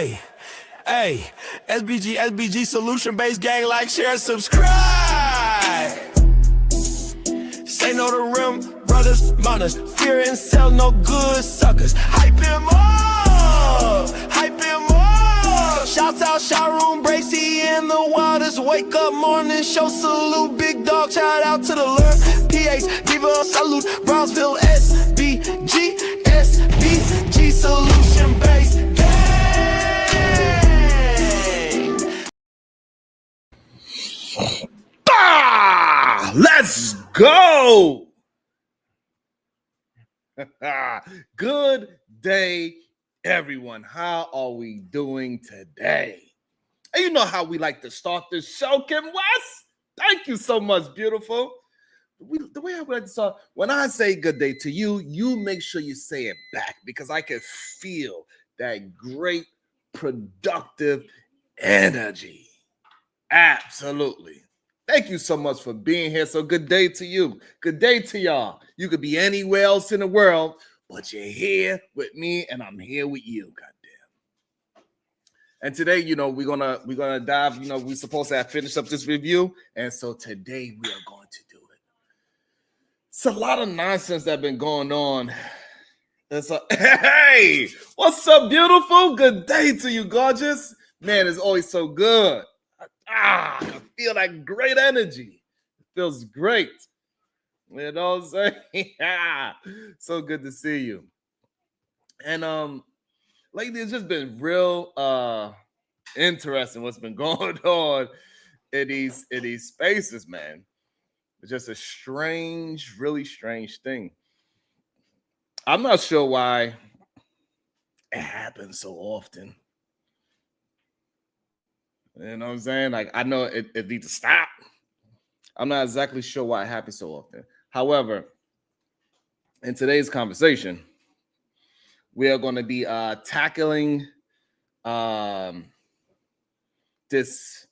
Hey, SBG solution-based gang, like, share, subscribe. Say no to rim, brothers, Manosphere, and sell no good suckers. Hype him up, hype him up. Shouts out, Sharoon, Bracy, and the Wildest. Wake up, morning show, salute, big dog, shout out to the Lure, PH, Diva, salute, Brownsville, SBG solution-based gang. Let's go. Good day, everyone. How are we doing today? And you know how we like to start this show, Kim West. Thank you so much, beautiful. The way I would like to start, when I say good day to you, you make sure you say it back, because I can feel that great, productive energy. Absolutely. Thank you so much for being here. So good day to you. Good day to y'all. You could be anywhere else in the world, but you're here with me, and I'm here with you. Goddamn. And today, we're gonna dive. We're supposed to have finished up this review, and so today we are going to do it. It's a lot of nonsense that's been going on. Hey, what's up, beautiful? Good day to you, gorgeous. Man, it's always so good. I feel that great energy. It feels great. You know what I'm saying? Yeah. So good to see you. And lately it's just been real interesting what's been going on in these spaces, man. It's just a strange, really strange thing. I'm not sure why it happens so often. You know what I'm saying? Like, I know it needs to stop. I'm not exactly sure why it happens so often. However, in today's conversation, we are going to be tackling this,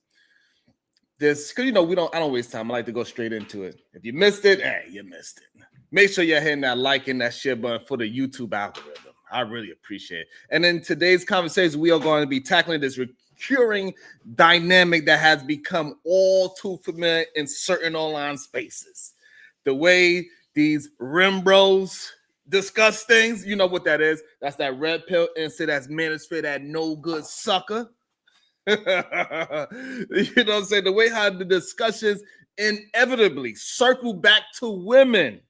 because I don't waste time. I like to go straight into it. If you missed it, hey, you missed it. Make sure you're hitting that like and that share button for the YouTube algorithm. I really appreciate it. And in today's conversation, we are going to be tackling this recurring dynamic that has become all too familiar in certain online spaces. The way these rim bros discuss things, you know what that is. That's that red pill instead. That's Manosphere, that no good sucker. You know what I'm saying? The way how the discussions inevitably circle back to women.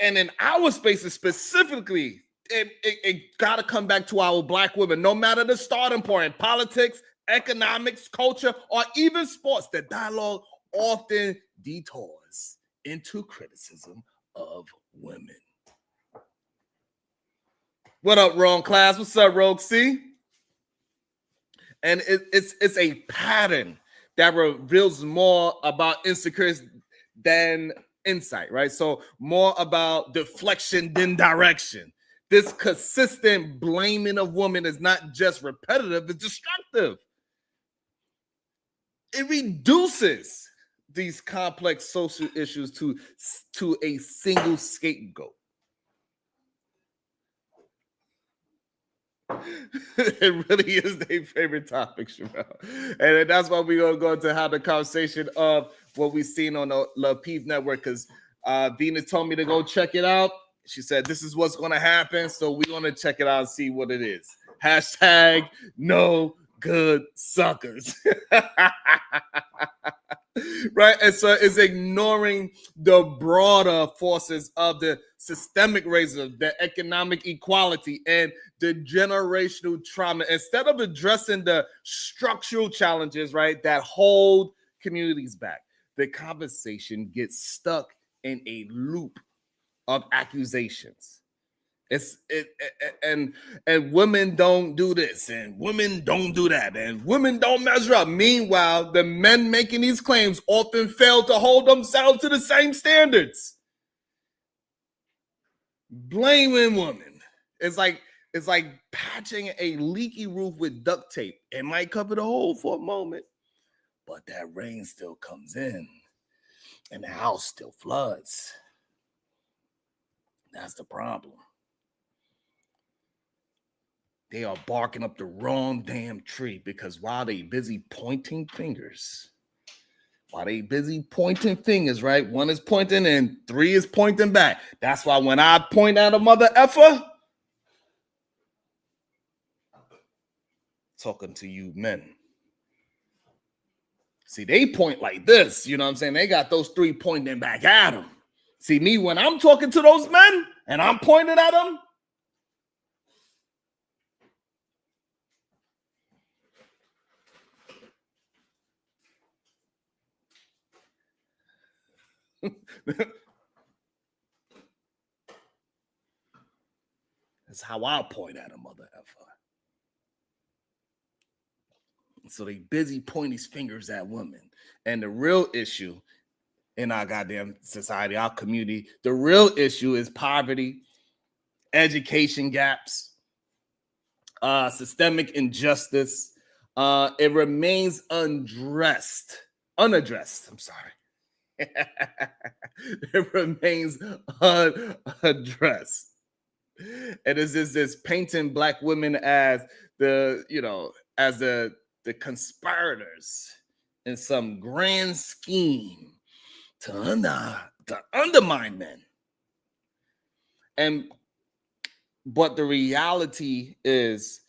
And in our spaces specifically, it got to come back to our Black women, no matter the starting point, politics, economics, culture, or even sports. The dialogue often detours into criticism of women. What up, Wrong Class? What's up, Rogue C? And it's a pattern that reveals more about insecurity than insight, right? So more about deflection than direction. This consistent blaming of women is not just repetitive, it's destructive. It reduces these complex social issues to a single scapegoat. It really is their favorite topic, Sherelle. And that's why we're going to go into how the conversation of what we've seen on the La Peeve Network, because Venus told me to go check it out. She said, this is what's going to happen. So we're going to check it out and see what it is. Hashtag no good suckers. Right? And so it's ignoring the broader forces of the systemic racism, the economic equality, and the generational trauma. Instead of addressing the structural challenges, right, that hold communities back, the conversation gets stuck in a loop of accusations. And women don't do this, and women don't do that, and women don't measure up. Meanwhile, the men making these claims often fail to hold themselves to the same standards. Blaming women is like patching a leaky roof with duct tape. It might cover the hole for a moment, but that rain still comes in, and the house still floods. That's the problem. they are barking up the wrong damn tree, because while they busy pointing fingers, right? One is pointing and three is pointing back. That's why when I point at a mother effer, talking to you men. See, they point like this, you know what I'm saying? They got those three pointing back at them. See, me, when I'm talking to those men and I'm pointing at them, that's how I point at a mother effer. So they busy pointing these fingers at women. And the real issue in our goddamn society, our community, the real issue is poverty, education gaps, systemic injustice. It remains unaddressed. I'm sorry. It remains unaddressed. And it's just this painting black women as the conspirators in some grand scheme to undermine men. But the reality is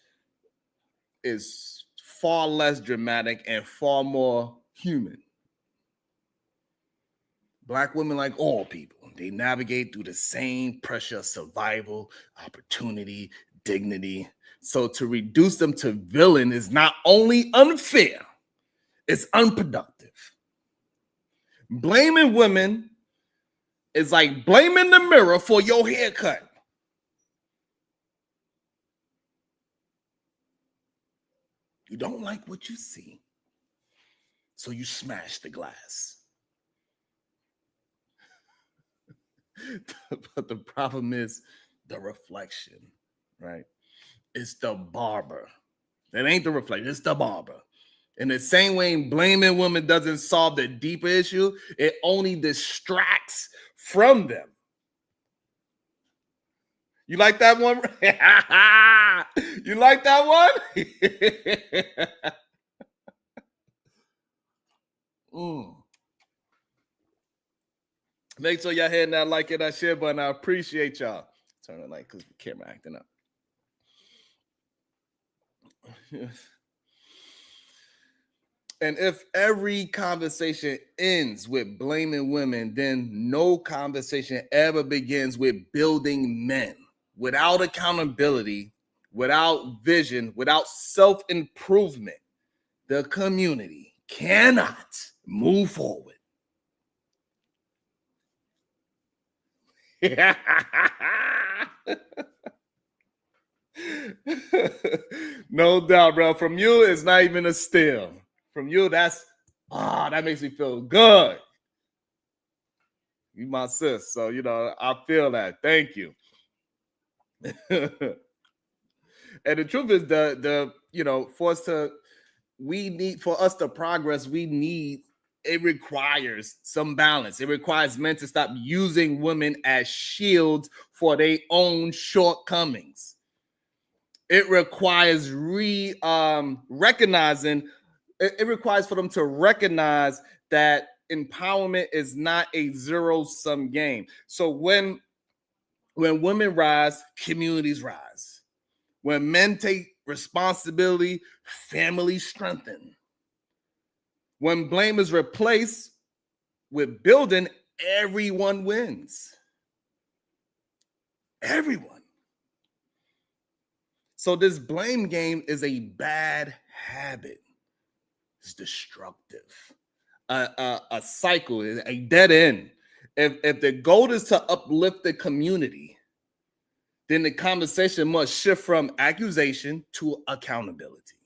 far less dramatic and far more human. Black women, like all people, they navigate through the same pressure of survival, opportunity, dignity. So to reduce them to villain is not only unfair, it's unproductive. Blaming women is like blaming the mirror for your haircut. You don't like what you see, so you smash the glass. But the problem is the reflection, right? It's the barber. That ain't the reflection, it's the barber. In the same way, blaming women doesn't solve the deeper issue, it only distracts from them. You like that one? You like that one? Make sure y'all hitting that like and that share button. I appreciate y'all. Turn the light because the camera acting up. And if every conversation ends with blaming women, then no conversation ever begins with building men. Without accountability, without vision, without self-improvement, the community cannot move forward. No doubt, bro. From you, it's not even a steal. From you, that makes me feel good. You my sis, so I feel that. Thank you. And the truth is, for us to progress, it requires some balance. It requires men to stop using women as shields for their own shortcomings. It requires recognizing. It requires for them to recognize that empowerment is not a zero-sum game. So when women rise, communities rise. When men take responsibility, families strengthen. When blame is replaced with building, everyone wins. Everyone. So this blame game is a bad habit. It's destructive. A cycle, a dead end. If the goal is to uplift the community, then the conversation must shift from accusation to accountability.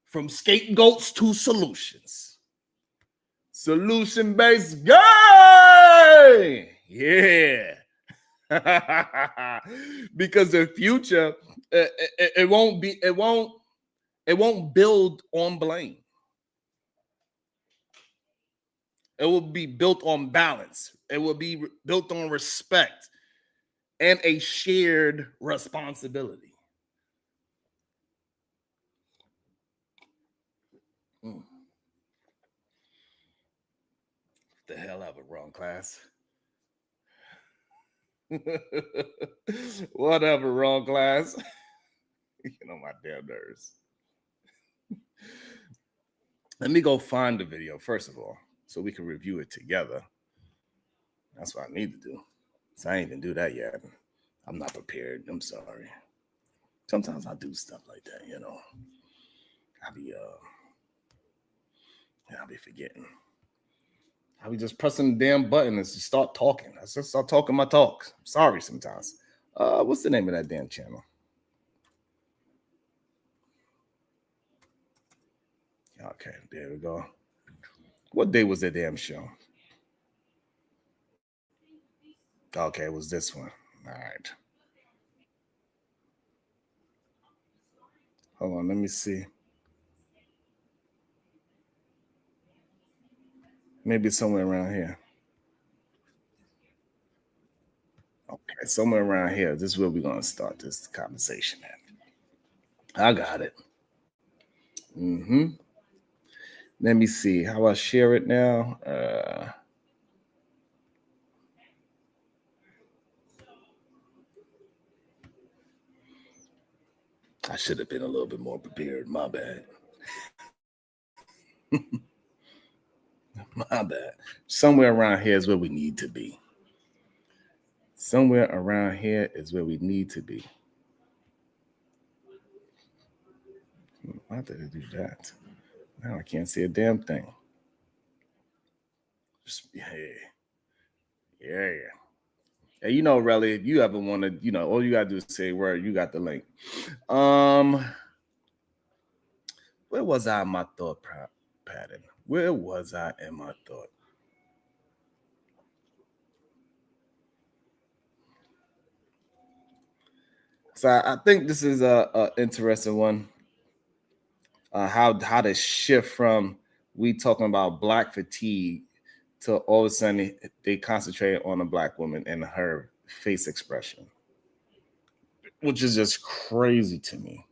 From scapegoats to solutions. Solution-based game. Yeah. Because the future, it won't build on blame. It will be built on balance. It will be built on respect and a shared responsibility. the hell ever, wrong class. Whatever, wrong class. You know my damn nerves. Let me go find the video, first of all, so we can review it together. That's what I need to do. So I ain't even do that yet. I'm not prepared. I'm sorry. Sometimes I do stuff like that, you know. I'll be forgetting. I'll be just pressing the damn button and just start talking. I just start talking my talk. I'm sorry sometimes. What's the name of that damn channel? Okay, there we go. What day was that damn show? Okay, it was this one. All right. Hold on, let me see. Maybe somewhere around here. Okay, somewhere around here. This is where we're going to start this conversation at. I got it. Let me see how I share it now. I should have been a little bit more prepared. My bad. My bad. Somewhere around here is where we need to be. Somewhere around here is where we need to be. Why did it do that? Now I can't see a damn thing. Yeah. Hey, you know, Relly, if you ever want to, you know, all you gotta do is say word. You got the link. Where was I in my thought pattern? Where was I in my thought? So I think this is a interesting one. How to shift from we talking about Black fatigue to all of a sudden they concentrate on a Black woman and her face expression, which is just crazy to me.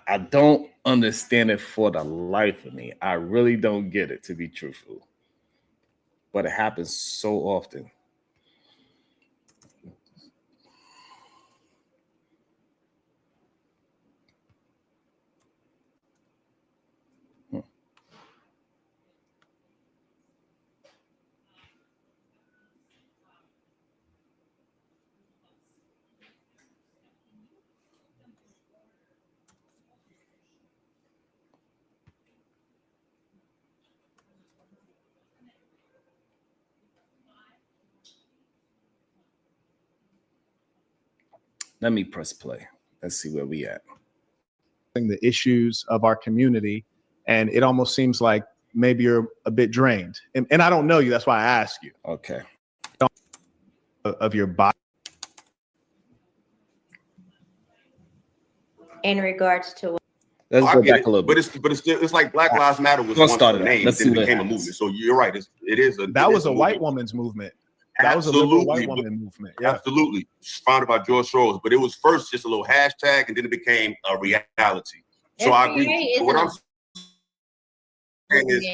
I don't understand it for the life of me. I really don't get it, to be truthful. But it happens so often. Let me press play. Let's see where we at. The issues of our community, and it almost seems like maybe you're a bit drained. And I don't know you, that's why I ask you. Okay. Of your body. In regards to Let's go back a little bit. But it's still, it's like Black Lives Matter was Let's once start a it. name, Let's then see it what became a happens. movement. So you're right. That was a white woman's movement. That was a liberal white woman movement. Yeah. Absolutely. Founded by George Soros. But it was first just a little hashtag, and then it became a reality. So I agree. But what I'm saying is,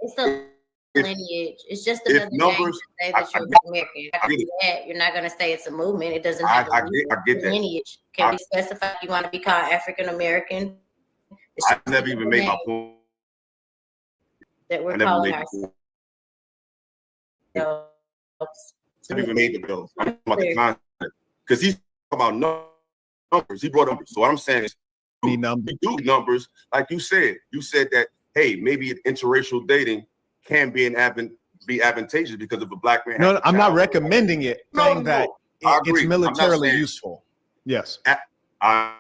it's a lineage. It's just if another numbers, name to say that you're American. You're not going to say it's a movement. It doesn't have I get that. lineage. Can be specified. You want to be called African American. I never even made my point. That we're calling ourselves. I never even made the bill. I'm talking about the concept. Because he's talking about numbers. He brought numbers. So what I'm saying is, we do numbers. Like you said that, hey, maybe interracial dating can be advantageous because of a Black man. No, I'm not recommending it. Saying that it's militarily useful. Yes. I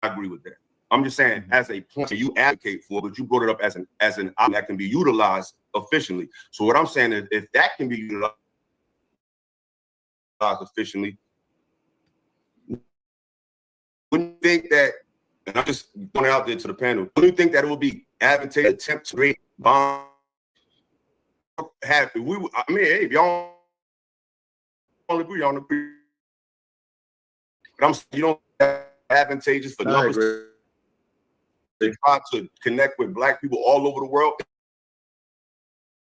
agree with that. I'm just saying, as a point you advocate for, but you brought it up as an option that can be utilized efficiently. So what I'm saying is, if that can be utilized efficiently, wouldn't you think that? And I'm just going out there to the panel. Wouldn't you think that it would be advantageous to attempt to create bond? Hey, if y'all don't agree, y'all don't agree. But I'm saying, you don't have advantageous for numbers. They try to connect with Black people all over the world.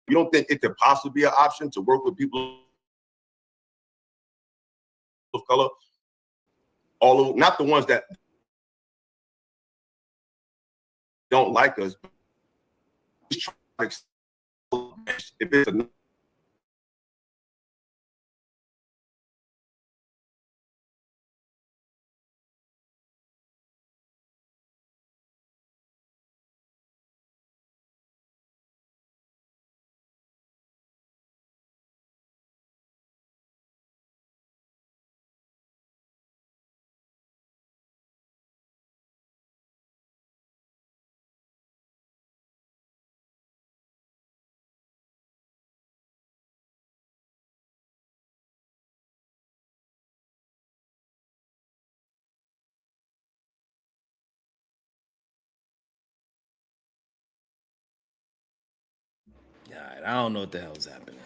You don't think it could possibly be an option to work with people of color, although not the ones that don't like us? If it's a God, I don't know what the hell's happening.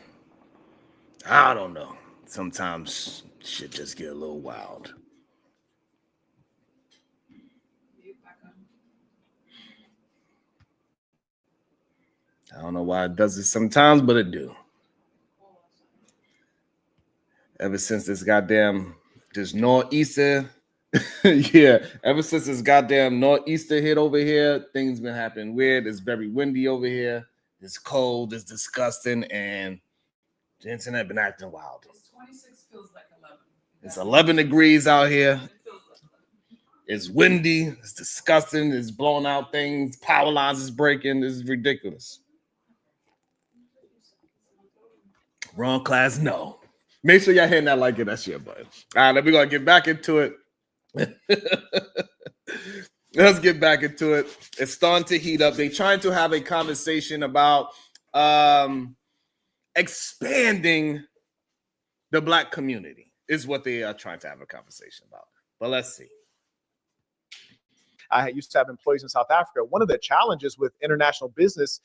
I don't know. Sometimes shit just get a little wild. I don't know why it does it sometimes, but it do. Ever since this nor'easter, yeah, ever since this goddamn nor'easter hit over here, things been happening weird. It's very windy over here. It's cold. It's disgusting, and the internet been acting wild. 26 feels like 11. It's 11 degrees out here. It's windy. It's disgusting. It's blowing out things. Power lines is breaking. This is ridiculous. Wrong class? No. Make sure y'all hitting that like it. That shit button. All right, we're going to get back into it. Let's get back into it. It's starting to heat up. They're trying to have a conversation about expanding the Black community is what they are trying to have a conversation about. But let's see. I used to have employees in South Africa. One of the challenges with international business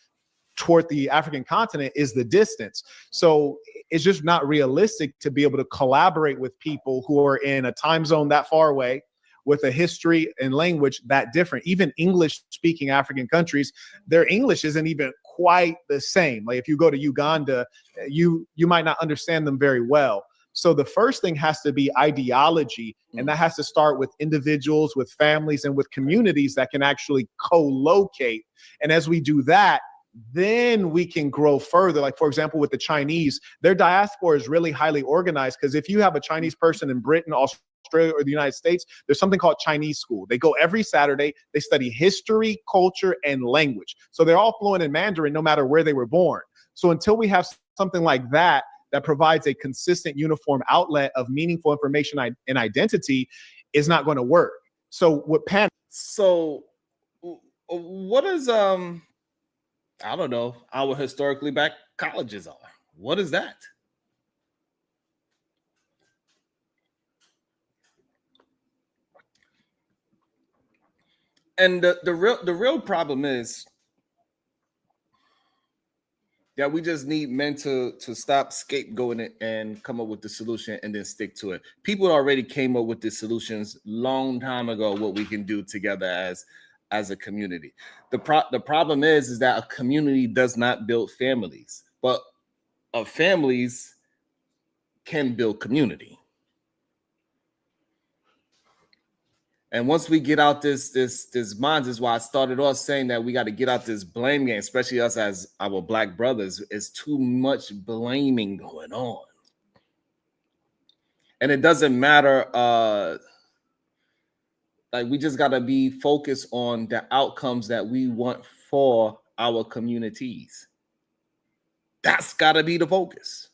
toward the African continent is the distance. So it's just not realistic to be able to collaborate with people who are in a time zone that far away, with a history and language that different. Even English-speaking African countries, their English isn't even quite the same. Like if you go to Uganda, you might not understand them very well. So the first thing has to be ideology, and that has to start with individuals, with families, and with communities that can actually co-locate. And as we do that, then we can grow further. Like, for example, with the Chinese, their diaspora is really highly organized, because if you have a Chinese person in Britain, Australia, or the United States, there's something called Chinese school. They go every Saturday. They study history, culture, and language. So they're all fluent in Mandarin no matter where they were born. So until we have something like that, that provides a consistent, uniform outlet of meaningful information and identity, is not going to work. So what So what is I don't know, our historically black colleges are? What is that? And the real problem is that we just need men to stop scapegoating it and come up with the solution and then stick to it. People already came up with the solutions long time ago, what we can do together as a community. The problem is that a community does not build families, but families can build community. And once we get out this mind, is why I started off saying that we got to get out this blame game, especially us as our black brothers. It's too much blaming going on. And it doesn't matter. Like, we just got to be focused on the outcomes that we want for our communities. That's got to be the focus.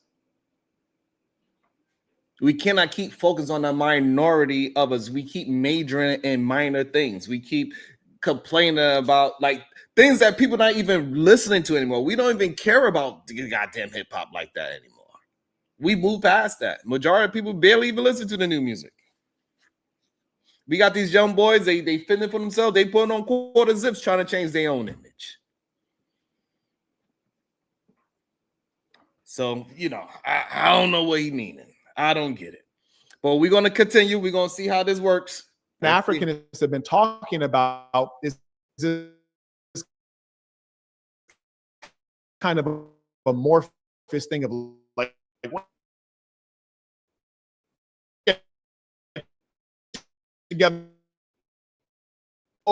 We cannot keep focused on the minority of us. We keep majoring in minor things. We keep complaining about like things that people not even listening to anymore. We don't even care about the goddamn hip hop like that anymore. We move past that. Majority of people barely even listen to the new music. We got these young boys, they fitting for themselves. They putting on quarter zips trying to change their own image. So, you know, I don't know what he meaning. I don't get it. But we're going to continue. We're going to see how this works. Africanists have been talking about is this kind of amorphous thing of like together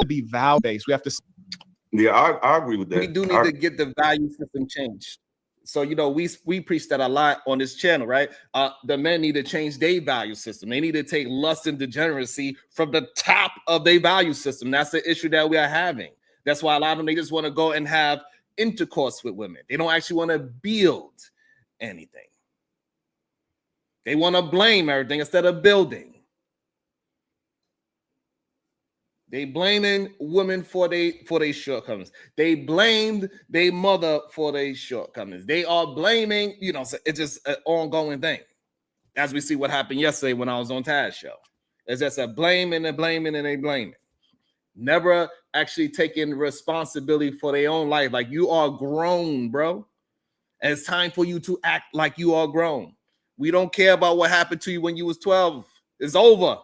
be value based. We have to. Yeah, I agree with that. We do need to get the value system changed. So, you know, we preach that a lot on this channel, right? The men need to change their value system. They need to take lust and degeneracy from the top of their value system. That's the issue that we are having. That's why a lot of them, they just want to go and have intercourse with women. They don't actually want to build anything. They want to blame everything instead of building. They blaming women for their shortcomings. They blamed their mother for their shortcomings. They are blaming, you know, so it's just an ongoing thing. As we see what happened yesterday when I was on Tad's show. It's just a blaming and blaming and they blaming. Never actually taking responsibility for their own life. Like, you are grown, bro. And it's time for you to act like you are grown. We don't care about what happened to you when you was 12. It's over.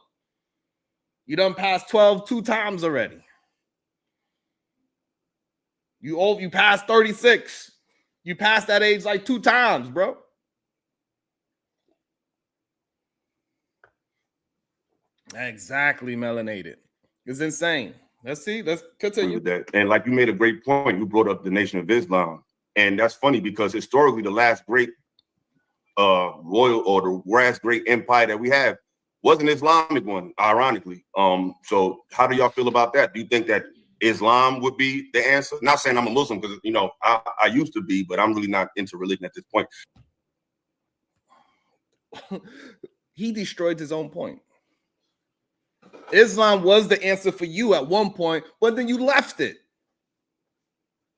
You done passed 12 2 times already. You passed 36. You passed that age like 2 times, bro. Exactly, melanated. It's insane. Let's see. Let's continue with that. And like you made a great point. You brought up the Nation of Islam. And that's funny because historically the last great royal or the last great empire that we have was an Islamic one, ironically. So how do y'all feel about that? Do you think that Islam would be the answer? Not saying I'm a Muslim because, you know, I used to be, but I'm really not into religion at this point. He destroyed his own point. Islam was the answer for you at one point, but then you left it.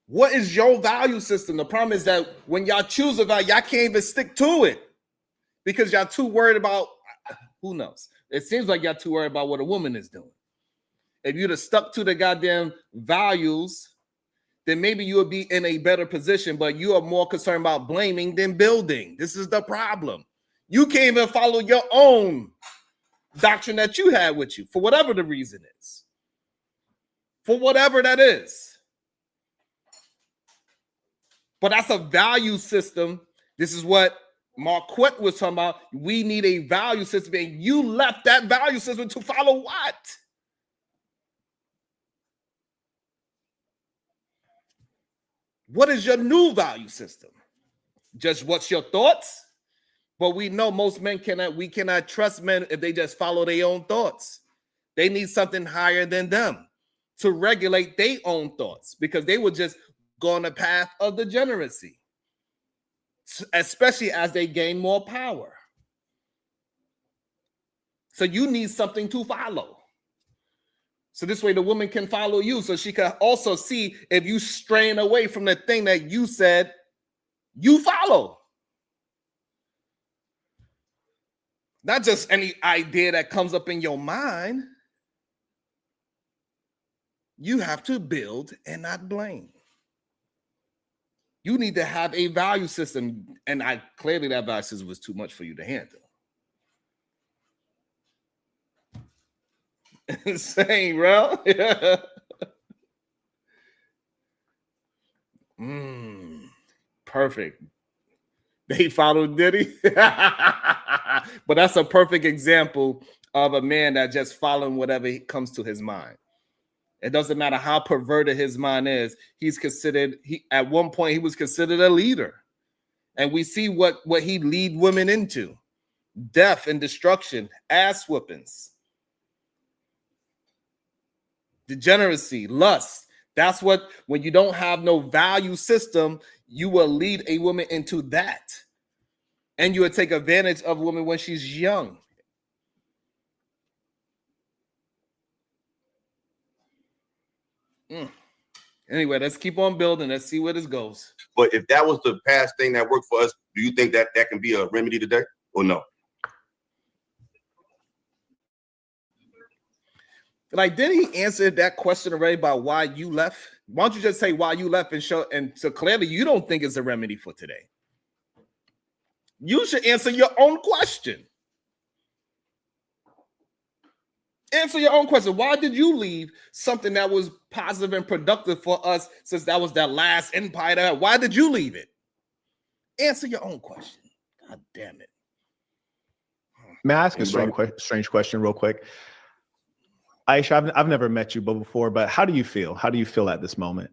What is your value system? The problem is that when y'all choose a value, y'all can't even stick to it because y'all too worried about, who knows? It seems like y'all too worried about what a woman is doing. If you'd have stuck to the goddamn values, then maybe you would be in a better position, but you are more concerned about blaming than building. This is the problem. You can't even follow your own doctrine that you had with you for whatever the reason is. For whatever that is. But that's a value system. This is what Marquette was talking about. We need a value system, and you left that value system to follow what? What is your new value system? Just what's your thoughts? But we know most men cannot trust men if they just follow their own thoughts. They need something higher than them to regulate their own thoughts because they would just go on the path of degeneracy, especially as they gain more power. So you need something to follow. So this way the woman can follow you so she can also see if you straying away from the thing that you said you follow. Not just any idea that comes up in your mind. You have to build and not blame. You need to have a value system. And clearly that value system was too much for you to handle. Insane, bro. Perfect. They followed Diddy. But that's a perfect example of a man that just following whatever comes to his mind. It doesn't matter how perverted his mind is. At one point he was considered a leader. And we see what he lead women into. Death and destruction, ass whoopings, degeneracy, lust. That's what, when you don't have no value system, you will lead a woman into that. And you will take advantage of a woman when she's young. Anyway, let's keep on building. Let's see where this goes. But if that was the past thing that worked for us, do you think that can be a remedy today or no? Like, did he answer that question already about why you left? Why don't you just say why you left and show? And so clearly you don't think it's a remedy for today. You should answer your own question. Answer your own question. Why did you leave something that was positive and productive for us since that was that last empire? Why did you leave it? Answer your own question. God damn it. May I ask a strange question real quick? Aisha, I've never met you before, but how do you feel? How do you feel at this moment?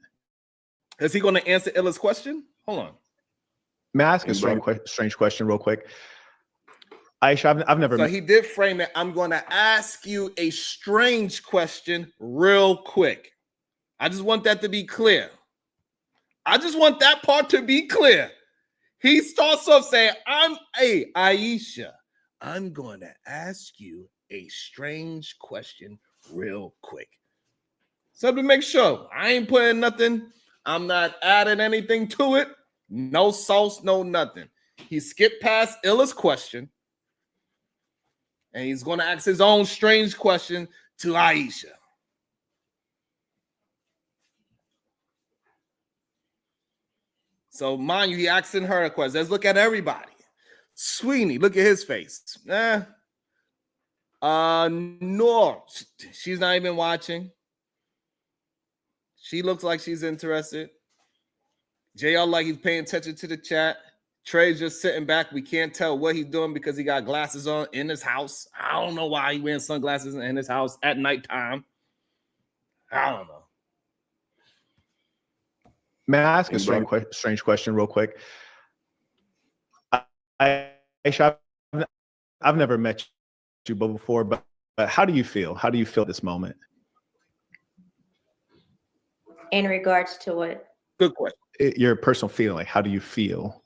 Is he going to answer Illa's question? Hold on. May I ask a strange question real quick? Aisha, I've never. So he did frame it. I'm going to ask you a strange question real quick. I just want that to be clear. I just want that part to be clear. He starts off saying, Aisha, I'm going to ask you a strange question real quick. So to make sure, I ain't putting nothing. I'm not adding anything to it. No sauce, no nothing. He skipped past Illa's question. And he's going to ask his own strange question to Aisha. So mind you, he asking her a question. Let's look at everybody. Sweeney, look at his face. No, she's not even watching. She looks like she's interested. JR like he's paying attention to the chat. Trey's just sitting back. We can't tell what he's doing because he got glasses on in his house. I don't know why he wearing sunglasses in his house at nighttime. I don't know. May I ask a strange question real quick? Aisha, I've never met you before, but how do you feel? How do you feel at this moment? In regards to what? Good question. Your personal feeling. Like, how do you feel?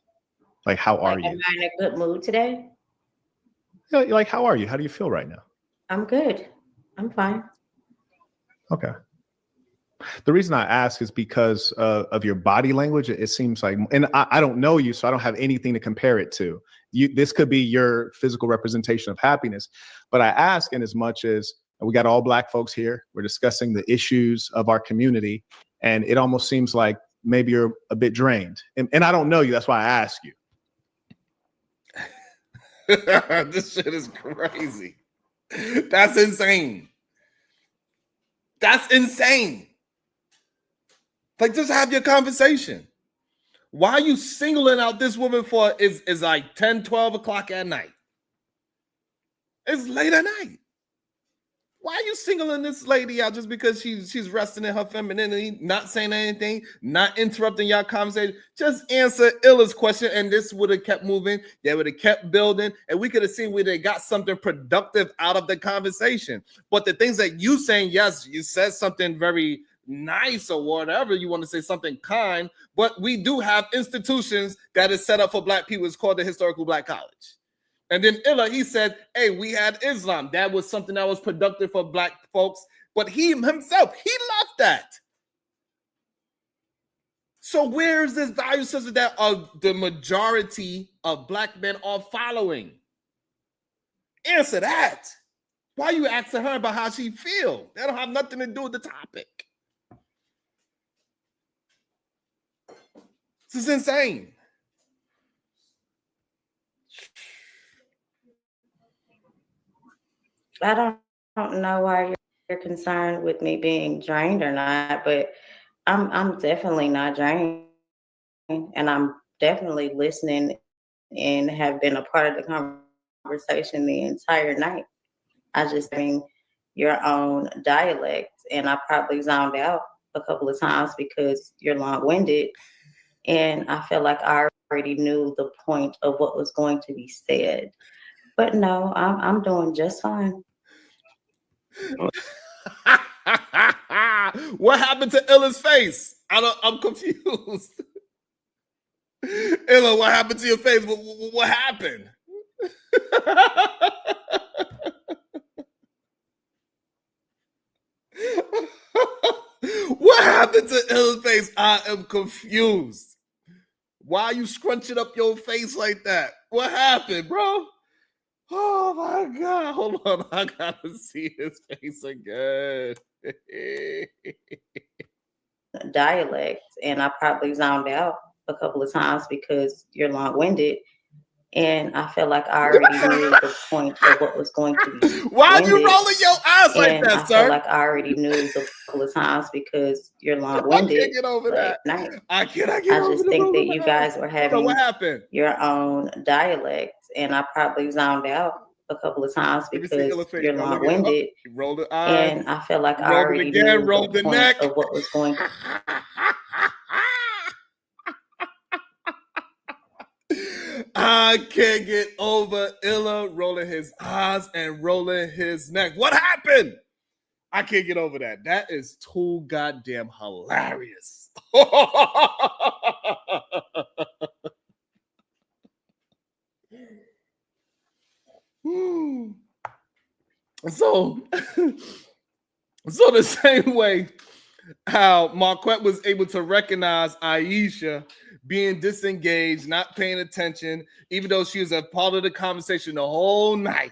Like, how are you? Am I in a good mood today? Like, how are you? How do you feel right now? I'm good. I'm fine. Okay. The reason I ask is because of your body language. It seems like, and I don't know you, so I don't have anything to compare it to. This could be your physical representation of happiness. But I ask in as much as we got all Black folks here, we're discussing the issues of our community, and it almost seems like maybe you're a bit drained. And I don't know you, that's why I ask you. This shit is crazy. That's insane. That's insane. Like, just have your conversation. Why are you singling out this woman for is like 10, 12 o'clock at night? It's late at night. Why are you singling this lady out just because she's resting in her femininity, not saying anything, not interrupting your conversation? Just answer Illa's question, and this would have kept moving. They would have kept building, and we could have seen where they got something productive out of the conversation. But the things that you saying, yes, you said something very nice or whatever, you want to say something kind, but we do have institutions that is set up for Black people. It's called the Historical Black College. And then Illa, he said, hey, we had Islam. That was something that was productive for Black folks. But he himself, he left that. So where is this value system that the majority of Black men are following? Answer that. Why are you asking her about how she feels? That don't have nothing to do with the topic. This is insane. I don't know why you're concerned with me being drained or not, but I'm definitely not drained, and I'm definitely listening and have been a part of the conversation the entire night. I just think your own dialect, and I probably zoned out a couple of times because you're long-winded, and I feel like I already knew the point of what was going to be said. But no, I'm doing just fine. What happened to Illa's face? I'm confused. Illa, what happened to your face? What happened? What happened to Illa's face? I am confused. Why are you scrunching up your face like that? What happened, bro? Oh my God. Hold on. I gotta see his face again. Dialect, and I probably zoned out a couple of times because you're long-winded, And I feel like I already knew the point of what was going to be. Why are you rolling your eyes like and that, I sir? feel like I already knew the couple of times because you're I long-winded. can't get over that. Night. I can't I over just the think rolling that you eyes. guys were So having what happened? your own dialect, and I probably zoned out a couple of times Let me see because illustration. you're Now look at it. long-winded. Oh, roll the eyes. And I feel like I Roll it already again. knew Roll the the point neck. of what was going to. I can't get over Illa rolling his eyes and rolling his neck. What happened? I can't get over that. That is too goddamn hilarious. So the same way how Marquette was able to recognize Aisha being disengaged, not paying attention, even though she was a part of the conversation the whole night.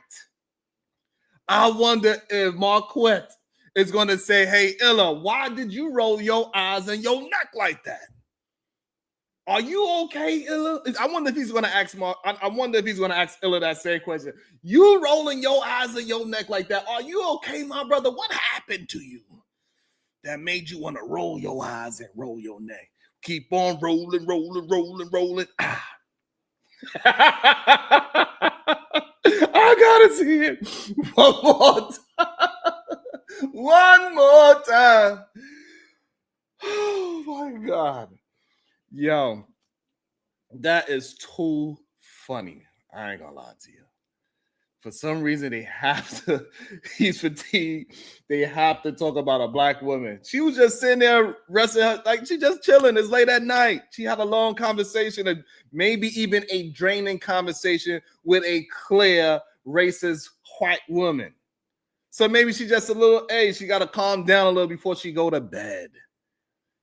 I wonder if Marquette is going to say, hey, Illa, why did you roll your eyes and your neck like that? Are you okay, Illa? I wonder if he's going to ask I wonder if he's going to ask Illa that same question. You rolling your eyes and your neck like that. Are you okay, my brother? What happened to you that made you want to roll your eyes and roll your neck? Keep on rolling, rolling, rolling, rolling. Ah. I gotta see it one more time. One more time. Oh my God. Yo, that is too funny. I ain't gonna lie to you. For some reason, they have to, he's fatigued. They have to talk about a black woman. She was just sitting there resting, like she just chilling. It's late at night. She had a long conversation, and maybe even a draining conversation with a clear racist white woman. So maybe she just a little, hey, she got to calm down a little before she go to bed.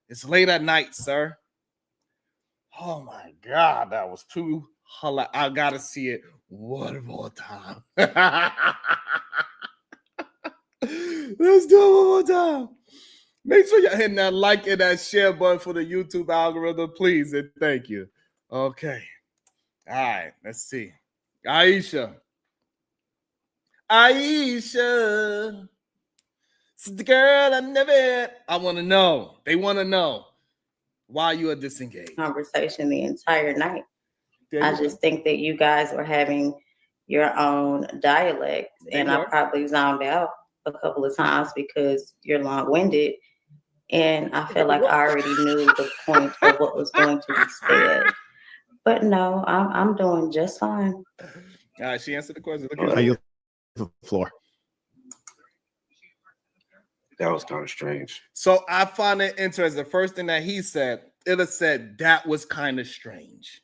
It's late at night, sir. Oh my God, that was too hilarious. I gotta see it one more time. Let's do it one more time. Make sure you're hitting that like and that share button for the YouTube algorithm, please, and thank you. Okay. All right, let's see. Aisha. It's the girl I never. I want to know. They want to know why you are disengaged. Conversation the entire night. I just think that you guys were having your own dialect, and I probably zoned out a couple of times because you're long-winded, and I feel like I already knew the point of what was going to be said. But no, I'm doing just fine. All right, she answered the question. I yield the floor. That was kind of strange. So I find it interesting. The first thing that he said, Illa said that was kind of strange.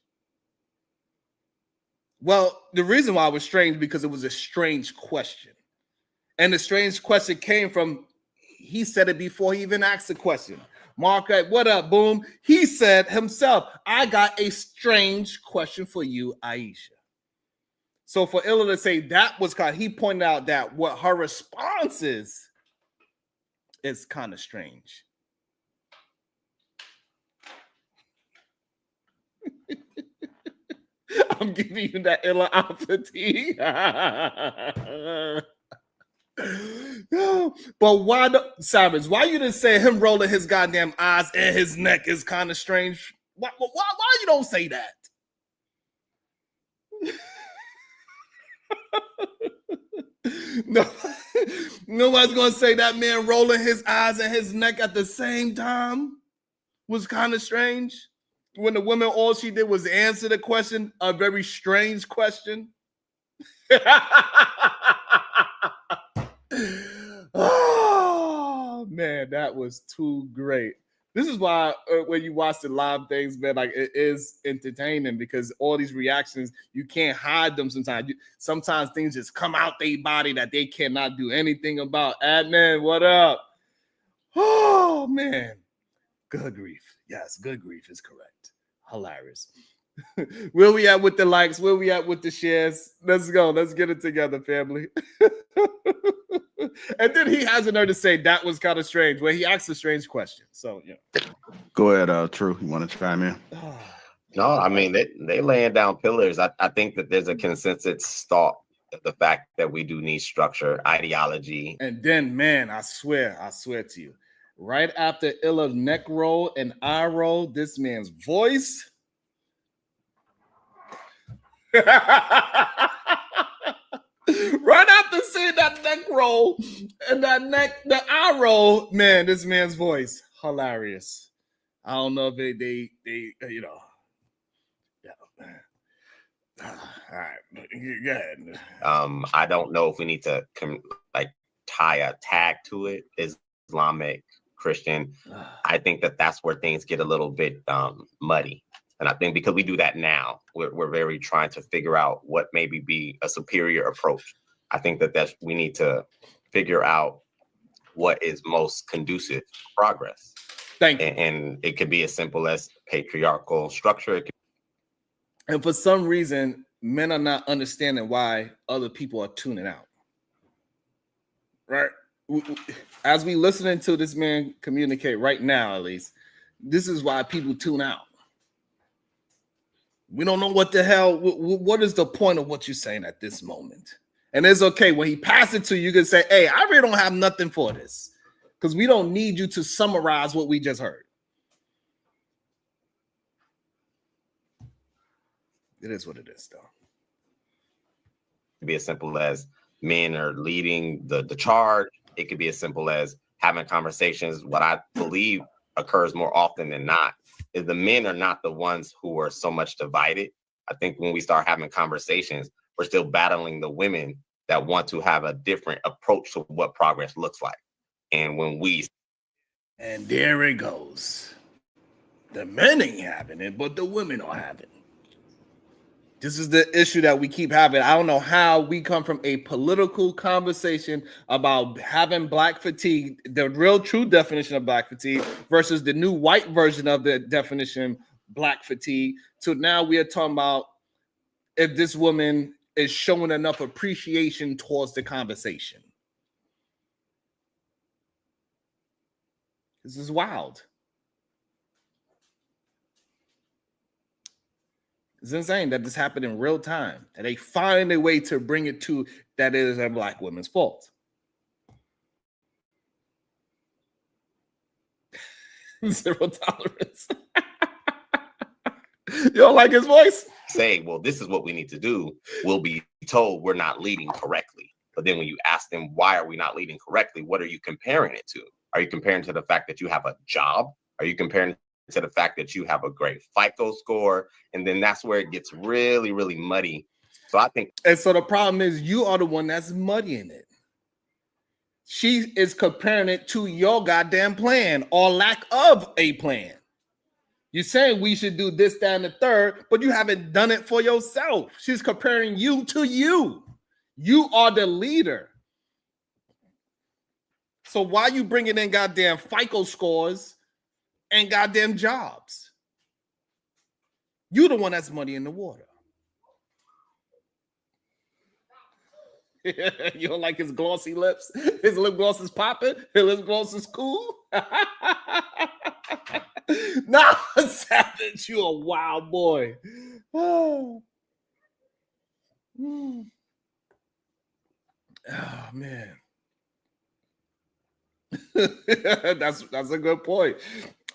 Well, the reason why it was strange because it was a strange question. And the strange question came from, he said it before he even asked the question. Marquette, what up, boom? He said himself, I got a strange question for you, Aisha. So for Illa to say that was kind of, he pointed out that what her response is kind of strange. I'm giving you that Illa fatigue. But why, Savage? Why you didn't say him rolling his goddamn eyes and his neck is kind of strange? Why you don't say that? No, nobody's gonna say that man rolling his eyes and his neck at the same time was kind of strange. When the woman, all she did was answer the question, a very strange question. Oh man, that was too great. This is why when you watch the live things, man, like it is entertaining because all these reactions, you can't hide them sometimes. Sometimes things just come out their body that they cannot do anything about. Adnan, what up? Oh man, good grief. Yes, good grief is correct. Hilarious. Where we at with the likes? Where we at with the shares? Let's go. Let's get it together, family. And then he has another to say that was kind of strange, where he asked a strange question. So, yeah. Go ahead, True. You want to chime in? No, I mean they laying down pillars. I think that there's a consensus thought of the fact that we do need structure, ideology. And then, man, I swear to you, right after Illa neck roll and eye roll, this man's voice. Right after seeing that neck roll and the eye roll, man, this man's voice, hilarious. I don't know if they you know. Yeah. All right, go ahead. I don't know if we need to tie a tag to it, Islamic, Christian. I think that's where things get a little bit muddy. And I think because we do that now, we're very trying to figure out what maybe be a superior approach. I think that we need to figure out what is most conducive to progress. Thank you. And it could be as simple as patriarchal structure. And for some reason, men are not understanding why other people are tuning out. Right? As we listening to this man communicate right now, at least, this is why people tune out. We don't know what the hell, what is the point of what you're saying at this moment? And it's okay. When he passes it to you, you can say, hey, I really don't have nothing for this. Because we don't need you to summarize what we just heard. It is what it is, though. It could be as simple as men are leading the charge. It could be as simple as having conversations. What I believe occurs more often than not is the men are not the ones who are so much divided. I think when we start having conversations, we're still battling the women that want to have a different approach to what progress looks like. And when we... And there it goes. The men ain't having it, but the women are having it. This is the issue that we keep having. I don't know how we come from a political conversation about having black fatigue, the real true definition of black fatigue, versus the new white version of the definition black fatigue, to now we are talking about if this woman is showing enough appreciation towards the conversation. This is wild. It's insane that this happened in real time, and they find a way to bring it to that it is a black woman's fault. Zero tolerance. You don't like his voice? Say, well, this is what we need to do. We'll be told we're not leading correctly. But then when you ask them, why are we not leading correctly? What are you comparing it to? Are you comparing to the fact that you have a job? Are you comparing to the fact that you have a great FICO score? And then that's where it gets really, really muddy. So I think. And so the problem is you are the one that's muddying it. She is comparing it to your goddamn plan or lack of a plan. You're saying we should do this, that, and the third, but you haven't done it for yourself. She's comparing you to you. You are the leader. So why you bringing in goddamn FICO scores and goddamn jobs? You the one that's muddy in the water. You don't like his glossy lips? His lip gloss is popping? His lip gloss is cool? Nah, Savage, you a wild boy. Oh, man. That's a good point.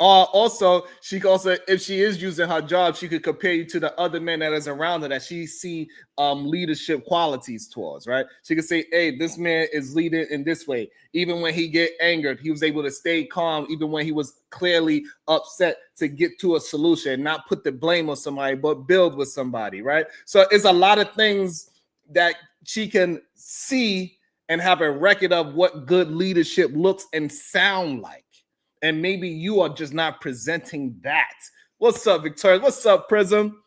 Also, she could also, if she is using her job, she could compare you to the other men that is around her that she see leadership qualities towards, right? She could say, hey, this man is leading in this way. Even when he get angered, he was able to stay calm, even when he was clearly upset, to get to a solution and not put the blame on somebody, but build with somebody, right? So it's a lot of things that she can see and have a record of what good leadership looks and sound like. And maybe you are just not presenting that. What's up, Victoria? What's up, Prism?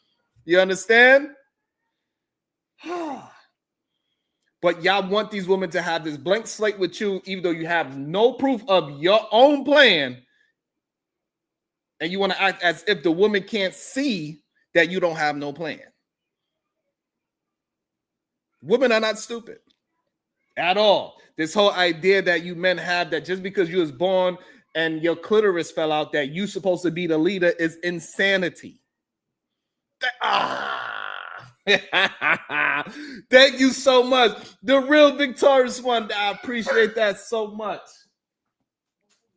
You understand? But y'all want these women to have this blank slate with you, even though you have no proof of your own plan. And you want to act as if the woman can't see that you don't have no plan. Women are not stupid at all. This whole idea that you men have that just because you was born and your clitoris fell out that you supposed to be the leader is insanity. Thank you so much. The real victorious one. I appreciate that so much.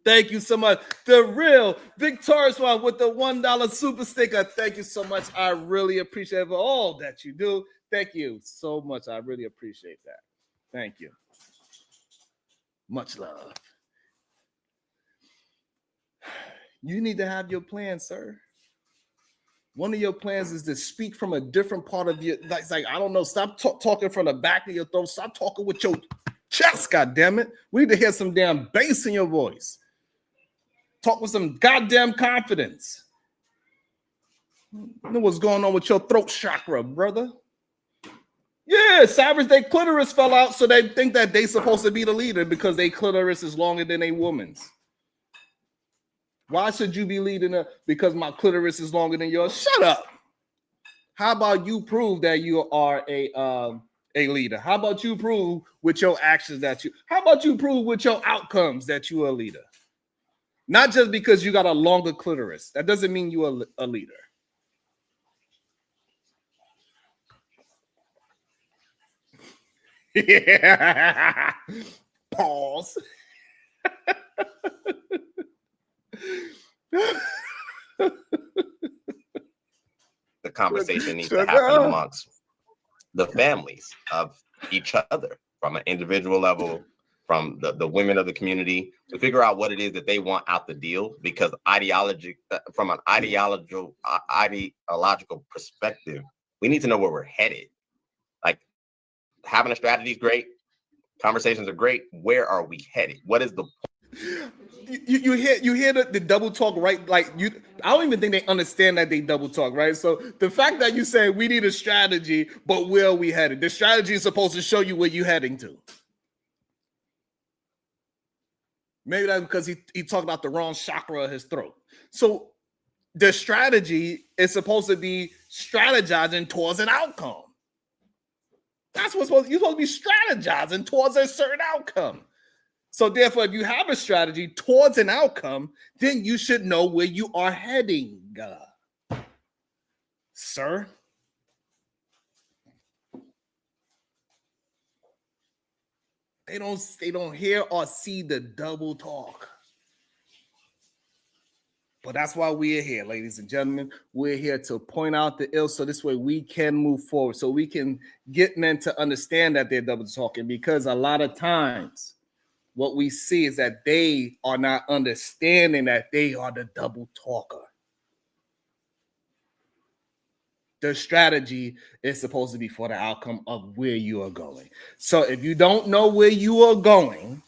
Thank you so much. The real victorious one with the $1 super sticker. Thank you so much. I really appreciate it for all that you do. Thank you so much. I really appreciate that. Thank you. Much love. You need to have your plan, sir. One of your plans is to speak from a different part of your, like I don't know, stop talking from the back of your throat. Stop talking with your chest, goddammit. We need to hear some damn bass in your voice. Talk with some goddamn confidence. You know what's going on with your throat chakra, brother? Yeah, savage, their clitoris fell out, so they think that they supposed to be the leader because their clitoris is longer than a woman's. Why should you be leading her? Because my clitoris is longer than yours? Shut up. How about you prove that you are a leader? How about you prove with your actions that you, how about you prove with your outcomes that you are a leader? Not just because you got a longer clitoris. That doesn't mean you are a leader. Yeah. Pause. The conversation needs to happen amongst the families of each other, from an individual level, from the women of the community, to figure out what it is that they want out the deal. Because from an ideological perspective, we need to know where we're headed. Like, having a strategy is great, conversations are great. Where are we headed? What is the point? You hear the double talk, right? Like, I don't even think they understand that they double talk, right? So the fact that you say we need a strategy, but where are we headed? The strategy is supposed to show you where you're heading to. Maybe that's because he talked about the wrong chakra of his throat. So the strategy is supposed to be strategizing towards an outcome. That's what's you're supposed to be strategizing towards a certain outcome. So therefore, if you have a strategy towards an outcome, then you should know where you are heading, sir. They don't hear or see the double talk. But that's why we're here, ladies and gentlemen. We're here to point out the ill, so this way we can move forward, so we can get men to understand that they're double talking, because a lot of times what we see is that they are not understanding that they are the double talker. The strategy is supposed to be for the outcome of where you are going. So if you don't know where you are going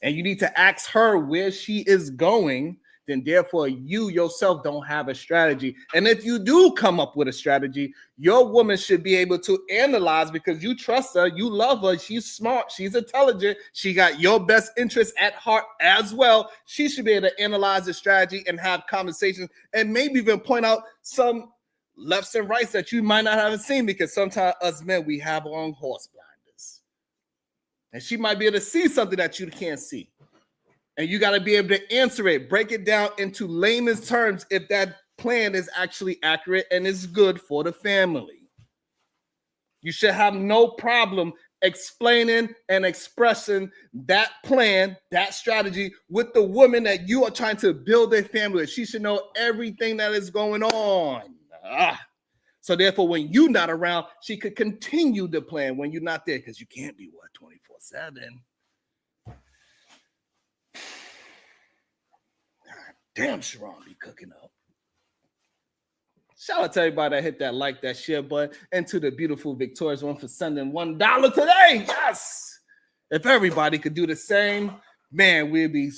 and you need to ask her where she is going, then therefore you yourself don't have a strategy. And if you do come up with a strategy, your woman should be able to analyze, because you trust her, you love her, she's smart, she's intelligent, she got your best interest at heart as well. She should be able to analyze the strategy and have conversations, and maybe even point out some lefts and rights that you might not have seen, because sometimes us men, we have our own horse blinders. And she might be able to see something that you can't see. And you got to be able to answer it, break it down into layman's terms if that plan is actually accurate and is good for the family. You should have no problem explaining and expressing that plan, that strategy with the woman that you are trying to build a family with. She should know everything that is going on. So therefore, when you're not around, she could continue the plan when you're not there, because you can't be 24/7. Damn, Sharon be cooking up. Shout out to everybody that hit that like, that share button, and to the beautiful victorious one for sending $1 today. Yes. If everybody could do the same, man, we'd be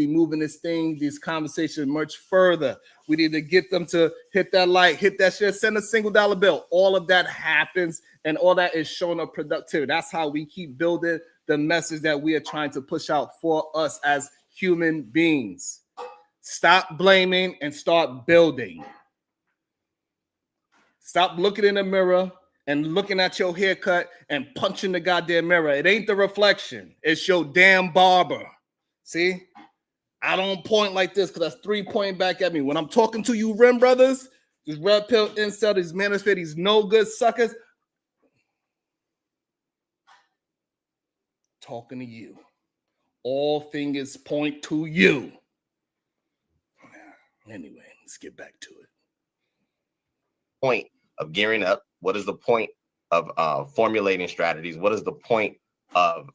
moving these conversations much further. We need to get them to hit that like, hit that share, send a single dollar bill. All of that happens, and all that is showing up productivity. That's how we keep building the message that we are trying to push out for us as human beings. Stop blaming and start building. Stop looking in the mirror and looking at your haircut and punching the goddamn mirror. It ain't the reflection. It's your damn barber. See? I don't point like this because that's 3 pointing back at me. When I'm talking to you rim brothers, These red pill incel, these manosphere, these no good suckers. Talking to you. All fingers point to you. Anyway, let's get back to it. Point of gearing up? What is the point of formulating strategies? What is the point of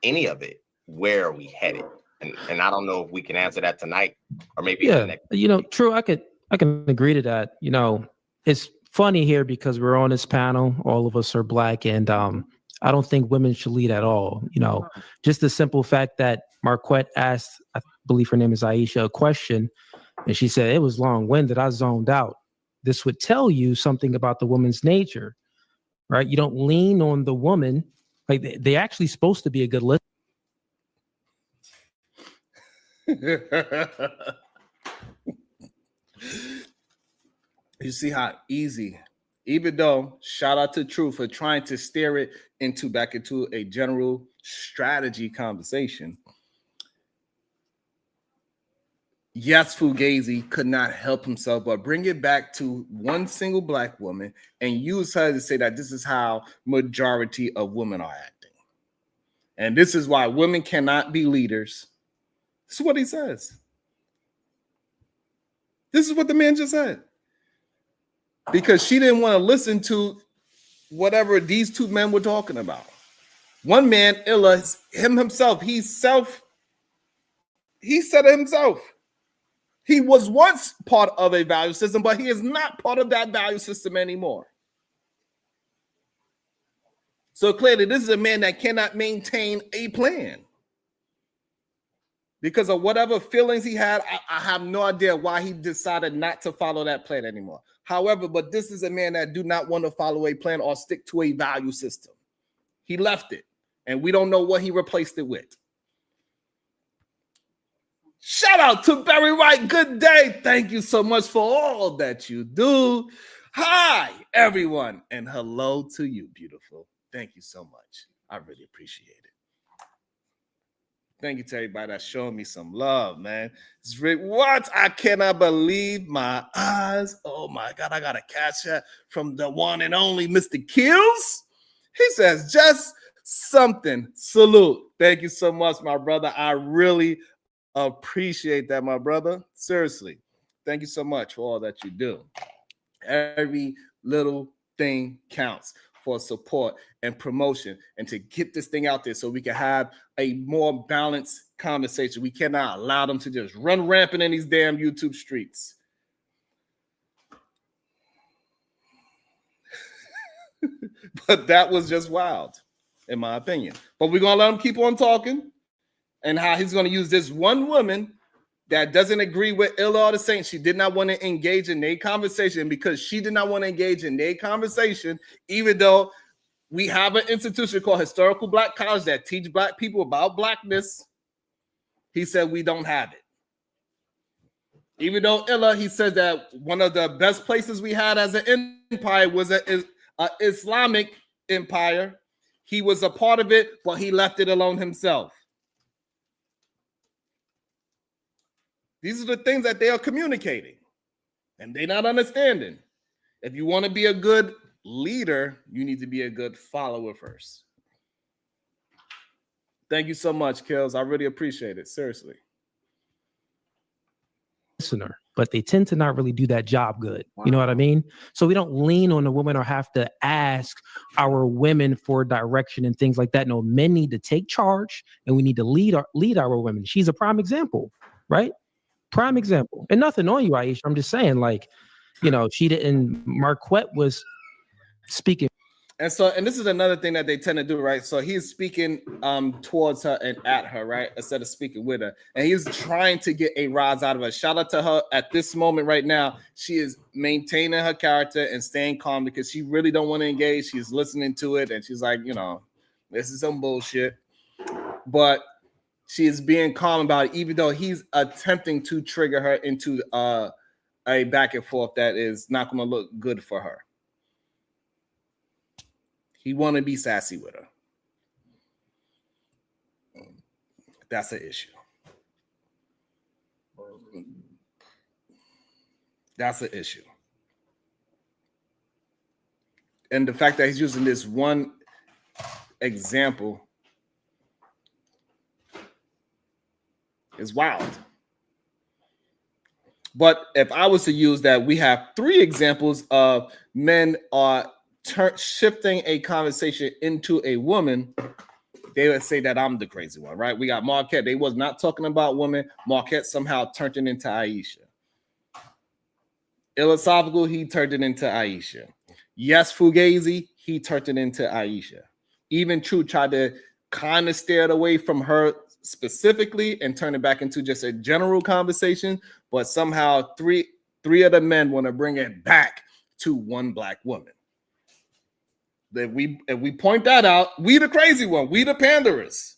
any of it? Where are we headed? And I don't know if we can answer that tonight or maybe in the next. True. I can agree to that. It's funny here because we're on this panel. All of us are Black, and I don't think women should lead at all. Just the simple fact that Marquette asked, I believe her name is Aisha, a question, and she said it was long-winded. I zoned out. This would tell you something about the woman's nature, right? You don't lean on the woman. Like they're actually supposed to be a good listener. You see how easy, even though shout out to True for trying to steer it back into a general strategy conversation. Yes, Fugazi could not help himself, but bring it back to one single Black woman and use her to say that this is how majority of women are acting. And this is why women cannot be leaders. This is what he says. This is what the man just said. Because she didn't want to listen to whatever these two men were talking about. One man, Illa, himself, he said it himself. He was once part of a value system, but he is not part of that value system anymore. So clearly, this is a man that cannot maintain a plan. Because of whatever feelings he had, I have no idea why he decided not to follow that plan anymore. However, but this is a man that do not want to follow a plan or stick to a value system. He left it, and we don't know what he replaced it with. Shout out to Barry White. Good day. Thank you so much for all that you do. Hi, everyone, and hello to you, beautiful. Thank you so much. I really appreciate it. Thank you to everybody that's showing me some love, man. It's really, what? I cannot believe my eyes. Oh my God, I got a catch that from the one and only Mr. Kills. He says, just something. Salute. Thank you so much, my brother. I really appreciate that, my brother. Seriously. Thank you so much for all that you do. Every little thing counts for support and promotion and to get this thing out there so we can have a more balanced conversation. We cannot allow them to just run rampant in these damn YouTube streets. But that was just wild, in my opinion. But we're going to let him keep on talking and how he's going to use this one woman that doesn't agree with Illa the Saint. She did not want to engage in a conversation because she did not want to engage in a conversation, even though we have an institution called Historical Black College that teach Black people about Blackness. He said we don't have it. Even though Illa, he said that one of the best places we had as an empire was an Islamic empire. He was a part of it, but he left it alone himself. These are the things that they are communicating, and they're not understanding. If you want to be a good leader, you need to be a good follower first. Thank you so much, Kills. I really appreciate it. Seriously. Listener, but they tend to not really do that job good. Wow. You know what I mean? So we don't lean on the women or have to ask our women for direction and things like that. No, men need to take charge, and we need to lead our women. She's a prime example, right? Prime example. And nothing on you, Aisha. I'm just saying, like, she didn't. Marquette was speaking. And this is another thing that they tend to do, right? So he's speaking towards her and at her, right? Instead of speaking with her. And he's trying to get a rise out of her. Shout out to her at this moment right now. She is maintaining her character and staying calm because she really don't want to engage. She's listening to it and she's like, this is some bullshit. But she is being calm about it, even though he's attempting to trigger her into a back and forth that is not going to look good for her. He want to be sassy with her. That's an issue. That's an issue. And the fact that he's using this one example is wild. But if I was to use that, we have 3 examples of men are shifting a conversation into a woman. They would say that I'm the crazy one, right? We got Marquette. They was not talking about women. Marquette somehow turned it into Aisha. Philosophical, he turned it into Aisha. Yes, Fugazi, he turned it into Aisha. Even True tried to kind of steer it away from her specifically and turn it back into just a general conversation, but somehow three of the men want to bring it back to one black woman. If we point that out, we the crazy one, we the panderers.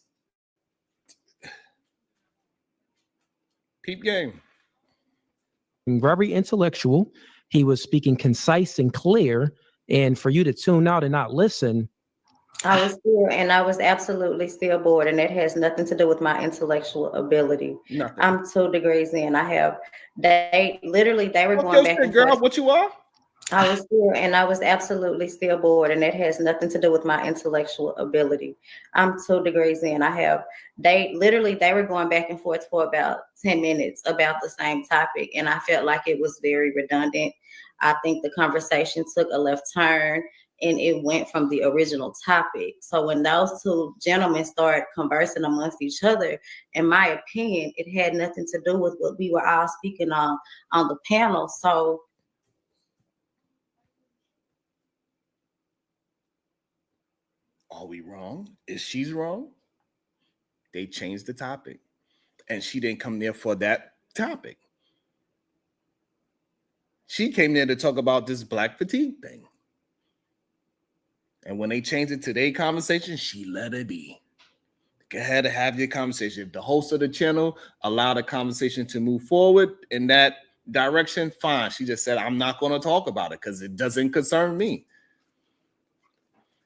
Peep game. Very intellectual. He was speaking concise and clear. And for you to tune out and not listen. I was still, and I was absolutely still bored, and that has nothing to do with my intellectual ability. Nothing. I'm 2 degrees in. They were going back and girl, forth. what you are? I was still, and I was absolutely still bored, and that has nothing to do with my intellectual ability. I'm 2 degrees in. They were going back and forth for about 10 minutes about the same topic, and I felt like it was very redundant. I think the conversation took a left turn, and it went from the original topic. So when those 2 gentlemen started conversing amongst each other, in my opinion, it had nothing to do with what we were all speaking on the panel. So are we wrong? Is she wrong? They changed the topic, and she didn't come there for that topic. She came there to talk about this black fatigue thing. And when they changed it to their conversation, she let it be. Go ahead and have your conversation. If the host of the channel allowed the conversation to move forward in that direction, fine. She just said, I'm not going to talk about it because it doesn't concern me.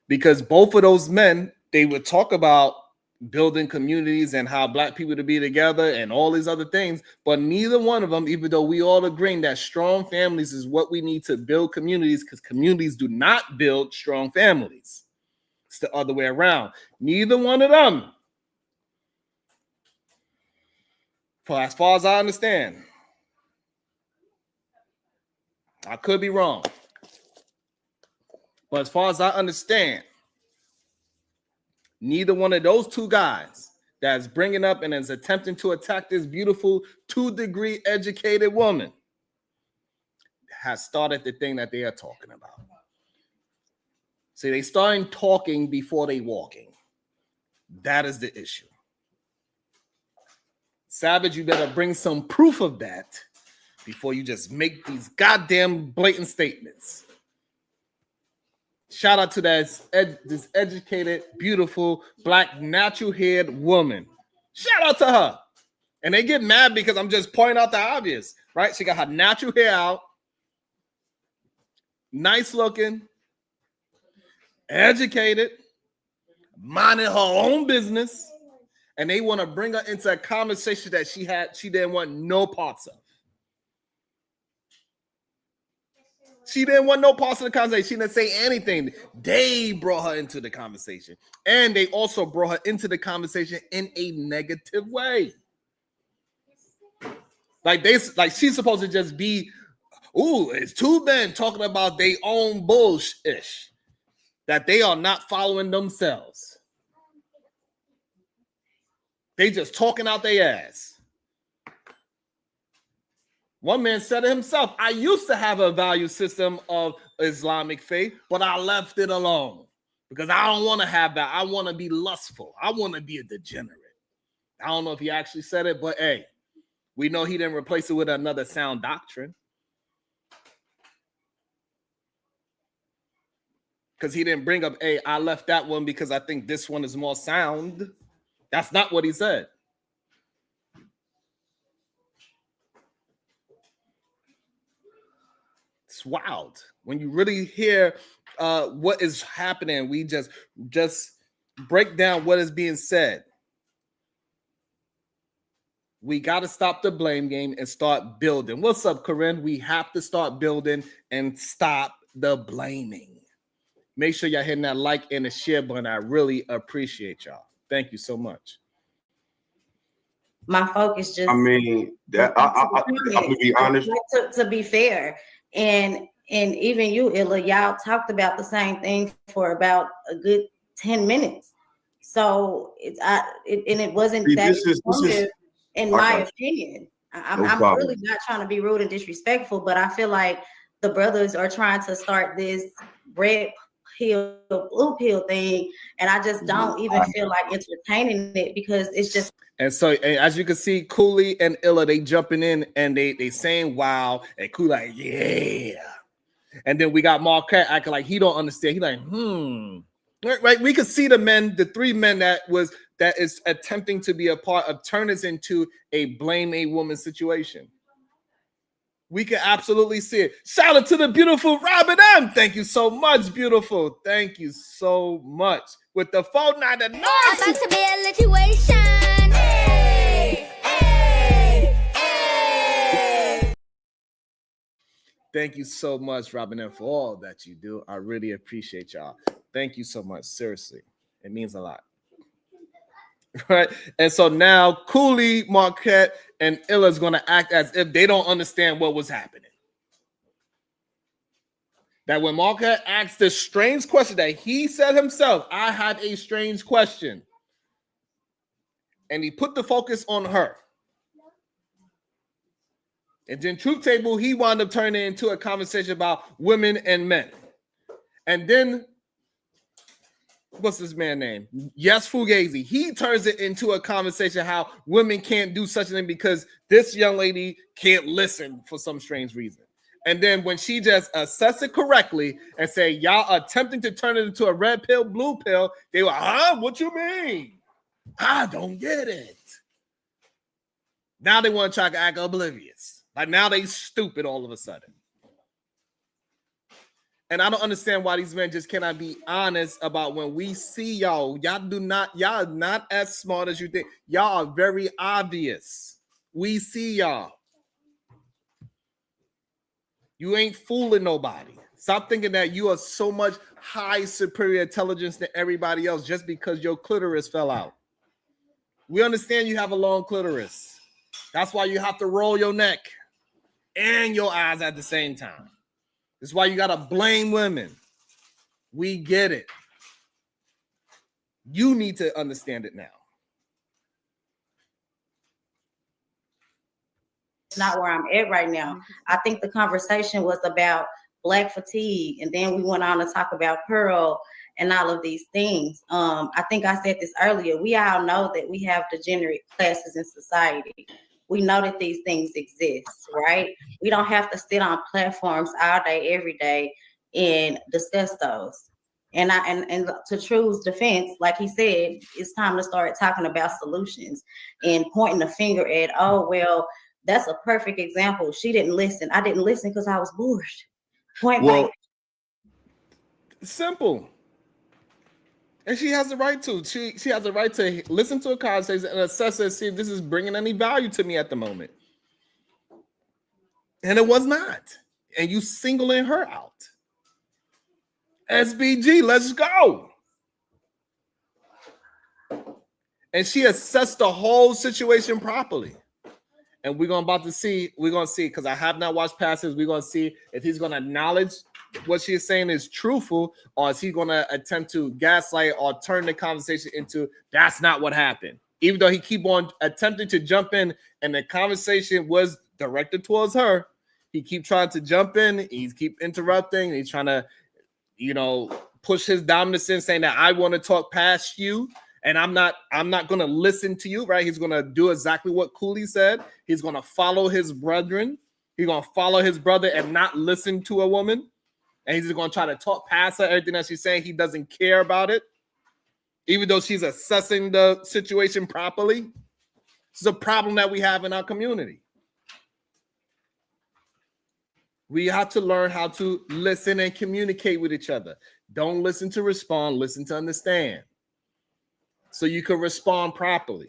Because both of those men, they would talk about building communities and how black people to be together and all these other things, but neither one of them, even though we all agreeing that strong families is what we need to build communities, because communities do not build strong families. It's the other way around. Neither one of them, for as far as I understand, I could be wrong, but as far as I understand, neither one of those 2 guys that's bringing up and is attempting to attack this beautiful 2-degree educated woman has started the thing that they are talking about. See, they starting talking before they walking. That is the issue. Savage, you better bring some proof of that before you just make these goddamn blatant statements. Shout out to this educated, beautiful, black, natural-haired woman. Shout out to her. And they get mad because I'm just pointing out the obvious, right? She got her natural hair out, nice looking, educated, minding her own business, and they want to bring her into a conversation that she didn't want no parts of. She didn't want no parts of the conversation. She didn't say anything. They brought her into the conversation. And they also brought her into the conversation in a negative way. Like she's supposed to just be, it's 2 men talking about their own bullshit that they are not following themselves. They just talking out their ass. One man said it himself, I used to have a value system of Islamic faith, but I left it alone because I don't want to have that. I want to be lustful. I want to be a degenerate. I don't know if he actually said it, but hey, we know he didn't replace it with another sound doctrine. Because he didn't bring up, hey, I left that one because I think this one is more sound. That's not what he said. It's wild when you really hear what is happening. We just break down what is being said. We got to stop the blame game and start building. What's up, Corinne? We have to start building and stop the blaming. Make sure y'all hitting that like and the share button. I really appreciate y'all. Thank you so much. My focus just. I mean, that I'm gonna be honest. To be fair, and even you, Illa, y'all talked about the same thing for about a good 10 minutes. So it wasn't See, that this is in my opinion. I'm really not trying to be rude and disrespectful, but I feel like the brothers are trying to start this red pill, blue pill thing, and I just don't even feel like entertaining it because it's just. And so, as you can see, Cooley and Illa, they jumping in and they saying wow, and Cooley like, yeah. And then we got Marquette acting like he don't understand. He like, right? We could see the three men that is attempting to be a part of turn this into a blame a woman situation. We can absolutely see it. Shout out to the beautiful Robin M. Thank you so much, beautiful. Thank you so much. With the phone line, the noise. About to be a situation. Thank you so much, Robin M, for all that you do. I really appreciate y'all. Thank you so much. Seriously, it means a lot. Right? And so now Cooley, Marquette, and Illa is going to act as if they don't understand what was happening. That when Marquette asked this strange question that he said himself, I had a strange question. And he put the focus on her. And then Truth Table, he wound up turning it into a conversation about women and men. And then, what's this man's name? Yes, Fugazi. He turns it into a conversation how women can't do such a thing because this young lady can't listen for some strange reason. And then when she just assess it correctly and say, y'all attempting to turn it into a red pill, blue pill, they were, what you mean? I don't get it. Now they want to try to act oblivious. Like now they stupid all of a sudden. And I don't understand why these men just cannot be honest about when we see y'all. Y'all are not as smart as you think. Y'all are very obvious. We see y'all. You ain't fooling nobody. Stop thinking that you are so much high superior intelligence than everybody else just because your clitoris fell out. We understand you have a long clitoris. That's why you have to roll your neck and your eyes at the same time. That's why you got to blame women. We get it. You need to understand it now. It's not where I'm at right now. I think the conversation was about Black fatigue, and then we went on to talk about Pearl and all of these things. I think I said this earlier. We all know that we have degenerate classes in society. We know that these things exist, right? We don't have to sit on platforms all day, every day, and discuss those. And to True's defense, like he said, it's time to start talking about solutions and pointing the finger at, oh, well, that's a perfect example. She didn't listen. I didn't listen because I was bored. Point blank. Simple. And she has the right to. She has the right to listen to a conversation and assess it and see if this is bringing any value to me at the moment. And it was not. And you singling her out. SBG, let's go. And she assessed the whole situation properly. And we're going to see, because I have not watched past this, we're going to see if he's going to acknowledge what she's saying is truthful, or is he going to attempt to gaslight or turn the conversation into that's not what happened, even though he keep on attempting to jump in and the conversation was directed towards her. He keep trying to jump in, he's keep interrupting, he's trying to push his dominance in, saying that I want to talk past you and I'm not going to listen to you, right? He's going to do exactly what Cooley said. He's going to follow his brethren. He's going to follow his brother and not listen to a woman. And he's just going to try to talk past her, everything that she's saying. He doesn't care about it, even though she's assessing the situation properly. This is a problem that we have in our community. We have to learn how to listen and communicate with each other. Don't listen to respond, listen to understand. So you can respond properly.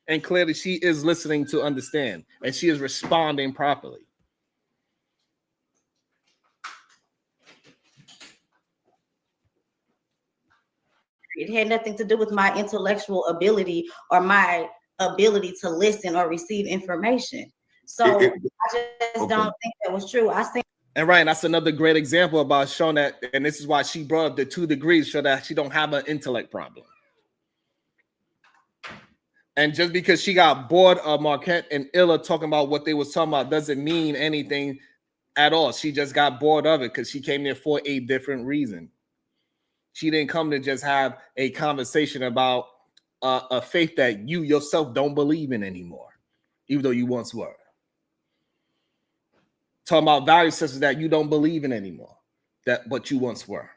And clearly she is listening to understand, and she is responding properly. It had nothing to do with my intellectual ability or my ability to listen or receive information. So I just don't think that was true. I think. And Ryan, that's another great example about showing that, and this is why she brought up the 2 degrees, show that she don't have an intellect problem. And just because she got bored of Marquette and Illa talking about what they was talking about doesn't mean anything at all. She just got bored of it because she came there for a different reason. She didn't come to just have a conversation about a faith that you yourself don't believe in anymore, even though you once were. Talking about value systems that you don't believe in anymore, but you once were.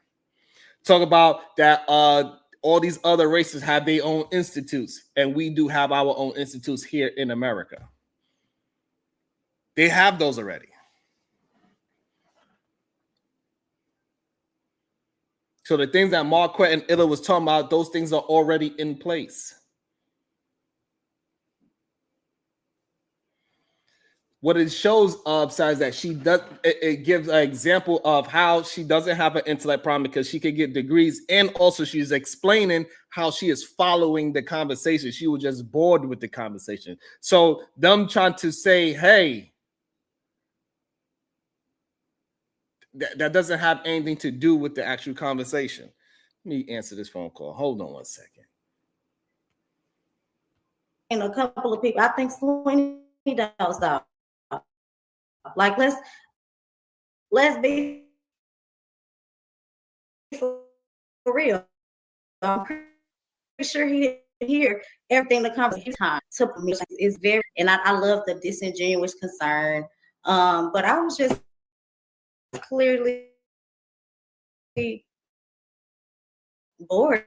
Talk about that all these other races have their own institutes, and we do have our own institutes here in America. They have those already. So the things that Marquette and Illa was talking about, those things are already in place. What it shows, besides that, she does, it gives an example of how she doesn't have an intellect problem because she could get degrees, and also she's explaining how she is following the conversation. She was just bored with the conversation. So them trying to say, hey, that doesn't have anything to do with the actual conversation. Let me answer this phone call. Hold on one second. And a couple of people, I think $20 though. Like let's be for real. I'm pretty sure he didn't hear everything that comes his time. To me is very, and I love the disingenuous concern. But I was just clearly bored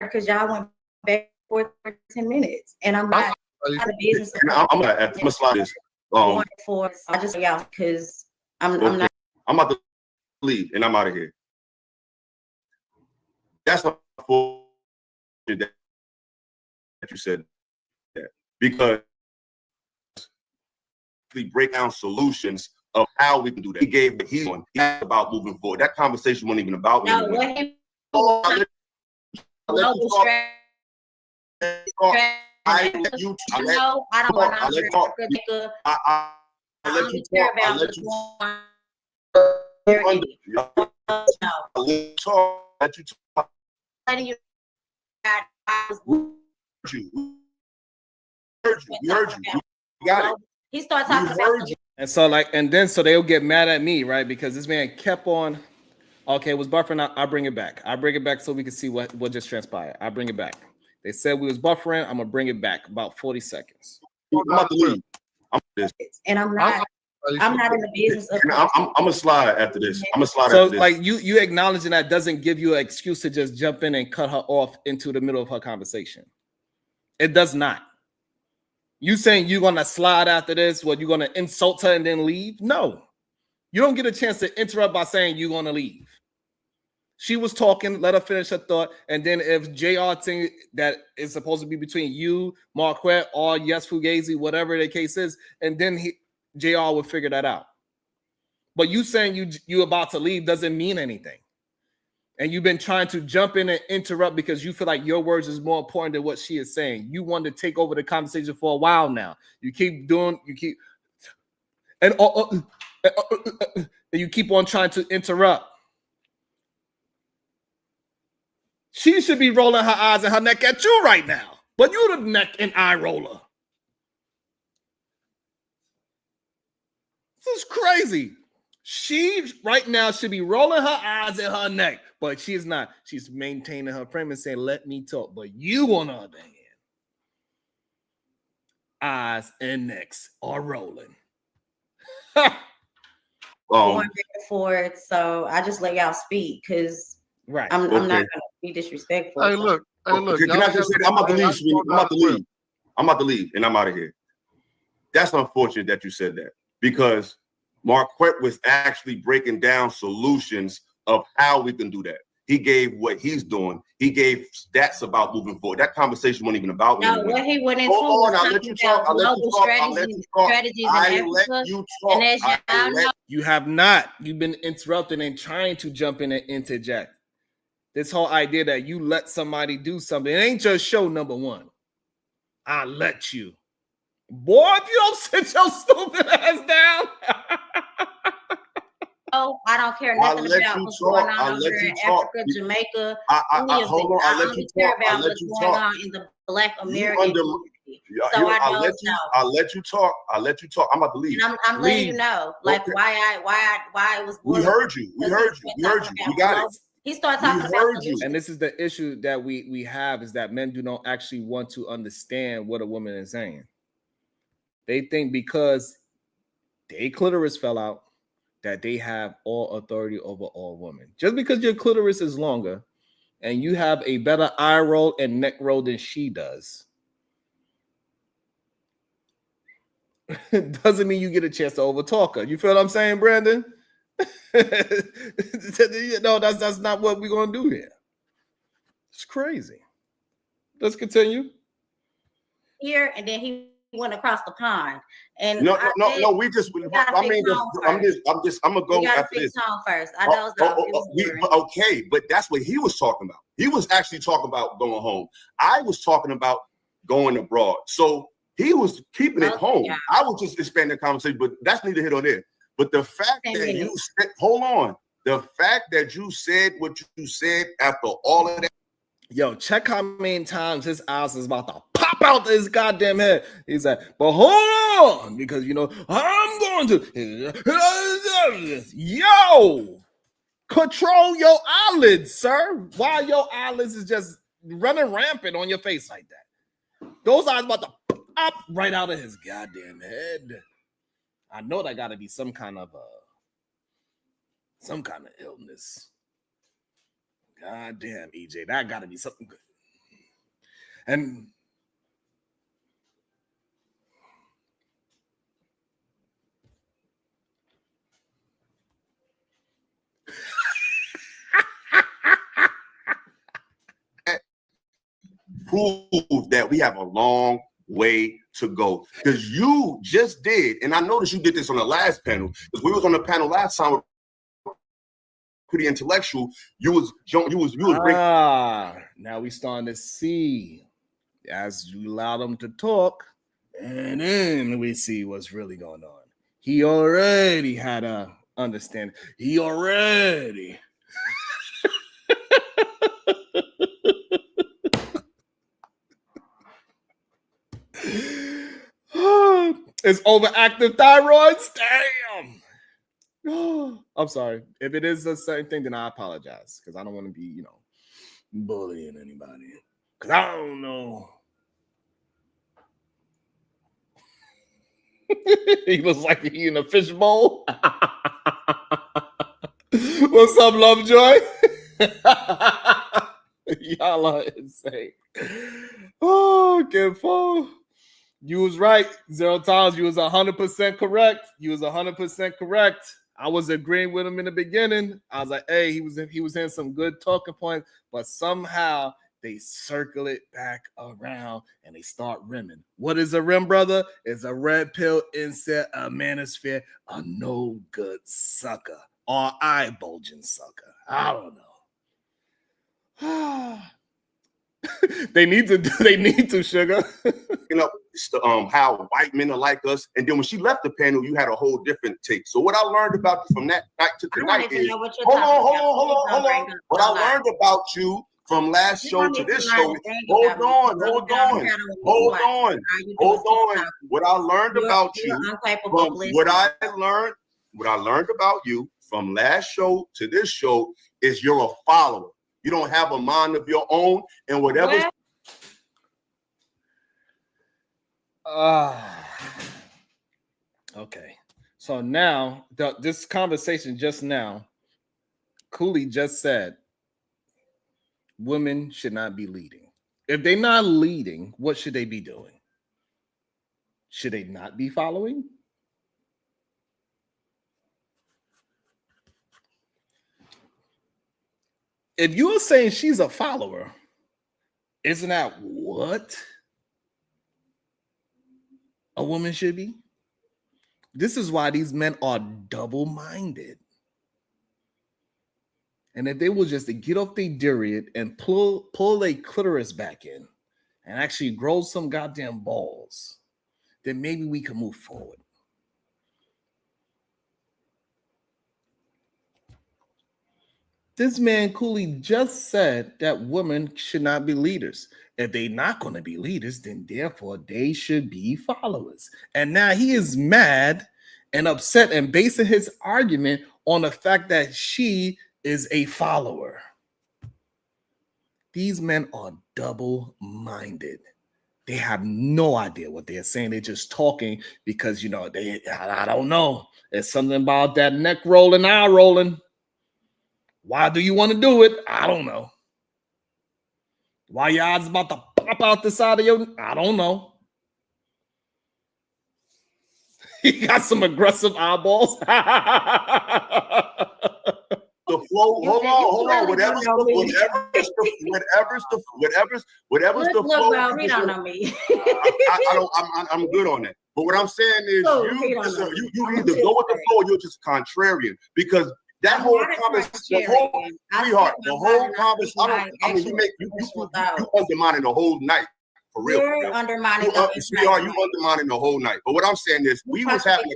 because y'all went back for 10 minutes, and I'm not out of business. I'm gonna slide this. I just y'all because I'm not. I'm about to leave, and I'm out of here. That's not that you said that, because we break down solutions of how we can do that. He gave what he's on. He's about moving forward. That conversation wasn't even about me. I let you talk. I let you talk. I let you talk. I let you talk. We heard you. We got it. He starts talking about. And so so they'll get mad at me, right? Because this man kept on. Okay, it was buffering. I bring it back. I bring it back so we can see what just transpired. I bring it back. They said we was buffering. I'm gonna bring it back about 40 seconds. I'm about to leave. And I'm not in the business of. I'm gonna slide after this. I'm gonna slide so after this. Like you acknowledging that doesn't give you an excuse to just jump in and cut her off into the middle of her conversation. It does not. You saying you're gonna slide after this? What, you're gonna insult her and then leave? No, you don't get a chance to interrupt by saying you're gonna leave. She was talking, let her finish her thought, and then if JR thing that is supposed to be between you, Marquette, or Yes Fugazi, whatever the case is, and then JR would figure that out. But you saying you about to leave doesn't mean anything. And you've been trying to jump in and interrupt because you feel like your words is more important than what she is saying. You want to take over the conversation for a while now. You keep you keep on trying to interrupt. She should be rolling her eyes and her neck at you right now. But you're the neck and eye roller. This is crazy. She right now should be rolling her eyes and her neck, but she is not. She's maintaining her frame and saying, let me talk. But you, on the other hand, eyes and necks are rolling. Going back and forth. So I just let y'all speak because I'm not going to be disrespectful. Hey, look. Can I just say, I'm about to leave, Sweetie. I'm about to leave, and I'm out of here. That's unfortunate that you said that, because Marquette was actually breaking down solutions of how we can do that. He gave what he's doing. He gave stats about moving forward. That conversation wasn't even about me. No, what he went into was I'll let you talk. I'll let you talk. I'll let you talk. I let you talk. You have not. You've been interrupting and trying to jump in and interject. This whole idea that you let somebody do something, it ain't just show number one. I let you. Boy, if you don't sit your stupid ass down. Oh, I don't care I'll nothing let about you what's talk. going on I'll over let there you in talk. Africa, Jamaica. Hold on. I'll let you care talk. I'll about let what's you going talk. on in the Black You American under, community. So I don't know. I'll let you talk. I'll let you talk. I'm about to leave. And I'm letting you Leave. know, like, Okay. why it was. We heard you. We heard you. We heard you. We got it. He started We talking about heard you. And this is the issue that we have, is that men do not actually want to understand what a woman is saying. They think because their clitoris fell out that they have all authority over all women. Just because your clitoris is longer and you have a better eye roll and neck roll than she does, doesn't mean you get a chance to overtalk her. You feel what I'm saying, Brandon? No, that's not what we're gonna do here. It's crazy. Let's continue. here, and then he went across the pond. And No. I'm I'm gonna go after this. First. I know Okay, but that's what he was talking about. He was actually talking about going home. I was talking about going abroad. So he was keeping it home. Yeah. I was just expanding the conversation, but that's neither here nor there. But the fact that you said, hold on, the fact that you said what you said after all of that. Yo, check how many times his eyes is about to pop out his goddamn head. He's like, but hold on, because I'm going to. Yo, control your eyelids, sir. Why your eyelids is just running rampant on your face like that? Those eyes about to pop right out of his goddamn head. I know that got to be some kind of illness. God damn, EJ, that got to be something good. And prove that we have a long way to go, because you just did, and I noticed you did this on the last panel, because we was on the panel last time. Pretty intellectual. You was bringing. Now we starting to see as you allow them to talk, and then we see what's really going on. He already had a understanding. He already. It's overactive thyroids. Damn. I'm sorry. If it is a certain thing, then I apologize, because I don't want to be, bullying anybody. Because I don't know. He looks like he in a fishbowl. What's up, Lovejoy? Y'all are insane. Oh, good phone. You was right. 0 times. You was 100% correct. You was 100% correct. I was agreeing with him in the beginning. I was like, hey, he was in some good talking points, but somehow they circle it back around and they start rimming. What is a rim, brother? It's a red pill, insect, a manosphere, a no good sucker, or eye bulging sucker. I don't know. They need to, sugar. How white men are like us. And then when she left the panel, you had a whole different take. So what I learned about you from that night to tonight is, hold on. What I learned about you from last show to this show, hold on. What I learned about you, what I learned about you from last show to this show is you're a follower. You don't have a mind of your own, and whatever. Okay. So now this conversation just now, Cooley just said women should not be leading. If they're not leading, what should they be doing? Should they not be following? If you are saying she's a follower, isn't that what a woman should be? This is why these men are double-minded. And if they were just to get off their period and pull their clitoris back in and actually grow some goddamn balls, then maybe we can move forward. This man Cooley just said that women should not be leaders. If they're not going to be leaders, then therefore they should be followers. And now he is mad and upset and basing his argument on the fact that she is a follower. These men are double-minded. They have no idea what they're saying. They're just talking because, you know, I don't know. There's something about that neck rolling, eye rolling. Why do you want to do it? I don't know. Why your eyes about to pop out the side of your... I don't know. He got some aggressive eyeballs. The flow, hold on. Whatever's the flow. He don't know me. I'm good on that. But what I'm saying is, you either go with the flow or you're just contrarian, because that whole conversation, the whole conversation. I mean, you undermining the whole night. For real. You're undermining you undermining the whole night. But what I'm saying is, we were having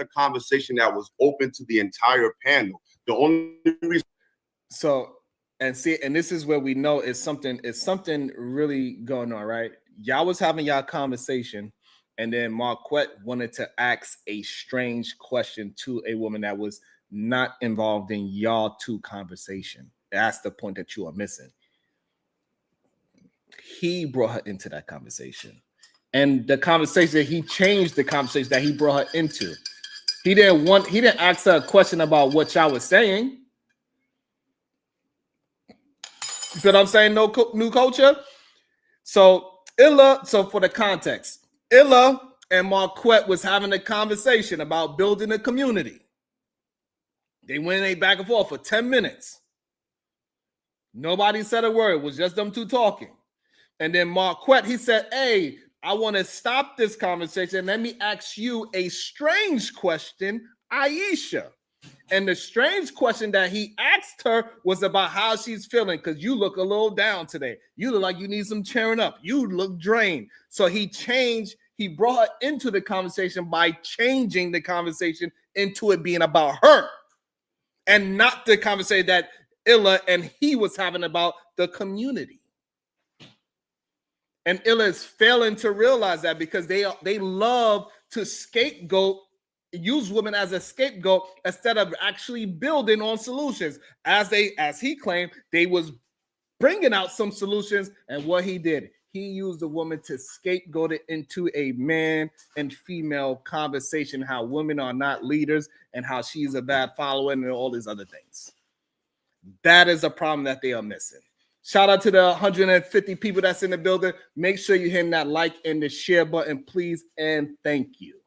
a conversation that was open to the entire panel. The only reason. So, and this is where we know it's something really going on, right? Y'all was having y'all conversation, and then Marquette wanted to ask a strange question to a woman that was not involved in y'all two conversation. That's the point that you are missing. He brought her into that conversation. And the conversation, he changed the conversation that he brought her into. He didn't ask her a question about what y'all was saying. You feel what I'm saying? No new culture. So for the context, Illa and Marquette was having a conversation about building a community. They went back and forth for 10 minutes. Nobody said a word. It was just them two talking. And then Marquette, he said, hey, I want to stop this conversation. Let me ask you a strange question, Aisha. And the strange question that he asked her was about how she's feeling, because you look a little down today. You look like you need some cheering up. You look drained. So he brought her into the conversation by changing the conversation into it being about her and not the conversation that Illa and he was having about the community. And Illa is failing to realize that, because they love to use women as a scapegoat instead of actually building on solutions. As he claimed, they was bringing out some solutions, and what he did, he used the woman to scapegoat it into a man and female conversation, how women are not leaders and how she's a bad follower and all these other things. That is a problem that they are missing. Shout out to the 150 people that's in the building. Make sure you're hitting that like and the share button, please, and thank you.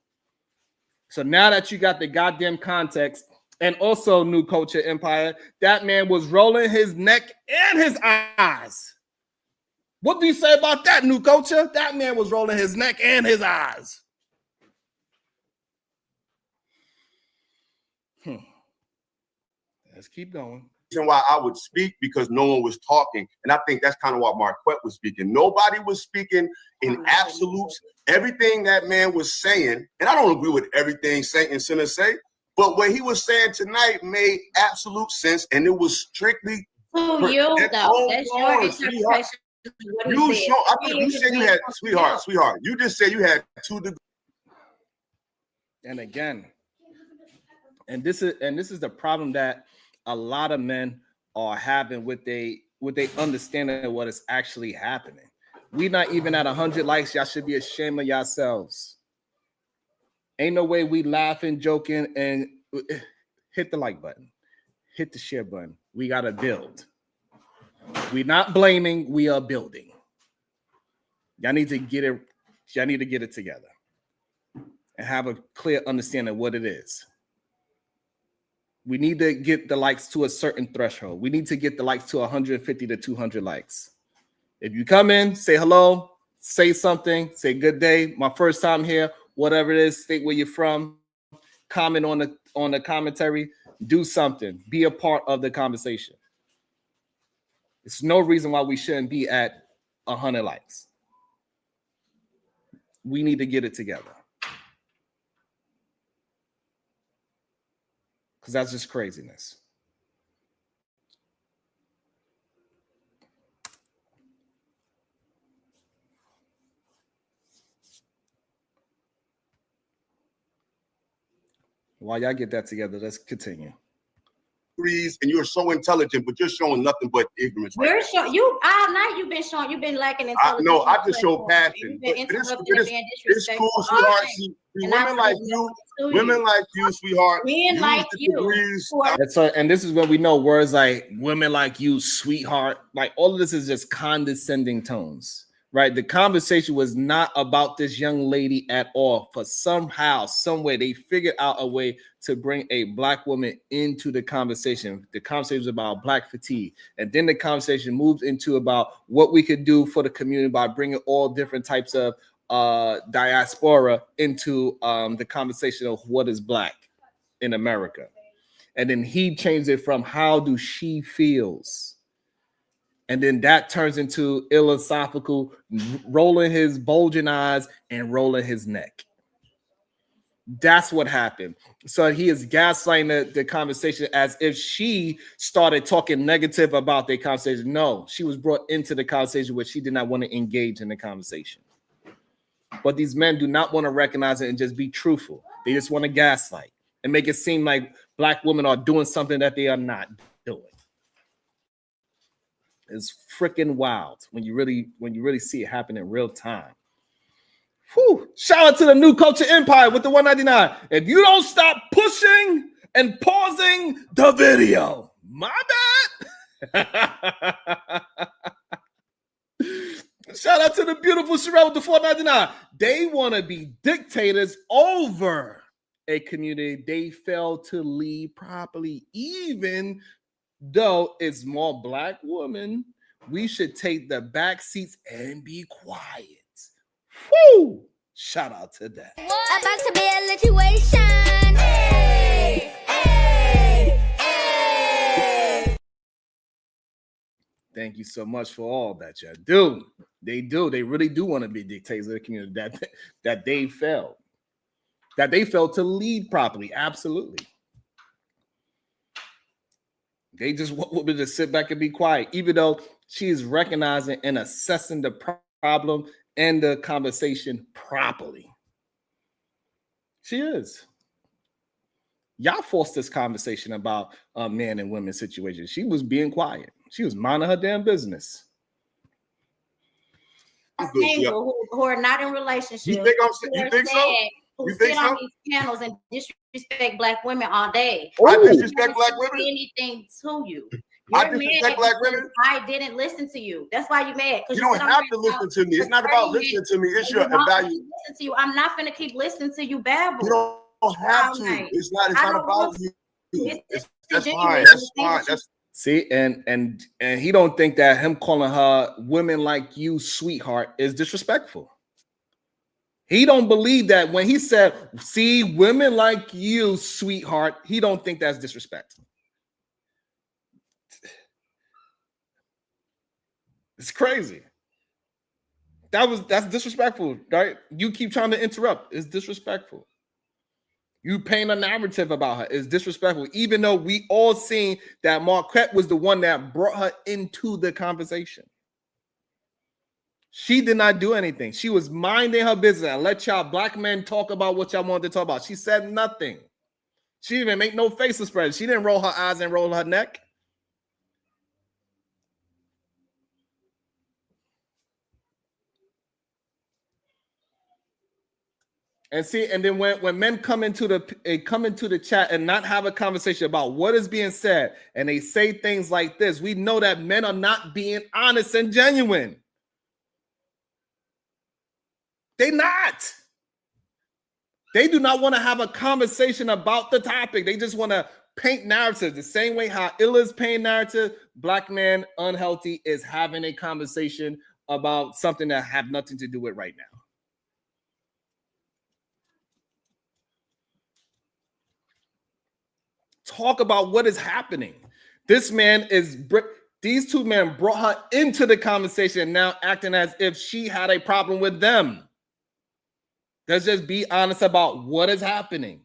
So now that you got the goddamn context, and also New Culture Empire, that man was rolling his neck and his eyes. What do you say about that, New Culture? That man was rolling his neck and his eyes. Let's keep going. Why I would speak, because no one was talking, and I think that's kind of why Marquette was speaking. Nobody was speaking in absolutes. Everything that man was saying, and I don't agree with everything Saint and Sinner say, but what he was saying tonight made absolute sense, and it was strictly. That's your interpretation. You said you had sweetheart. You just said you had 2 degrees. And again, and this is the problem that a lot of men are having with they understanding of what is actually happening. We're not even at 100 likes. Y'all should be ashamed of yourselves. Ain't no way we laughing, joking, and hit the like button, hit the share button. We gotta build. We're not blaming. We are building. Y'all need to get it. Y'all need to get it together and have a clear understanding of what it is. We need to get the likes to a certain threshold. We need to get the likes to 150 to 200 likes. If you come in, say hello, say something, say good day, my first time here, whatever it is, state where you're from, comment on on the commentary, do something. Be a part of the conversation. There's no reason why we shouldn't be at 100 likes. We need to get it together. Because that's just craziness. While y'all get that together, let's continue. And you're so intelligent, but you're showing nothing but ignorance. You're right showing you all night. You've been showing. You've been lacking intelligence. No, I just show passion. You've been interrupting and being It's disrespectful. cool, sweetheart. See, women like you, sweetheart. Men like you. And this is when we know words like women like you, sweetheart. Like all of this is just condescending tones, right? The conversation was not about this young lady at all. For somehow, some way, they figured out a way to bring a black woman into the conversation. The conversation was about black fatigue. And then the conversation moved into about what we could do for the community by bringing all different types of diaspora into the conversation of what is black in America. And then he changed it from how do she feels. And then that turns into philosophical, rolling his bulging eyes and rolling his neck. That's what happened. So he is gaslighting the conversation as if she started talking negative about their conversation. No, she was brought into the conversation where she did not want to engage in the conversation. But these men do not want to recognize it and just be truthful. They just want to gaslight and make it seem like black women are doing something that they are not doing. It's freaking wild when you really see it happen in real time. Whew. Shout out to the New Culture Empire with the 199. If you don't stop pushing and pausing the video, my bad. Shout out to the beautiful Sherelle with the 499. They want to be dictators over a community they fail to lead properly. Even though it's more black women, we should take the back seats and be quiet. Woo! Shout out to that. About to be a situation. Hey, hey, hey. Thank you so much for all that you do. They do. They really do want to be dictators of the community that they failed. That they failed to lead properly. Absolutely. They just want women to sit back and be quiet, even though she is recognizing and assessing the problem and the conversation properly. She is. Y'all forced this conversation about man and women situation. She was being quiet. She was minding her damn business. Single who are not in relationships. You think so? Who sit on these panels and disrespect black women all day. I disrespect black women? Anything to you. I disrespect black women? I didn't listen to you. That's why you're mad. You don't have to listen to me. It's not about listening to me. It's your evaluation. Listen to you. I'm not going to keep listening to you babble. You don't have to. It's not about you. That's fine. That's see, and he don't think that him calling her women like you, sweetheart, is disrespectful. He don't believe that when he said, see, women like you, sweetheart, he don't think that's disrespect. It's crazy. That's disrespectful, right? You keep trying to interrupt. It's disrespectful. You paint a narrative about her. It's disrespectful, even though we all seen that Marquette was the one that brought her into the conversation. She did not do anything. She was minding her business and let y'all black men talk about what y'all wanted to talk about. She said nothing. She didn't even make no facial spread. She didn't roll her eyes and roll her neck. And see, and then when men come into the chat and not have a conversation about what is being said, and they say things like this, we know that men are not being honest and genuine. They not. They do not want to have a conversation about the topic. They just want to paint narratives the same way how Illa's paint narrative. Black man unhealthy is having a conversation about something that have nothing to do with right now. talk about what is happening. This man is, these two men brought her into the conversation, now acting as if she had a problem with them. Let's just be honest about what is happening.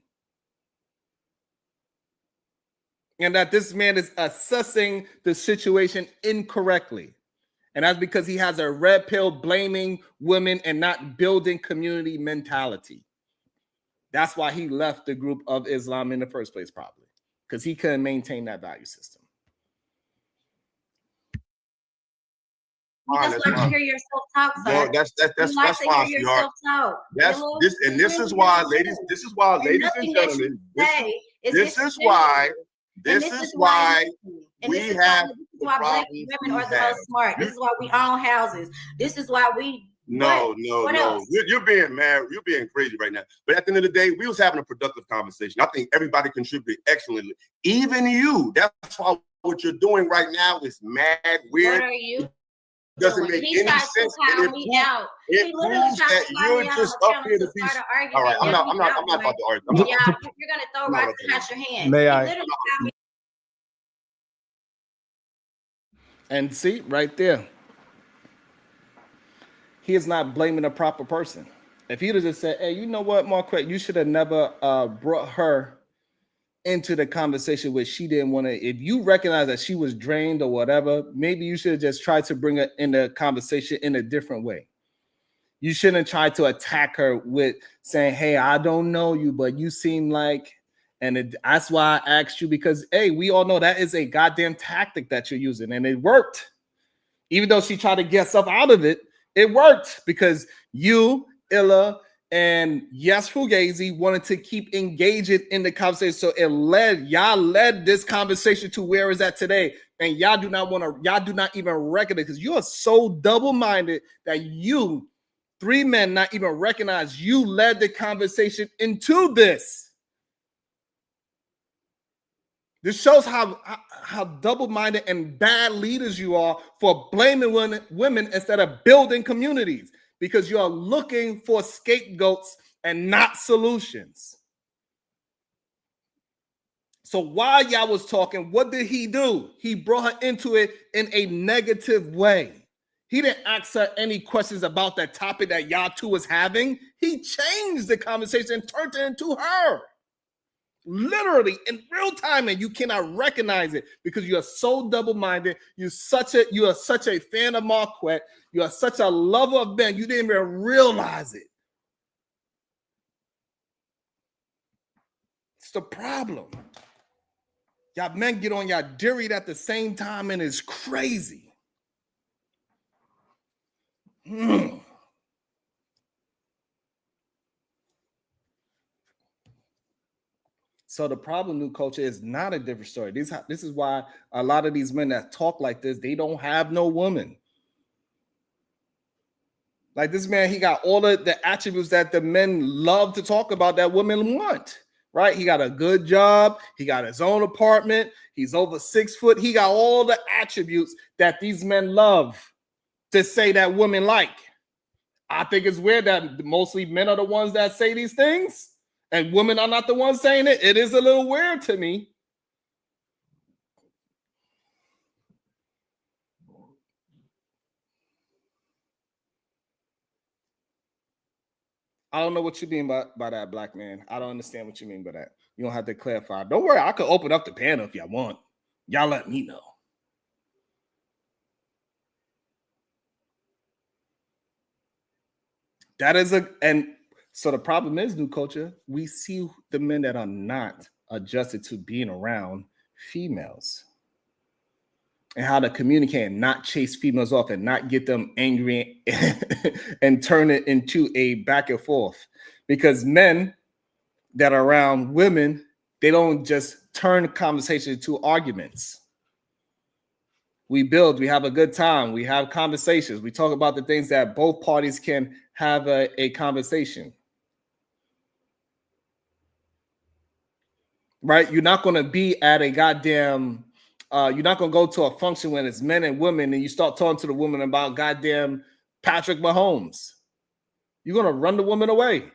And that this man is assessing the situation incorrectly. And that's because he has a red pill blaming women and not building community mentality. That's why he left the group of Islam in the first place, probably, because he couldn't maintain that value system. You just like to hear yourself talk, sir. No, that's fine, sweetheart. That's this, and this is why, ladies. This is why, ladies and gentlemen. This is why we have. This is why black women are the most smart. This is why we own houses. This is why we. No. You're being mad. You're being crazy right now. But at the end of the day, we was having a productive conversation. I think everybody contributed excellently. Even you. That's why what you're doing right now is mad, weird. What are you? Doesn't make any sense. It proves that you're just up here to be. All right, I'm not about to argue. You're gonna throw rocks and catch your hands. May I? And see, right there, he is not blaming a proper person. If he'd have just said, hey, you know what, Marquette, you should have never brought her into the conversation where she didn't want to. If you recognize that she was drained or whatever, maybe you should have just tried to bring her in the conversation in a different way. You shouldn't try to attack her with saying, hey, I don't know you, but you seem like, and that's why I asked you, because, hey, we all know that is a goddamn tactic that you're using, and it worked. Even though she tried to get herself out of it, it worked because you, Illa, and yes, Fugazi wanted to keep engaging in the conversation. So y'all led this conversation to where it's at today. And y'all do not even recognize it because you are so double-minded that you, three men, not even recognize you led the conversation into this. This shows how double-minded and bad leaders you are for blaming women instead of building communities. Because you are looking for scapegoats and not solutions. So while y'all was talking, what did he do? He brought her into it in a negative way. He didn't ask her any questions about that topic that y'all two was having. He changed the conversation and turned it into her. Literally in real time, and you cannot recognize it because you are so double-minded. You are such a fan of Marquette. You are such a lover of men. You didn't even realize it. It's the problem. Y'all men get on y'all dairy at the same time, and it's crazy. So the problem, new culture, is not a different story. This is why a lot of these men that talk like this, they don't have no woman. Like this man, he got all of the attributes that the men love to talk about that women want, right? He got a good job. He got his own apartment. He's over 6 foot. He got all the attributes that these men love to say that women like. I think it's weird that mostly men are the ones that say these things. And women are not the ones saying it. It is a little weird to me. I don't know what you mean by that, black man. I don't understand what you mean by that. You don't have to clarify. Don't worry, I could open up the panel if y'all want. Y'all let me know. So the problem is, new culture, we see the men that are not adjusted to being around females and how to communicate and not chase females off and not get them angry and turn it into a back and forth. Because men that are around women, they don't just turn conversation into arguments. We build, we have a good time, we have conversations, we talk about the things that both parties can have a conversation. Right? You're not going to be at a goddamn, you're not going to go to a function when it's men and women and you start talking to the woman about goddamn Patrick Mahomes. You're going to run the woman away.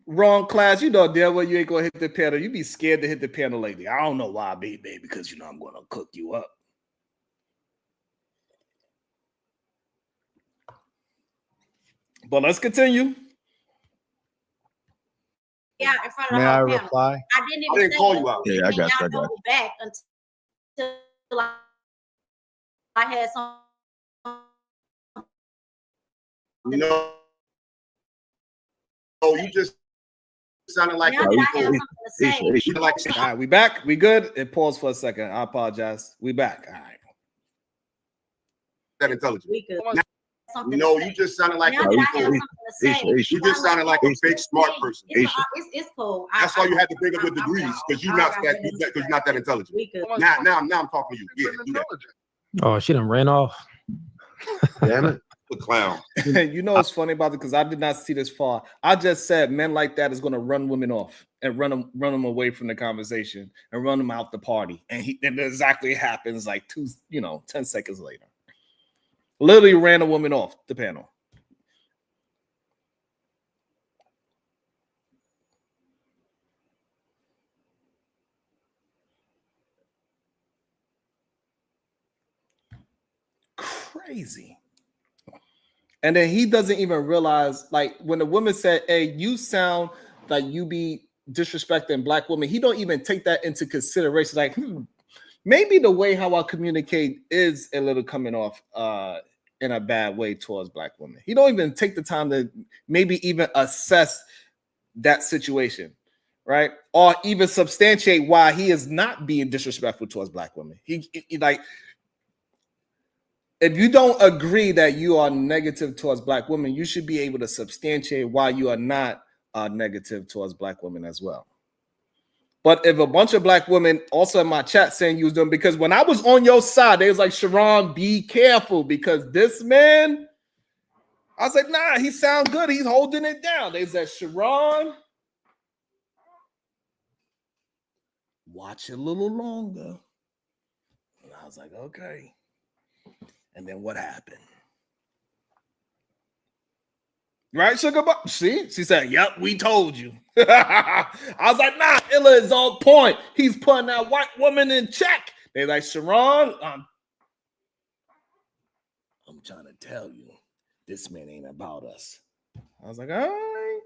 Wrong class. You know damn well you ain't gonna hit the panel. You be scared to hit the panel lately. I don't know why, baby, because you know I'm gonna cook you up. But let's continue. Yeah, in front of May the I whole panel. reply? I didn't even I didn't say call that. you out. And Yeah, I got y'all you. doubled back until I had some. No, you just sounded like Now that I have something to say, you sound like All right, we back. We good? It paused for a second. I apologize. We back. All right. that intelligent. we could. No, you just sounded like Now that I have something to say, you just sounded like a fake smart person. It's cool. That's why you had to bring up the degrees, because you're not that intelligent. We could. Now I'm talking to you. Yeah, do that. Oh, she done ran off. Damn it, the clown. You know what's funny about it? Because I did not see this far. I just said men like that is going to run women off and run them away from the conversation and run them out the party. And it exactly happens like 10 seconds later. Literally ran a woman off the panel. Crazy. And then he doesn't even realize, like, when the woman said, hey, you sound like you be disrespecting black women, he don't even take that into consideration. Like, maybe the way how I communicate is a little coming off in a bad way towards black women. He don't even take the time to maybe even assess that situation, right? Or even substantiate why he is not being disrespectful towards black women. He like, if you don't agree that you are negative towards black women, you should be able to substantiate why you are not negative towards black women as well. But if a bunch of black women also in my chat saying you was doing, because when I was on your side, they was like, Sharon, be careful, because this man, I was like, nah, he sound good. He's holding it down. They said, Sharon, watch it a little longer. And I was like, okay. And then what happened? Right, Sugar Butt? See? She said, yep, we told you. I was like, nah, Illa is on point. He's putting that white woman in check. They like, Sharon, I'm trying to tell you, this man ain't about us. I was like, all right.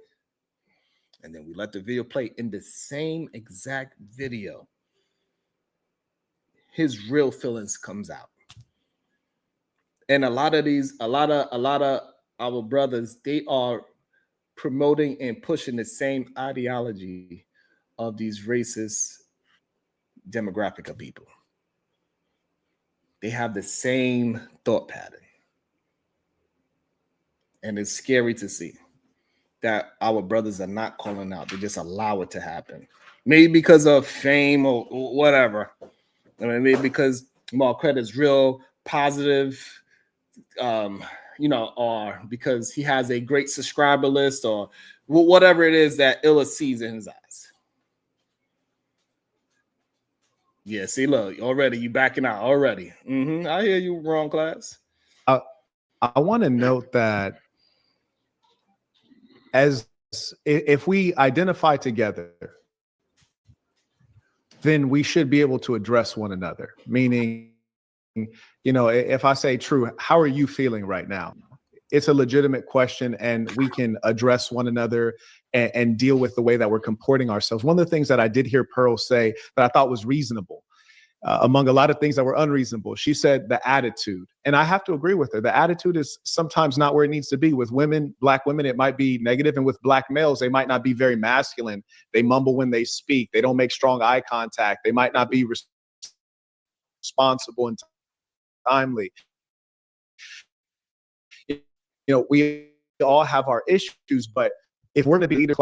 And then we let the video play. In the same exact video, his real feelings comes out. And a lot of our brothers, they are promoting and pushing the same ideology of these racist demographic of people. They have the same thought pattern. And it's scary to see that our brothers are not calling out. They just allow it to happen. Maybe because of fame or whatever. I mean, maybe because Marquette is real positive, or because he has a great subscriber list, or whatever it is that Illa sees in his eyes. Yeah, see, look, already you backing out already. I hear you, wrong class. I want to note that if we identify together, then we should be able to address one another. Meaning, if I say, True, how are you feeling right now? It's a legitimate question, and we can address one another and deal with the way that we're comporting ourselves. One of the things that I did hear Pearl say that I thought was reasonable, among a lot of things that were unreasonable, she said the attitude. And I have to agree with her. The attitude is sometimes not where it needs to be. With women, black women, it might be negative. And with black males, they might not be very masculine. They mumble when they speak. They don't make strong eye contact. They might not be responsible and timely. We all have our issues, but if we're going to be leaders,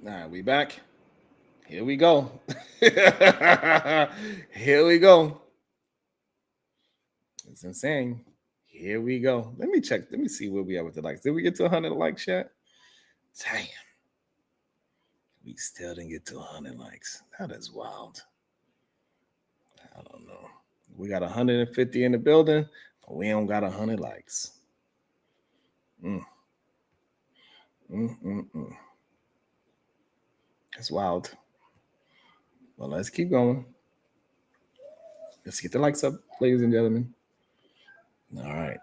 All right, we back. Here we go. Here we go. It's insane. Here we go. Let me check. Let me see where we are with the likes. Did we get to 100 likes yet? Damn. We still didn't get to 100 likes. That is wild. I don't know. We got 150 in the building, but we don't got 100 likes. That's wild. Well, let's keep going. Let's get the likes up, ladies and gentlemen. All right.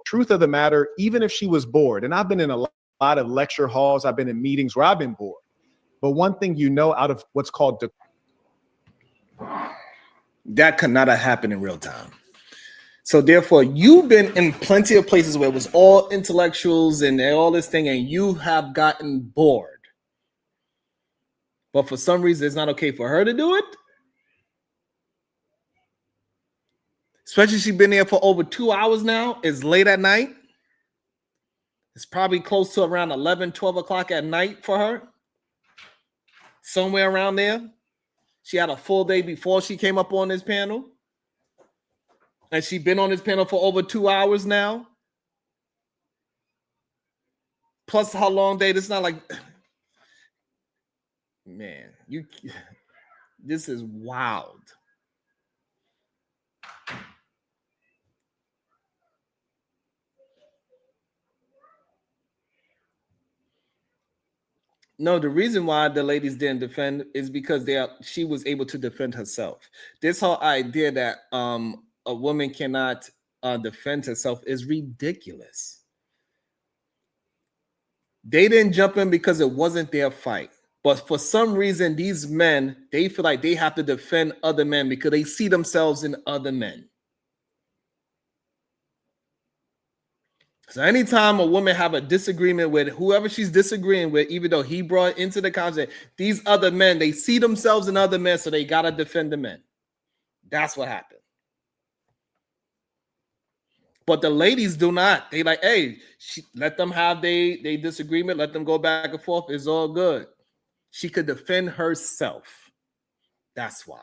Truth of the matter, even if she was bored, and I've been in a lot of lecture halls, I've been in meetings where I've been bored. But one thing you know out of what's called that could not have happened in real time. So therefore, you've been in plenty of places where it was all intellectuals and all this thing, and you have gotten bored. But for some reason, it's not okay for her to do it. Especially she's been there for over 2 hours now. It's late at night. It's probably close to around 11, 12 o'clock at night for her. Somewhere around there. She had a full day before she came up on this panel. And she's been on this panel for over 2 hours now. Plus how long day. It's not like, man, this is wild. No, the reason why the ladies didn't defend is because she was able to defend herself. This whole idea that a woman cannot defend herself is ridiculous. They didn't jump in because it wasn't their fight. But for some reason, these men, they feel like they have to defend other men because they see themselves in other men. So anytime a woman have a disagreement with whoever she's disagreeing with, even though he brought into the conversation, these other men, they see themselves in other men, so they got to defend the men. That's what happened. But the ladies do not. They like, hey, let them have their disagreement. Let them go back and forth. It's all good. She could defend herself. That's why.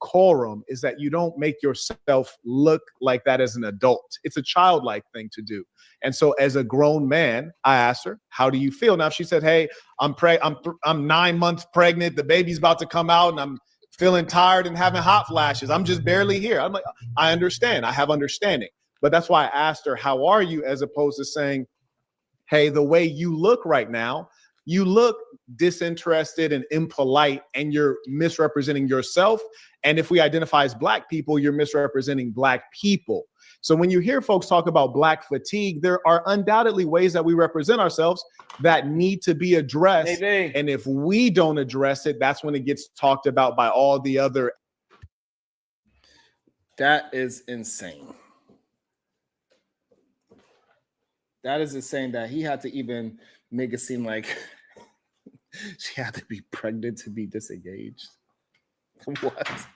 Decorum is that you don't make yourself look like that as an adult. It's a childlike thing to do. And so as a grown man, I asked her, how do you feel? Now, if she said, hey, I'm 9 months pregnant. The baby's about to come out and I'm feeling tired and having hot flashes. I'm just barely here. I'm like, I understand. I have understanding. But that's why I asked her, how are you? As opposed to saying, hey, the way you look right now, you look disinterested and impolite and you're misrepresenting yourself. And if we identify as Black people, you're misrepresenting Black people. So when you hear folks talk about Black fatigue, there are undoubtedly ways that we represent ourselves that need to be addressed. Maybe. And if we don't address it, that's when it gets talked about by all the other. That is insane. That is insane that he had to even make it seem like she had to be pregnant to be disengaged. What?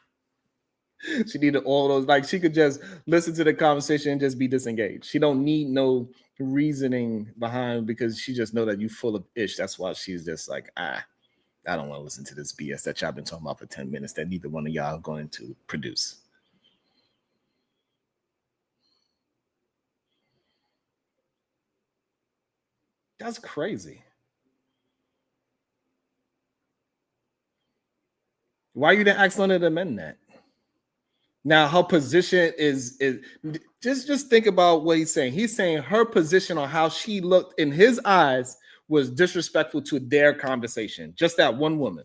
She needed all those, like she could just listen to the conversation and just be disengaged. She don't need no reasoning behind because she just know that you full of ish. That's why she's just like, I don't want to listen to this BS that y'all been talking about for 10 minutes that neither one of y'all are going to produce. That's crazy. Why you didn't ask none of the men that? Now her position is just think about what he's saying. He's saying her position on how she looked in his eyes was disrespectful to their conversation. Just that one woman.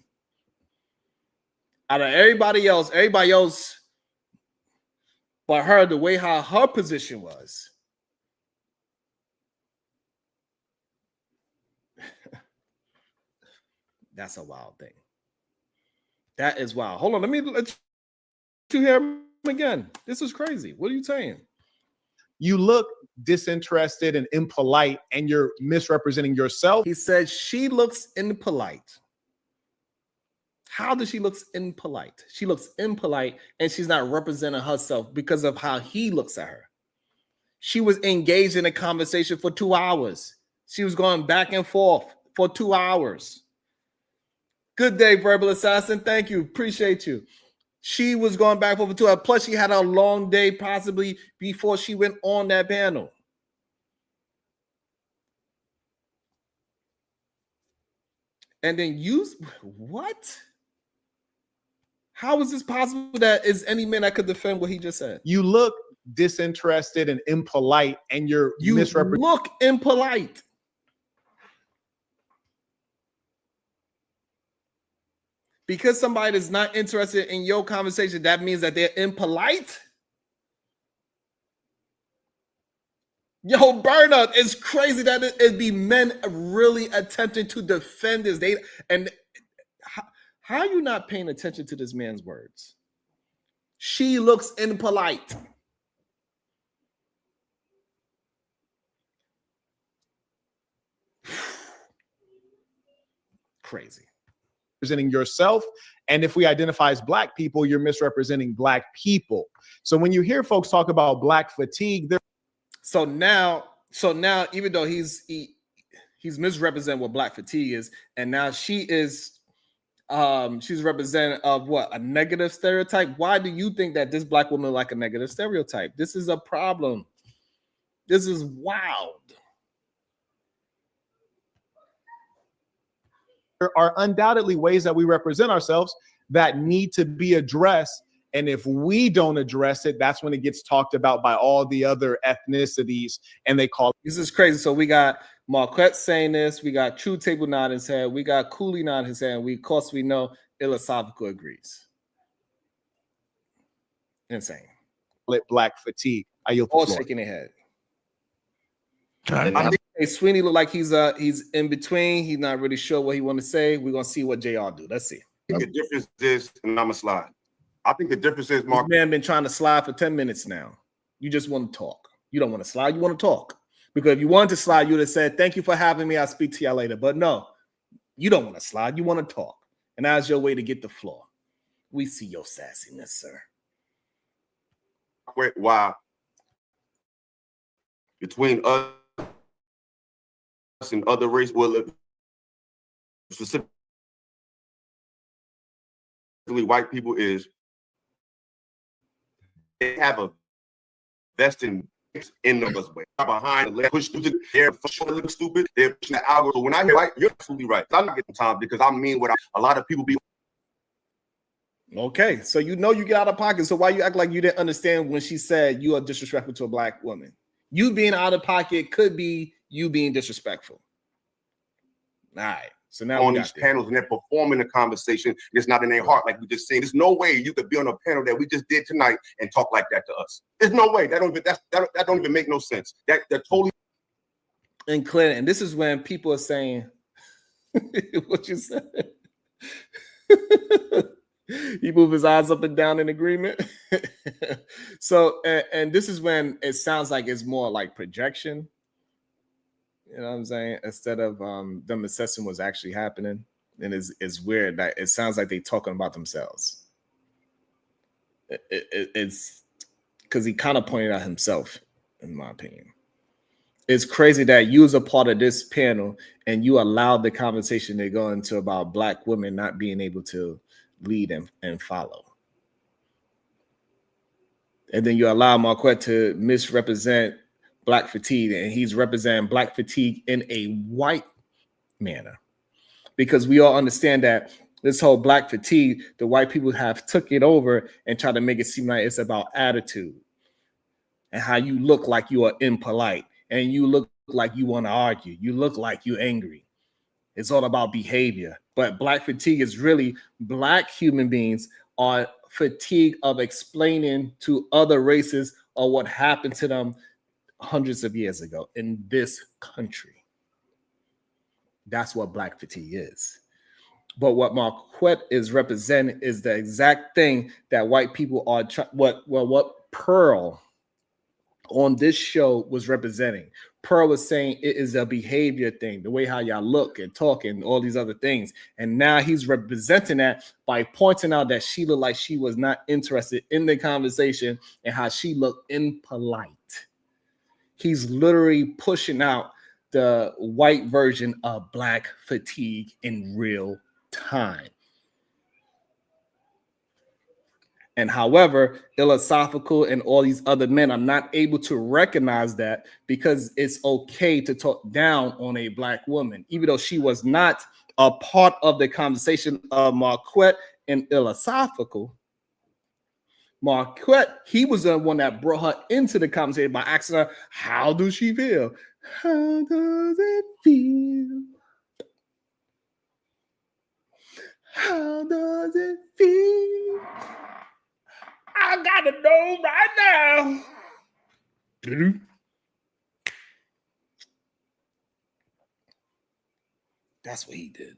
Out of everybody else, but her, the way how her position was. That's a wild thing. That is wild. Hold on, let you hear him again. This is crazy. What are you saying? You look disinterested and impolite and you're misrepresenting yourself. He said she looks impolite. How does she look impolite? She looks impolite and she's not representing herself because of how he looks at her. She was engaged in a conversation for 2 hours. She was going back and forth for 2 hours. Good day, Verbal Assassin. Thank you. Appreciate you. She was going back over to her. Plus, she had a long day possibly before she went on that panel. And then use what? How is this possible that is any man that could defend what he just said? You look disinterested and impolite, and you look impolite. Because somebody is not interested in your conversation, that means that they're impolite. Yo, Burner, it's crazy that it be men really attempting to defend this. How are you not paying attention to this man's words? She looks impolite. Crazy. Representing yourself, and if we identify as Black people, you're misrepresenting Black people. So when you hear folks talk about Black fatigue, so now, even though he's misrepresenting what Black fatigue is, and now she's representative of what, a negative stereotype. Why do you think that this Black woman like a negative stereotype? This is a problem. This is wild. there are undoubtedly ways that we represent ourselves that need to be addressed. And if we don't address it, that's when it gets talked about by all the other ethnicities, and they call it. This is crazy. So we got Marquette saying this, we got True Table nodding his head, we got Cooley nodding his head, and of course we know Philosophical agrees. Insane. Black fatigue. All shaking their head. I think Sweeney look like he's in between. He's not really sure what he want to say. We're gonna see what JR do. Let's see. I think the difference is, and I'm a slide. I think the difference is, Mark. This man been trying to slide for 10 minutes now. You just want to talk. You don't want to slide. You want to talk. Because if you wanted to slide, you would have said, "Thank you for having me. I'll speak to y'all later." But no, you don't want to slide. You want to talk, and that's your way to get the floor. We see your sassiness, sir. Why between us and other race, well, specifically white people, is they have a vested in numbers way behind the leg, push through the air, look stupid. They're pushing the algorithm. So when I hear right, you're absolutely right. I'm not getting time because I mean what a lot of people be. Okay, so you know you get out of pocket. So why you act like you didn't understand when she said you are disrespectful to a black woman? You being out of pocket could be you being disrespectful. All right. So now on these panels and they're performing the conversation. It's not in their heart, like we just saying. There's no way you could be on a panel that we just did tonight and talk like that to us. There's no way. That don't even make no sense. That totally. And Clinton, and this is when people are saying what you said. He moved his eyes up and down in agreement. So, and this is when it sounds like it's more like projection. You know what I'm saying? Instead of them assessing what's actually happening. And it's weird that it sounds like they're talking about themselves. It's because he kind of pointed out himself, in my opinion. It's crazy that you was a part of this panel and you allowed the conversation to go into about black women not being able to lead and follow. And then you allow Marquette to misrepresent black fatigue, and he's representing black fatigue in a white manner. Because we all understand that this whole black fatigue, the white people have took it over and try to make it seem like it's about attitude and how you look like you are impolite and you look like you want to argue. You look like you're angry. It's all about behavior. But black fatigue is really black human beings are fatigued of explaining to other races or what happened to them hundreds of years ago in this country. That's what black fatigue is. But what Marquette is representing is the exact thing that white people are what Pearl on this show was representing. Pearl was saying it is a behavior thing, the way how y'all look and talk and all these other things. And now he's representing that by pointing out that she looked like she was not interested in the conversation and how she looked impolite. He's literally pushing out the white version of black fatigue in real time. And however, philosophical and all these other men are not able to recognize that because it's okay to talk down on a black woman, even though she was not a part of the conversation of Marquette and philosophical. Marquette, he was the one that brought her into the conversation by asking her, how does she feel? How does it feel? How does it feel? I gotta know right now. That's what he did.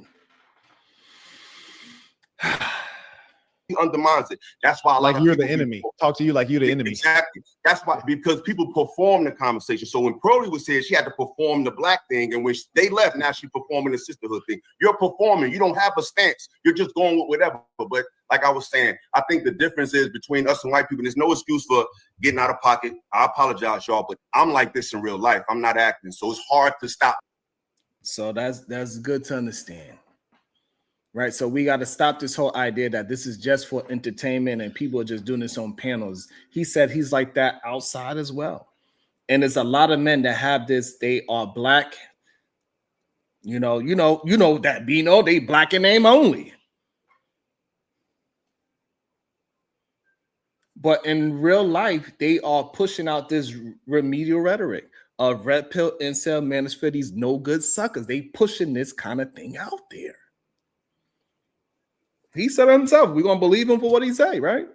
He undermines it. That's why like you're the enemy. Talk to you like you're the enemy. Exactly. That's why, because people perform the conversation. So when Crowley was here, she had to perform the black thing, and when they left, now she's performing the sisterhood thing. You're performing. You don't have a stance. You're just going with whatever. But like I was saying, I think the difference is between us and white people. There's no excuse for getting out of pocket. I apologize, y'all, but I'm like this in real life. I'm not acting, so it's hard to stop. So that's good to understand. Right, so we got to stop this whole idea that this is just for entertainment and people are just doing this on panels. He said he's like that outside as well. And there's a lot of men that have this, they are black. You know that Bino, they black in name only. But in real life, they are pushing out this remedial rhetoric of red pill, incel, manosphere, these no good suckers. They pushing this kind of thing out there. He said it himself. We're going to believe him for what he say, right?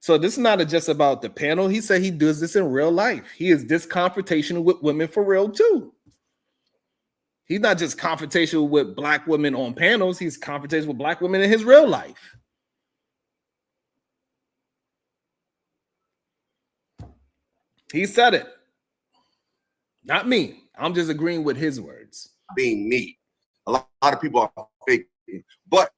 So this is not just about the panel. He said he does this in real life. He is this confrontational with women for real too. He's not just confrontational with black women on panels. He's confrontational with black women in his real life. He said it. Not me. I'm just agreeing with his words. Being me. A lot of people are fake. But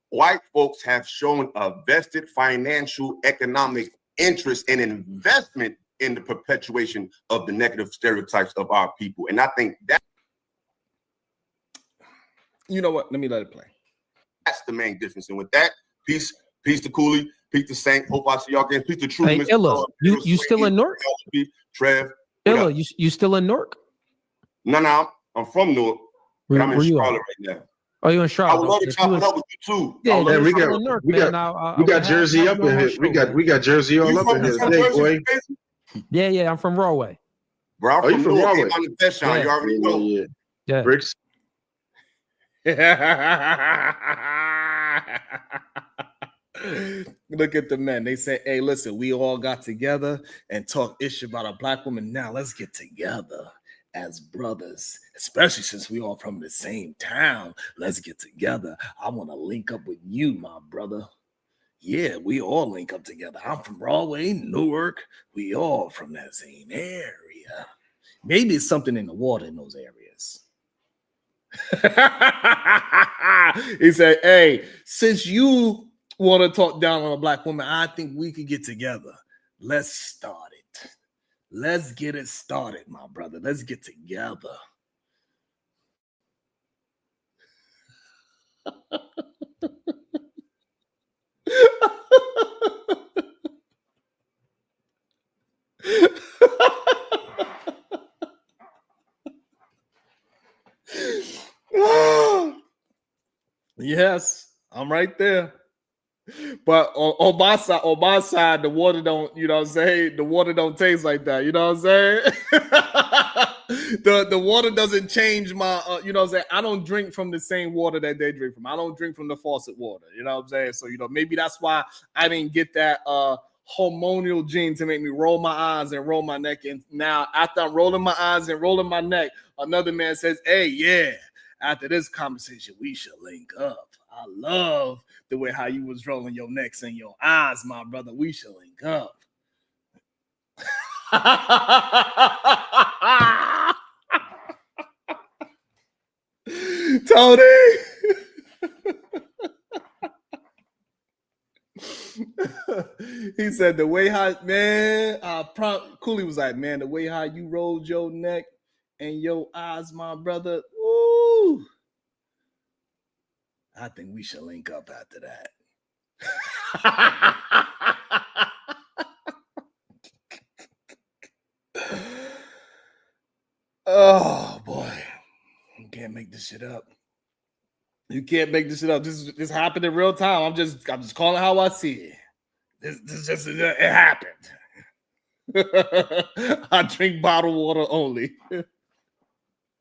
white folks have shown a vested financial economic interest and investment in the perpetuation of the negative stereotypes of our people. And I think that, you know what? Let me let it play. That's the main difference. And with that, peace to Cooley, peace to Saint. Hope I see y'all again. Peace to True. Hey, Illa, you still in Newark? Trev. Illa, you still in Newark? No, I'm from Newark, but I'm in Charlotte right now. Oh, you in Charlotte? I would love to chop it up with you too. Yeah, we got Jersey up in here. We got Jersey all up in here today, boy. Yeah, I'm from Rawway. Bro, I'm from Rawway. I'm the best shine. You already know. Yeah. Bricks. Look at the men. They say, hey, listen, we all got together and talk issue about a black woman. Now let's get together as brothers, especially since we all from the same town. Let's get together. I want to link up with you, my brother. Yeah, we all link up together. I'm from Rawway, Newark. We all from that same area. Maybe it's something in the water in those areas. He said, hey, since you want to talk down on a black woman, I think we could get together. Let's start it. Let's get it started, my brother. Let's get together. Yes, I'm right there. But on my side, the water don't, you know what I'm saying? The water don't taste like that, you know what I'm saying? the water doesn't change my, you know what I'm saying? I don't drink from the same water that they drink from. I don't drink from the faucet water, you know what I'm saying? So, you know, maybe that's why I didn't get that hormonal gene to make me roll my eyes and roll my neck. And now after I'm rolling my eyes and rolling my neck, another man says, hey, yeah, after this conversation, we should link up. I love the way how you was rolling your necks and your eyes, my brother. We should link up. Tony. He said the way how, man, Cooley was like, man, the way how you rolled your neck and your eyes, my brother. Woo. I think we should link up after that. Oh boy, you can't make this shit up. You can't make this shit up. This happened in real time. I'm just calling how I see it. This just it happened. I drink bottled water only.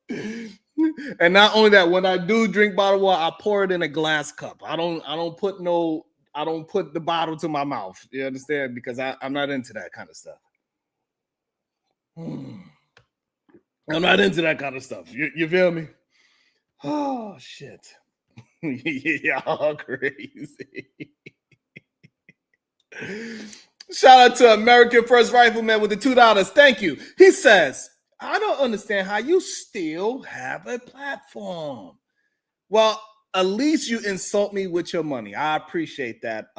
And not only that, when I do drink bottled water, I pour it in a glass cup. I don't put the bottle to my mouth. You understand? Because I'm not into that kind of stuff. I'm not into that kind of stuff. You feel me? Oh shit. Y'all crazy. Shout out to American First Rifleman with the $2. Thank you. He says, I don't understand how you still have a platform. Well, at least you insult me with your money. I appreciate that,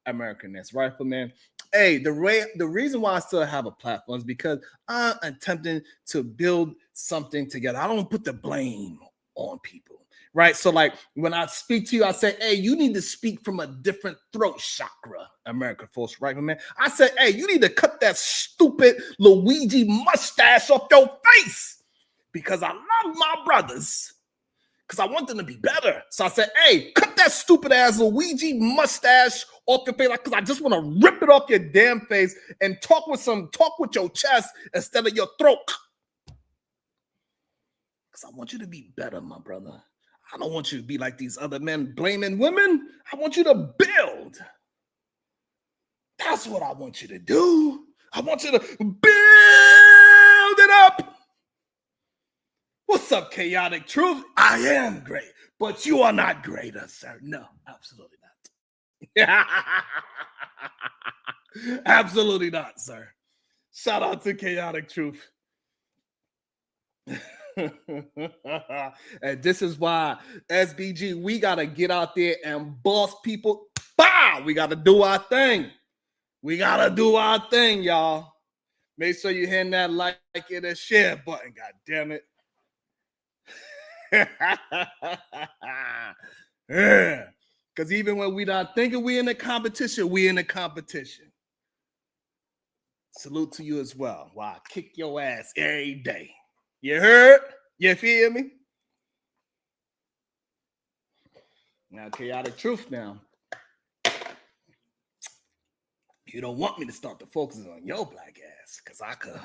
Americanist Rifleman. Hey, the reason why I still have a platform is because I'm attempting to build something together. I don't put the blame on people. Right. So, like, when I speak to you, I say, hey, you need to speak from a different throat chakra, American First Rifleman. I said, hey, you need to cut that stupid Luigi mustache off your face because I love my brothers, because I want them to be better. So I said, hey, cut that stupid ass Luigi mustache off your face because I just want to rip it off your damn face and talk with your chest instead of your throat. Because I want you to be better, my brother. I don't want you to be like these other men blaming women. I want you to build. That's what I want you to do. I want you to build it up. What's up, Chaotic Truth? I am great, but you are not greater, sir. No, absolutely not. Absolutely not, sir. Shout out to Chaotic Truth. And this is why, SBG, we got to get out there and boss people. Bow! We got to do our thing. We got to do our thing, y'all. Make sure you're hitting that like and a share button. God damn it. Yeah. Because even when we not thinking we in the competition, we in the competition. Salute to you as well. Wow, kick your ass every day. You heard? You feel me? Now, Chaotic Truth now. You don't want me to start the focus on your black ass, because I could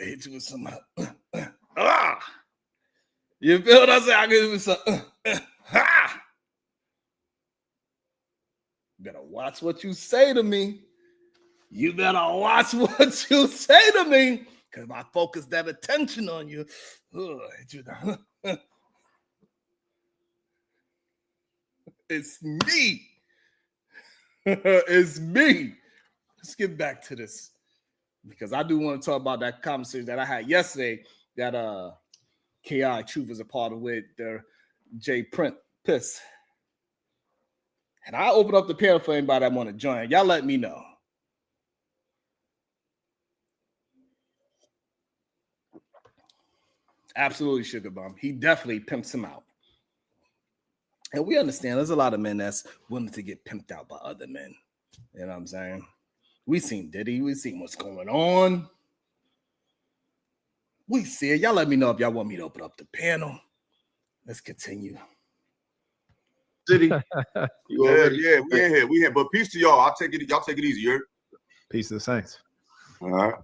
hit you with some You feel what I say? I could hit you with some Better watch what you say to me. You better watch what you say to me, because if I focus that attention on you, it's me. It's me. Let's get back to this, because I do want to talk about that conversation that I had yesterday that KI Truth was a part of with the J Print Piss. And I open up the panel for anybody that want to join. Y'all let me know. Absolutely, Sugar Bum. He definitely pimps him out. And we understand there's a lot of men that's willing to get pimped out by other men. You know what I'm saying? We seen Diddy. We seen what's going on. We see it. Y'all let me know if y'all want me to open up the panel. Let's continue. Diddy. Yeah, we in here. We here. But peace to y'all. Y'all take it easy, you heard? Peace to the Saints. All right.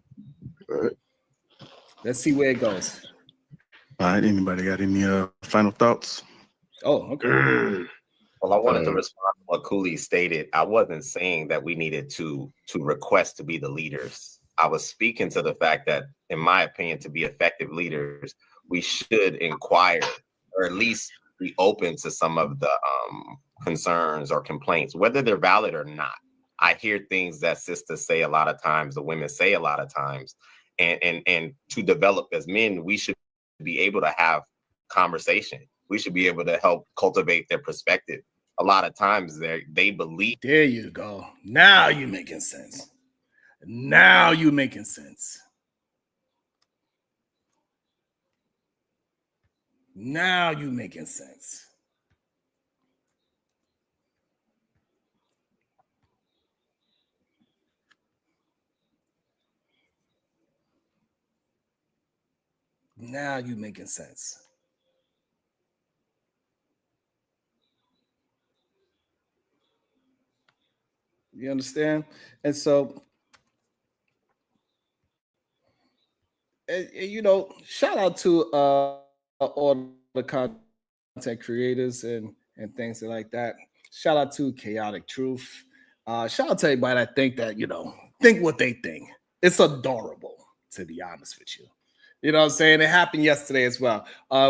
Let's see where it goes. All right. Anybody got any final thoughts? Oh, okay. Well, I wanted to respond to what Cooley stated. I wasn't saying that we needed to request to be the leaders. I was speaking to the fact that, in my opinion, to be effective leaders, we should inquire, or at least be open to some of the concerns or complaints, whether they're valid or not. I hear things that sisters say a lot of times, the women say a lot of times, and to develop as men, we should be able to have conversation. We should be able to help cultivate their perspective. A lot of times they believe. There you go. Now you're making sense. Now you're making sense. Now you're making sense. Now you're making sense. You understand? And so, and, you know, shout out to all the content creators and things like that. Shout out to Chaotic Truth. Shout out to everybody that think that, you know, think what they think. It's adorable, to be honest with you. You know what I'm saying? It happened yesterday as well.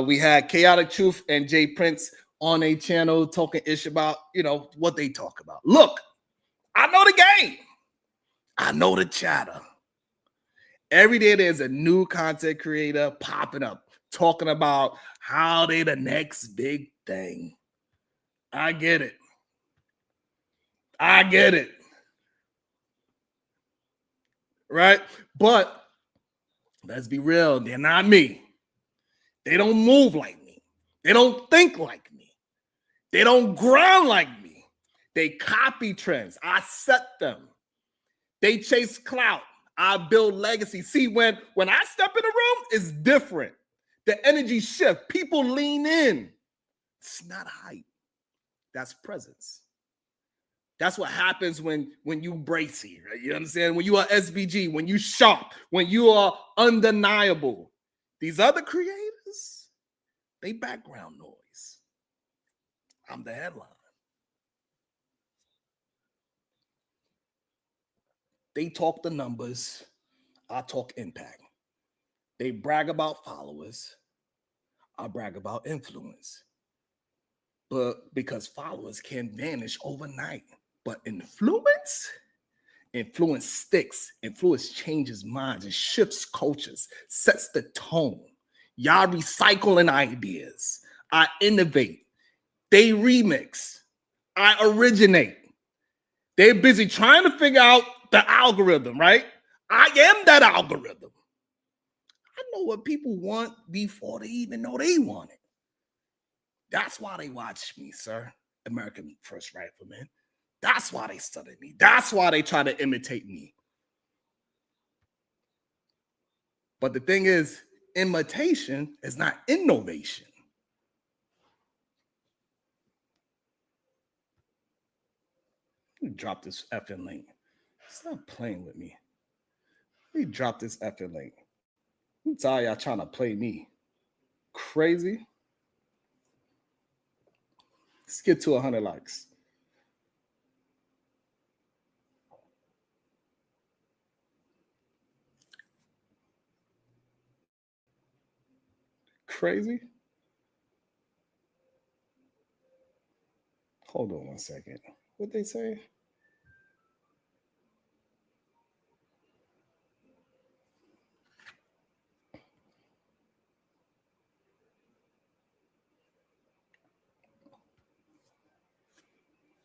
We had Chaotic Truth and Jay Prince on a channel talking ish about, you know, what they talk about. Look, I know the game. I know the chatter. Every day there's a new content creator popping up, talking about how they the next big thing. I get it. I get it. Right? But let's be real, they're not me. They don't move like me. They don't think like me. They don't ground like me. They copy trends. I set them. They chase clout. I build legacy. See, when I step in the room, it's different. The energy shift. People lean in. It's not hype. That's presence. That's what happens when you bracy, right? You understand? When you are SBG, when you sharp, when you are undeniable. These other creators, they background noise. I'm the headline. They talk the numbers. I talk impact. They brag about followers. I brag about influence. But because followers can vanish overnight. But influence sticks. Influence changes minds and shifts cultures, sets the tone. Y'all recycling ideas. I innovate. They remix. I originate. They're busy trying to figure out the algorithm, right? I am that algorithm. I know what people want before they even know they want it. That's why they watch me, sir. American First Rifleman. That's why they study me. That's why they try to imitate me. But the thing is, imitation is not innovation. Let me drop this effing link. Stop playing with me. Let me drop this effing link. I'm tired y'all trying to play me. Crazy. Let's get to 100 likes. Crazy. Hold on one second. What they say?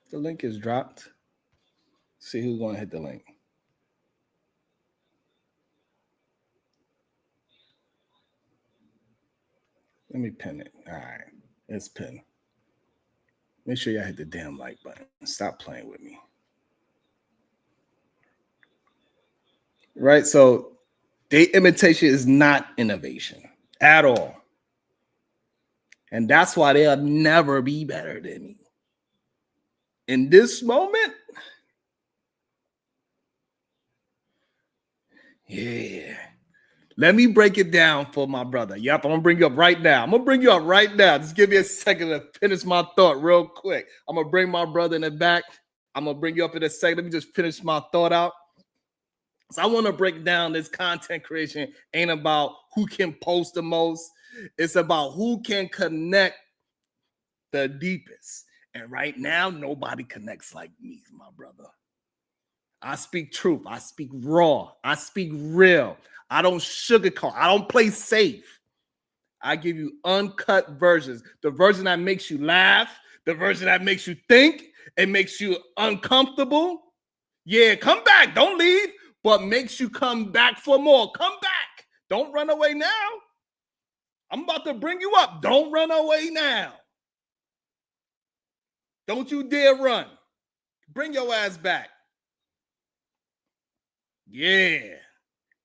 The link is dropped. See who's going to hit the link. Let me pin it. All right. It's pinned. Make sure y'all hit the damn like button. Stop playing with me. Right? So, their imitation is not innovation at all. And that's why they'll never be better than me. In this moment, yeah. Let me break it down for my brother. Yep, I'm going to bring you up right now. I'm going to bring you up right now. Just give me a second to finish my thought real quick. I'm going to bring my brother in the back. I'm going to bring you up in a second. Let me just finish my thought out. So I want to break down this content creation ain't about who can post the most. It's about who can connect the deepest. And right now, nobody connects like me, my brother. I speak truth. I speak raw. I speak real. I don't sugarcoat. I don't play safe. I give you uncut versions. The version that makes you laugh. The version that makes you think. It makes you uncomfortable. Yeah, come back. Don't leave. But makes you come back for more. Come back. Don't run away now. I'm about to bring you up. Don't run away now. Don't you dare run. Bring your ass back. Yeah.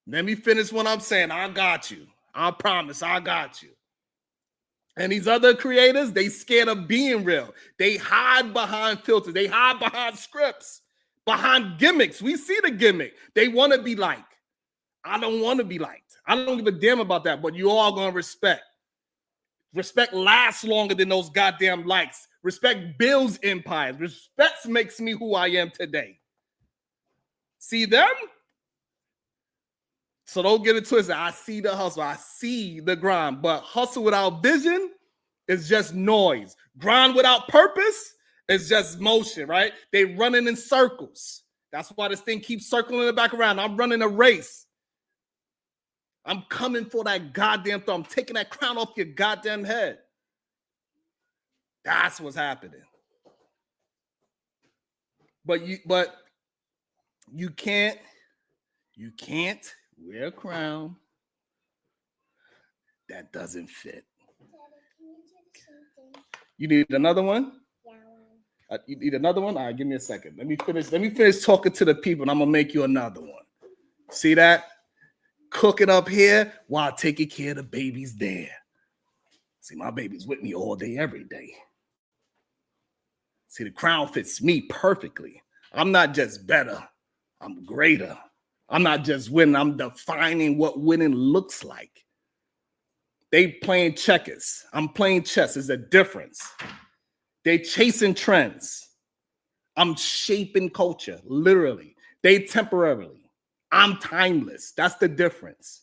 Let me finish what I'm saying. I got you. I promise I got you. And these other creators, they scared of being real. They hide behind filters. They hide behind scripts. behind gimmicks. We see the gimmick. They want to be liked. I don't want to be liked. I don't give a damn about that, but you all going to respect. Respect lasts longer than those goddamn likes. Respect builds empires. Respect makes me who I am today. See them? So don't get it twisted. I see the hustle. I see the grind. But hustle without vision is just noise. Grind without purpose is just motion, right? They running in circles. That's why this thing keeps circling it back around. I'm running a race. I'm coming for that goddamn thumb. I'm taking that crown off your goddamn head. That's what's happening. But you can't wear a crown that doesn't fit. You need another one? You need another one? All right, give me a second. Let me finish talking to the people, and I'm gonna make you another one. See that? Cooking up here while taking care of the babies there. See, my baby's with me all day, every day. See, the crown fits me perfectly. I'm not just better, I'm greater. I'm not just winning, I'm defining what winning looks like. They playing checkers. I'm playing chess. There's a difference. They chasing trends. I'm shaping culture, literally. They temporarily. I'm timeless. That's the difference.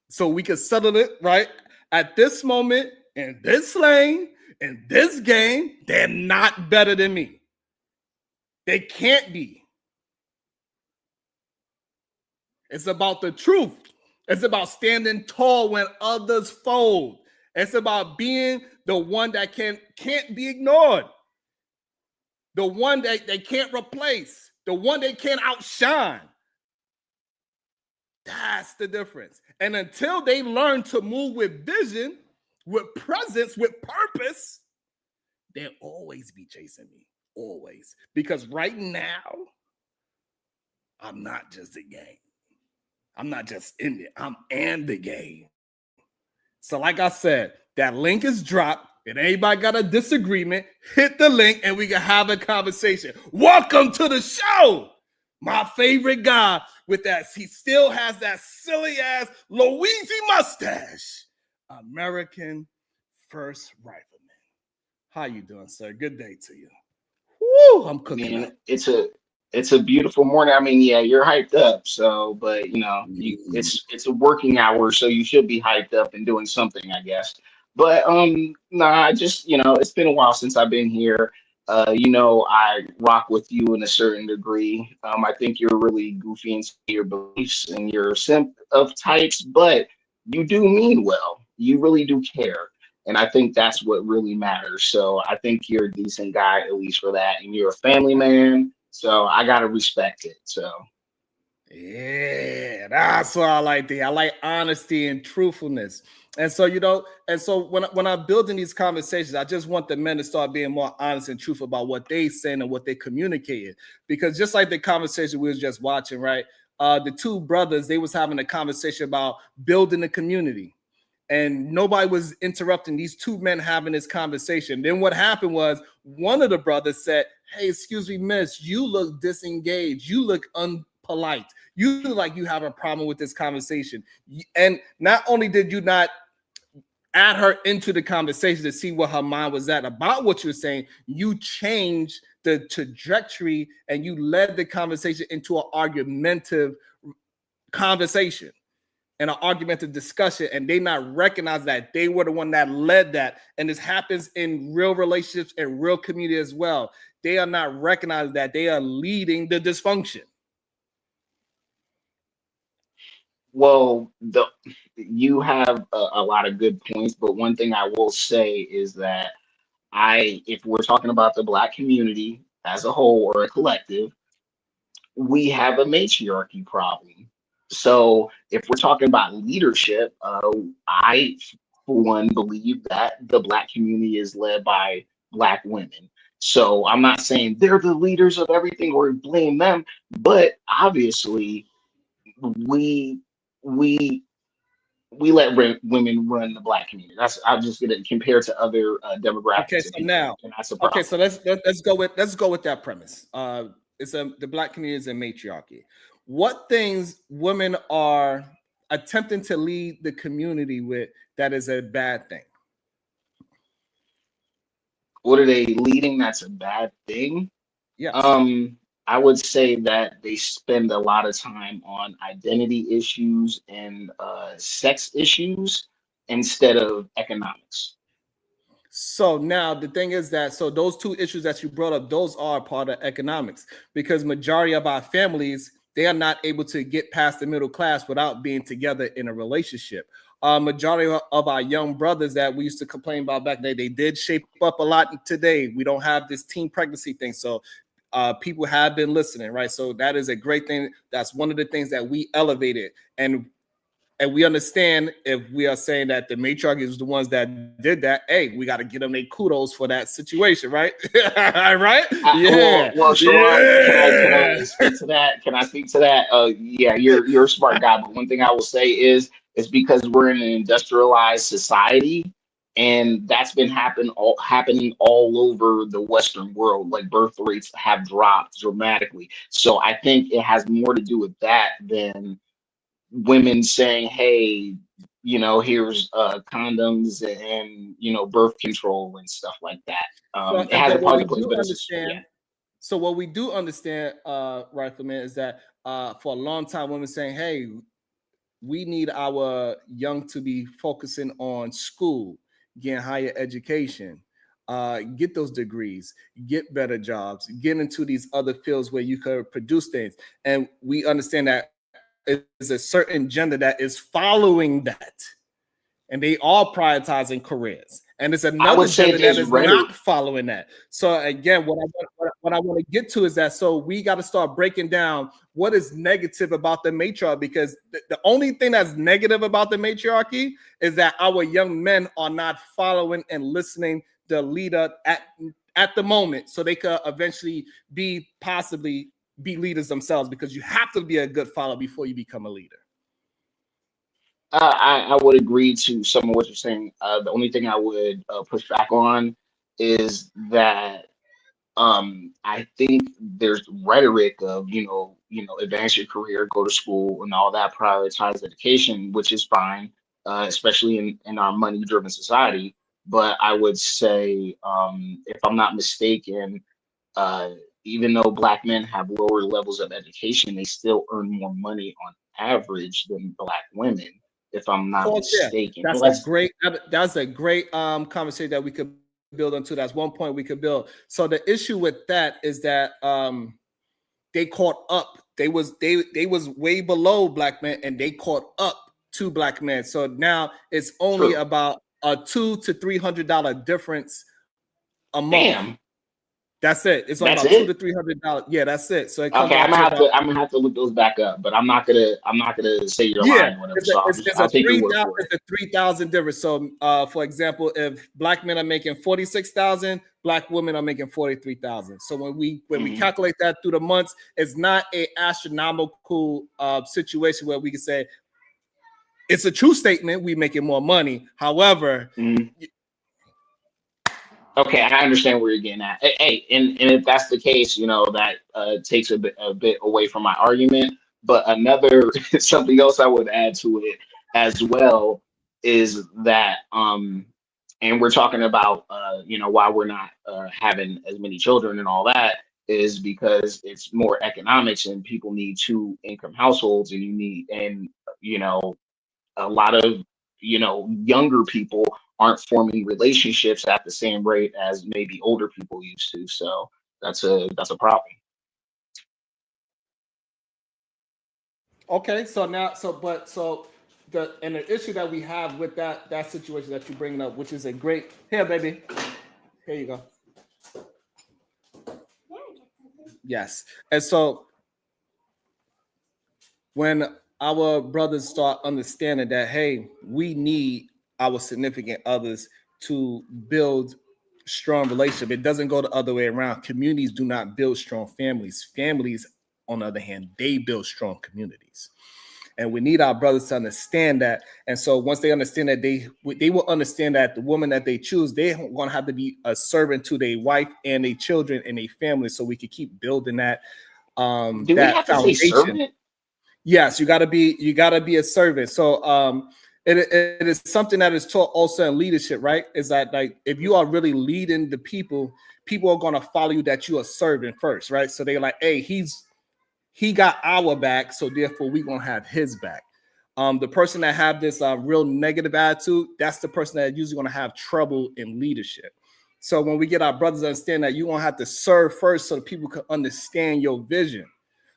So we can settle it, right? At this moment, in this lane, in this game, they're not better than me. They can't be. It's about the truth. It's about standing tall when others fold. It's about being the one that can't be ignored. The one that they can't replace. The one they can't outshine. That's the difference. And until they learn to move with vision, with presence, with purpose, they'll always be chasing me. Always. Because right now, I'm not just a game. I'm not just in it. I'm in the game. So like I said, that link is dropped. If anybody got a disagreement, hit the link and we can have a conversation. Welcome to the show. My favorite guy with that. He still has that silly ass Luigi mustache. American First Rifleman. How you doing, sir? Good day to you. Woo, I'm cooking. Man, it's a beautiful morning. I mean, yeah, you're hyped up. So, but you know, it's a working hour, so you should be hyped up and doing something, I guess. But nah, I just, it's been a while since I've been here. I rock with you in a certain degree. I think you're really goofy in your beliefs and your simp of types, but you do mean well. You really do care. And I think that's what really matters. So I think you're a decent guy, at least for that. And you're a family man. So I got to respect it. So. Yeah, that's what I like. I like honesty and truthfulness. And so, when I'm building these conversations, I just want the men to start being more honest and truthful about what they saying and what they communicating. Because just like the conversation we was just watching, right? The two brothers, they was having a conversation about building a community. And nobody was interrupting these two men having this conversation. Then what happened was one of the brothers said, "Hey, excuse me, miss, you look disengaged. You look unpolite. You look like you have a problem with this conversation." And not only did you not add her into the conversation to see what her mind was at about what you were saying, you changed the trajectory and you led the conversation into an argumentative conversation and an argumentative discussion, and they not recognize that they were the one that led that. And this happens in real relationships and real community as well. They are not recognizing that they are leading the dysfunction. Well, you have a lot of good points, but one thing I will say is that if we're talking about the Black community as a whole or a collective, we have a matriarchy problem. So if we're talking about leadership, I, for one, believe that the Black community is led by Black women. So I'm not saying they're the leaders of everything or blame them, but obviously we let women run the Black community. I'm just gonna compare to other demographics. Okay, so now, okay, so let's go with that premise. the Black community is a matriarchy. What things women are attempting to lead the community with that is a bad thing? What are they leading that's a bad thing? Yes. I would say that they spend a lot of time on identity issues and sex issues instead of economics. So now the thing is that, so those two issues that you brought up, those are part of economics, because majority of our families, they are not able to get past the middle class without being together in a relationship. Majority of our young brothers that we used to complain about back then, they did shape up a lot today. We don't have this teen pregnancy thing. So people have been listening, right? So that is a great thing. That's one of the things that we elevated. And we understand if we are saying that the matriarch is the ones that did that, hey, we got to give them their kudos for that situation, right? Right? Well, Sharon, can I speak to that? Can I speak to that? Yeah, you're a smart guy, but one thing I will say is it's because we're in an industrialized society, and that's been happening all over the Western world. Like birth rates have dropped dramatically. So I think it has more to do with that than women saying, hey, here's condoms and birth control and stuff like that. It has a part to play, but it's so what we do understand, Rifleman, is that for a long time women saying, hey, we need our young to be focusing on school, getting higher education, get those degrees, get better jobs, get into these other fields where you could produce things. And we understand that is a certain gender that is following that, and they are prioritizing careers, and it's another gender that is not following that. So again, what I want to get to is that, so we got to start breaking down what is negative about the matriarchy, because the only thing that's negative about the matriarchy is that our young men are not following and listening the leader at the moment, so they could eventually possibly be leaders themselves, because you have to be a good follower before you become a leader. I would agree to some of what you're saying. The only thing I would push back on is that I think there's rhetoric of advance your career, go to school, and all that, prioritize education, which is fine, especially in our money-driven society. But I would say, if I'm not mistaken, even though Black men have lower levels of education, they still earn more money on average than Black women, if I'm not mistaken. That's a great conversation that we could build onto. That's one point we could build. So the issue with that is that they caught up. They was way below Black men, and they caught up to Black men. So now it's only about a $200 to $300 difference a month. Damn. That's it. It's only about $200 to $300. Yeah, that's it. So it comes I'm gonna have to look those back up, but I'm not gonna say you're lying. Whatever. I'll take your word for it. It's a 3,000 difference. So, for example, if Black men are making 46,000, Black women are making 43,000. So when we calculate that through the months, it's not an astronomical situation where we can say it's a true statement. We making more money. However. Okay, I understand where you're getting at. Hey, and if that's the case, that takes a bit away from my argument. But another something else I would add to it as well is that, and we're talking about, why we're not having as many children and all that, is because it's more economics, and people need 2-income households, and a lot of younger people aren't forming relationships at the same rate as maybe older people used to. So that's a problem. Okay, so the issue that we have with that situation that you're bringing up, which is a great, here, baby, here you go. Yes, and so when our brothers start understanding that, hey, we need our significant others to build strong relationship. It doesn't go the other way around. Communities do not build strong families. Families, on the other hand, they build strong communities. And we need our brothers to understand that. And so once they understand that, they will understand that the woman that they choose, they're going to have to be a servant to their wife and their children and their family, so we can keep building that Do we that have to say foundation. servant? Yes, you gotta be a servant. So it is something that is taught also in leadership, right? Is that like if you are really leading the people, people are gonna follow you that you are serving first, right? So they're like, hey, he got our back, so therefore we're gonna have his back. The person that have this real negative attitude, that's the person that usually gonna have trouble in leadership. So when we get our brothers to understand that you're gonna have to serve first so that people can understand your vision.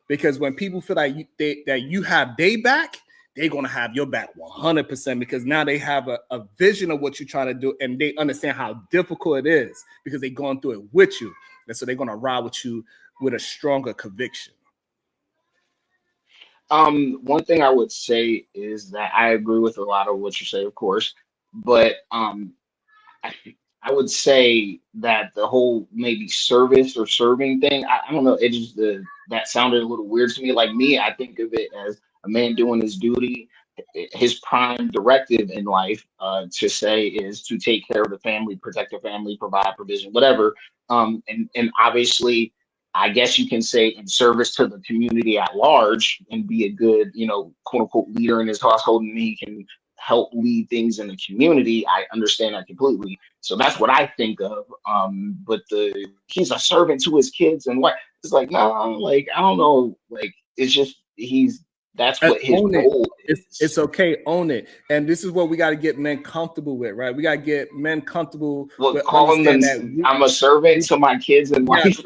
Because when people feel like that you have their back, they're gonna have your back 100% because now they have a vision of what you're trying to do and they understand how difficult it is because they're going through it with you. And so they're gonna ride with you with a stronger conviction. One thing I would say is that I agree with a lot of what you say, of course, but I, I would say that the whole maybe service or serving thing, I don't know, it just that sounded a little weird to me. Like me, I think of it as a man doing his duty. His prime directive in life, to say, is to take care of the family, protect the family, provide provision, whatever. And obviously, I guess you can say in service to the community at large and be a good, quote unquote leader in his household, and he can help lead things in the community. I understand that completely. So that's what I think of. But he's a servant to his kids and what it's like, no, like I don't know, like it's just that's what his Own it. role is. It's okay, own it. And this is what we got to get men comfortable with, right? We got to get men comfortable with calling them I'm a servant to my kids and wife.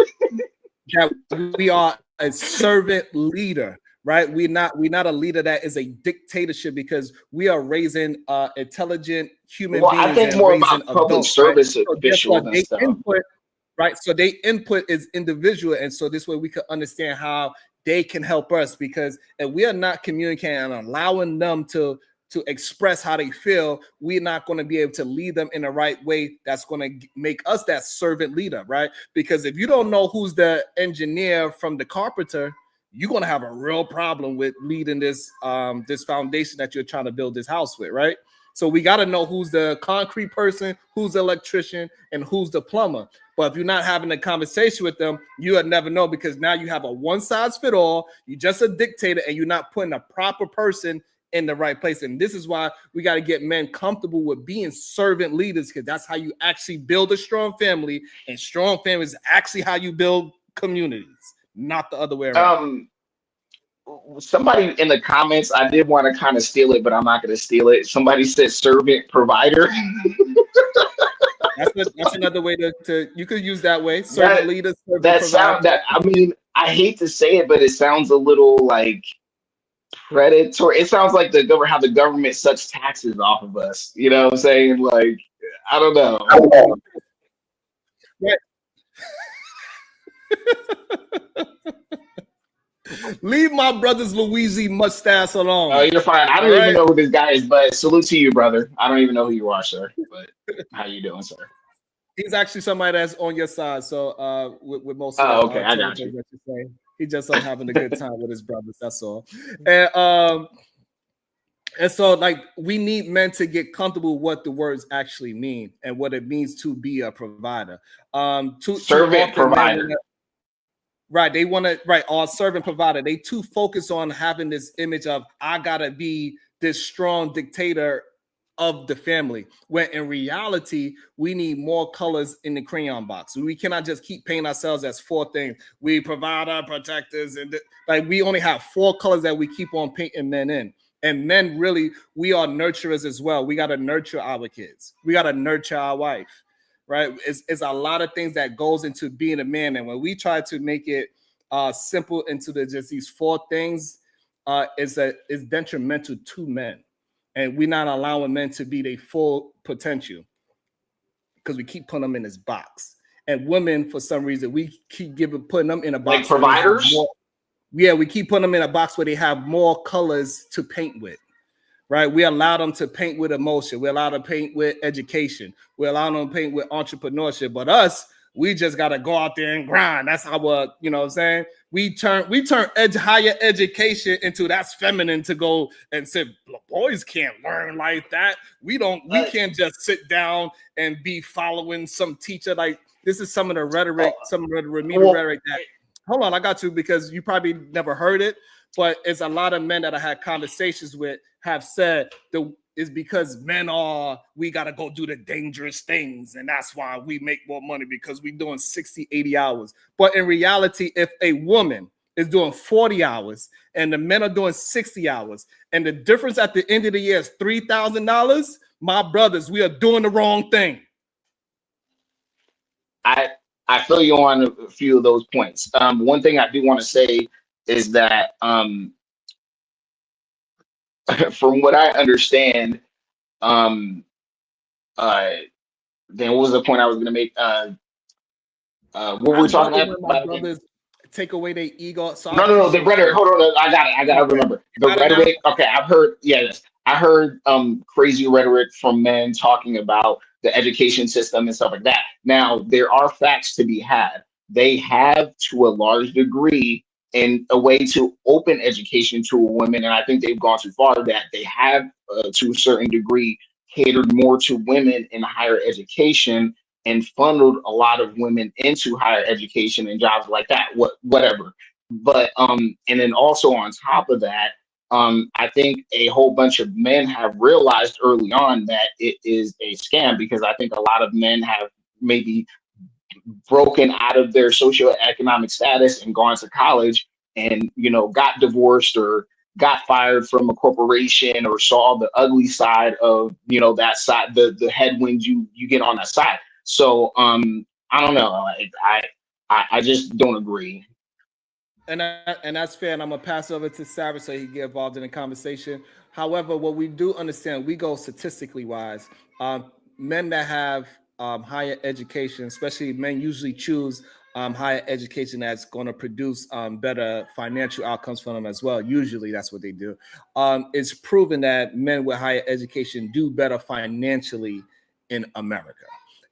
That we are a servant leader, right? We're not a leader that is a dictatorship because we are raising intelligent human beings. I think more about public service officials and stuff. Right? So they input is individual, and so this way we can understand how they can help us because if we are not communicating and allowing them to express how they feel, we're not going to be able to lead them in the right way. That's going to make us that servant leader, right? Because if you don't know who's the engineer from the carpenter, you're going to have a real problem with leading this this foundation that you're trying to build this house with, right? So we got to know who's the concrete person, who's the electrician, and who's the plumber. But if you're not having a conversation with them, you would never know because now you have a one-size-fits-all. You're just a dictator, and you're not putting a proper person in the right place. And this is why we got to get men comfortable with being servant leaders because that's how you actually build a strong family, and strong families is actually how you build communities, not the other way around. Somebody in the comments, I did want to kind of steal it, but I'm not going to steal it. Somebody said servant provider. That's another way to you could use that way. Servant leader, servant provider. I mean, I hate to say it, but it sounds a little like predatory. It sounds like how the government sucks taxes off of us. You know what I'm saying? Like, I don't know. Right. Leave my brother's Louisi mustache alone. Oh, you're fine. I don't even know who this guy is, but salute to you, brother. I don't even know who you are, sir. But how you doing, sir? He's actually somebody that's on your side. So with most of okay, I got you. He's just having a good time with his brothers. That's all. And so like we need men to get comfortable with what the words actually mean and what it means to be a provider. Servant provider. Right, they want to or servant provider. They too focus on having this image of I gotta be this strong dictator of the family. When in reality, we need more colors in the crayon box. We cannot just keep painting ourselves as 4 things. We provide our protectors, and we only have 4 colors that we keep on painting men in. And men, really, we are nurturers as well. We gotta nurture our kids. We gotta nurture our wife. Right, it's a lot of things that goes into being a man, and when we try to make it simple into just these 4 things, is detrimental to men, and we're not allowing men to be their full potential because we keep putting them in this box. And women, for some reason, we keep putting them in a box. Like providers. We keep putting them in a box where they have more colors to paint with. Right, we allow them to paint with emotion. We allow them to paint with education. We allow them to paint with entrepreneurship. But us, we just gotta go out there and grind. That's our, you know what I'm saying? We turn higher education into that's feminine to go and say boys can't learn like that. We can't just sit down and be following some teacher. Like this is some of the rhetoric, rhetoric that hold on, I got you, because you probably never heard it, but it's a lot of men that I had conversations with have said it's because we got to go do the dangerous things. And that's why we make more money, because we're doing 60, 80 hours. But in reality, if a woman is doing 40 hours and the men are doing 60 hours, and the difference at the end of the year is $3,000, my brothers, we are doing the wrong thing. I feel you on a few of those points. One thing I do want to say is that from what I understand, then what was the point I was going to make? What were we talking about again? Take away their ego. So No, the rhetoric. Hold on, I got to remember the rhetoric. Okay, I've heard. Yes, I heard crazy rhetoric from men talking about the education system and stuff like that. Now, there are facts to be had. They have, to a large degree, in a way to open education to women, and I think they've gone too far that they have, to a certain degree, catered more to women in higher education and funneled a lot of women into higher education and jobs like that, whatever. But and then also on top of that, I think a whole bunch of men have realized early on that it is a scam, because I think a lot of men have maybe broken out of their socioeconomic status and gone to college and, got divorced or got fired from a corporation, or saw the ugly side of, that side, the headwinds you get on that side. So I don't know. I just don't agree. And that's fair. And I'm gonna pass over to Sarah so he can get involved in the conversation. However, what we do understand, we go statistically wise. Men that have higher education, especially men, usually choose higher education that's going to produce better financial outcomes for them as well. Usually, that's what they do. It's proven that men with higher education do better financially in America.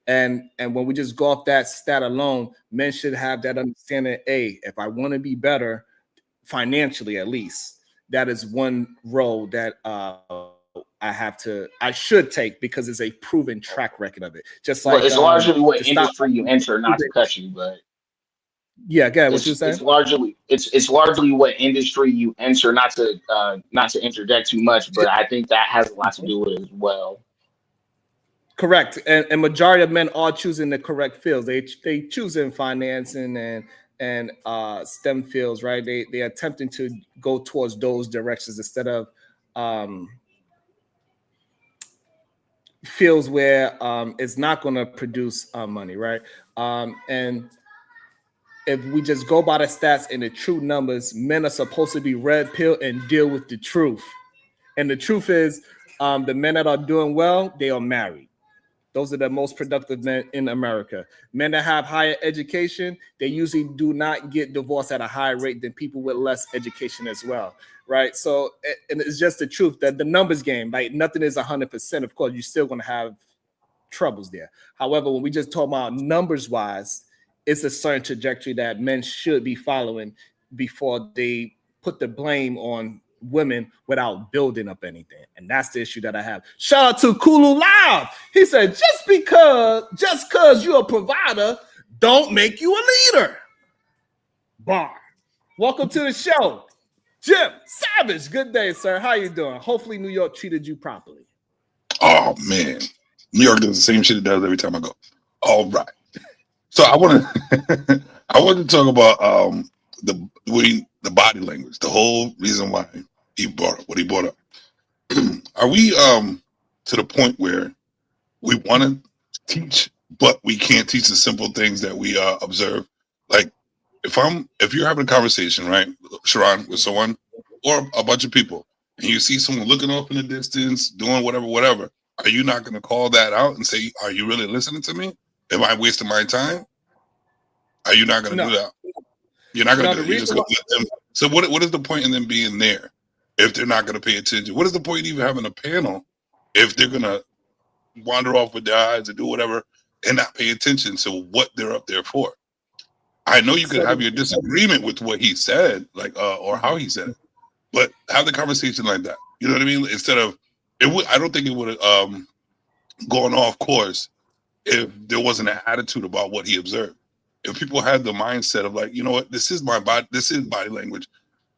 And when we just go off that stat alone, men should have that understanding. If I want to be better financially, at least, that is one role that I should take, because it's a proven track record of it. Just like, well, it's largely what industry you enter, not to cut you, but yeah, go ahead. What you saying? It's largely what industry you enter, not to interject too much, but I think that has a lot to do with it as well. Correct, and majority of men are choosing the correct fields. They choosing financing and STEM fields, right? They are attempting to go towards those directions instead of fields where it's not going to produce money, right? And if we just go by the stats and the true numbers, men are supposed to be red pill and deal with the truth. And the truth is, the men that are doing well, they are married. Those are the most productive men in America. Men that have higher education, they usually do not get divorced at a higher rate than people with less education as well, right? So, and it's just the truth that the numbers game, like nothing is 100%. Of course, you're still going to have troubles there. However, when we just talk about numbers wise, it's a certain trajectory that men should be following before they put the blame on women without building up anything. And that's the issue that I have. Shout out to Kulu Loud. He said, just because you're a provider don't make you a leader. Bar. Welcome to the show, Jim Savage. Good day, sir. How you doing? Hopefully New York treated you properly. Oh man, New York does the same shit it does every time I go. All right. So I want to talk about the body language, the whole reason why he brought up what he brought up. Are we to the point where we want to teach, but we can't teach the simple things that we observe? Like if you're having a conversation, right, Sharon, with someone or a bunch of people, and you see someone looking off in the distance, doing whatever, are you not going to call that out and say, are you really listening to me? Am I wasting my time? Are you not going to do that? You're not going to do it. You're just going to let them. So what is the point in them being there if they're not going to pay attention? What is the point in even having a panel if they're going to wander off with their eyes and do whatever and not pay attention to what they're up there for? I know you could have your disagreement with what he said, like or how he said it, but have the conversation like that. You know what I mean? Instead of I don't think it would have gone off course if there wasn't an attitude about what he observed. if people had the mindset of like, you know what, this is my body, this is body language.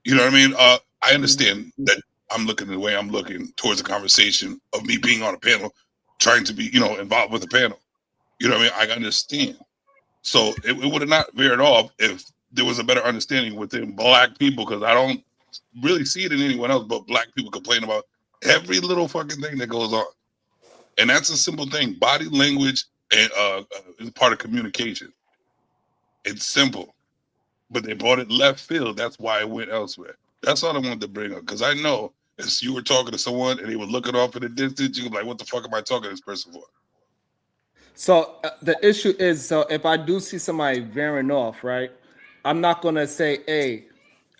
You know what I mean? I understand that I'm looking the way I'm looking towards a conversation of me being on a panel, trying to be, you know, involved with the panel. You know what I mean? I understand. So it would have not veered off if there was a better understanding within Black people, because I don't really see it in anyone else but Black people complain about every little fucking thing that goes on. And that's a simple thing. Body language and is part of communication. It's simple, but they brought it left field. That's why it went elsewhere. That's all I wanted to bring up, because I know if you were talking to someone and they were looking off in the distance, you were like, what the fuck am I talking to this person for? So the issue is, so if I do see somebody veering off, right, I'm not going to say, hey,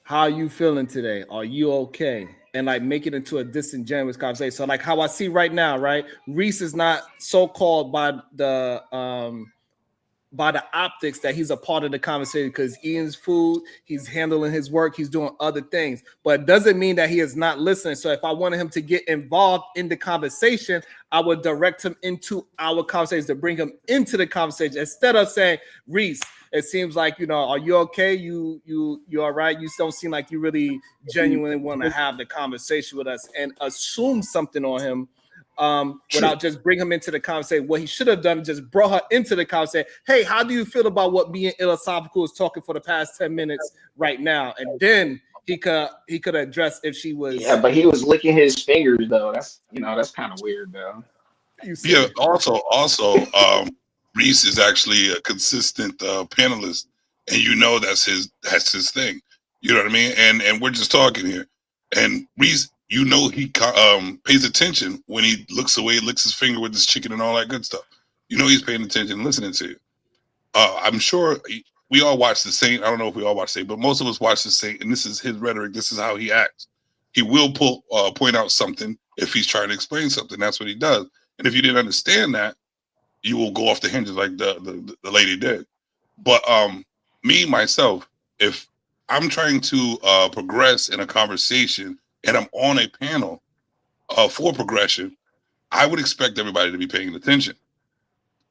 how are you feeling today? Are you okay? And like make it into a disingenuous conversation. So like how I see right now, right? Reese is not so-called by the optics that he's a part of the conversation because he's eating his food, he's handling his work, he's doing other things. But it doesn't mean that he is not listening. So if I wanted him to get involved in the conversation, I would direct him into our conversation to bring him into the conversation instead of saying, Reese, it seems like, you know, are you okay? You all right? You don't seem like you really genuinely want to have the conversation with us, and assume something on him. Without just bring him into the conversation. What he should have done is just brought her into the conversation. Hey, how do you feel about what me and Philosophical is talking for the past 10 minutes right now? And then he could address if she was. Yeah, but he was licking his fingers though. That's kind of weird though. Yeah. Also, Reese is actually a consistent panelist, and you know that's his thing. You know what I mean? And we're just talking here, and Reese, you know, he pays attention when he looks away, licks his finger with his chicken and all that good stuff. You know, he's paying attention and listening to you. I'm sure we all watch the same. I don't know if we all watch the same, but most of us watch the same. And this is his rhetoric. This is how he acts. He will point out something if he's trying to explain something. That's what he does. And if you didn't understand that, you will go off the hinges like the lady did. But me, myself, if I'm trying to progress in a conversation and I'm on a panel for progression, I would expect everybody to be paying attention.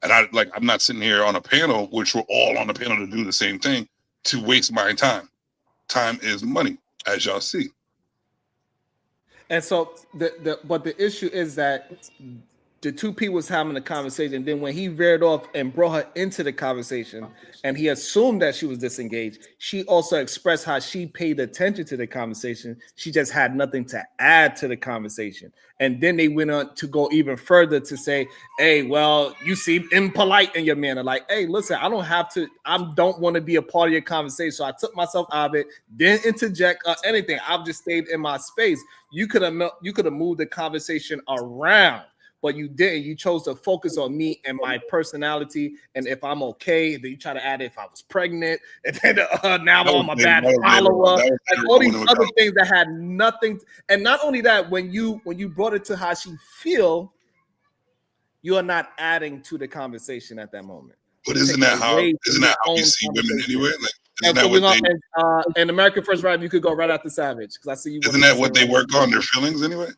And I'm not sitting here on a panel, which we're all on the panel to do the same thing, to waste my time. Time is money, as y'all see. And so but the issue is that the two people was having a conversation, and then when he veered off and brought her into the conversation and he assumed that she was disengaged, she also expressed how she paid attention to the conversation. She just had nothing to add to the conversation. And then they went on to go even further to say, hey, well, you seem impolite in your manner. Like, hey, listen, I don't want to be a part of your conversation. So I took myself out of it, didn't interject or anything. I've just stayed in my space. You could have moved the conversation around, but you didn't. You chose to focus on me and my personality, and if I'm okay. Then you try to add if I was pregnant, and then now I'm a bad follower. Like all these other things that had nothing. And not only that, when you brought it to how she feel, you are not adding to the conversation at that moment. But isn't that how you see women anyway? Like, isn't that what they? In American First Round, you could go right after Savage because I see you. Isn't that what they work on, their feelings anyway?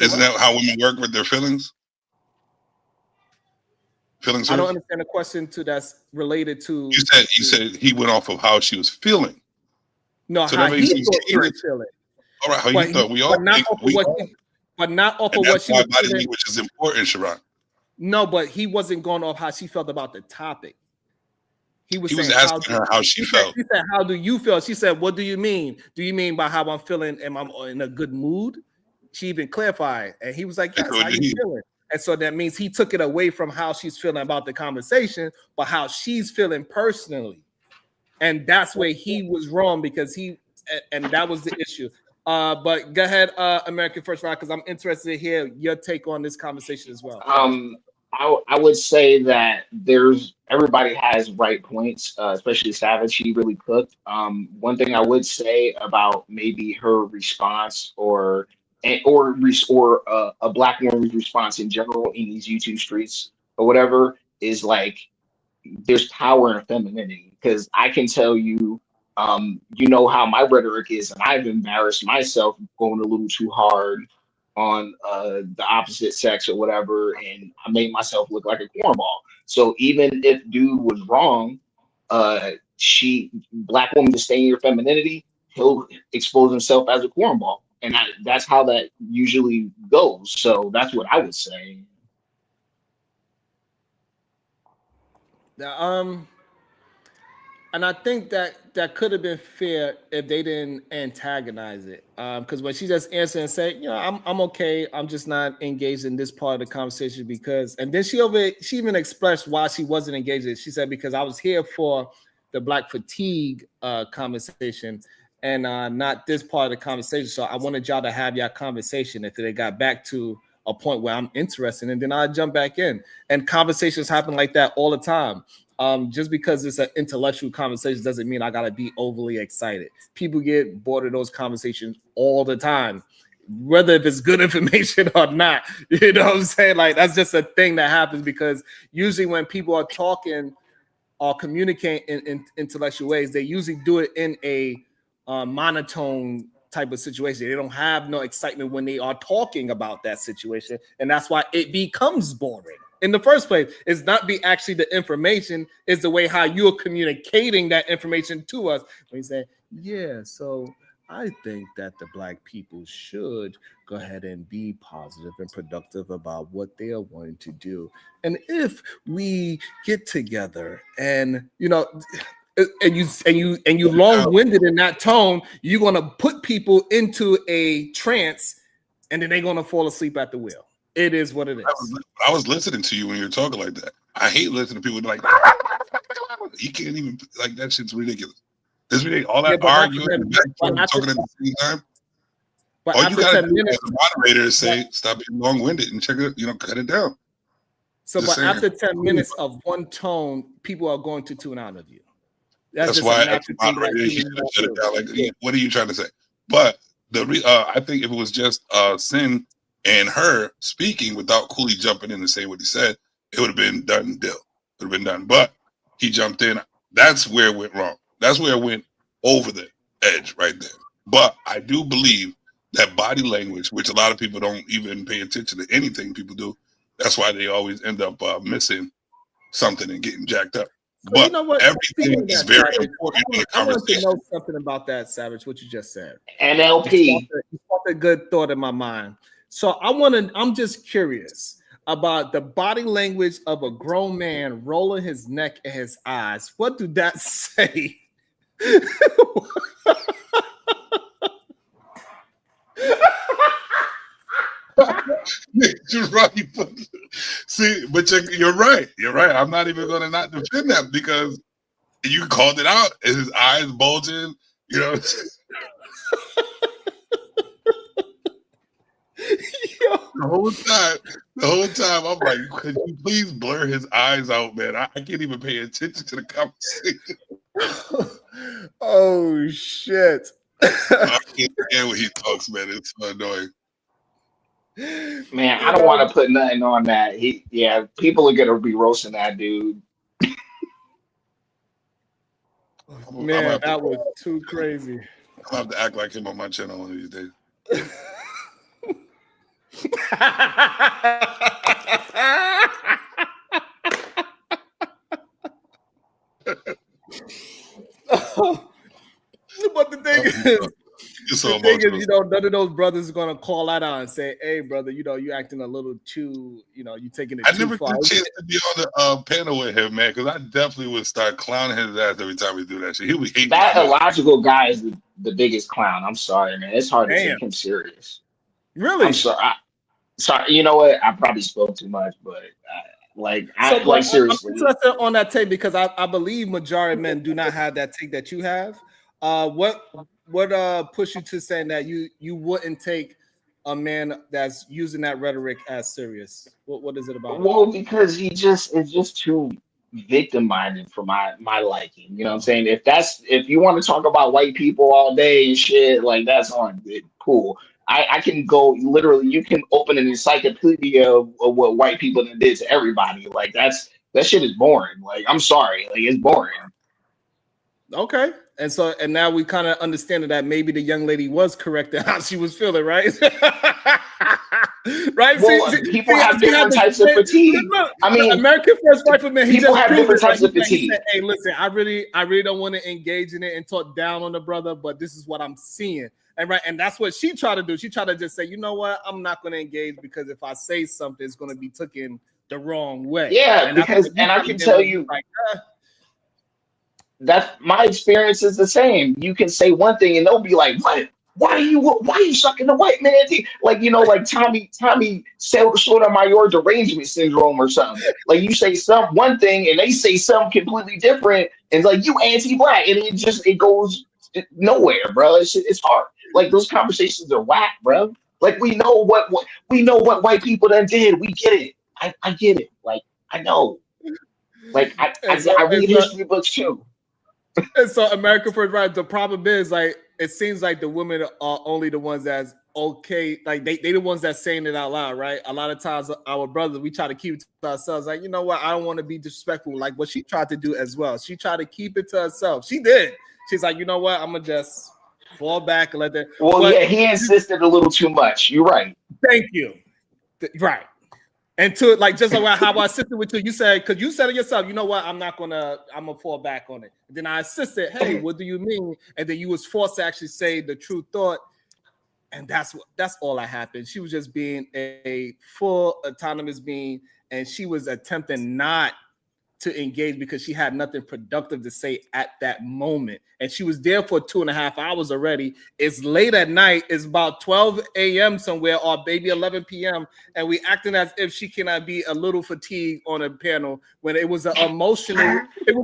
Isn't that how women work with their feelings? Feelings. I don't understand the question that's related to. You said he went off of how she was feeling. No, so how he thought she was feeling. All right, how you thought we all. But not off of what she was feeling, which is important, Sharon. No, but he wasn't going off how she felt about the topic. He was asking her how she felt. He said, "How do you feel?" She said, "What do you mean? Do you mean by how I'm feeling? Am I in a good mood?" She even clarified, and he was like, "Yes, how you feeling?" And so that means he took it away from how she's feeling about the conversation, but how she's feeling personally, and that's where he was wrong because and that was the issue. But go ahead, American First Round, because I'm interested to hear your take on this conversation as well. I would say that everybody has right points, especially Savage. He really cooked. One thing I would say about maybe her response or a Black woman's response in general in these YouTube streets or whatever is like there's power in femininity, because I can tell you, you know how my rhetoric is, and I've embarrassed myself going a little too hard on the opposite sex or whatever, and I made myself look like a cornball. So even if dude was wrong, black woman disdaining your femininity, he'll expose himself as a cornball, and that's how that usually goes. So that's what I would say. Now, and I think that could have been fair if they didn't antagonize it. Because when she just answered and said, I'm okay. I'm just not engaged in this part of the conversation because, and then she even expressed why she wasn't engaged in it. She said, because I was here for the Black fatigue conversation and not this part of the conversation. So I wanted y'all to have your conversation if they got back to a point where I'm interested, and then I jump back in. And conversations happen like that all the time. Just because it's an intellectual conversation doesn't mean I gotta be overly excited. People get bored of those conversations all the time, whether if it's good information or not. You know what I'm saying? Like that's just a thing that happens because usually when people are talking or communicating in intellectual ways, they usually do it in a monotone type of situation. They don't have no excitement when they are talking about that situation, and that's why it becomes boring. In the first place, it's not the actually the information, it's the way how you're communicating that information to us. When you say, yeah, so I think that the Black people should go ahead and be positive and productive about what they are wanting to do. And if we get together and and you long-winded in that tone, you're gonna put people into a trance and then they're gonna fall asleep at the wheel. It is what it is. I was listening to you when you were talking like that. I hate listening to people like you can't even like that shit's ridiculous. It's ridiculous. All that arguing and talking at the same time. But all you gotta do as a moderator is say stop being long-winded and check it, cut it down. So but after 10 minutes of one tone, people are going to tune out of you. That's why as a moderator you should shut it down. Like, what are you trying to say? But I think if it was just Sin and her speaking without Cooley jumping in and saying what he said, it would have been done deal. It would have been done. But he jumped in. That's where it went wrong. That's where it went over the edge right there. But I do believe that body language, which a lot of people don't even pay attention to anything people do, that's why they always end up missing something and getting jacked up. But everything is very important in the conversation. I want to know something about that, Savage, what you just said. NLP. You sparked a good thought in my mind. So I'm just curious about the body language of a grown man rolling his neck and his eyes. What do that say? You're right. See, but you're right. You're right. I'm not even going to not defend that because you called it out. His eyes bulging, The whole time, I'm like, could you please blur his eyes out, man? I can't even pay attention to the conversation. Oh shit! I can't stand when he talks, man. It's so annoying. Man, I don't want to put nothing on that. People are gonna be roasting that dude. Man, that was too crazy. I'll have to act like him on my channel one of these days. But the thing is, none of those brothers are gonna call that out and say, "Hey, brother, you acting a little too, you taking it too far." I never get a chance to be on the panel with him, man, because I definitely would start clowning his ass every time we do that shit. He would hate that. Illogical guy is the biggest clown. I'm sorry, man. It's hard to take him serious. Really? I'm sorry. Sorry. You know what? I probably spoke too much, but seriously. I'm interested on that take because I believe majority of men do not have that take that you have. What push you to saying that you wouldn't take a man that's using that rhetoric as serious? What is it about? Well, because it's just too victim-minded for my liking. You know what I'm saying? If you want to talk about white people all day and shit, like that's on it, cool. I can go literally. You can open an encyclopedia of what white people did to everybody. Like that shit is boring. Like I'm sorry, like it's boring. Okay, and now we kind of understand that maybe the young lady was correct in how she was feeling, right? Right? Well, people have different types of fatigue. I mean, the American First Rifleman, he people just have proved different it. types of He fatigue. said, "Hey, listen, I really don't want to engage in it and talk down on the brother, but this is what I'm seeing." And that's what she tried to do. She tried to just say, "You know what? I'm not going to engage because if I say something, it's going to be taken the wrong way." Yeah, and because I can tell you that my experience is the same. You can say one thing and they'll be like, "What? Why are you sucking the white man?" Like, you know, like Tommy Sotomayor derangement syndrome or something. Like you say one thing and they say something completely different, and it's like you anti-black, and it goes nowhere, bro. It's hard. Like those conversations are whack, bro. Like we know what white people done did. We get it. I get it. Like I know. Like I read history books too. And so American First Right, the problem is like it seems like the women are only the ones that's okay, like they the ones that's saying it out loud, right? A lot of times our brothers, we try to keep it to ourselves, like, you know what, I don't want to be disrespectful, like what she tried to do as well. She tried to keep it to herself. She did. She's like, you know what, I'm gonna just fall back and let that. Well, yeah, he insisted a little too much. You're right. Thank you. Right. And to like just like how I assisted with you, you said, because you said it yourself, you know what, I'm gonna fall back on it. And then I assisted, hey, what do you mean? And then you was forced to actually say the true thought. And that's all that happened. She was just being a full autonomous being, and she was attempting not to engage because she had nothing productive to say at that moment. And she was there for 2.5 hours already. It's late at night. It's about 12 a.m. somewhere, or maybe 11 p.m. And we acting as if she cannot be a little fatigued on a panel when it was an emotional, it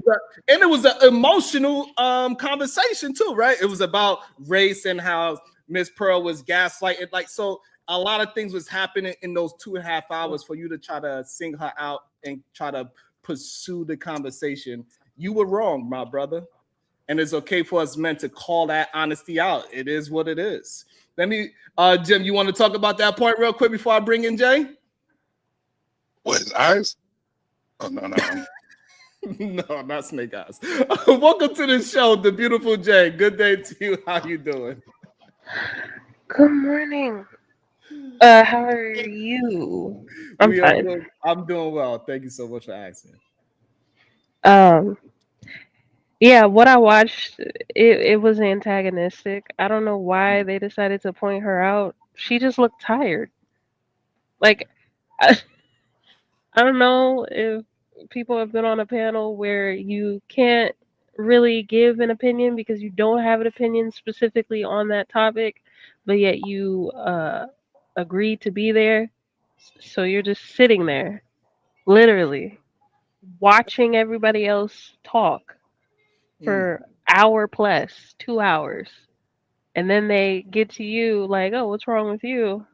was an emotional conversation too, right? It was about race and how Miss Pearl was gaslighted. Like, so a lot of things was happening in those 2.5 hours for you to try to sing her out and try to pursue the conversation. You were wrong, my brother. And it's okay for us men to call that honesty out. It is what it is. Let me, Jim, you want to talk about that point real quick before I bring in Jay? What, his eyes? Oh, no. No, not snake eyes. Welcome to the show, the beautiful Jay. Good day to you. How you doing? Good morning. How are you? I'm fine. I'm doing well. Thank you so much for asking. Yeah, what I watched, it was antagonistic. I don't know why they decided to point her out. She just looked tired. Like, I don't know if people have been on a panel where you can't really give an opinion because you don't have an opinion specifically on that topic, but yet you agreed to be there. So you're just sitting there, literally, watching everybody else talk for hour plus 2 hours, and then they get to you like, oh, what's wrong with you?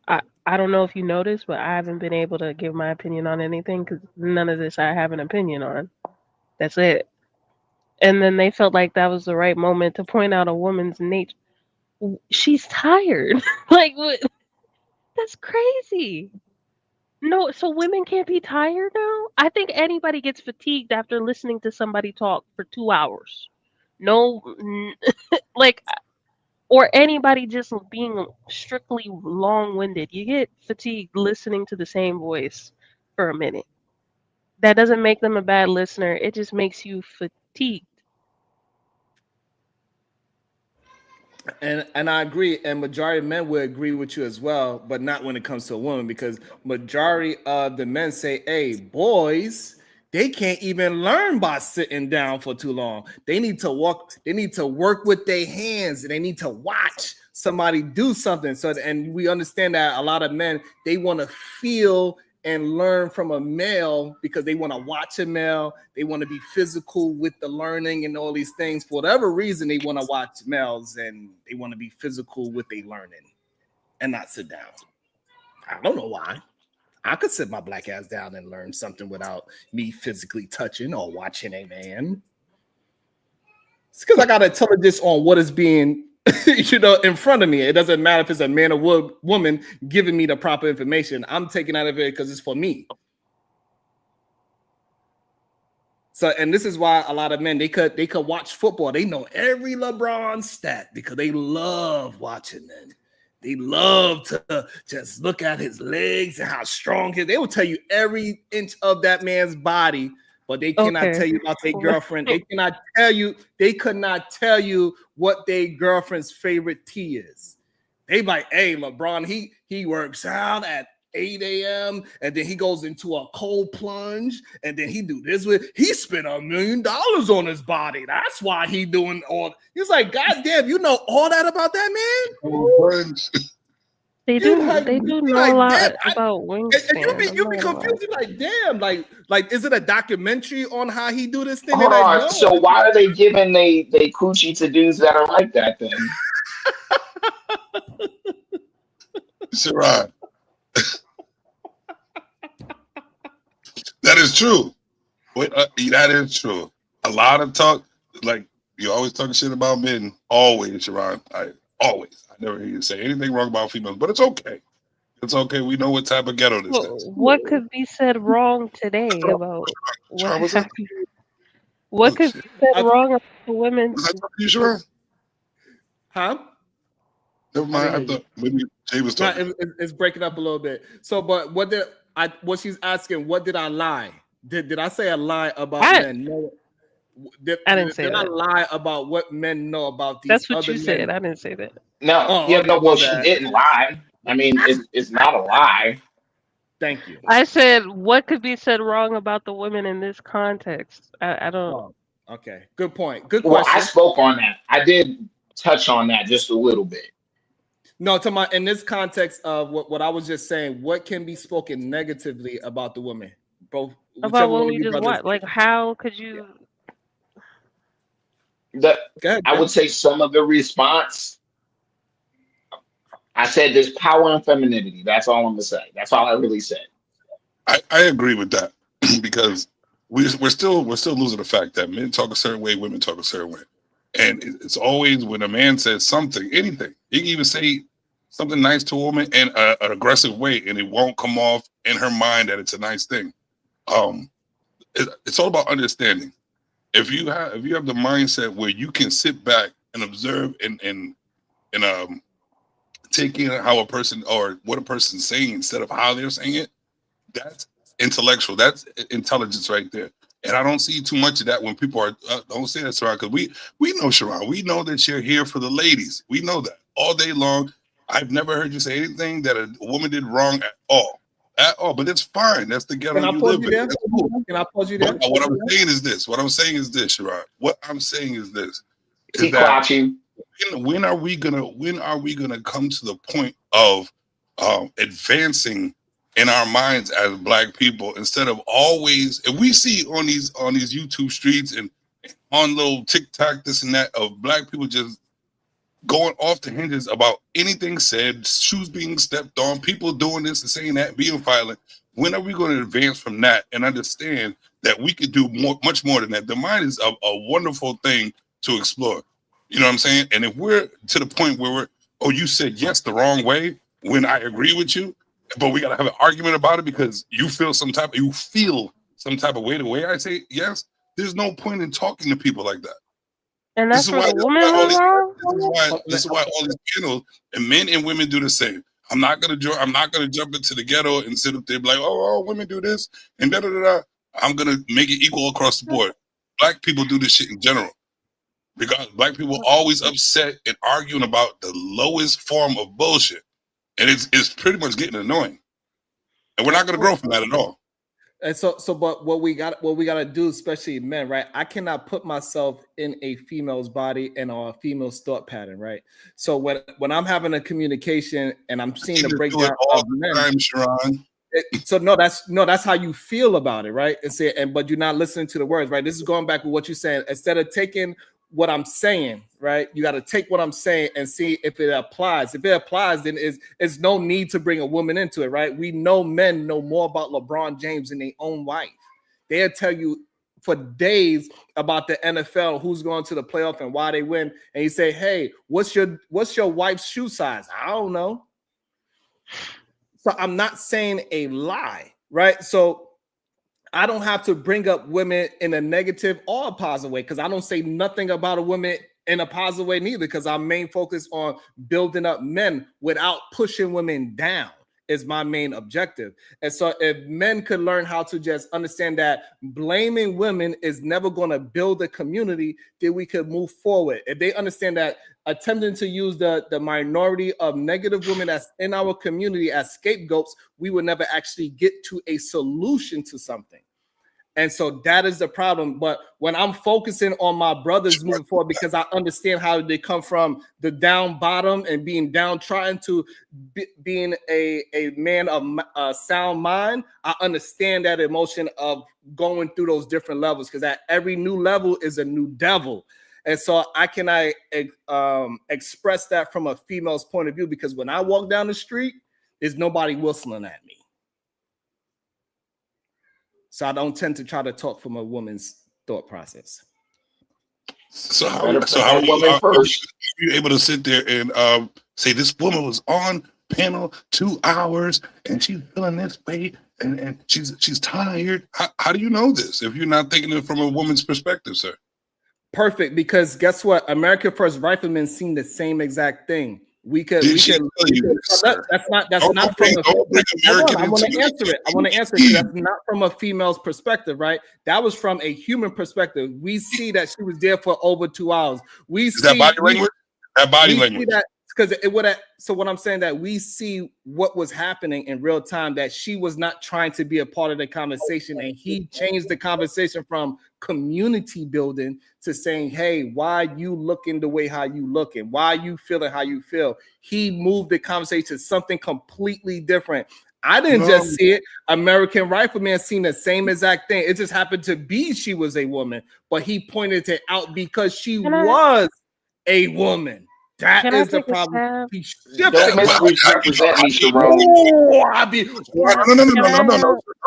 I don't know if you noticed, but I haven't been able to give my opinion on anything because none of this I have an opinion on. That's it. And then they felt like that was the right moment to point out a woman's nature. She's tired. Like, what? That's crazy. No, so women can't be tired now? I think anybody gets fatigued after listening to somebody talk for 2 hours. No, like, or anybody just being strictly long-winded. You get fatigued listening to the same voice for a minute. That doesn't make them a bad listener. It just makes you fatigued. And I agree, and majority of men will agree with you as well, but not when it comes to a woman, because majority of the men say, hey, boys, they can't even learn by sitting down for too long. They need to walk, they need to work with their hands, and they need to watch somebody do something. So, and we understand that a lot of men, they want to feel and learn from a male because they want to watch a male. They want to be physical with the learning and all these things. For whatever reason, they want to watch males and they want to be physical with their learning and not sit down. I don't know why. I could sit my black ass down and learn something without me physically touching or watching a man. It's because I got intelligence on what is being in front of me. It doesn't matter if it's a man or woman giving me the proper information. I'm taking out of it because it's for me. So, and this is why a lot of men, they could watch football. They know every LeBron stat because they love watching them. They love to just look at his legs and how strong he is. They will tell you every inch of that man's body, but they cannot tell you about their girlfriend. They cannot tell you, they could not tell you what their girlfriend's favorite tea is. They like, hey, LeBron, he works out at 8 a.m. and then he goes into a cold plunge and then he do this he spent $1 million on his body. That's why he doing all. He's like, God damn, you know all that about that man? They do know a lot about wingspan. And you be confused. You're like, damn, like is it a documentary on how he do this thing? Hold like, on. no. So why are they giving they coochie to dudes that are like that then? Sharon. That is true. That is true. A lot of talk, like you always talking shit about men. Always, Sharon. I never hear you say anything wrong about females, but it's okay. It's okay. We know what type of ghetto this is. What could be said wrong today about what happened? What could be said wrong about the women? Was I talking to you, Sharon? Huh? Never mind. I thought maybe Jay was talking. It's breaking up a little bit. So, but what she's asking, what did I lie? Did I say a lie about men? No. I didn't say that. Did I lie about what men know about these? That's what other you men? said. I didn't say that. No, well, she didn't lie. I mean, it's not a lie. Thank you. I said, what could be said wrong about the women in this context? I don't. Oh, okay, good point. Good well, question. I spoke on that. I did touch on that just a little bit. No, in this context of what I was just saying, what can be spoken negatively about the women? Both about what we just watched. Like, how could you? I would say some of the response. I said there's power in femininity. That's all I'm gonna say. That's all I really said. I agree with that because we're still losing the fact that men talk a certain way, women talk a certain way, and it's always when a man says something, anything, he can even say something nice to a woman in an aggressive way, and it won't come off in her mind that it's a nice thing. It's all about understanding. If you have the mindset where you can sit back and observe and take in how a person or what a person's saying instead of how they're saying it, that's intellectual. That's intelligence right there. And I don't see too much of that when people are don't say that, Sharon, because we know, Sharon, we know that you're here for the ladies. We know that all day long. I've never heard you say anything that a woman did wrong at all. But it's fine. That's the ghetto you live in. That's cool. Can I pause you there? But what I'm saying is this. What I'm saying is this, Sharon. What I'm saying is this. Is that when are we gonna come to the point of advancing in our minds as Black people instead of always, and we see on these YouTube streets and on little TikTok, this and that, of Black people just going off the hinges about anything said, shoes being stepped on, people doing this and saying that, being violent. When are we going to advance from that and understand that we could do much more than that? The mind is a wonderful thing to explore. You know what I'm saying? And if we're to the point where you said yes the wrong way when I agree with you, but we got to have an argument about it because you feel some type of way the way I say yes, there's no point in talking to people like that. And that's where the women are wrong. This is why all these panels and men and women do the same. I'm not gonna jump into the ghetto and sit up there and be like, oh, women do this and da da da da. I'm gonna make it equal across the board. Black people do this shit in general because Black people are always upset and arguing about the lowest form of bullshit, and it's pretty much getting annoying. And we're not gonna grow from that at all. And but what we got to do, especially men, right? I cannot put myself in a female's body and a female's thought pattern, right? So when I'm having a communication and I'm seeing the breakdown of men, that's how you feel about it, right? But you're not listening to the words, right? This is going back with what you're saying. Instead of taking what I'm saying, right? You got to take what I'm saying and see if it applies. If it applies, then it's no need to bring a woman into it, right? We know men know more about LeBron James than their own wife. They'll tell you for days about the NFL, who's going to the playoff and why they win. And you say, hey, what's your wife's shoe size? I don't know. So I'm not saying a lie, right? So I don't have to bring up women in a negative or a positive way because I don't say nothing about a woman in a positive way neither, because our main focus on building up men without pushing women down is my main objective. And so if men could learn how to just understand that blaming women is never going to build a community, then we could move forward. If they understand that attempting to use the minority of negative women that's in our community as scapegoats, we will never actually get to a solution to something. And so that is the problem. But when I'm focusing on my brothers moving forward, because I understand how they come from the down bottom and being downtrodden to being a man of sound mind, I understand that emotion of going through those different levels, because at every new level is a new devil. And so I express that from a female's point of view, because when I walk down the street, there's nobody whistling at me. So I don't tend to try to talk from a woman's thought process. So how are you able to sit there and say this woman was on panel 2 hours and she's feeling this way and she's tired? How do you know this if you're not thinking it from a woman's perspective, sir? Perfect, because guess what? American First Riflemen seen the same exact thing. That's not from I want to answer it. Because that's not from a female's perspective, right? That was from a human perspective. We see that she was there for over 2 hours. That body language? That body language. Because it would have. So what I'm saying, that we see what was happening in real time, that she was not trying to be a part of the conversation, and he changed the conversation from community building to saying, hey, why you looking the way how you looking? Why you feeling how you feel? He moved the conversation to something completely different. I didn't just see it. American Rifleman seen the same exact thing. It just happened to be she was a woman, but he pointed it out because she was a woman. That is the problem. Don't misrepresent me, Sharon. No,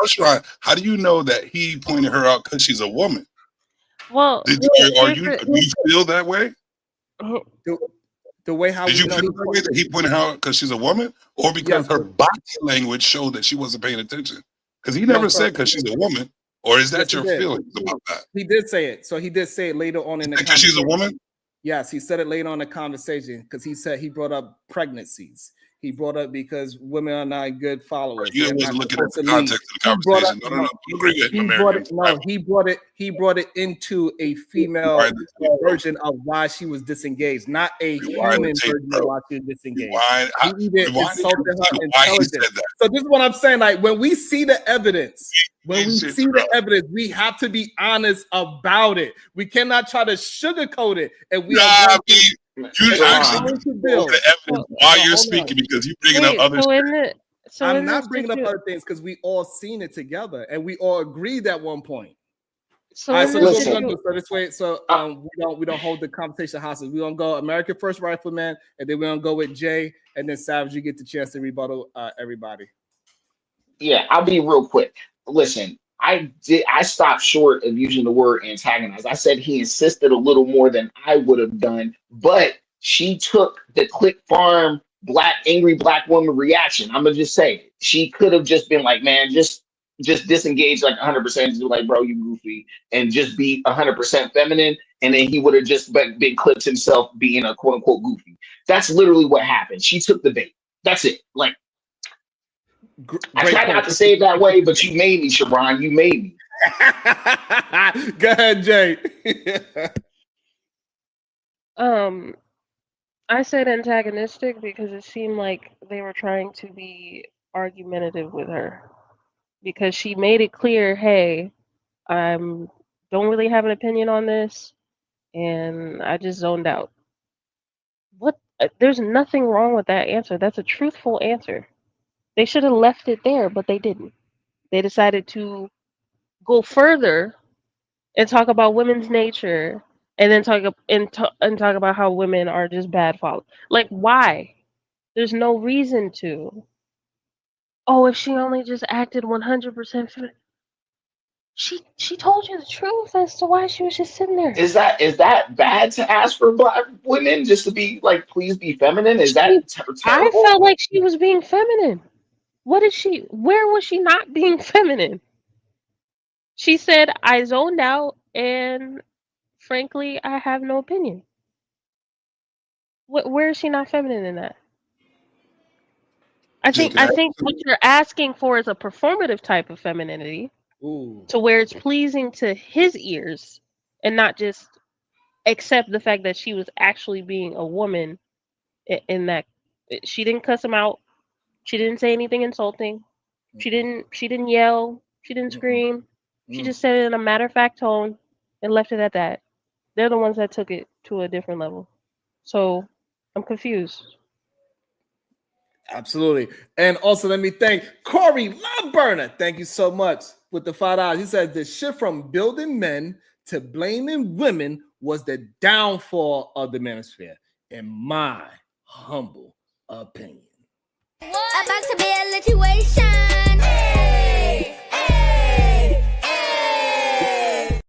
Sharon. How do you know that he pointed her out because she's a woman? Well, do you feel that way? The way how did you feel that way, that he pointed her out because she's a woman, or because her body language showed that she wasn't paying attention? Because he never said because she's a woman, or is that your feelings about that? He did say it. So he did say it later on in the because she's a woman. Yes, he said it later on in the conversation, because he said he brought up pregnancies. He brought up because women are not good followers. You wasn't looking at the context of the conversation. He brought it into a female version of why she was disengaged, not a human version of why she was disengaged. He either insulted her intelligence. So this is what I'm saying. Like, when we see the evidence, we have to be honest about it. We cannot try to sugarcoat it. And we you actually the evidence while you're speaking, because you're bringing up other shit. I'm not bringing up other things, because we all seen it together and we all agreed at one point. So we don't hold the conversation hostage. We're gonna go American First Rifleman, and then we're gonna go with Jay, and then Savage, you get the chance to rebuttal everybody. Yeah, I'll be real quick. Listen, I stopped short of using the word antagonize. I said he insisted a little more than I would have done, but she took the Click Farm angry black woman reaction. I'm gonna just say she could have just been like, man, just disengage like 100%, just be like, bro, you goofy, and just be 100% feminine, and then he would have just been clipped himself being a quote unquote goofy. That's literally what happened. She took the bait. That's it. Like, I try not to say it that way, but you made me, Sharon. You made me. Go ahead, Jay. I said antagonistic because it seemed like they were trying to be argumentative with her, because she made it clear, hey, I don't really have an opinion on this, and I just zoned out. What? There's nothing wrong with that answer. That's a truthful answer. They should have left it there, but they didn't. They decided to go further and talk about women's nature, and then talk about how women are just bad followers. Like, why? There's no reason to. Oh, if she only just acted 100%, she told you the truth as to why she was just sitting there. Is that bad to ask for black women just to be like, please be feminine? Is that terrible? I felt like she was being feminine. Where was she not being feminine? She said, I zoned out, and frankly, I have no opinion. Where is she not feminine in that? I Jill, think can I ask you what you're asking for is a performative type of femininity Ooh. to where it's pleasing to his ears and not just accept the fact that she was actually being a woman in that she didn't cuss him out. She didn't say anything insulting. She didn't yell. She didn't scream. She just said it in a matter of fact tone and left it at that. They're the ones that took it to a different level. So I'm confused. Absolutely. And also, let me thank Corey Loveburner. Thank you so much with the $5. He says the shift from building men to blaming women was the downfall of the manosphere, in my humble opinion. About to be a situation. Hey, hey, hey.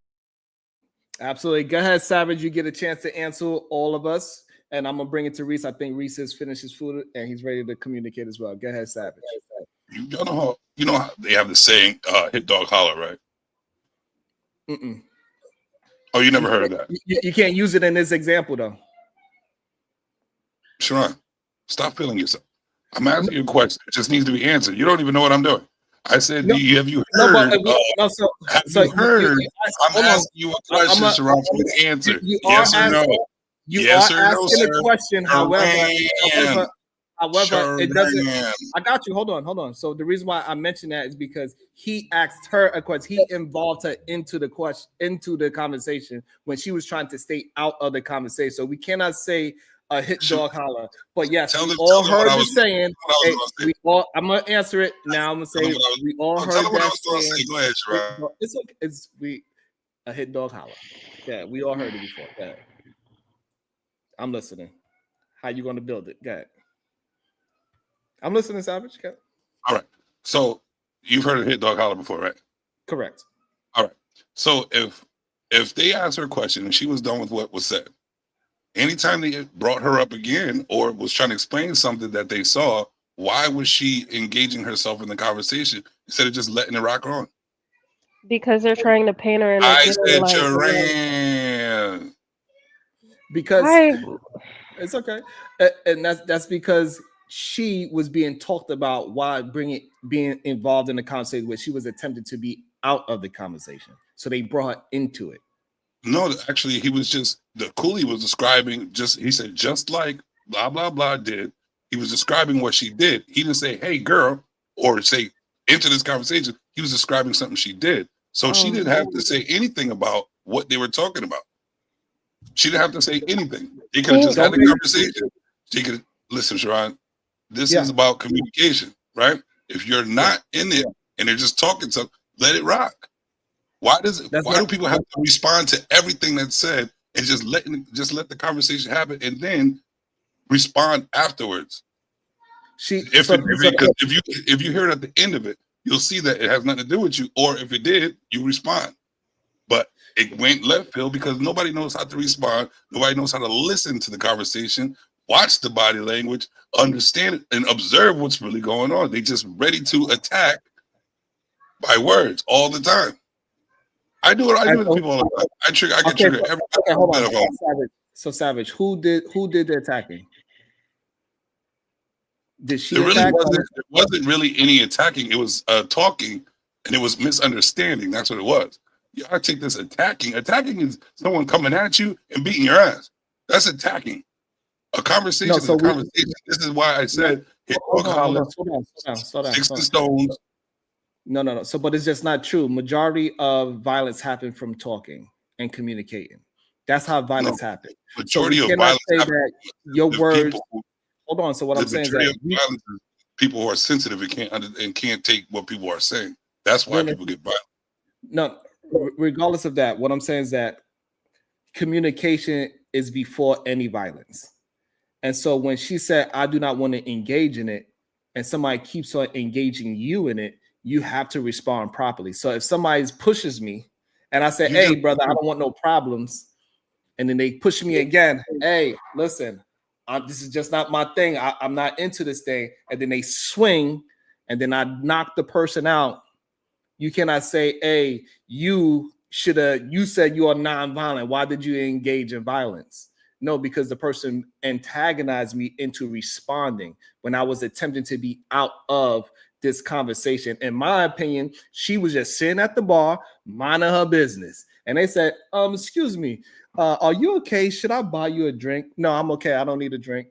Absolutely. Go ahead, Savage. You get a chance to answer all of us. And I'm gonna bring it to Reese. I think Reese has finished his food and he's ready to communicate as well. Go ahead, Savage. You know how they have the saying, hit dog holler, right? Mm-mm. Oh, you never heard of that? You can't use it in this example, though. Sharon, stop feeling yourself. I'm asking you a question. It just needs to be answered. You don't even know what I'm doing. I said, have you heard? I'm asking you a question, Sharon, for you to answer. Yes or no? Yes or no, sir? A question, however, it doesn't. I got you. Hold on. So the reason why I mentioned that is because he asked her a question. He involved her into the question, into the conversation when she was trying to stay out of the conversation. So we cannot say a hit dog holler. But yes, we all heard you saying. I'm gonna answer it now. I'm gonna say we all heard that saying. Go ahead, Sharon. It's okay. It's a hit dog holler. Yeah, we all heard it before. Go ahead. I'm listening. How you gonna build it? Go ahead. I'm listening, Savage. Okay. All right. So you've heard of hit dog holler before, right? Correct. All right. So if they asked her a question and she was done with what was said, anytime they brought her up again or was trying to explain something that they saw, why was she engaging herself in the conversation instead of just letting it rock on? Because they're trying to paint her in a different light. Sharon. Because it's okay, and that's because she was being talked about while being involved in the conversation where she was attempting to be out of the conversation. So they brought her into it. No, actually, he was just the coolie was describing he said just like blah blah blah did. He was describing what she did. He didn't say, "Hey girl," or say into this conversation. He was describing something she did. So she didn't have to say anything about what they were talking about. She didn't have to say anything. They could have just had a conversation. She could listen, Sharon. This is about communication, right? If you're not in it and they're just talking something, let it rock. Why do people have to respond to everything that's said and just let the conversation happen and then respond afterwards? If you hear it at the end of it, you'll see that it has nothing to do with you. Or if it did, you respond. But it went left field because nobody knows how to respond. Nobody knows how to listen to the conversation, watch the body language, understand it, and observe what's really going on. They just ready to attack by words all the time. I do it with people all the time. I can trigger every. Okay, hold on. Savage. So Savage, who did the attacking? Did she attack? There wasn't really any attacking. It was talking, and it was misunderstanding. That's what it was. I take this attacking. Attacking is someone coming at you and beating your ass. That's attacking. A conversation is a conversation. This is why I said hold on. Sticks and stones. No. So, but it's just not true. Majority of violence happen from talking and communicating. That's how violence happens. Majority of violence that your words. Hold on. So what I'm saying is that people who are sensitive and can't take what people are saying. That's why people get violent. No, regardless of that, what I'm saying is that communication is before any violence. And so when she said, "I do not want to engage in it," and somebody keeps on engaging you in it, you have to respond properly. So if somebody pushes me and I say, "Hey, brother, I don't want no problems," and then they push me again, "Hey, listen, this is just not my thing. I'm not into this thing," and then they swing and then I knock the person out. You cannot say, "Hey, you said you are nonviolent. Why did you engage in violence?" No, because the person antagonized me into responding when I was attempting to be out of this conversation. In my opinion, she was just sitting at the bar, minding her business. And they said, excuse me, are you okay? Should I buy you a drink? No, I'm okay. I don't need a drink.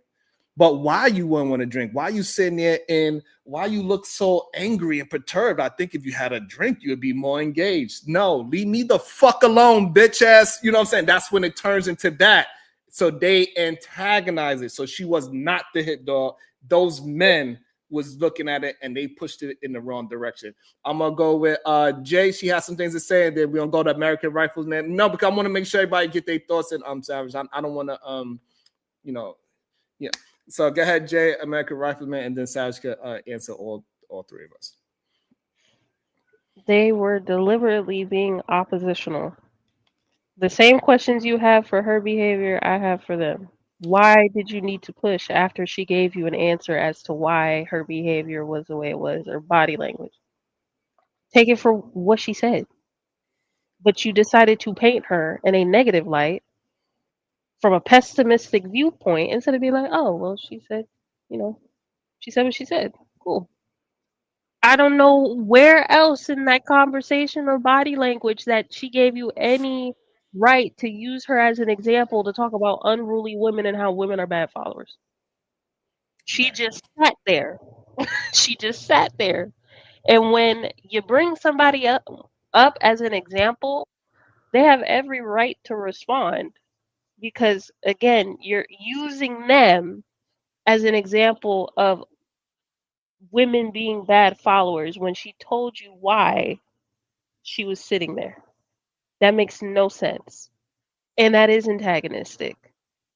But why you wouldn't want to drink? Why you sitting there and why you look so angry and perturbed? I think if you had a drink, you would be more engaged. No, leave me the fuck alone, bitch ass. You know what I'm saying? That's when it turns into that. So they antagonize it. So she was not the hit dog. Those men was looking at it and they pushed it in the wrong direction. I'm gonna go with Jay. She has some things to say, and then we're gonna go to American Rifleman. No, because I want to make sure everybody get their thoughts in. Savage. I don't want to yeah. So go ahead, Jay, American Rifleman, and then Savage could answer all three of us. They were deliberately being oppositional. The same questions you have for her behavior, I have for them. Why did you need to push after she gave you an answer as to why her behavior was the way it was, or body language? Take it for what she said. But you decided to paint her in a negative light from a pessimistic viewpoint instead of being like, oh, well, she said, she said what she said. Cool. I don't know where else in that conversation or body language that she gave you any right to use her as an example to talk about unruly women and how women are bad followers. She just sat there. She just sat there. And when you bring somebody up as an example, they have every right to respond because, again, you're using them as an example of women being bad followers when she told you why she was sitting there. That makes no sense. And that is antagonistic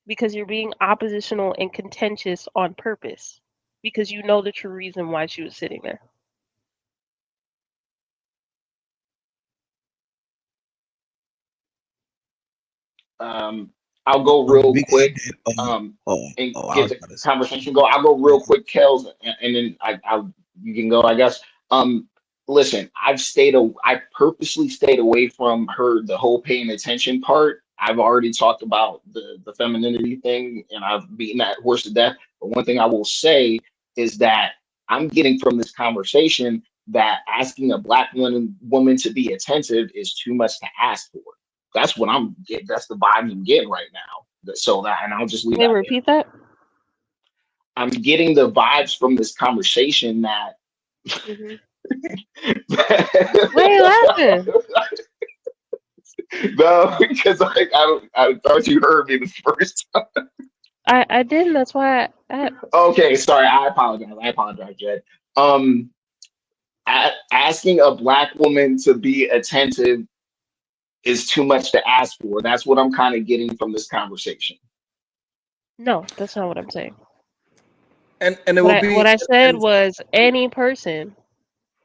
because you're being oppositional and contentious on purpose because you know the true reason why she was sitting there. I'll go real quick and get the conversation go. I'll go real quick, Kels, and then you can go, I guess. Listen, I purposely stayed away from the whole paying attention part. I've already talked about the femininity thing, and I've beaten that horse to death. But one thing I will say is that I'm getting from this conversation that asking a Black woman to be attentive is too much to ask for. That's what I'm getting. That's the vibe I'm getting right now. So that, and I'll just leave that. Repeat that. I'm getting the vibes from this conversation that. Why are you laughing? No, because I thought you heard me the first time. I didn't. That's why. Okay, sorry. I apologize, Jed. Asking a Black woman to be attentive is too much to ask for. That's what I'm kind of getting from this conversation. No, that's not what I'm saying. And it will be what I said was any person,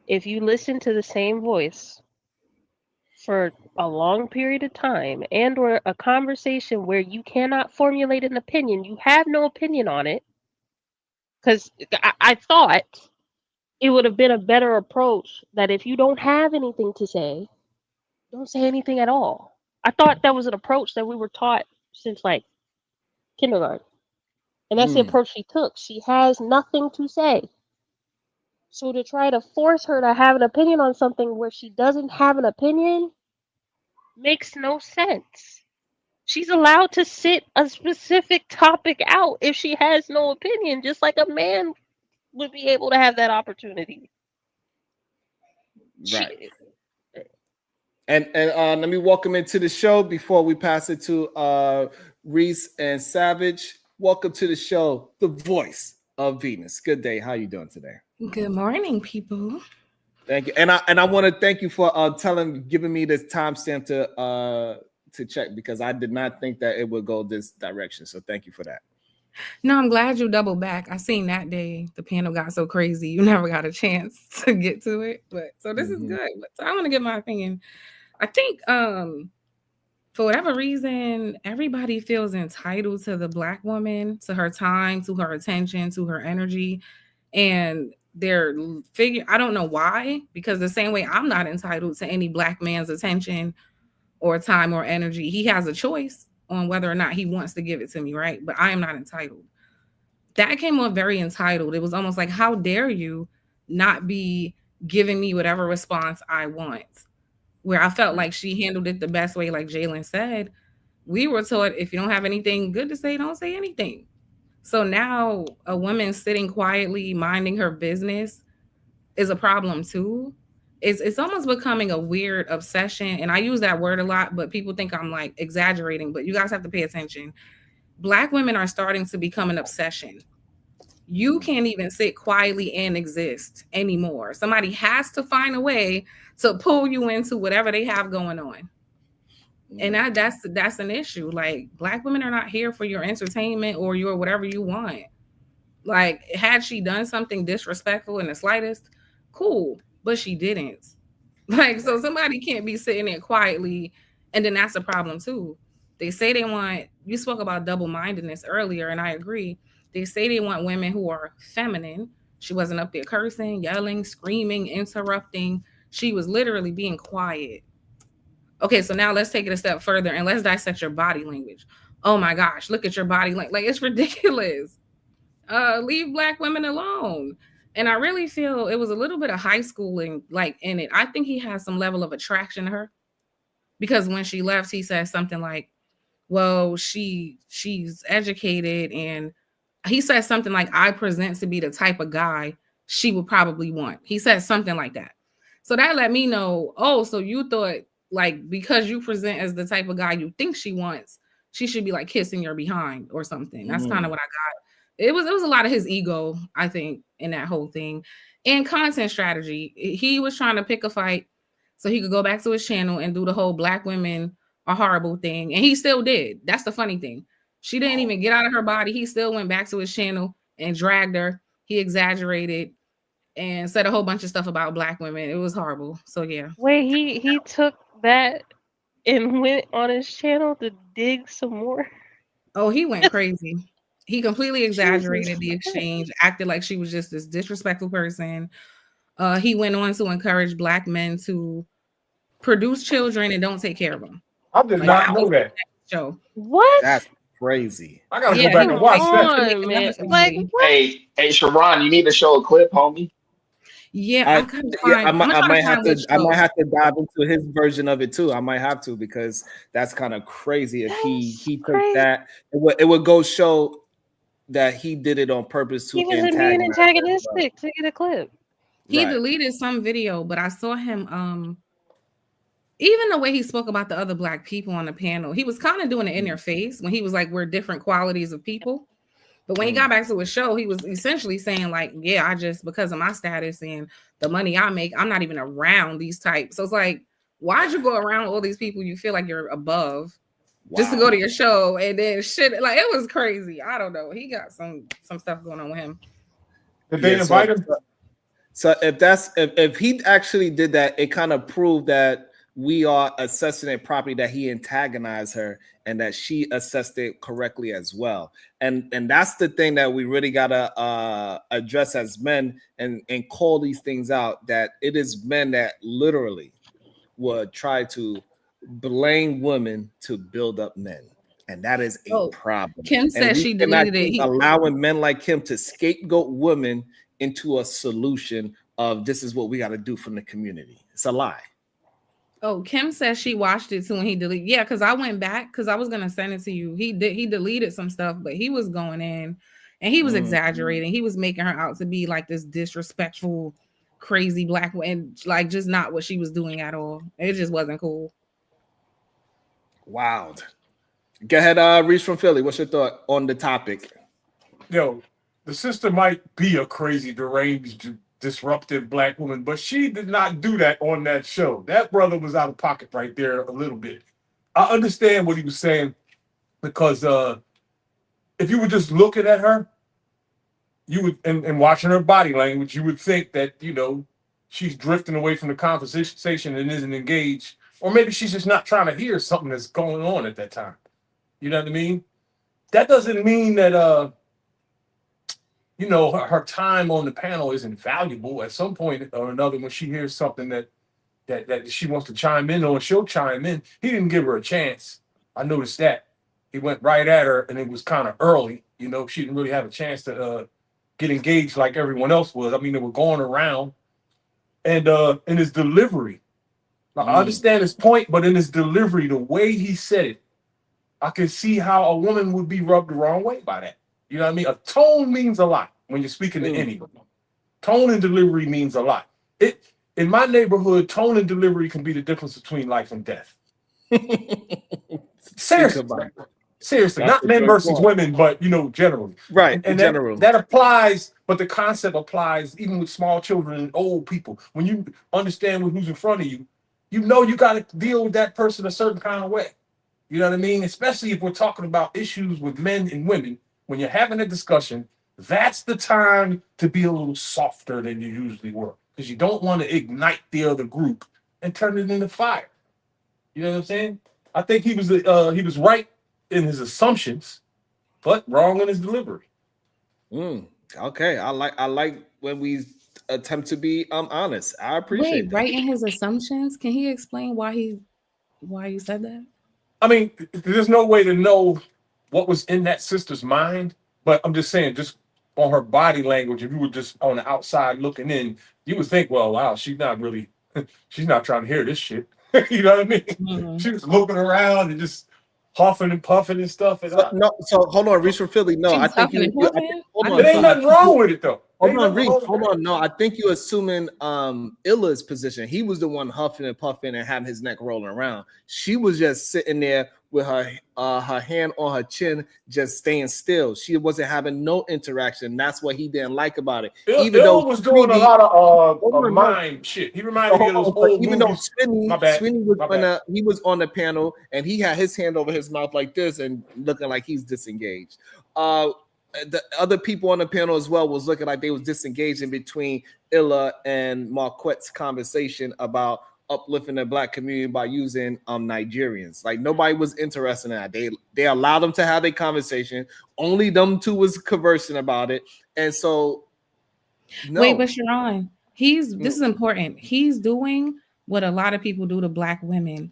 if you listen to the same voice for a long period of time and or a conversation where you cannot formulate an opinion, you have no opinion on it, because I thought it would have been a better approach that if you don't have anything to say, don't say anything at all. I thought that was an approach that we were taught since like kindergarten. And that's the approach she took. She has nothing to say. So to try to force her to have an opinion on something where she doesn't have an opinion makes no sense. She's allowed to sit a specific topic out if she has no opinion, just like a man would be able to have that opportunity. Right. And let me welcome into the show before we pass it to Reese and Savage. Welcome to the show, the voice of Venus. Good day. How you doing today? Good morning, people. Thank you. And I want to thank you for giving me this timestamp to check, because I did not think that it would go this direction. So thank you for that. No, I'm glad you doubled back. I seen that day the panel got so crazy you never got a chance to get to it. But so this is good. So I want to give my opinion. I think for whatever reason, everybody feels entitled to the Black woman, to her time, to her attention, to her energy. And they're I don't know why, because the same way I'm not entitled to any Black man's attention or time or energy. He has a choice. on whether or not he wants to give it to me, right? But I am not entitled. That came off very entitled. It was almost like, how dare you not be giving me whatever response I want? Where I felt like she handled it the best way, like Jalen said. We were taught if you don't have anything good to say, don't say anything. So now a woman sitting quietly, minding her business is a problem too. It's almost becoming a weird obsession. And I use that word a lot, but people think I'm like exaggerating, but you guys have to pay attention. Black women are starting to become an obsession. You can't even sit quietly and exist anymore. Somebody has to find a way to pull you into whatever they have going on. And that's an issue. Like, Black women are not here for your entertainment or your whatever you want. Like, had she done something disrespectful in the slightest, cool, but she didn't. Like, so somebody can't be sitting there quietly, and then that's a problem too. They say they want, you spoke about double-mindedness earlier, and I agree. They say they want women who are feminine. She wasn't up there cursing, yelling, screaming, interrupting. She was literally being quiet. Okay, so now let's take it a step further and let's dissect your body language. Oh my gosh, look at your body language. Like, it's ridiculous. Leave Black women alone. And I really feel it was a little bit of high schooling like in it. I think he has some level of attraction to her, because when she left, he said something like, well, she's educated, and he said something like, I present to be the type of guy she would probably want. He said something like that. So that let me know, oh, so you thought, like, because you present as the type of guy you think she wants, she should be like kissing your behind or something. That's kind of what I got. It was a lot of his ego, I think, in that whole thing. And content strategy. He was trying to pick a fight so he could go back to his channel and do the whole Black women are horrible thing. And he still did. That's the funny thing. She didn't even get out of her body. He still went back to his channel and dragged her. He exaggerated and said a whole bunch of stuff about Black women. It was horrible. So yeah. Wait, he took that and went on his channel to dig some more. Oh, he went crazy. He completely exaggerated the exchange, acted like she was just this disrespectful person. He went on to encourage Black men to produce children and don't take care of them. I did not know that. Show. What? That's crazy. I gotta go back and watch that. Man. Like, what? Hey, Sharon, you need to show a clip, homie. Yeah, I might have to dive into his version of it too. I might have to, because that's kind of crazy. If he took that, it would go show that he did it on purpose to he wasn't being antagonistic to get a clip. He deleted some video, but I saw him even the way he spoke about the other Black people on the panel, he was kind of doing it in their face when he was like, we're different qualities of people. But when he got back to his show, he was essentially saying like, yeah, I just, because of my status and the money I make, I'm not even around these types. So it's like, why'd you go around all these people you feel like you're above just to go to your show? And then shit, like, it was crazy. I don't know. He got some stuff going on with him. Did they invite him? So if he actually did that, it kind of proved that we are assessing it properly, that he antagonized her and that she assessed it correctly as well. And that's the thing that we really gotta address as men and call these things out, that it is men that literally would try to blame women to build up men. And that is a problem. Kim said she deleted it. Allowing men like him to scapegoat women into a solution of this is what we got to do from the community. It's a lie. Oh, Kim says she watched it too and he deleted. Yeah, because I went back because I was gonna send it to you. He deleted some stuff, but he was going in and he was exaggerating. He was making her out to be like this disrespectful, crazy Black woman, like just not what she was doing at all. It just wasn't cool. Wow. Go ahead, Reese from Philly. What's your thought on the topic? Yo, the sister might be a crazy, deranged, disruptive Black woman, but she did not do that on that show. That brother was out of pocket right there a little bit. I understand what he was saying, because if you were just looking at her, you would and watching her body language, you would think that, you know, she's drifting away from the conversation and isn't engaged, or maybe she's just not trying to hear something that's going on at that time. You know what I mean? That doesn't mean that you know, her time on the panel isn't valuable. At some point or another, when she hears something that she wants to chime in on, she'll chime in. He didn't give her a chance. I noticed that. he went right at her, and it was kind of early. You know, she didn't really have a chance to get engaged like everyone else was. I mean, they were going around, and in his delivery, now, I understand his point, but in his delivery, the way he said it, I can see how a woman would be rubbed the wrong way by that. You know what I mean? A tone means a lot when you're speaking to anyone. Tone and delivery means a lot. In my neighborhood, tone and delivery can be the difference between life and death. Seriously. Seriously, That's not men versus point. women, but you know, generally. Right. And that applies, but the concept applies even with small children and old people. When you understand who's in front of you, you know you got to deal with that person a certain kind of way. You know what I mean? Especially if we're talking about issues with men and women. When you're having a discussion, that's the time to be a little softer than you usually were, because you don't want to ignite the other group and turn it into fire. You know what I'm saying? I think he was right in his assumptions, but wrong in his delivery. Okay, I like when we attempt to be honest. I appreciate that. Right in his assumptions. Can he explain why you said that? I mean, there's no way to know what was in that sister's mind, but I'm just saying, just on her body language, if you were just on the outside looking in, you would think, well, wow, she's not trying to hear this shit. You know what I mean? She was looking around and just huffing and puffing and stuff. And So hold on, Reese from Philly. No, I think you. Hold on, there ain't nothing wrong with it though. Hold on, Reese. Hold on. No, I think you're assuming Illa's position. He was the one huffing and puffing and having his neck rolling around. She was just sitting there with her hand on her chin, just staying still. She wasn't having no interaction. That's what he didn't like about it. Even though was doing a lot of mind shit. He reminded me of those old even movies. though Sweeney was on the panel and he had his hand over his mouth like this and looking like he's disengaged. The other people on the panel as well was looking like they was disengaged in between Illa and Marquette's conversation about uplifting the black community by using Nigerians. Like nobody was interested in that. They allowed them to have a conversation. Only them two was conversing about it. And so Wait, but Sharon, this is important. He's doing what a lot of people do to black women.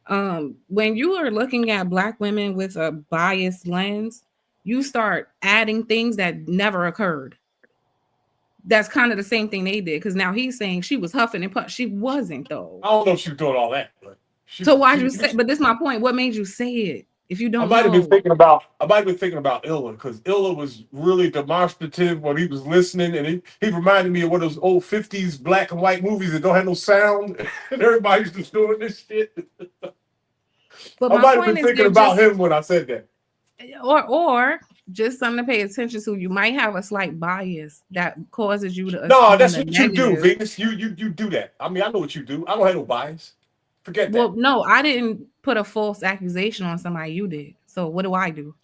When you are looking at black women with a biased lens, you start adding things that never occurred. That's kind of the same thing they did, because now he's saying she was huffing and puffing. She wasn't though. I don't know if she was doing all that, but so why'd you say? But this is my point. What made you say it? If you don't, I might have been thinking about Illa, because Illa was really demonstrative when he was listening, and he reminded me of one of those old 50s black and white movies that don't have no sound, and everybody's just doing this shit. But I might have been thinking about him when I said that. Or just something to pay attention to. You might have a slight bias that causes you to. No, that's what you do, Venus. You do that. I mean, I know what you do. I don't have no bias. Forget that. Well, no, I didn't put a false accusation on somebody. You did. So what do I do?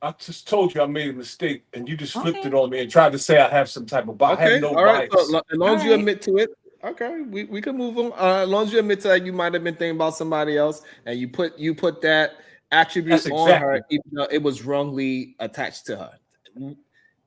I just told you I made a mistake, and you just flipped it on me and tried to say I have some type of bias. I have no all right. bias. So, as long as you admit to it, okay, we can move on. As long as you admit to that, you might have been thinking about somebody else, and you put that attribute on her, even though it was wrongly attached to her.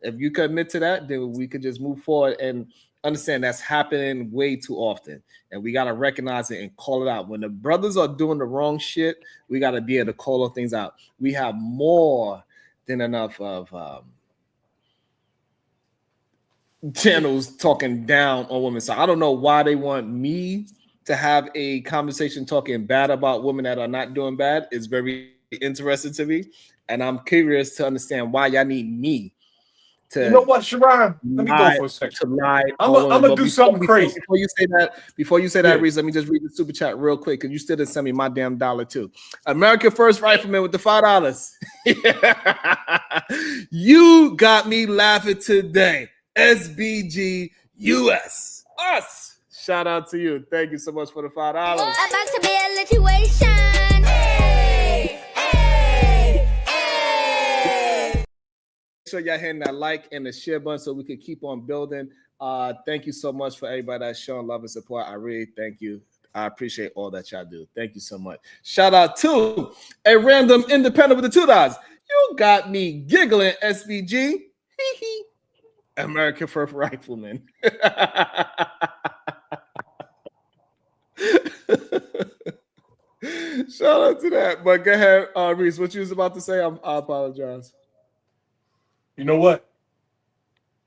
If you could admit to that, then we could just move forward and understand that's happening way too often, and we got to recognize it and call it out. When the brothers are doing the wrong shit, we got to be able to call those things out. We have more than enough of channels talking down on women. So I don't know why they want me to have a conversation talking bad about women that are not doing bad. It's very interesting to me, and I'm curious to understand why y'all need me to. You know what, Sharon? Let me go for a second. To lie. I'm gonna do something crazy. Before you say that, Reese, let me just read the super chat real quick, because you still didn't send me my damn dollar too. American First Rifleman with the $5. You got me laughing today. SBG US. Us. Shout out to you. Thank you so much for the $5. About to be a situation. Hey, hey, hey. Make sure y'all hitting that like and the share button so we can keep on building. Thank you so much for everybody that's showing love and support. I really thank you. I appreciate all that y'all do. Thank you so much. Shout out to a random independent with the $2. You got me giggling, SBG. American First Rifleman. Shout out to that. But go ahead, Reese. What you was about to say? I apologize. You know what?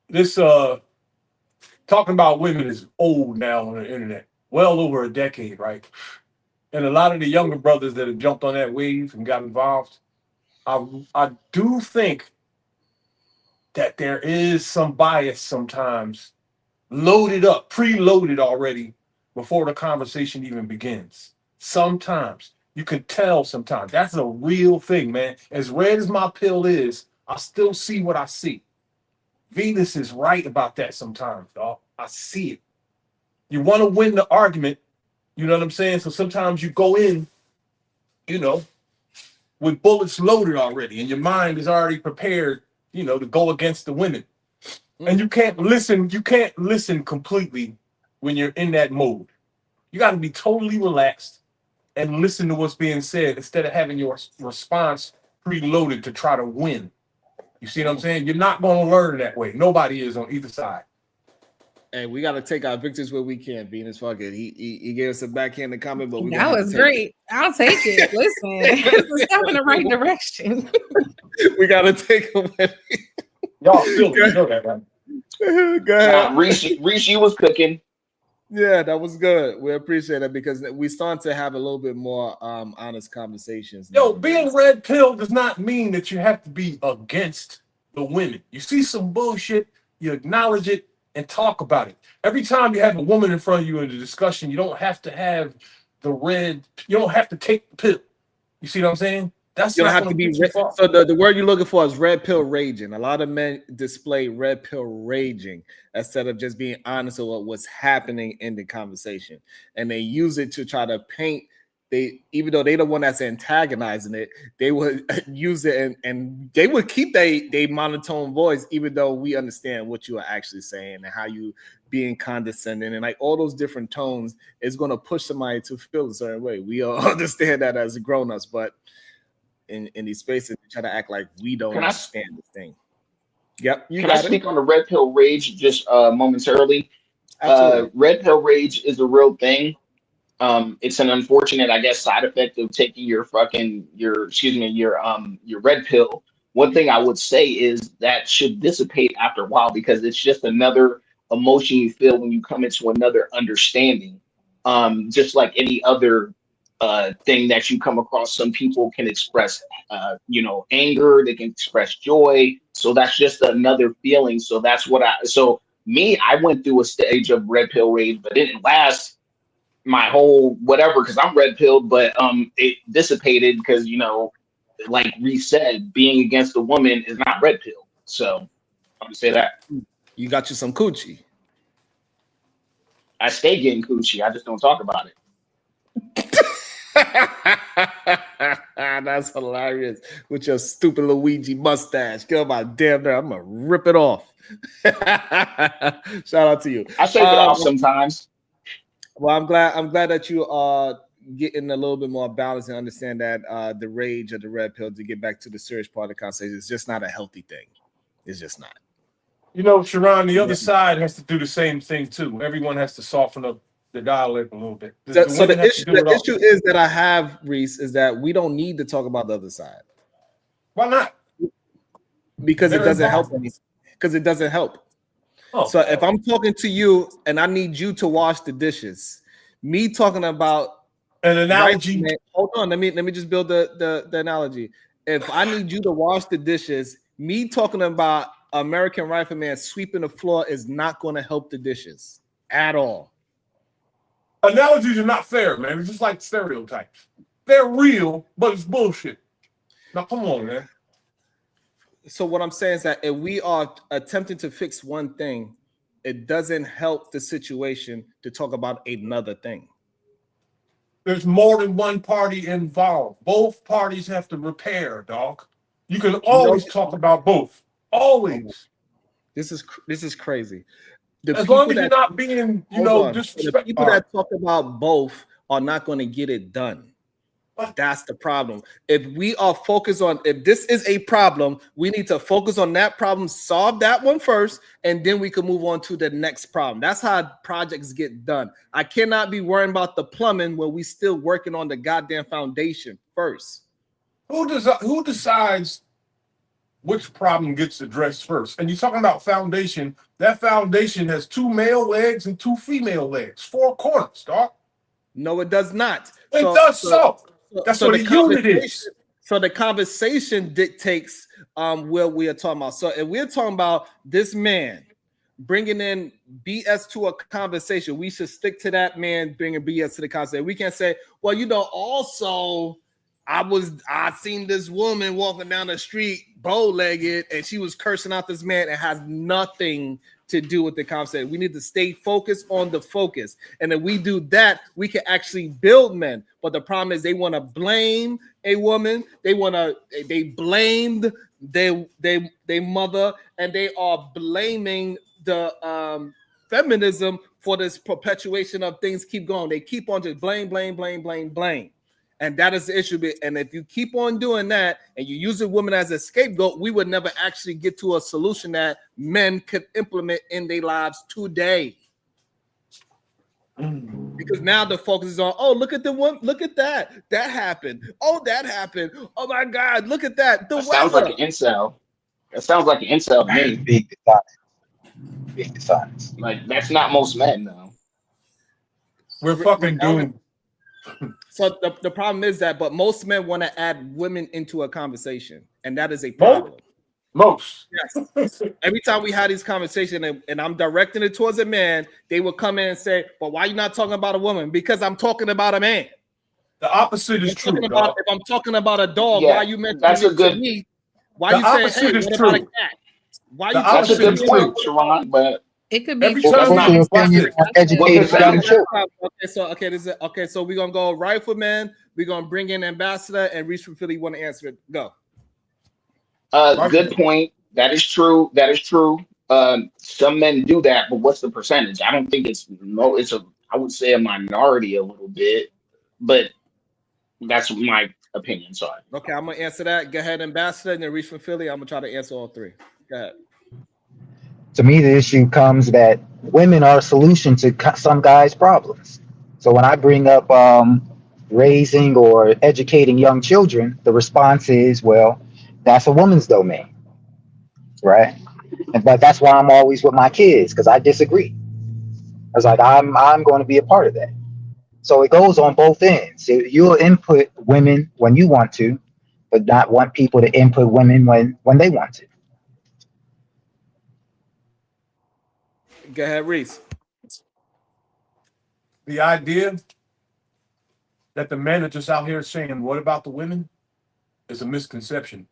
This talking about women is old now on the internet. Well over a decade, right? And a lot of the younger brothers that have jumped on that wave and got involved, I do think that there is some bias sometimes loaded up, preloaded already before the conversation even begins. Sometimes you can tell sometimes. That's a real thing, man. As red as my pill is, I still see what I see. Venus is right about that sometimes, dog. I see it. You want to win the argument, you know what I'm saying? So sometimes you go in, you know, with bullets loaded already, and your mind is already prepared, you know, to go against the women. And you can't listen completely when you're in that mode. You got to be totally relaxed and listen to what's being said instead of having your response preloaded to try to win. You see what I'm saying? You're not going to learn that way. Nobody is on either side. Hey, we got to take our victories where we can. Venus, fuck it. He gave us a backhanded comment, but that was great. I'll take it. Listen, it's a step in the right direction. We got to take them. Y'all still know that, right? Go ahead. Reese, you was cooking. Yeah, that was good. We appreciate it because we starting to have a little bit more honest conversations. Yo, being red pill does not mean that you have to be against the women. You see some bullshit, you acknowledge it, and talk about it. Every time you have a woman in front of you in a discussion, you don't have to have you don't have to take the pill. You see what I'm saying? That's you don't not have to be red. so the word you're looking for is red pill raging. A lot of men display red pill raging instead of just being honest about what's happening in the conversation, and they use it to try to paint. Even though they're the one that's antagonizing it, they would use it and they would keep their monotone voice, even though we understand what you are actually saying and how you being condescending and like all those different tones is going to push somebody to feel a certain way. We all understand that as grown-ups, but in these spaces, they try to act like we don't understand this thing. Yep. Can I speak on the red pill rage just momentarily? Absolutely. Red pill rage is a real thing. It's an unfortunate, I guess, side effect of taking your red pill. One thing I would say is that should dissipate after a while because it's just another emotion you feel when you come into another understanding. Just like any other thing that you come across, some people can express, anger. They can express joy. So that's just another feeling. So that's what I went through a stage of red pill rage, but it didn't last my whole whatever because I'm red pilled, but it dissipated because like Reese said, being against a woman is not red pill. So I'm gonna say that. You got you some coochie. I stay getting coochie. I just don't talk about it. That's hilarious with your stupid Luigi mustache. Get on my damn nerve. I'm gonna rip it off. Shout out to you. I shave it off sometimes. Well, I'm glad that you are getting a little bit more balance and understand that the rage of the red pill, to get back to the serious part of the conversation, is just not a healthy thing. It's just not. Sharon, the other side has to do the same thing too. Everyone has to soften up the dialect a little bit. So the issue is that I have, Reese, is that we don't need to talk about the other side. Why not? Because it doesn't help anything. Because it doesn't help. Oh, so if I'm talking to you and I need you to wash the dishes, me talking about an analogy. Hold on, let me just build the analogy. If I need you to wash the dishes, me talking about American Rifleman sweeping the floor is not going to help the dishes at all. Analogies are not fair, man. It's just like stereotypes. They're real, but it's bullshit. Now come on, man. So what I'm saying is that if we are attempting to fix one thing, it doesn't help the situation to talk about another thing. There's more than one party involved. Both parties have to repair, dog. You can always talk about both. Always. This is crazy. As long as you're not being, disrespectful. The people that talk about both are not going to get it done. That's the problem. If we are focused on, if this is a problem, we need to focus on that problem, solve that one first, and then we can move on to the next problem. That's how projects get done. I cannot be worrying about the plumbing when we still working on the goddamn foundation first. Who decides which problem gets addressed first? And you're talking about foundation. That foundation has 2 male legs and 2 female legs, 4 corners, dog. No, it does not. It does so. That's what the a unit is. So the conversation dictates what we are talking about. So if we're talking about this man bringing in BS to a conversation, we should stick to that man bringing BS to the conversation. We can't say, well, also I seen this woman walking down the street bow-legged and she was cursing out this man. It has nothing to do with the conversation. We need to stay focused on the focus. And if we do that, we can actually build men. But the problem is they want to blame a woman. They blamed their mother, and they are blaming the feminism for this perpetuation of things keep going. They keep on just blame. And that is the issue. And if you keep on doing that and you use a woman as a scapegoat, we would never actually get to a solution that men could implement in their lives today. Because now the focus is on, oh, look at the one, look at that. That happened. Oh, that happened. Oh my God, look at that. That sounds like an incel. That sounds like an incel to me. Big dishonest. Like, that's not most men, though. We're fucking doomed. So the problem is that, but most men want to add women into a conversation, and that is a problem. Most. Yes. Every time we had these conversations, and I'm directing it towards a man, they would come in and say, "But why are you not talking about a woman?" Because I'm talking about a man. The opposite is true. If I'm talking about a dog, why you mentioning that's a it good. to me? Why you saying, "Hey, what about a cat?" Why you that's a good point, Sharon, but it could be every time Okay, so we're gonna go rifleman. We're gonna bring in ambassador and Reach from Philly. Want to answer it? Go. Good point. That is true. Some men do that, but what's the percentage? I don't think I would say a minority a little bit, but that's my opinion. Sorry. Okay, I'm gonna answer that. Go ahead, ambassador, and then Reach from Philly. I'm gonna try to answer all three. Go ahead. To me, the issue comes that women are a solution to some guys' problems. So when I bring up raising or educating young children, the response is, well, that's a woman's domain, right? But that's why I'm always with my kids, because I disagree. I was like, I'm going to be a part of that. So it goes on both ends. You'll input women when you want to, but not want people to input women when they want to. Go ahead, Reese. The idea that the men are just out here saying, "What about the women?" is a misconception.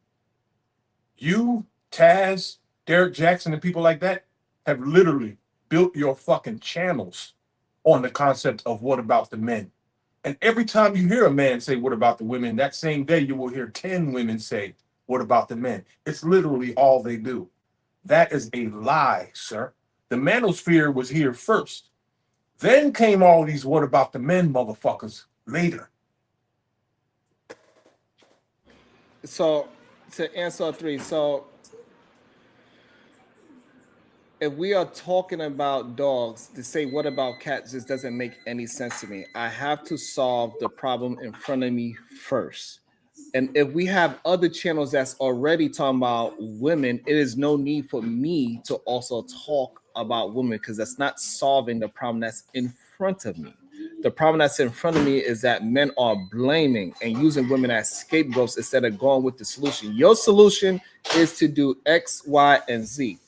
You, Taz, Derek Jackson, and people like that have literally built your fucking channels on the concept of what about the men. And every time you hear a man say, "What about the women?" that same day you will hear 10 women say, "What about the men?" It's literally all they do. That is a lie, sir. The Manosphere was here first. Then came all these "what about the men" motherfuckers later. So to answer three, so if we are talking about dogs, to say what about cats just doesn't make any sense to me. I have to solve the problem in front of me first. And if we have other channels that's already talking about women, it is no need for me to also talk about women, because that's not solving the problem that's in front of me. The problem that's in front of me is that men are blaming and using women as scapegoats instead of going with the solution. Your solution is to do X, Y, and Z.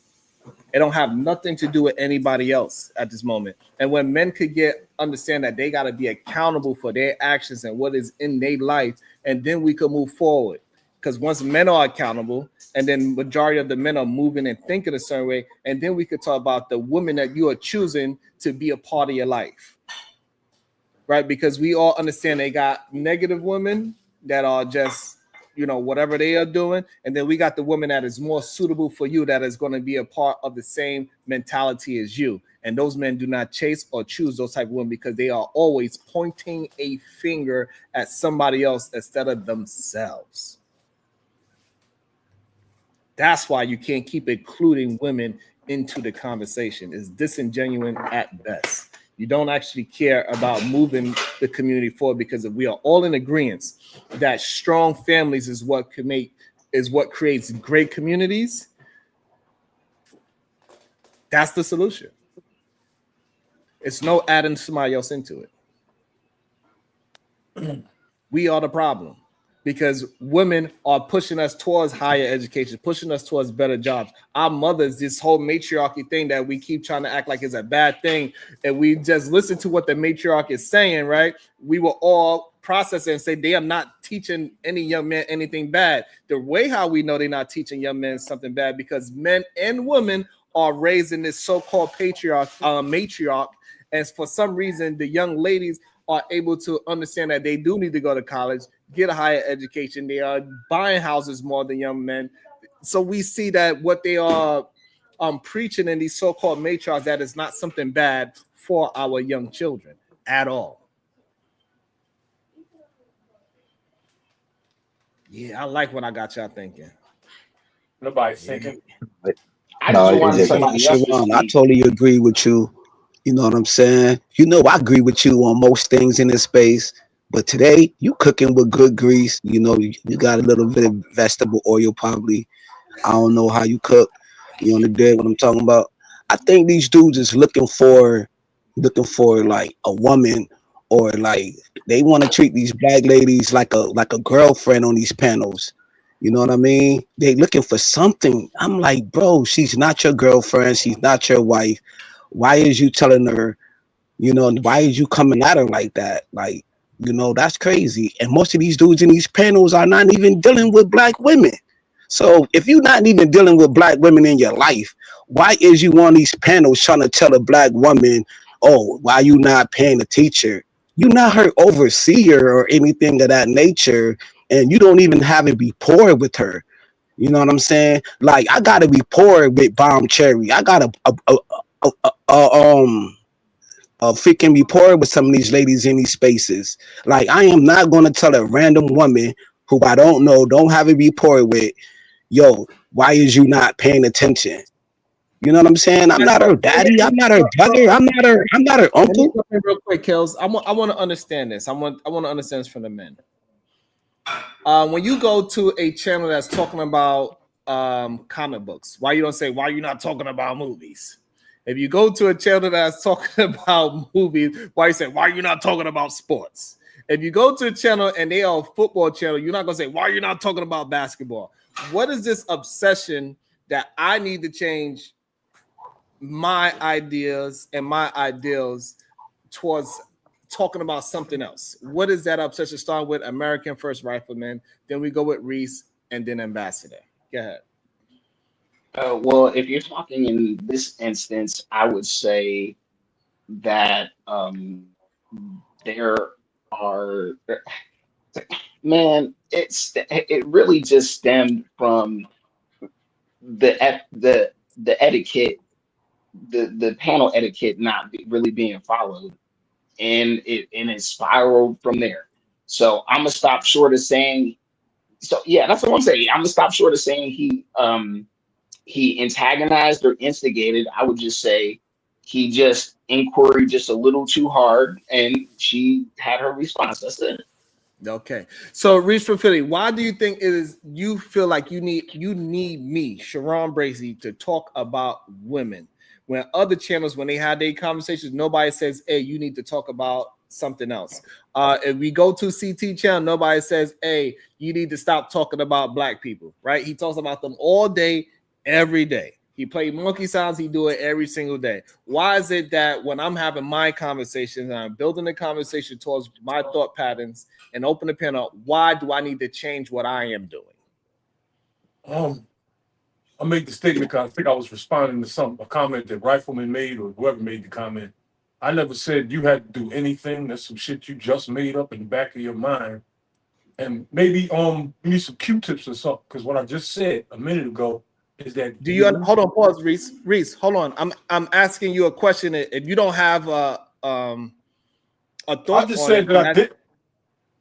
It don't have nothing to do with anybody else at this moment. And when men could understand that they got to be accountable for their actions and what is in their life, and then we could move forward. Because once men are accountable, and then majority of the men are moving and thinking a certain way, and then we could talk about the woman that you are choosing to be a part of your life, right? Because we all understand they got negative women that are just, whatever they are doing, and then we got the woman that is more suitable for you, that is going to be a part of the same mentality as you. And those men do not chase or choose those type of women because they are always pointing a finger at somebody else instead of themselves. That's why you can't keep including women into the conversation. It's disingenuous at best. You don't actually care about moving the community forward, because if we are all in agreement that strong families is what creates great communities, that's the solution. It's no adding somebody else into it. We are the problem, because women are pushing us towards higher education, pushing us towards better jobs. Our mothers, this whole matriarchy thing that we keep trying to act like is a bad thing, and we just listen to what the matriarch is saying, right? We will all process it and say they are not teaching any young man anything bad. The way how we know they're not teaching young men something bad, because men and women are raised in this so-called matriarch, and for some reason the young ladies are able to understand that they do need to go to college, get a higher education. They are buying houses more than young men. So we see that what they are preaching in these so-called matriarchs, that is not something bad for our young children at all. Yeah, I like what I got y'all thinking. Nobody's thinking. I just wanted somebody else to Sharon, I speak. totally agree with you. You know what I'm saying? I agree with you on most things in this space. But today, you cooking with good grease. You got a little bit of vegetable oil, probably. I don't know how you cook. You understand what I'm talking about? I think these dudes is looking for like a woman, or like they want to treat these black ladies like a girlfriend on these panels. You know what I mean? They looking for something. I'm like, bro, she's not your girlfriend. She's not your wife. Why is you telling her, why is you coming at her like that? Like, that's crazy. And most of these dudes in these panels are not even dealing with black women. So if you're not even dealing with black women in your life, why is you on these panels trying to tell a black woman, oh, why you not paying a teacher? You're not her overseer or anything of that nature, and you don't even have a rapport with her. You know what I'm saying? Like, I got a rapport with Bomb Cherry. I got a freaking rapport with some of these ladies in these spaces. Like, I am not going to tell a random woman who I don't know, don't have a rapport with, yo, why is you not paying attention? You know what I'm saying? I'm not her daddy. I'm not her brother. I'm not her uncle. Real quick, Kills. I want to understand this. I want to understand this from the men. When you go to a channel that's talking about comic books, why you don't say, why you not talking about movies? If you go to a channel that's talking about movies, why you say, why you not talking about sports? If you go to a channel and they are a football channel, you're not going to say, why are you not talking about basketball? What is this obsession that I need to change my ideas and my ideals towards talking about something else? What is that obsession? Start with American First Rifleman, then we go with Reese, and then Ambassador. Go ahead. Well, if you're talking in this instance, I would say that there are, man, it really just stemmed from the etiquette, the panel etiquette not really being followed, and it spiraled from there. So I'm gonna stop short of saying. So yeah, that's what I'm saying. I'm gonna stop short of saying he antagonized or instigated. I would just say he just inquired just a little too hard, and she had her response. That's it. Okay, so Reese from Philly, why do you think it is you feel like you need me, Sharon Bracy, to talk about women when other channels, when they had their conversations, nobody says, hey, you need to talk about something else? If we go to CT channel, nobody says, hey, you need to stop talking about black people, right? He talks about them all day, every day. He played monkey sounds. He do it every single day. Why is it that when I'm having my conversations and I'm building a conversation towards my thought patterns and open the panel, why do I need to change what I am doing? I make the statement because I think I was responding to a comment that Rifleman made or whoever made the comment. I never said you had to do anything. That's some shit you just made up in the back of your mind. And maybe you need some Q-tips or something, because what I just said a minute ago is that Do you hold on? Pause, Reese. Reese, hold on. I'm asking you a question. If you don't have a thought I just on said it, that I did.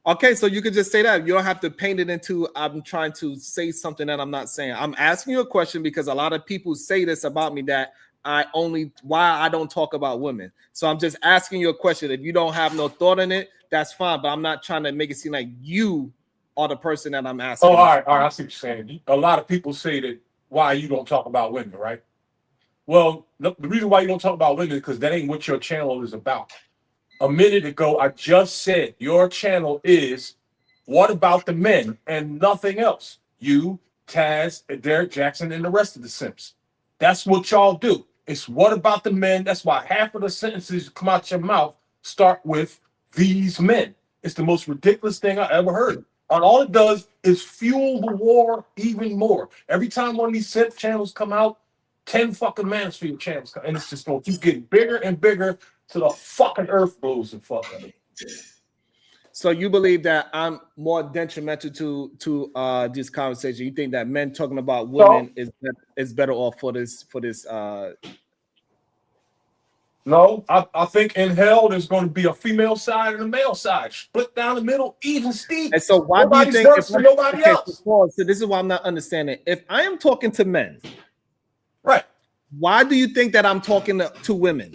Okay, so you could just say that. You don't have to paint it into I'm trying to say something that I'm not saying. I'm asking you a question because a lot of people say this about me, that why I don't talk about women. So I'm just asking you a question. If you don't have no thought in it, that's fine. But I'm not trying to make it seem like you are the person that I'm asking. Oh, all right. I see what you're saying. A lot of people say that why you don't talk about women, right? Well, the reason why you don't talk about women is because that ain't what your channel is about. A minute ago, I just said your channel is what about the men and nothing else. You, Taz, and Derek Jackson, and the rest of the Simps. That's what y'all do. It's what about the men. That's why half of the sentences come out your mouth start with these men. It's the most ridiculous thing I ever heard. And all it does is fuel the war even more. Every time one of these Simp channels come out, 10 fucking Manosphere channels come, and it's just going to keep getting bigger and bigger till the fucking earth blows the fuck up. So you believe that I'm more detrimental to this conversation? You think that men talking about women is better off for this? No, I think in hell there's going to be a female side and a male side, split down the middle, even Steve. And so why Nobody's do you think? worse than nobody else. So this is why I'm not understanding. If I am talking to men, right? Why do you think that I'm talking to women?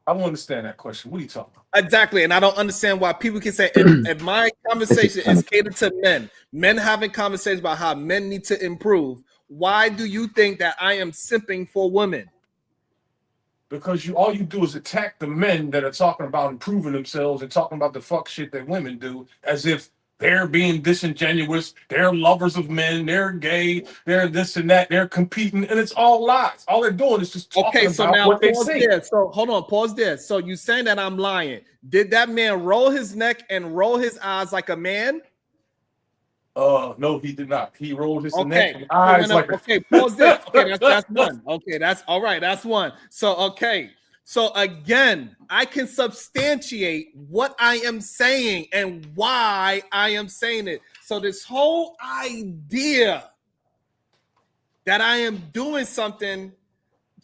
I don't understand that question. What are you talking about? Exactly, and I don't understand why people can say if my conversation is catered to men having conversations about how men need to improve. Why do you think that I am simping for women? Because all you do is attack the men that are talking about improving themselves and talking about the fuck shit that women do, as if they're being disingenuous, they're lovers of men, they're gay, they're this and that, they're competing, and it's all lies. All they're doing is just talking about what they say. So hold on, pause there. So you saying that I'm lying? Did that man roll his neck and roll his eyes like a man? No, he did not. He rolled his neck and eyes like pause there. Okay, that's one. Okay, that's all right. That's one. So so again, I can substantiate what I am saying and why I am saying it. So this whole idea that I am doing something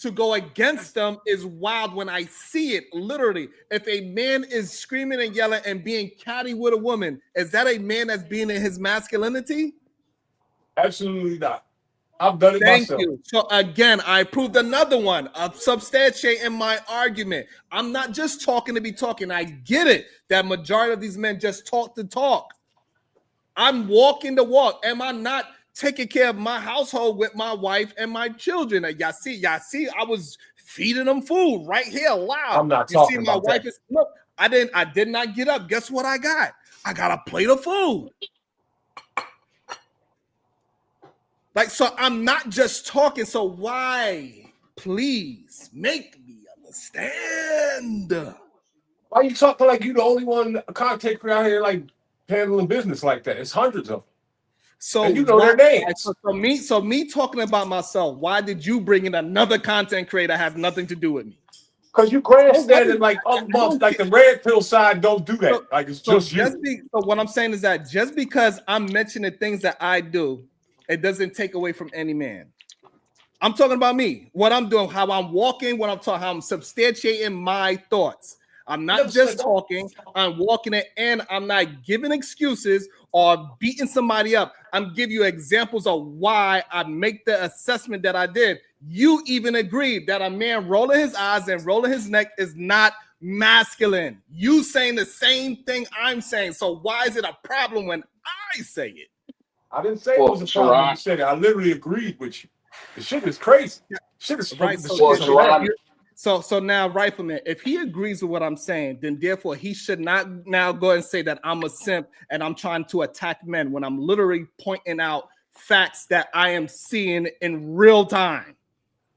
to go against them is wild when I see it. Literally, if a man is screaming and yelling and being catty with a woman, is that a man that's being in his masculinity? Absolutely not. I've done it myself. Thank you. So again, I proved another one of substantiating my argument. I'm not just talking to be talking. I get it that majority of these men just talk to talk. I'm walking the walk. Am I not taking care of my household with my wife and my children? Y'all see, I was feeding them food right here live. I'm not talking see, my about wife that. is look. I did not get up. Guess what I got? I got a plate of food. Like, so I'm not just talking. So why, please make me understand? Why are you talking like you the only one content creator out here like handling business like that? It's hundreds of them. So and you know their names. So me talking about myself. Why did you bring in another content creator that has nothing to do with me? Because you grandstanding like other months, like the red pill side don't do that. Like it's just you. So what I'm saying is that just because I'm mentioning things that I do, it doesn't take away from any man. I'm talking about me, what I'm doing, how I'm walking, what I'm talking, how I'm substantiating my thoughts. I'm not just talking, I'm walking it, and I'm not giving excuses or beating somebody up. I'm giving you examples of why I make the assessment that I did. You even agreed that a man rolling his eyes and rolling his neck is not masculine. You saying the same thing I'm saying. So why is it a problem when I say it? I didn't say it was a problem when you said it. I literally agreed with you. The shit is crazy. Shit is right. So now, Rifleman, if he agrees with what I'm saying, then therefore he should not now go and say that I'm a simp and I'm trying to attack men when I'm literally pointing out facts that I am seeing in real time.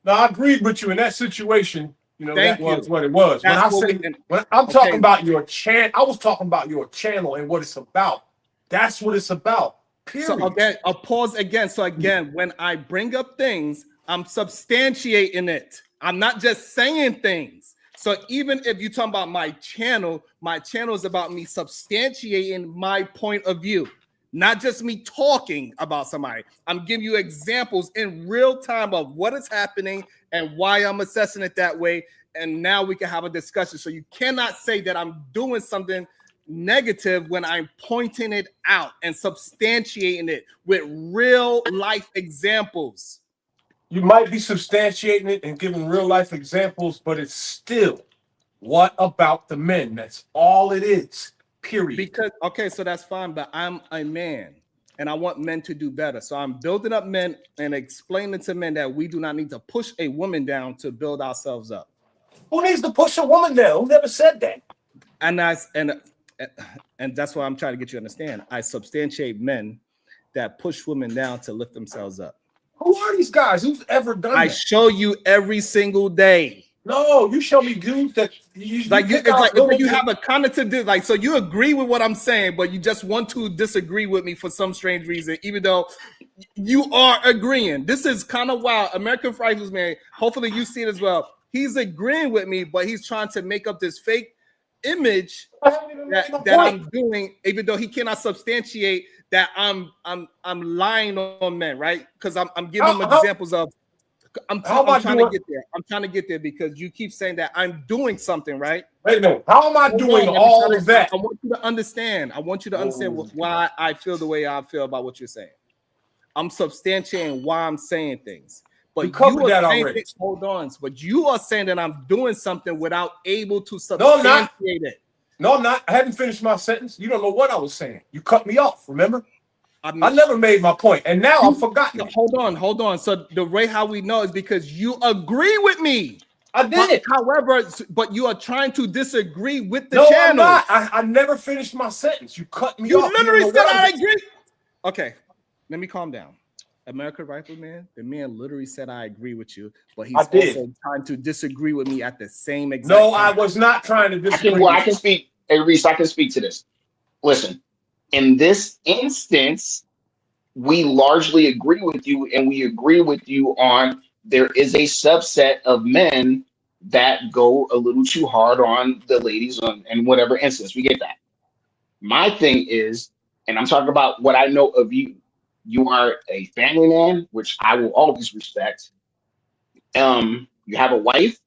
No, I agreed with you in that situation. You know, Thank that was you. what it was. That's When I'm talking about your channel, I was talking about your channel and what it's about. That's what it's about. Period. So again, I'll pause again. So again, when I bring up things, I'm substantiating it. I'm not just saying things. So even if you're talking about my channel is about me substantiating my point of view, not just me talking about somebody. I'm giving you examples in real time of what is happening and why I'm assessing it that way. And now we can have a discussion. So you cannot say that I'm doing something negative when I'm pointing it out and substantiating it with real life examples. You might be substantiating it and giving real life examples, but it's still, what about the men? That's all it is, period. Because, okay, so that's fine, but I'm a man and I want men to do better. So I'm building up men and explaining to men that we do not need to push a woman down to build ourselves up. Who needs to push a woman down? Who never said that? And that's why I'm trying to get you to understand. I substantiate men that push women down to lift themselves up. Who are these guys? Who's ever done I that? show you every single day. No, you show me dudes that it's like if you have a cognitive, like, so you agree with what I'm saying, but you just want to disagree with me for some strange reason, even though you are agreeing. This is kind of wild. American Rifleman, hopefully you see it as well. He's agreeing with me, but he's trying to make up this fake image that I'm doing, even though he cannot substantiate that I'm lying on men, right? Because I'm giving him examples of. I'm trying to get there. I'm trying to get there because you keep saying that I'm doing something, right? Wait a minute. How am I doing all of that? I want you to understand. I want you to understand why I feel the way I feel about what you're saying. I'm substantiating why I'm saying things. But you are saying things, hold on. But you are saying that I'm doing something without able to substantiate it. No, I'm not. I hadn't finished my sentence. You don't know what I was saying. You cut me off, remember? I never made my point, and now I've forgotten. Hold on. So the way how we know is because you agree with me. I did. However, but you are trying to disagree with the channel. No, I'm not. I never finished my sentence. You cut me off. You literally said I agree. Okay, let me calm down. American Rifleman, the man literally said I agree with you, but he's also trying to disagree with me at the same exact time. No, I was not trying to disagree. I can speak. Hey, Reese, I can speak to this. Listen. In this instance, we largely agree with you, and we agree with you on there is a subset of men that go a little too hard on the ladies in whatever instance. We get that. My thing is, and I'm talking about what I know of you. You are a family man, which I will always respect. You have a wife,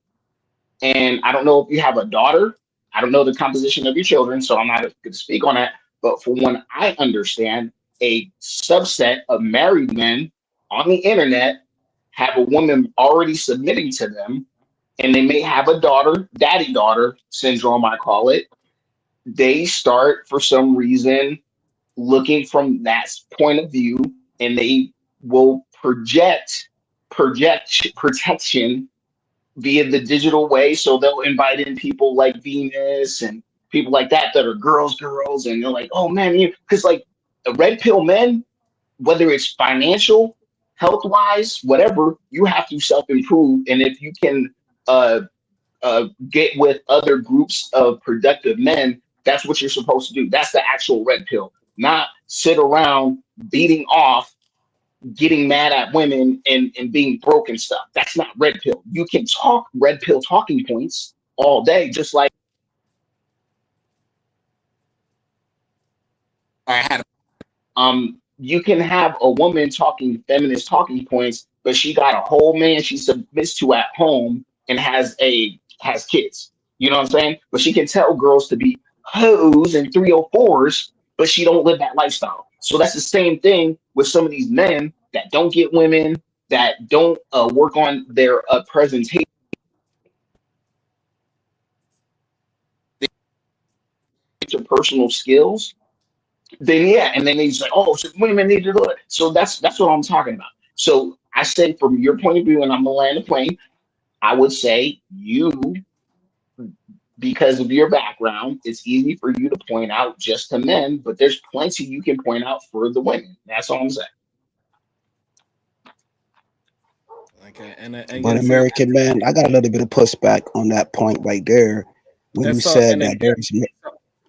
and I don't know if you have a daughter. I don't know the composition of your children, so I'm not going to speak on that. But for one, I understand a subset of married men on the internet have a woman already submitting to them, and they may have a daughter, daddy-daughter syndrome, I call it. They start, for some reason, looking from that point of view, and they will project protection via the digital way. So they'll invite in people like Venus and people like that are girls, and you're like, oh man, because like the red pill men, whether it's financial, health wise, whatever, you have to self-improve. And if you can get with other groups of productive men, that's what you're supposed to do. That's the actual red pill, not sit around beating off, getting mad at women and being broke and stuff. That's not red pill. You can talk red pill talking points all day, just like you can have a woman talking feminist talking points, but she got a whole man she submits to at home and has kids. You know what I'm saying? But she can tell girls to be hoes and 304s, but she don't live that lifestyle. So that's the same thing with some of these men that don't get women, that don't work on their presentation. Personal skills, then yeah, and then he's like, oh, so women need to do it. So that's what I'm talking about. So I say, from your point of view, and I'm gonna land the plane, I would say you, because of your background, it's easy for you to point out just to men, but there's plenty you can point out for the women. That's all I'm saying. Okay, and but American man, I got a little bit of pushback on that point right there when you said that there's.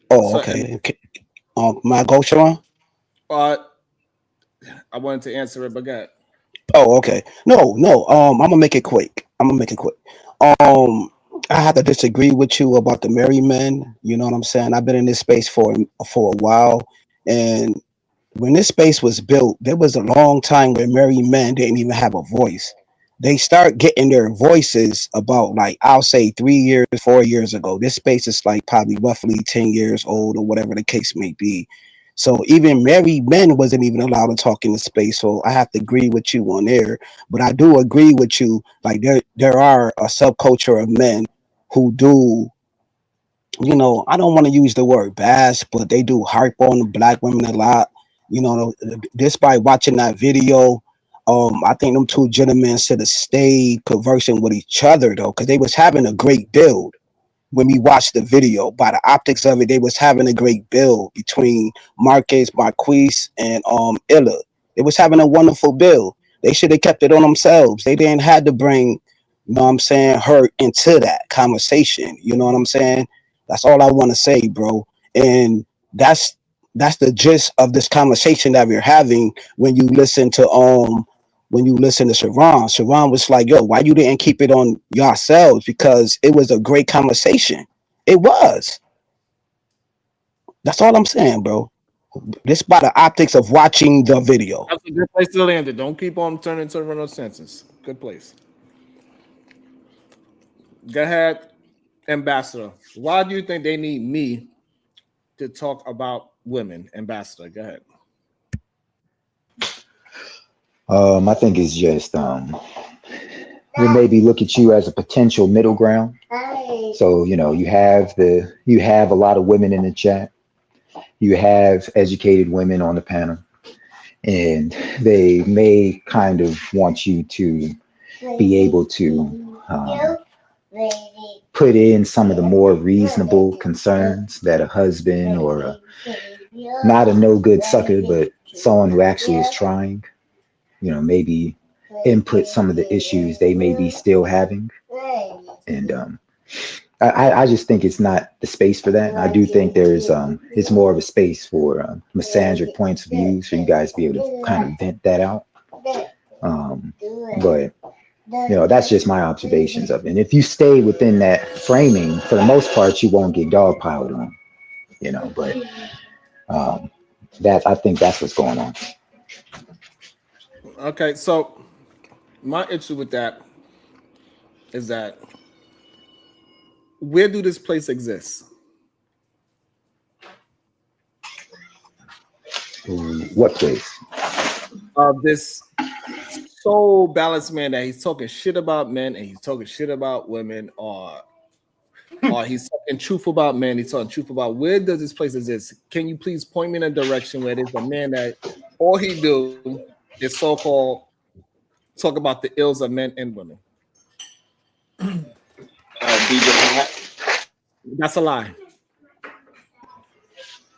Oh, okay. My go, Sean? I wanted to answer it, but go ahead. Oh, okay. No. I'm gonna make it quick. I have to disagree with you about the married men. You know what I'm saying? I've been in this space for a while, and when this space was built, there was a long time where married men didn't even have a voice. They start getting their voices about, like, I'll say 3 years, 4 years ago. This space is like probably roughly 10 years old or whatever the case may be. So even married men wasn't even allowed to talk in the space. So I have to agree with you on there. But I do agree with you, like there are a subculture of men who do, I don't want to use the word bash, but they do harp on the black women a lot. Just by watching that video, I think them two gentlemen should have stayed conversing with each other though, because they was having a great build when we watched the video. By the optics of it, they was having a great build between Marquez, Marquise, and Illa. They was having a wonderful build. They should have kept it on themselves. They didn't have to bring, her into that conversation. You know what I'm saying? That's all I want to say, bro. And that's the gist of this conversation that we're having when you listen to Sharon. Sharon was like, yo, why you didn't keep it on yourselves? Because it was a great conversation. It was. That's all I'm saying, bro. This by the optics of watching the video. That's a good place to land it. Don't keep on turning to run sentence. Good place. Go ahead, Ambassador. Why do you think they need me to talk about women? Ambassador, go ahead. I think it's just we maybe look at you as a potential middle ground. So you have a lot of women in the chat. You have educated women on the panel, and they may kind of want you to be able to put in some of the more reasonable concerns that a husband or not a no good sucker, but someone who actually is trying, maybe input some of the issues they may be still having. And I just think it's not the space for that. I do think there's it's more of a space for misandric points of view, so you guys be able to kind of vent that out. But that's just my observations of it. And if you stay within that framing, for the most part, you won't get dogpiled on. But I think that's what's going on. Okay, so my issue with that is that where do this place exist? What place? This so balanced man that he's talking shit about men and he's talking shit about women, or he's talking truth about men, he's talking truth about. Where does this place exist? Can you please point me in a direction where there's a man that all he do is so-called talk about the ills of men and women? That's a lie.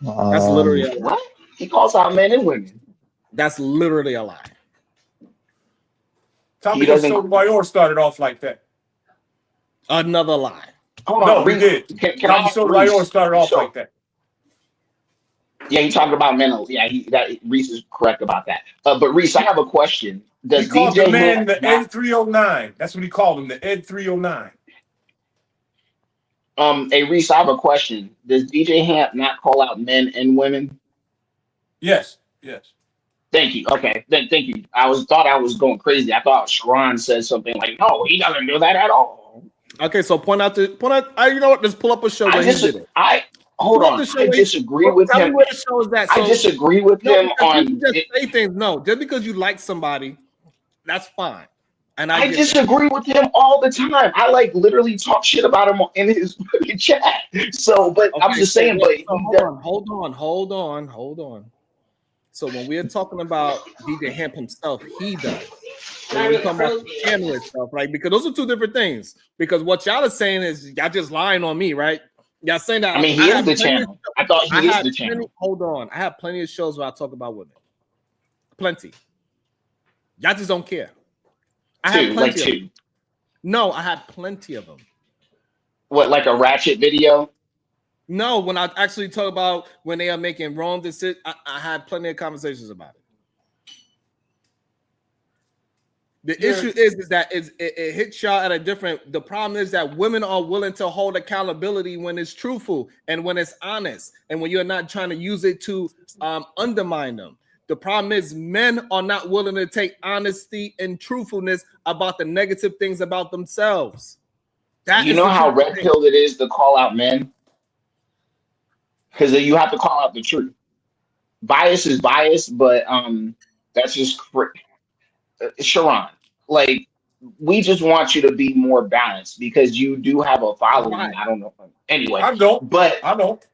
That's literally a lie. What? He calls out men and women. That's literally a lie. Tommy Sotomayor started off like that. Another lie. Hold no, on, he did. Tommy Sotomayor started off like that. Yeah, he talked about mental. Yeah, Reese is correct about that. But Reese, I have a question. Does he called DJ the man the Ed 309? That's what he called him, the Ed 309. Hey Reese, I have a question. Does DJ Hamp not call out men and women? Yes. Yes. Thank you. Okay, then thank you. Thought I was going crazy. I thought Sharon said something like, "No, he doesn't do that at all." Okay, so point out. You know what? Let's pull up a show where he did it. Hold on. I disagree with him. Where the show is that. I disagree with him on. You just say things. No, just because you like somebody, that's fine. And I disagree with him all the time. I literally talk shit about him in his chat. So, but okay, I'm just saying. But hold on. So when we're talking about DJ Hamp himself, he does. When we're talking about the channel itself, right? Because those are two different things. Because what y'all are saying is y'all just lying on me, right? Y'all saying that. I mean, he is the channel. I thought he is the channel. Hold on. I have plenty of shows where I talk about women. Plenty. Y'all just don't care. I have plenty of them. No, I had plenty of them. What, like a ratchet video? No, when I actually talk about when they are making wrong decisions, I had plenty of conversations about it. The issue is that it hits y'all at a different. The problem is that women are willing to hold accountability when it's truthful and when it's honest, and when you're not trying to use it to undermine them. The problem is men are not willing to take honesty and truthfulness about the negative things about themselves. That You is know the how truth. red pilled it is to call out men? Because you have to call out the truth. Bias is bias, but that's just Sharon. Like, we just want you to be more balanced because you do have a following. Right. I don't know. Anyway, I don't. But I don't.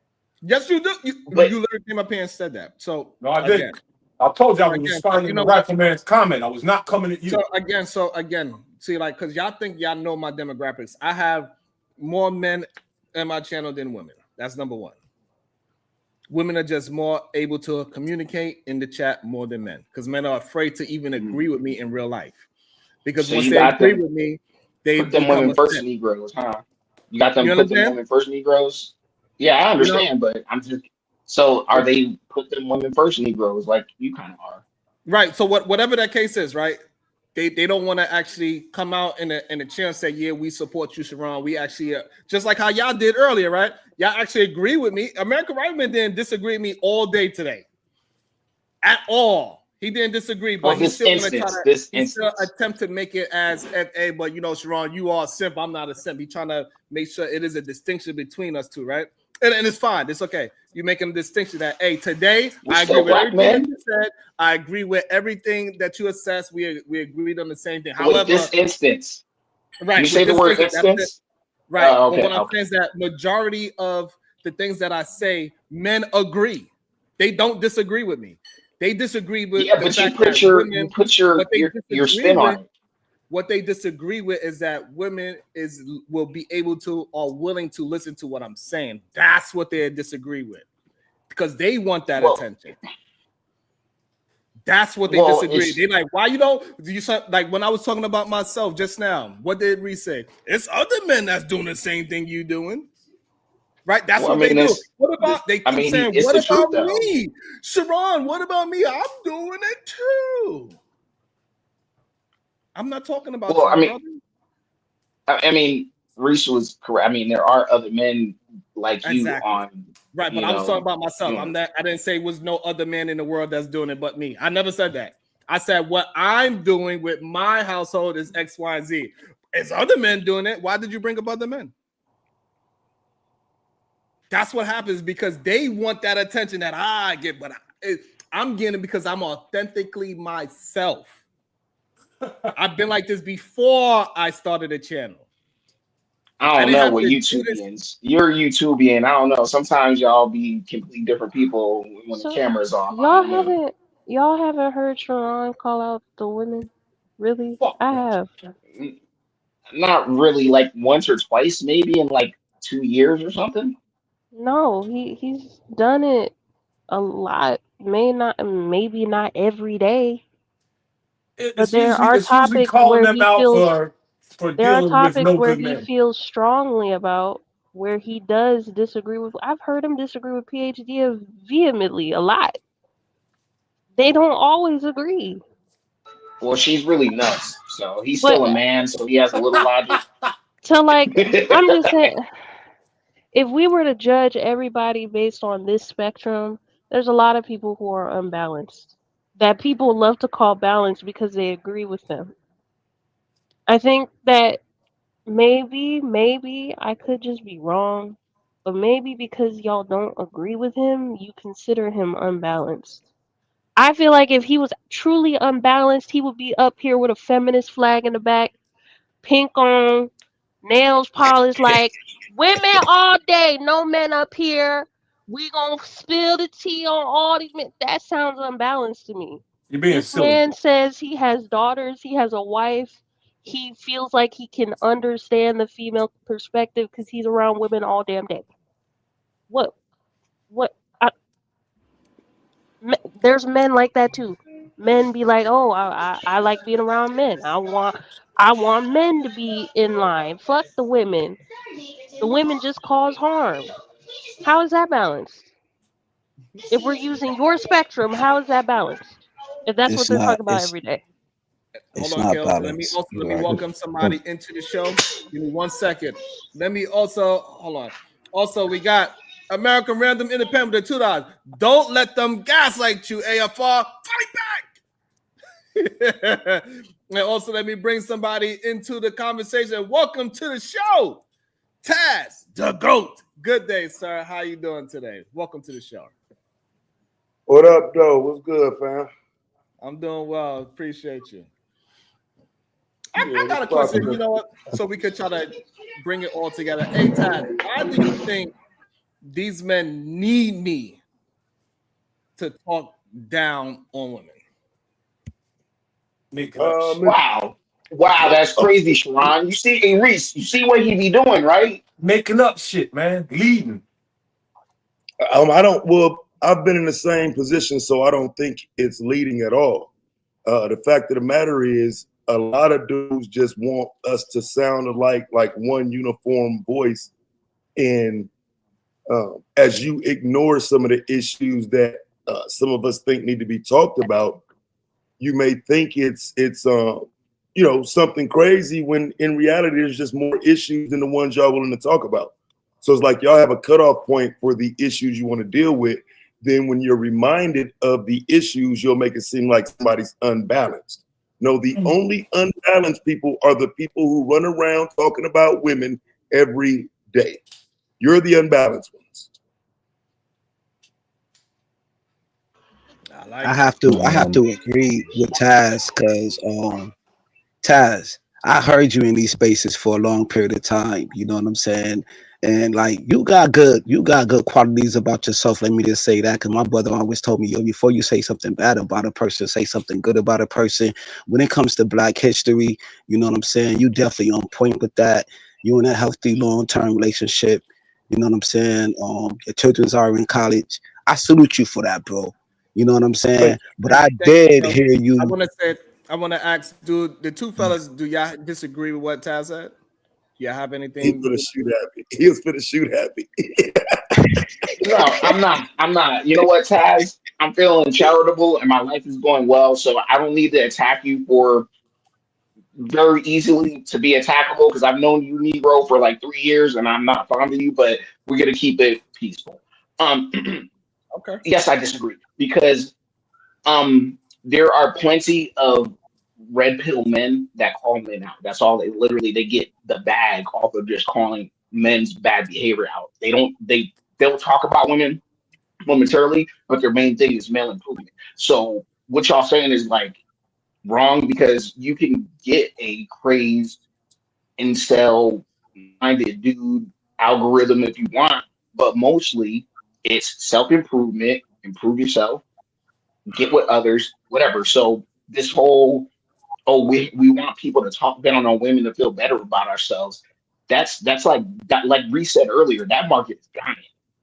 Yes, you do. You literally came up here and said that. So No, I again, didn't. I told you I was again, responding you to know the what? rifleman's comment. I was not coming at you. So again, see, like, because y'all think y'all know my demographics. I have more men in my channel than women. That's number one. Women are just more able to communicate in the chat more than men, because men are afraid to even agree with me in real life. Because So once you they got agree them, with me, they put them become women a first simp. Negroes, huh? You got them You put them understand? women first Negroes. Yeah, I You know, understand, but I'm just so are they put them women first Negroes like you kind of are? right. So whatever that case is, right? They don't want to actually come out in a chair and say, yeah, we support you, Sharon. We actually just like how y'all did earlier, right? Y'all actually agree with me. American Rifleman didn't disagree with me all day today. At all. He didn't disagree, Well, but he still want to try to this he still instance. attempt to make it as FA, but you know, Sharon, you are a simp. I'm not a simp. He's trying to make sure it is a distinction between us two, right? And it's fine. It's okay. You're making a distinction that, hey, today We're I agree still with black everything that men. you said. I agree with everything that you assessed. We agreed on the same thing. With However, this instance, you right, say with the this word instance, that's it. instance. Right. But Okay, what I'm okay. saying is that majority of the things that I say, men agree. They don't disagree with me. They disagree with Yeah, the but you fact that put your women, what they your disagree spin with, on it. what they disagree with is that women will be able to or willing to listen to what I'm saying. That's what they disagree with because they want that attention. That's what they disagree. They like, why you don't? You like when I was talking about myself just now. What did Reese say? It's other men that's doing the same thing you doing. Right, that's Well, what I mean, they do. What about they I keep mean, saying, it's "What the truth about though. me, Sharon? What about me? I'm doing it too." I'm not talking about Well, you, my brother. I mean, Reese was correct. I mean, there are other men like you Exactly. on, Right, but you I was talking know, about myself. doing it. I didn't say was no other man in the world that's doing it but me. I never said that. I said what I'm doing with my household is X, Y, and Z. Is other men doing it? Why did you bring up other men? That's what happens because they want that attention that I get, but I'm getting it because I'm authentically myself. I've been like this before I started a channel. I don't didn't know have what to do this. YouTubians. You're YouTubian. I don't know. Sometimes y'all be completely different people when the So camera's off. I y'all don't know. haven't heard Sharon call out the women? Really? I have. Not really. Like once or twice, maybe in like 2 years or something. No, he's done it a lot. Maybe not every day, but It's usually calling them out for there are dealing with topics no where good he men. feels strongly about where he does disagree with. I've heard him disagree with PhD vehemently a lot. They don't always agree. Well, she's really nuts. So he's But still a man, so he has a little logic. to like, I'm just saying, if we were to judge everybody based on this spectrum, there's a lot of people who are unbalanced. That people love to call balanced because they agree with them. I think that maybe I could just be wrong, but maybe because y'all don't agree with him, you consider him unbalanced. I feel like if he was truly unbalanced, he would be up here with a feminist flag in the back, pink on, nails polished, like women all day, no men up here. We gonna spill the tea on all these men. That sounds unbalanced to me. You're being This silly. man says he has daughters, he has a wife. He feels like he can understand the female perspective because he's around women all damn day. What? What? There's men like that too. Men be like, oh, I like being around men. I want men to be in line. Fuck the women. The women just cause harm. How is that balanced? If we're using your spectrum, how is that balanced? If that's what It's they're not. talking about every day. It's Hold on, not Kel. Let me balanced. You're right. welcome somebody into the show. Give me 1 second. Let me also hold on. Also, we got American Random Independent with $2. Don't let them gaslight you, AFR. Fight back. And also, let me bring somebody into the conversation. Welcome to the show, Taz, the GOAT. Good day, sir. How you doing today? Welcome to the show. What up, though? What's good, fam? I'm doing well. Appreciate you. I got a question. You know what? So we could try to bring it all together. Hey, Taz, why do you think these men need me to talk down on women? Wow, that's crazy, Sharon. You see, hey, Reese, you see what he be doing, right? Making up shit, man. Leading. I don't. Well, I've been in the same position, so I don't think it's leading at all. The fact of the matter is, a lot of dudes just want us to sound alike, like one uniform voice. And as you ignore some of the issues that some of us think need to be talked about, you may think it's something crazy when in reality there's just more issues than the ones y'all willing to talk about. So it's like y'all have a cutoff point for the issues you want to deal with. Then when you're reminded of the issues, you'll make it seem like somebody's unbalanced. No, the only unbalanced people are the people who run around talking about women every day. You're the unbalanced ones. I have to agree with Taz because Taz, I heard you in these spaces for a long period of time. You know what I'm saying? And like you got good qualities about yourself. Let me just say that because my brother always told me, yo, before you say something bad about a person, say something good about a person. When it comes to Black history, you know what I'm saying? You definitely on point with that. You in a healthy long-term relationship. You know what I'm saying? Your children are in college. I salute you for that, bro. You know what I'm saying? But I did hear you. I want to ask, do the two fellas, do y'all disagree with what Taz said? You have anything? He's gonna shoot at me. He was gonna shoot at me. No, I'm not. You know what, Taz? I'm feeling charitable and my life is going well, so I don't need to attack you for very easily to be attackable because I've known you, Negro, for like 3 years and I'm not fond of you, but we're gonna keep it peaceful. Okay. Yes, I disagree because there are plenty of red pill men that call men out. That's all they literally they get the bag off of just calling men's bad behavior out. They'll talk about women momentarily, but their main thing is male improvement. So what y'all saying is like wrong because you can get a crazed incel minded dude algorithm if you want, but mostly it's self-improvement, improve yourself, get with others, whatever. So this whole we want people to talk down on women to feel better about ourselves. That's like that, like Reese said earlier, that market is dying.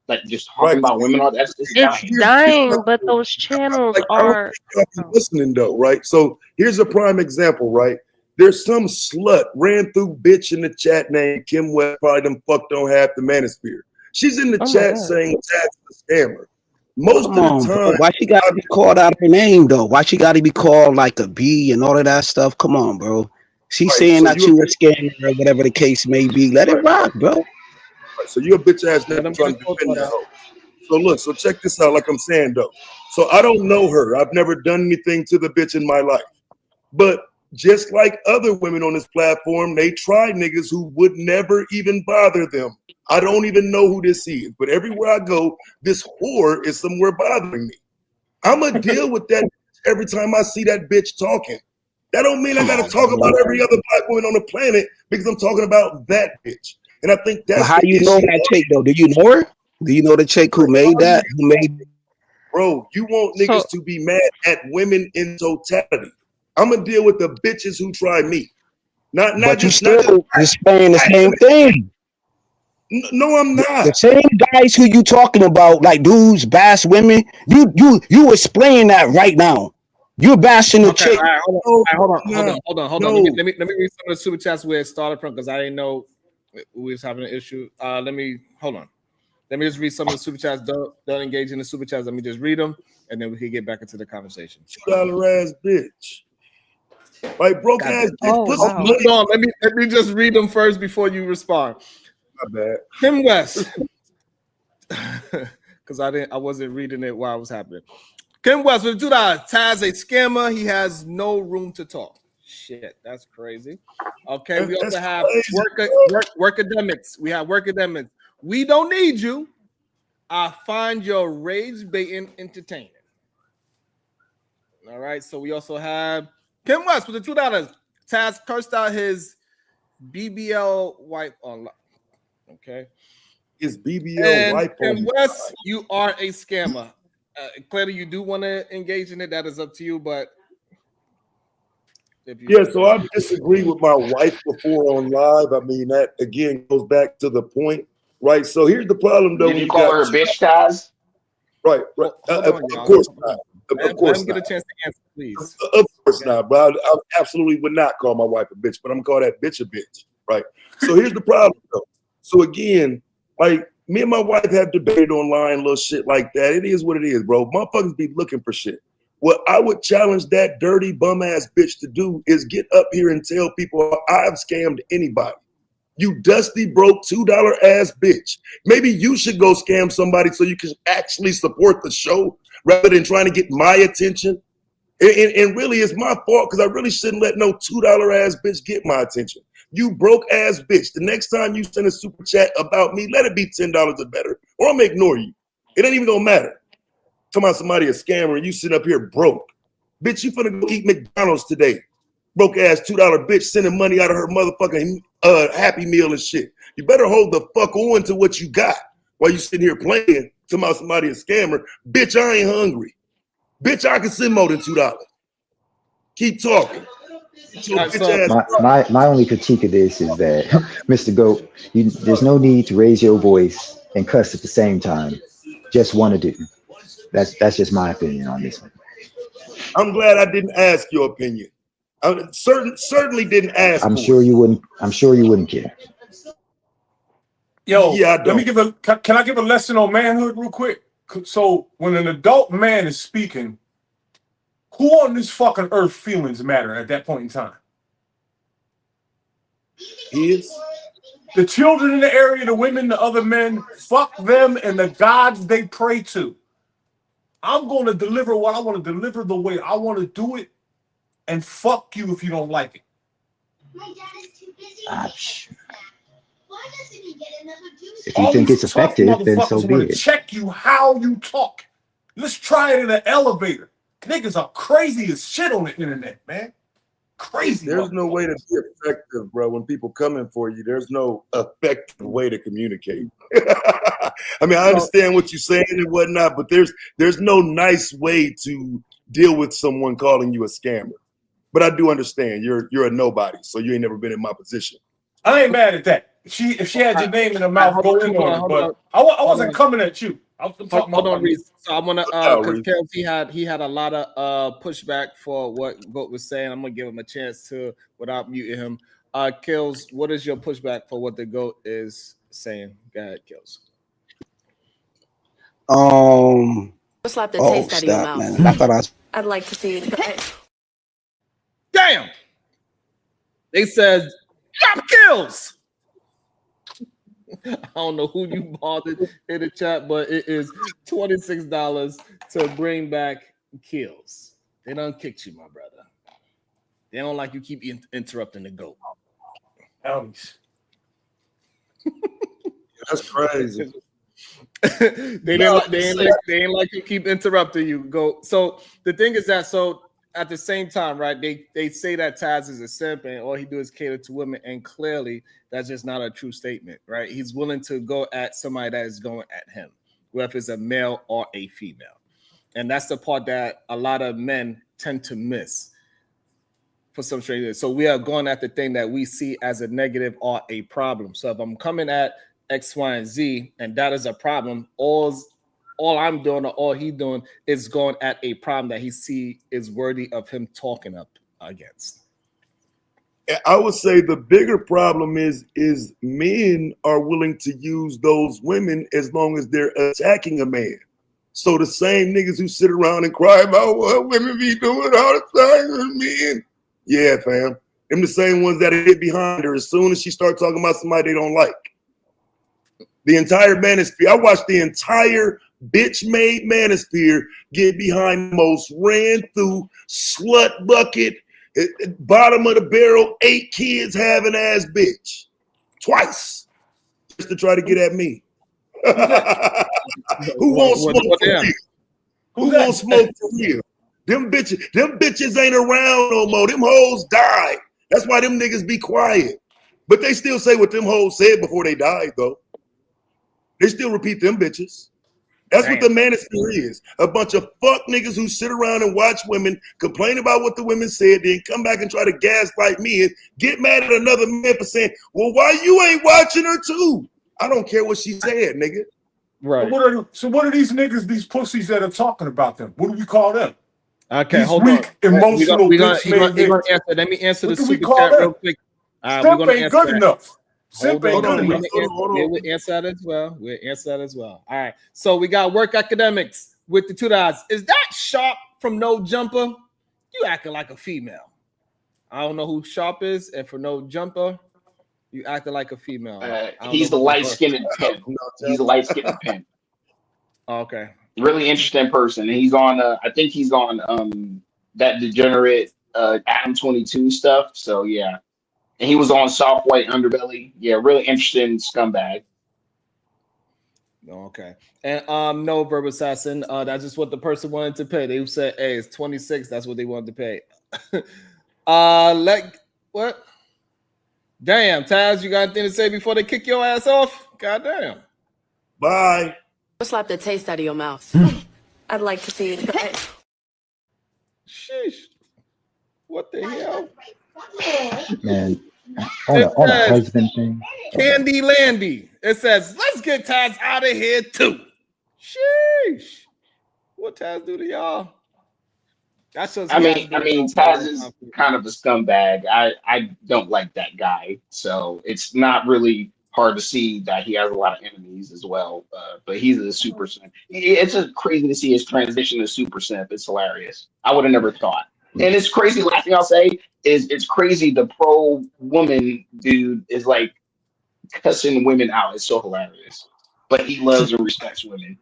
Like just talking about women, all that's it's It's dying. dying, but those channels Like, I don't are. think y'all be listening though, right? So here's a prime example, right? There's some slut ran through bitch in the chat named Kim West, probably done fucked on half the Manosphere. She's in the chat saying Taz a scammer. Most Come of on, the bro. time, Why she got to be called out her name though? Why she got to be called like a B and all of that stuff? Come on, bro. She's right, saying so that you a scammer or whatever the case may be. Let it rock, bro. right, so you're a bitch ass nigga trying to defend that hoe. So look, so check this out, like I'm saying though. So I don't know her. I've never done anything to the bitch in my life. But just like other women on this platform, they try niggas who would never even bother them. I don't even know who this is, but everywhere I go, this whore is somewhere bothering me. I'ma deal with that every time I see that bitch talking. That don't mean I gotta talk about every other black woman on the planet because I'm talking about that bitch. And I think But that's how the do you issue. know that chick though? Do you know her? Do you know the chick who made that? Who made? Bro, you want niggas to be mad at women in totality. I'm gonna deal with the bitches who try me. Not But you just still displaying the same thing. No, I'm not. The same guys who you talking about, like dudes bash women. You explain that right now. You're bashing the Okay, chick. all right, hold on. Let me read some of the super chats where it started from because I didn't know we was having an issue. Let me hold on. Let me just read some of the super chats. Don't engage in the super chats. Let me just read them, and then we can get back into the conversation. $2 ass bitch. Like broke ass bitch. Oh, Put some wow. money. Hold on, let me just read them first before you respond. My bad. Kim West, because I wasn't reading it while it was happening. Kim West with $2. Taz a scammer. He has no room to talk. Shit, that's crazy. Okay, we also have workademics. We have workademics. We don't need you. I find your rage baiting entertaining. All right, so we also have Kim West with the $2. Taz cursed out his BBL wife online. Okay. His BBL And wife Kim on West, you are a scammer. Clearly, you do want to engage in it. That is up to you, but if you yeah, so I disagree with my wife before on live. I mean, that again goes back to the point, right? So here's the problem, though. Did you call her a bitch, Taz? Right. Of course not. Of course let him get a not. chance to answer, please. Of course not, bro. I absolutely would not call my wife a bitch, but I'm gonna call that bitch a bitch, right? So here's the problem, though. So again, like me and my wife have debated online, little shit like that. It is what it is, bro. Motherfuckers be looking for shit. What I would challenge that dirty bum ass bitch to do is get up here and tell people I've scammed anybody. You dusty, broke, $2 ass bitch. Maybe you should go scam somebody so you can actually support the show rather than trying to get my attention. And really, it's my fault because I really shouldn't let no $2 ass bitch get my attention. You broke ass bitch. The next time you send a super chat about me, let it be $10 or better, or I'm gonna ignore you. It ain't even gonna matter. Talking about somebody a scammer and you sit up here broke. Bitch, you finna go eat McDonald's today. Broke ass $2 bitch sending money out of her motherfucking Happy Meal and shit. You better hold the fuck on to what you got while you sitting here playing talking about somebody a scammer. Bitch, I ain't hungry. Bitch, I can send more than $2. Keep talking. My only critique of this is that, Mr. Goat, there's no need to raise your voice and cuss at the same time. Just one to do. That's just my opinion on this one. I'm glad I didn't ask your opinion. I certainly didn't ask. I'm sure you wouldn't care. Yo, yeah, let me can I give a lesson on manhood real quick? So when an adult man is speaking, who on this fucking earth feelings matter at that point in time? His. The children in the area, the women, the other men, fuck them and the gods they pray to. I'm going to deliver what I want to deliver the way I want to do it, and fuck you if you don't like it. If you think it's effective, then so be it. Check you how you talk. Let's try it in an elevator. Niggas are crazy as shit on the internet, man. Crazy. There's no way to be effective, bro. When people coming for you, there's no effective way to communicate. I mean, I understand what you're saying and whatnot, but there's no nice way to deal with someone calling you a scammer. But I do understand you're a nobody, so you ain't never been in my position. I ain't mad at that. If she had your name in her mouth, go in on it. But I wasn't coming at you. Hold on, Reese. So I'm gonna because Kels he had a lot of pushback for what Goat was saying. I'm gonna give him a chance to without muting him. Kills, what is your pushback for what the Goat is saying? Go ahead, Kills. Slap the taste out of your mouth. Man. I thought I'd like to see it. Damn. They said drop Kills. I don't know who you bothered in the chat, but it is $26 to bring back Kills. They done kicked you, my brother. They don't like you keep interrupting the Goat. That's crazy. they ain't like you keep interrupting you. Go. So the thing is that at the same time, right? They say that Taz is a simp and all he do is cater to women, and clearly that's just not a true statement, right? He's willing to go at somebody that is going at him, whether it's a male or a female, and that's the part that a lot of men tend to miss for some strange reason. So we are going at the thing that we see as a negative or a problem. So if I'm coming at X, Y, and Z, and that is a problem, all I'm doing or all he doing is going at a problem that he see is worthy of him talking up against. I would say the bigger problem is men are willing to use those women as long as they're attacking a man. So the same niggas who sit around and cry about what women be doing all the time with men, Yeah, fam. Them the same ones that get behind her as soon as she starts talking about somebody they don't like. The entire Manosphere. I watched the entire bitch-made Manosphere get behind the most ran through slut bucket, bottom of the barrel, 8 kids having ass bitch. Twice. Just to try to get at me. Who wants smoke for real? Who wants smoke for real? Them bitches ain't around no more. Them hoes died. That's why them niggas be quiet. But they still say what them hoes said before they died, though. They still repeat them bitches. That's what the Manosphere is. A bunch of fuck niggas who sit around and watch women, complain about what the women said, then come back and try to gaslight me and get mad at another man for saying, well, why you ain't watching her too? I don't care what she said, nigga. Right. So what are these niggas, these pussies that are talking about them? What do we call them? Okay, These hold weak, on. emotional bitch-made Gonna niggas. answer. Let me answer What the do we super call chat them? real quick. We're Simp gonna ain't answer good that. enough. Hold Simp ain't on. good enough. We'll answer that as well. We'll answer that as well. All right. So we got work academics with the $2. Is that Sharp from No Jumper? You acting like a female. I don't know who Sharp is, and for No Jumper, you acting like a female. He's the light-skinned pimp. He's a light-skinned pimp. Okay. Really interesting person. He's on. I think he's on that degenerate Adam 22 stuff. So yeah, and he was on Soft White Underbelly. Yeah, really interesting scumbag. Okay. And no, Verb Assassin. That's just what the person wanted to pay. They said, hey, it's 26. That's what they wanted to pay. What? Damn, Taz, you got anything to say before they kick your ass off? God damn. Bye. Slap the taste out of your mouth. I'd like to see it. Sheesh. What the hell? Man, on a husband thing. Candy Landy. It says, let's get Taz out of here too. Sheesh. What Taz do to y'all? That's just I mean, Taz is kind of a scumbag. I don't like that guy, so it's not really hard to see that he has a lot of enemies as well. But he's a super simp. It's just crazy to see his transition to super simp. It's hilarious. I would have never thought. And it's crazy. Last thing I'll say is it's crazy. The pro woman dude is like cussing women out. It's so hilarious. But he loves and respects women.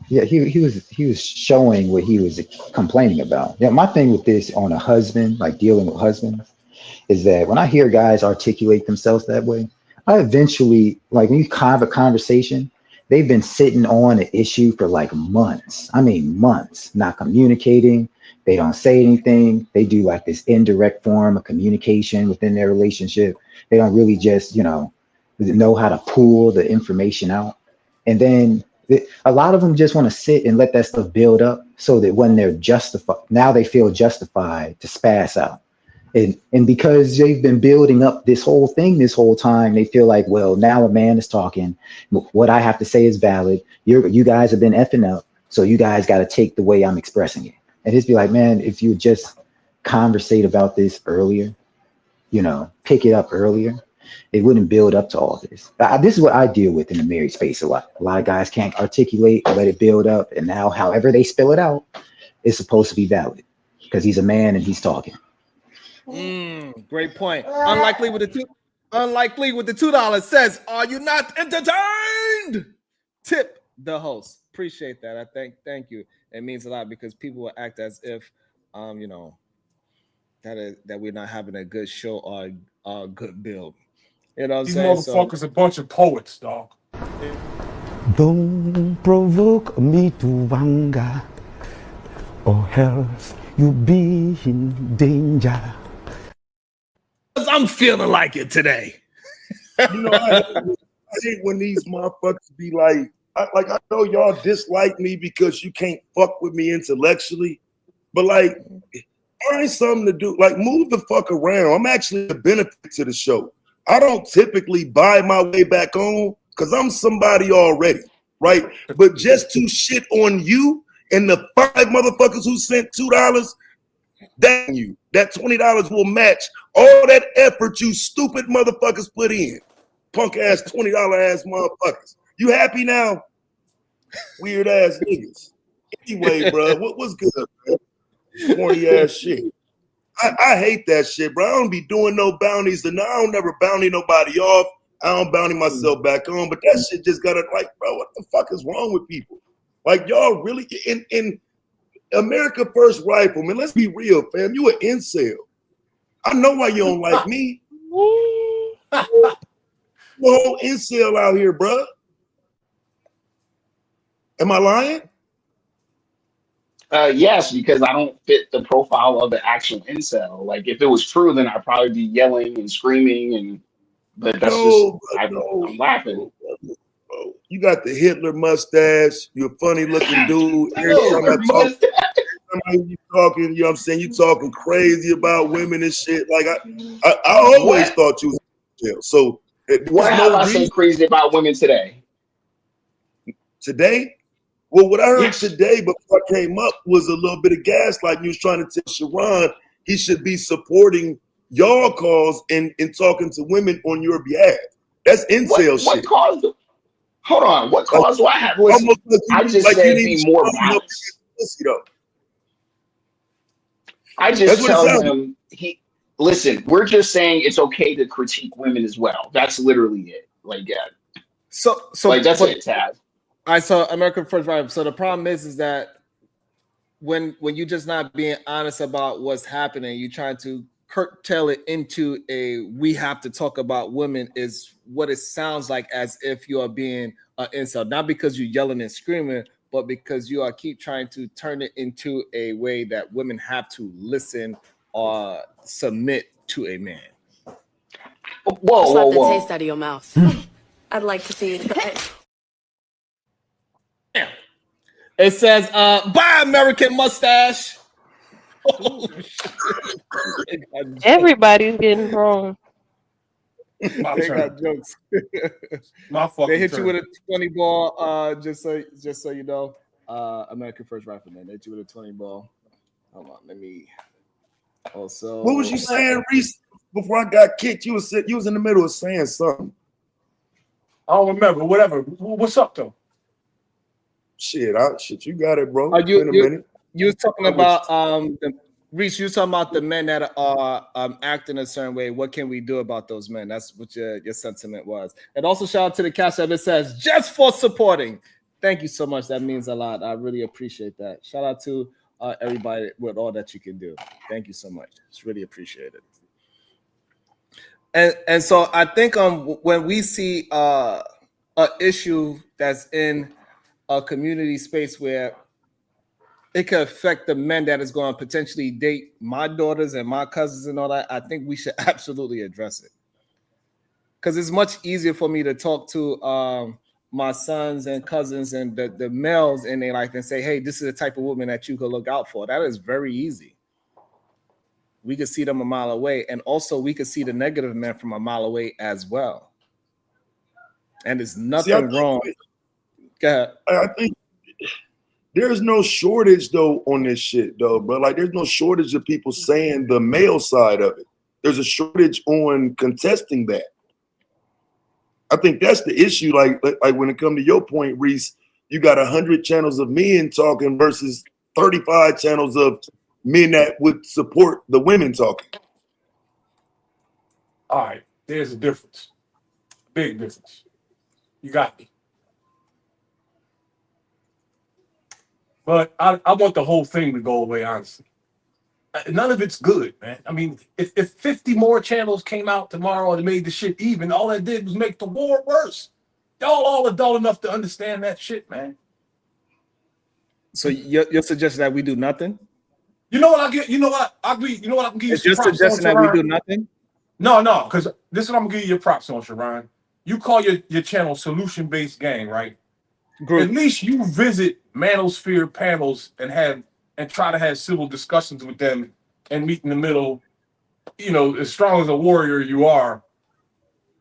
Yeah, he was showing what he was complaining about. Yeah, my thing with this on a husband, like dealing with husbands, is that when I hear guys articulate themselves that way, I eventually, like when you have a conversation, they've been sitting on an issue for like months. I mean months, not communicating. They don't say anything. They do like this indirect form of communication within their relationship. They don't really just, know how to pull the information out. And then a lot of them just want to sit and let that stuff build up so that when they're justified, now they feel justified to spaz out. And because they've been building up this whole thing this whole time, they feel like, well, now a man is talking. What I have to say is valid. You guys have been effing up, so you guys got to take the way I'm expressing it. And just be like, man, if you just conversate about this earlier, pick it up earlier, it wouldn't build up to all this. This is what I deal with in the married space a lot. A lot of guys can't articulate or let it build up. And now, however they spill it out, it's supposed to be valid because he's a man and he's talking. Great point. Unlikely with the $2 says, are you not entertained? Tip the host. Appreciate that. I thank you. It means a lot because people will act as if that we're not having a good show or a good build. You know what I'm These saying? motherfuckers a bunch of poets, dog. Don't provoke me to anger, or else you'll be in danger. I'm feeling like it today. I hate when these motherfuckers be like, I know y'all dislike me because you can't fuck with me intellectually, but like, find something to do. Like, move the fuck around. I'm actually a benefit to the show. I don't typically buy my way back on because I'm somebody already, right? But just to shit on you and the 5 motherfuckers who sent $2, that $20 will match all that effort you stupid motherfuckers put in. Punk ass $20 ass motherfuckers. You happy now? Weird ass niggas. Anyway, bro, what was good, man? Corny ass shit. I hate that shit, bro. I don't be doing no bounties, and I don't never bounty nobody off. I don't bounty myself back on, but that shit just gotta like, bro, what the fuck is wrong with people? Like y'all really in America First Rifleman, let's be real, fam. You an incel. I know why you don't like me. The whole incel out here, bro. Am I lying? Yes, because I don't fit the profile of the actual incel. Like if it was true, then I'd probably be yelling and screaming but that's just I'm laughing. Bro. You got the Hitler mustache. You're a funny looking dude. Every time I talk, you talking, you know what I'm saying? You talking crazy about women and shit. Like I always thought you was in jail. So what have I said crazy about women today? Today? Well, what I heard today before I came up was a little bit of gaslighting. You was trying to tell Sharon he should be supporting y'all cause and talking to women on your behalf. That's incel shit. What caused? Hold on. What cause do I have? Listen, I just said be more balanced. I just tell him listen. We're just saying it's okay to critique women as well. That's literally it. Like So like that's it, Taz. I saw American First Rifle. So the problem is that when you're just not being honest about what's happening, you're trying to curtail it into we have to talk about women is what it sounds like, as if you are being an incel, not because you're yelling and screaming, but because you are keep trying to turn it into a way that women have to listen or submit to a man. Slap the taste out of your mouth. I'd like to see it. It says, "Bye, American mustache." Everybody's getting thrown. They got jokes. They hit you with a 20 ball. Just so you know, American First Rifleman. They hit you with a 20 ball. Hold on, let me. Also, what was you saying, Reese? Before I got kicked, you was in the middle of saying something. I don't remember. Whatever. What's up though? Shit, you got it, bro. You was talking about Reese, you was talking about the men that are acting a certain way. What can we do about those men? That's what your sentiment was. And also shout out to the Cash App. It says, just for supporting. Thank you so much. That means a lot. I really appreciate that. Shout out to everybody with all that you can do. Thank you so much. It's really appreciated. And so I think when we see an issue that's in a community space where it could affect the men that is going to potentially date my daughters and my cousins and all that, I think we should absolutely address it. Because it's much easier for me to talk to my sons and cousins and the males in their life and say, hey, this is the type of woman that you could look out for. That is very easy. We could see them a mile away. And also we could see the negative men from a mile away as well. And there's nothing wrong. Go ahead. I think there's no shortage though on this shit though, but like there's no shortage of people saying the male side of it. There's a shortage on contesting that. I think that's the issue. Like when it comes to your point, Reese, you got 100 channels of men talking versus 35 channels of men that would support the women talking. All right, there's a difference. Big difference. You got me. But I want the whole thing to go away, honestly. None of it's good, man. I mean, if 50 more channels came out tomorrow and made the shit even, all that did was make the war worse. Y'all all adult enough to understand that shit, man. So you're suggesting that we do nothing? You know what I get? You know what? I agree. You know what I'm gonna give you? It's your suggestion that we do nothing? No, because this is what I'm gonna give you your props on, Sharon. You call your channel Solution-Based Gang, right? Group. At least you visit Manosphere panels and try to have civil discussions with them and meet in the middle. You know, as strong as a warrior you are,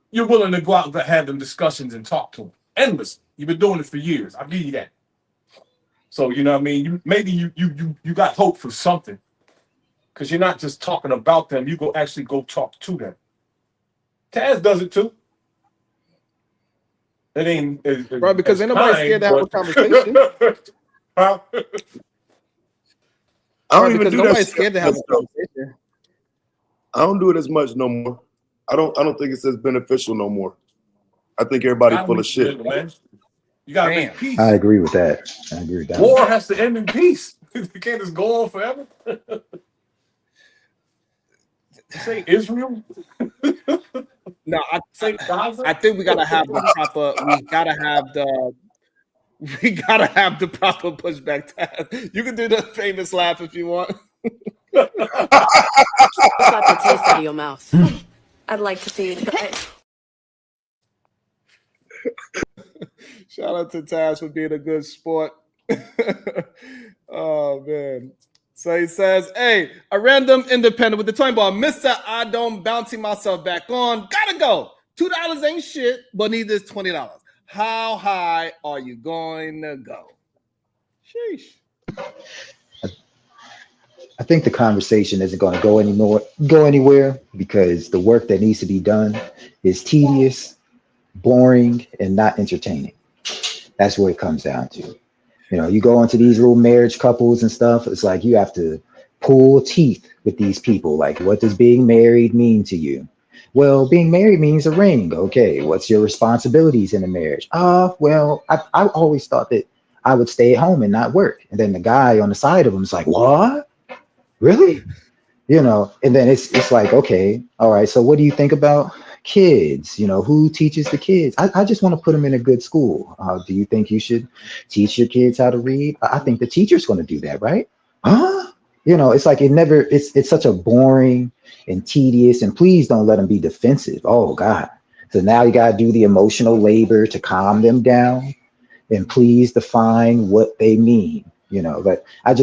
you're willing to go out and have them discussions and talk to them. Endless. You've been doing it for years. I'll give you that. So you know what I mean? Maybe you got hope for something. Because you're not just talking about them, you actually go talk to them. Taz does it too. It ain't right, because ain't nobody scared to have a conversation. Huh? I don't even do nobody's that. scared to have a conversation. I don't do it as much no more. I don't think it's as beneficial no more. I think everybody full of shit. Man. You gotta make peace. I agree with that. I agree with that. War has to end in peace. You can't just go on forever. Say Israel. No, I think we gotta have the proper. We gotta have the proper pushback tab. You can do the famous laugh if you want. Slap the taste out of your mouth. I'd like to see you try it. Shout out to Taz for being a good sport. Oh man. So he says, hey, a random independent with the twine ball. Mr. I don't bouncing myself back on. Gotta go. $2 ain't shit, but neither is $20. How high are you going to go? Sheesh. I think the conversation isn't going to go anywhere because the work that needs to be done is tedious, boring, and not entertaining. That's what it comes down to. You know, you go into these little marriage couples and stuff. It's like you have to pull teeth with these people. Like, what does being married mean to you? Well, being married means a ring. Okay, what's your responsibilities in a marriage? Well, I always thought that I would stay at home and not work. And then the guy on the side of him is like, what? Really? You know, and then it's like, okay, all right, so what do you think about kids? You know, who teaches the kids? I just want to put them in a good school. Do you think you should teach your kids how to read? I think the teacher's going to do that, right? Huh? You know, it's like it's such a boring and tedious, and please don't let them be defensive. Oh God. So now you got to do the emotional labor to calm them down, and please define what they mean. You know, but I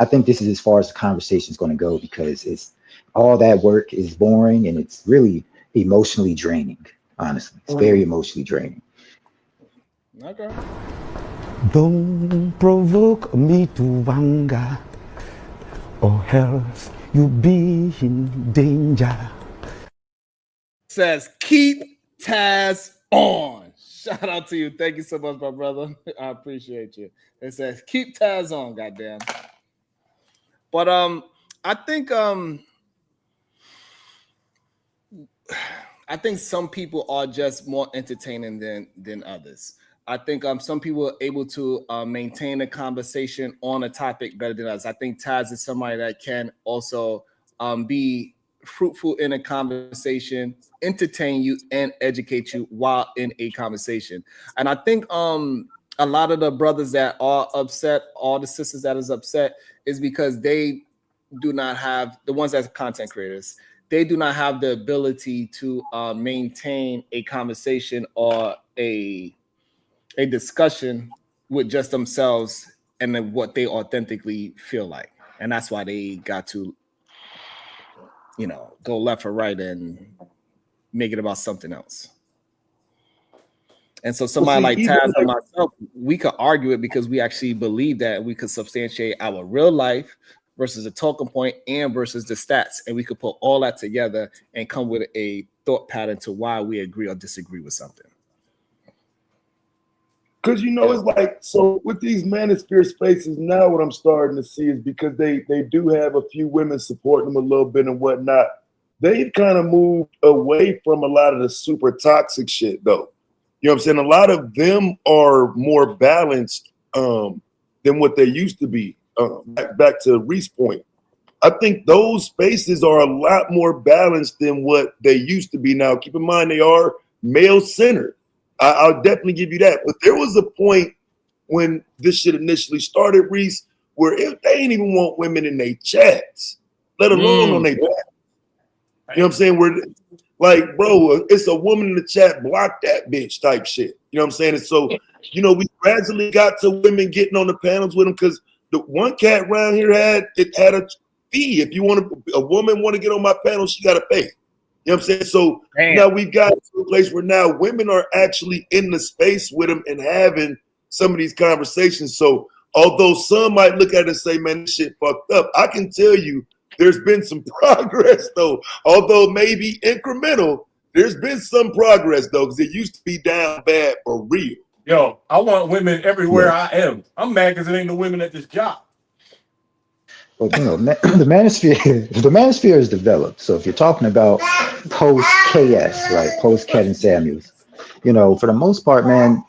think this is as far as the conversation is going to go because it's all that work is boring and it's really emotionally draining. Honestly, it's very emotionally draining. Okay. Don't provoke me to anger, or else you'll be in danger. Says keep Taz on. Shout out to you. Thank you so much, my brother. I appreciate you. It says keep Taz on, goddamn. But I think some people are just more entertaining than others. I think some people are able to maintain a conversation on a topic better than others. I think Taz is somebody that can also be fruitful in a conversation, entertain you, and educate you while in a conversation. And I think a lot of the brothers that are upset, all the sisters that is upset, is because they do not have, the ones that's content creators, they do not have the ability to maintain a conversation or a discussion with just themselves and then what they authentically feel like. And that's why they got to, you know, go left or right and make it about something else. And so somebody like Taz and myself, we could argue it because we actually believe that we could substantiate our real life versus a talking point and versus the stats. And we could put all that together and come with a thought pattern to why we agree or disagree with something. Because, you know, it's like, so with these manosphere spaces now, what I'm starting to see is because they do have a few women supporting them a little bit and whatnot, they've kind of moved away from a lot of the super toxic shit, though. You know what I'm saying? A lot of them are more balanced than what they used to be. Back to Reese's point. I think those spaces are a lot more balanced than what they used to be now. Keep in mind, they are male-centered. I'll definitely give you that. But there was a point when this shit initially started, Reese, where they ain't even want women in their chats, let alone on their back. You know what I'm saying? Where, like, bro, it's a woman in the chat, block that bitch type shit. You know what I'm saying? And so, you know, we gradually got to women getting on the panels with them because the one cat around here had a fee. If you want a woman want to get on my panel, she got to pay. You know what I'm saying? So now we've got to a place where now women are actually in the space with them and having some of these conversations. So although some might look at it and say, man, this shit fucked up, I can tell you there's been some progress, though. Although maybe incremental, there's been some progress, though, because it used to be down bad for real. Yo, I want women everywhere I am. I'm mad because it ain't no women at this job. Well, the manosphere is developed. So if you're talking about post KS, right, post Kevin Samuels, for the most part, man,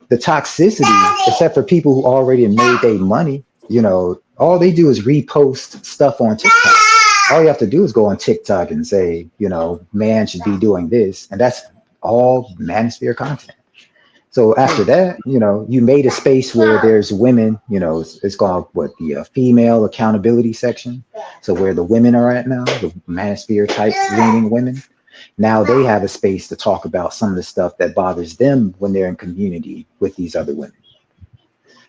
the toxicity, except for people who already made their money, all they do is repost stuff on TikTok. All you have to do is go on TikTok and say, man should be doing this, and that's all manosphere content. So after that, you made a space where there's women, it's called the female accountability section. So where the women are at now, the manosphere type leaning women, now they have a space to talk about some of the stuff that bothers them when they're in community with these other women.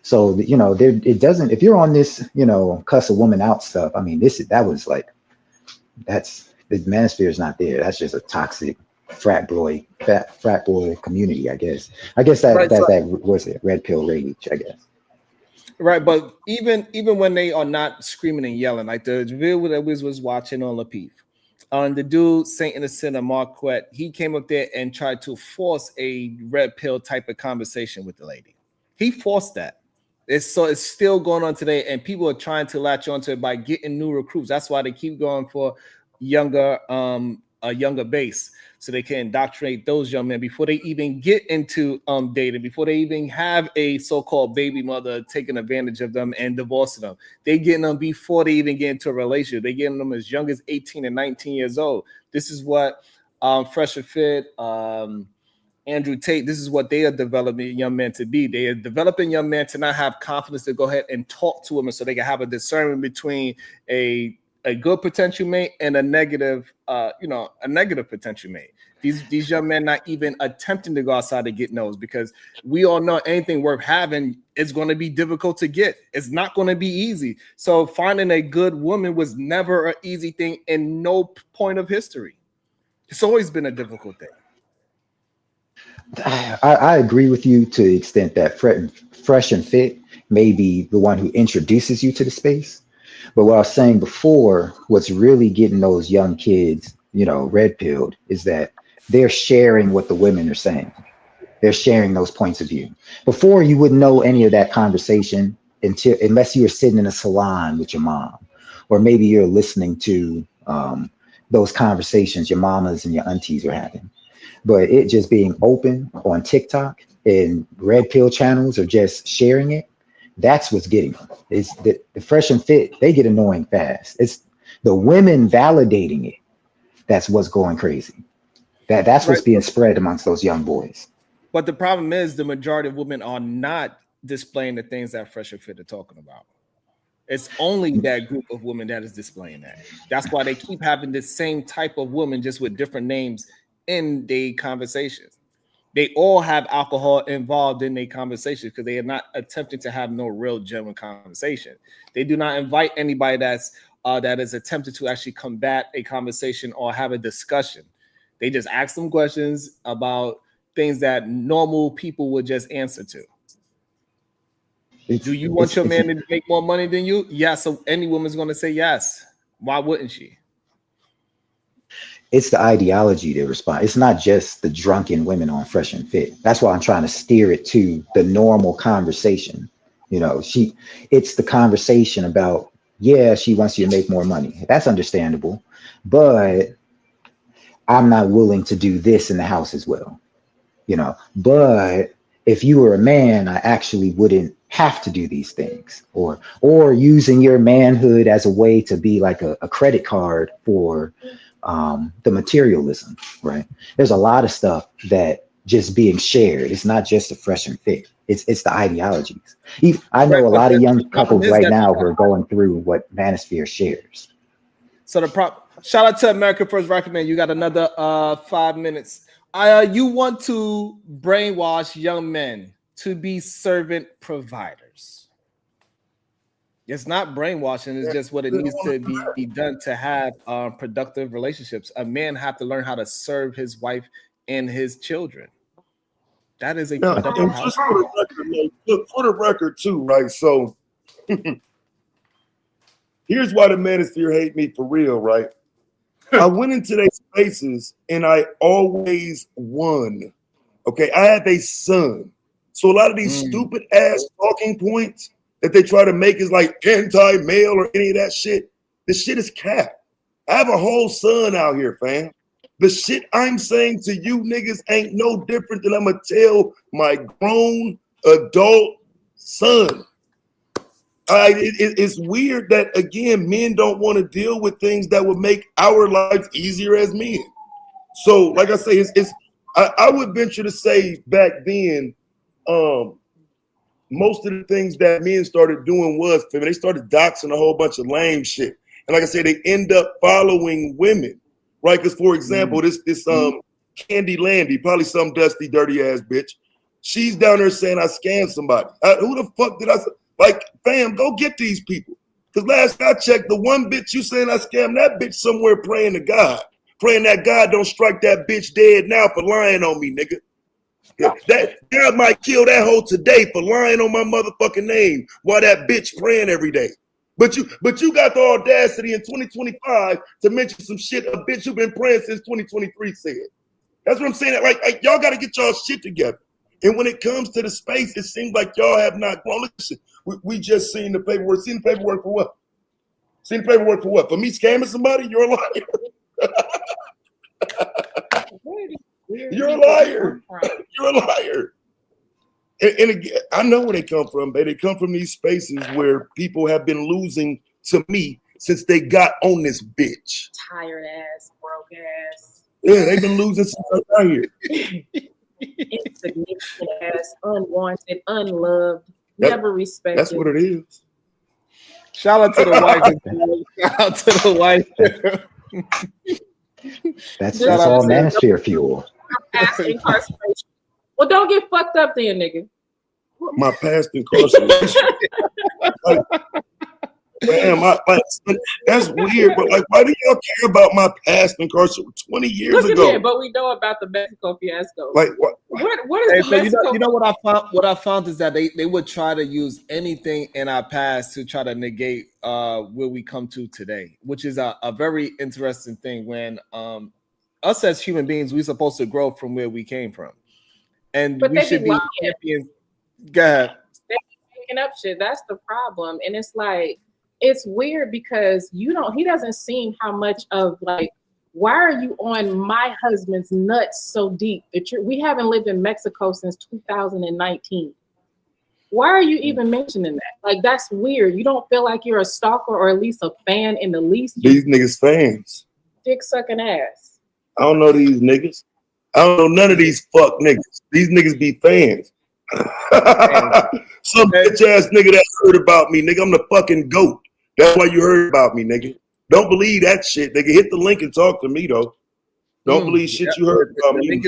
So, it doesn't, if you're on this, cuss a woman out stuff, I mean, the manosphere is not there. That's just a toxic frat boy community, I guess. That was it, red pill rage, I guess. Right, but even when they are not screaming and yelling, like the video that we was watching on Lapeef, the dude Saint Innocent and Marquette, he came up there and tried to force a red pill type of conversation with the lady. He forced that. It's still going on today, and people are trying to latch onto it by getting new recruits. That's why they keep going for a younger base, so they can indoctrinate those young men before they even get into dating, before they even have a so-called baby mother taking advantage of them and divorcing them. They getting them before they even get into a relationship. They getting them as young as 18 and 19 years old. This is what Fresh and Fit, Andrew Tate, this is what they are developing young men to be. They are developing young men to not have confidence to go ahead and talk to women so they can have a discernment between a good potential mate and a negative potential mate. These young men not even attempting to go outside to get no's, because we all know anything worth having is going to be difficult to get. It's not going to be easy. So finding a good woman was never an easy thing in no point of history. It's always been a difficult thing. I agree with you to the extent that Fresh and Fit may be the one who introduces you to the space. But what I was saying before, what's really getting those young kids, red pilled, is that they're sharing what the women are saying. They're sharing those points of view. Before, you wouldn't know any of that conversation unless you were sitting in a salon with your mom, or maybe you're listening to those conversations your mamas and your aunties are having. But it just being open on TikTok and red pill channels or just sharing it, that's what's getting them. It's the Fresh and Fit, they get annoying fast. It's the women validating it. That's what's going crazy. That's what's being spread amongst those young boys. But the problem is the majority of women are not displaying the things that Fresh and Fit are talking about. It's only that group of women that is displaying that. That's why they keep having the same type of women, just with different names in the conversations. They all have alcohol involved in their conversations because they are not attempting to have no real genuine conversation. They do not invite anybody that is attempting to actually combat a conversation or have a discussion. They just ask them questions about things that normal people would just answer to. Do you want your man to make more money than you? Yes. So any woman's going to say yes. Why wouldn't she? It's the ideology they respond. It's not just the drunken women on Fresh and Fit. That's why I'm trying to steer it to the normal conversation. It's the conversation about, yeah, she wants you to make more money. That's understandable, but I'm not willing to do this in the house as well. But if you were a man, I actually wouldn't have to do these things, or using your manhood as a way to be like a credit card for the materialism, right? There's a lot of stuff that just being shared. It's not just the Fresh and Fit. It's the ideologies. I know a lot of young couples right now who are going through what Manosphere shares. So shout out to America First Rocket Man. You got another 5 minutes. You want to brainwash young men to be servant providers. It's not brainwashing. It's just what it needs to be done to have productive relationships. A man have to learn how to serve his wife and his children. That is a productive and just for the record too, right? So here's why the Manosphere hate me for real, right? I went into their spaces and I always won. Okay, I have a son. So a lot of these stupid ass talking points, that they try to make is like anti-male or any of that shit. This shit is cap. I have a whole son out here, fam. The shit I'm saying to you niggas ain't no different than I'm gonna tell my grown adult son. It's weird that, again, men don't want to deal with things that would make our lives easier as men. So, like I say, I would venture to say back then, most of the things that men started doing was, they started doxing a whole bunch of lame shit. And like I said, they end up following women, right? Because, for example, this Candy Landy, probably some dusty, dirty ass bitch. She's down there saying I scammed somebody. Who the fuck did I? Like, fam, go get these people. Because last I checked, the one bitch you saying I scammed, that bitch somewhere praying to God. Praying that God don't strike that bitch dead now for lying on me, nigga. Yeah, that God might kill that hoe today for lying on my motherfucking name while that bitch praying every day. But you got the audacity in 2025 to mention some shit a bitch you've been praying since 2023 said. That's what I'm saying. Like y'all got to get y'all shit together. And when it comes to the space, it seems like y'all have not grown. Listen, we just seen the paperwork. Seen the paperwork for what? Seen the paperwork for what? For me scamming somebody? You're a liar. You're a liar. You're a liar. And again, I know where they come from, but they come from these spaces where people have been losing to me since they got on this bitch. Tired ass, broke ass. Yeah, they've been losing since I got here. Insignificant ass, unwanted, unloved, never respected. That's what it is. Shout out to the wife. Shout out to the wife. That's all Manosphere fuel. Past incarceration. Well, don't get fucked up then, nigga. My past incarceration. That's weird, but like, why do y'all care about my past incarceration 20 years ago? But we know about the Mexico fiasco. Like, what is the Mexico? You know what I found? What I found is that they would try to use anything in our past to try to negate where we come to today, which is a very interesting thing. When us as human beings, we're supposed to grow from where we came from, and we should be champions. Go ahead. They be making up shit. That's the problem, and it's like. It's weird because he doesn't seem how much of like, why are you on my husband's nuts so deep that we haven't lived in Mexico since 2019. Why are you even mentioning that? Like, that's weird. You don't feel like you're a stalker or at least a fan in the least? These niggas fans. Dick sucking ass. I don't know these niggas. I don't know none of these fuck niggas. These niggas be fans. Some bitch ass nigga that heard about me, nigga. I'm the fucking GOAT. That's why you heard about me, nigga. Don't believe that shit, nigga. Hit the link and talk to me, though. Don't believe shit you heard about me.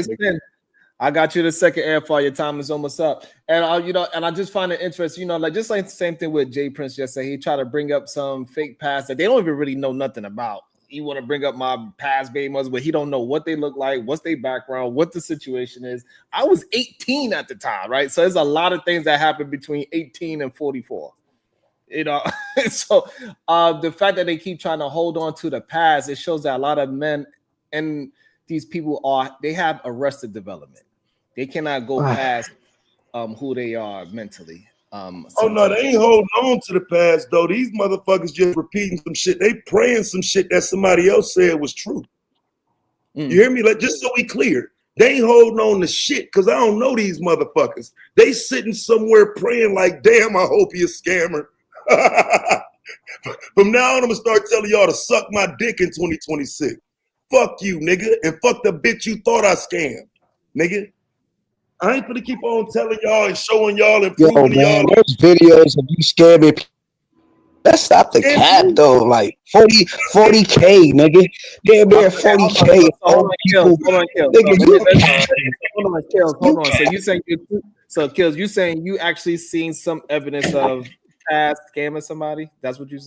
I got you the second air for your time is almost up. And and I just find it interesting, like just like the same thing with Jay Prince just said. He tried to bring up some fake past that they don't even really know nothing about. He want to bring up my past baby mothers, but he don't know what they look like, what's their background, what the situation is. I was 18 at the time, right? So there's a lot of things that happened between 18 and 44. So the fact that they keep trying to hold on to the past, it shows that a lot of men and these people they have arrested development. They cannot go past who they are mentally. Oh no, they ain't holding on to the past though. These motherfuckers just repeating some shit. They praying some shit that somebody else said was true. You hear me? Like, just so we clear, they ain't holding on to shit because I don't know these motherfuckers. They sitting somewhere praying like, damn, I hope he a scammer. From now on, I'm gonna start telling y'all to suck my dick in 2026. Fuck you, nigga, and fuck the bitch you thought I scammed, nigga. I ain't gonna keep on telling y'all and showing y'all and proving y'all. Those videos of you scamming people. Let's stop the cap though. Like 40K, nigga. Damn near 40K. Hold on. So Kills, you saying you actually seen some evidence of past scamming somebody? That's what you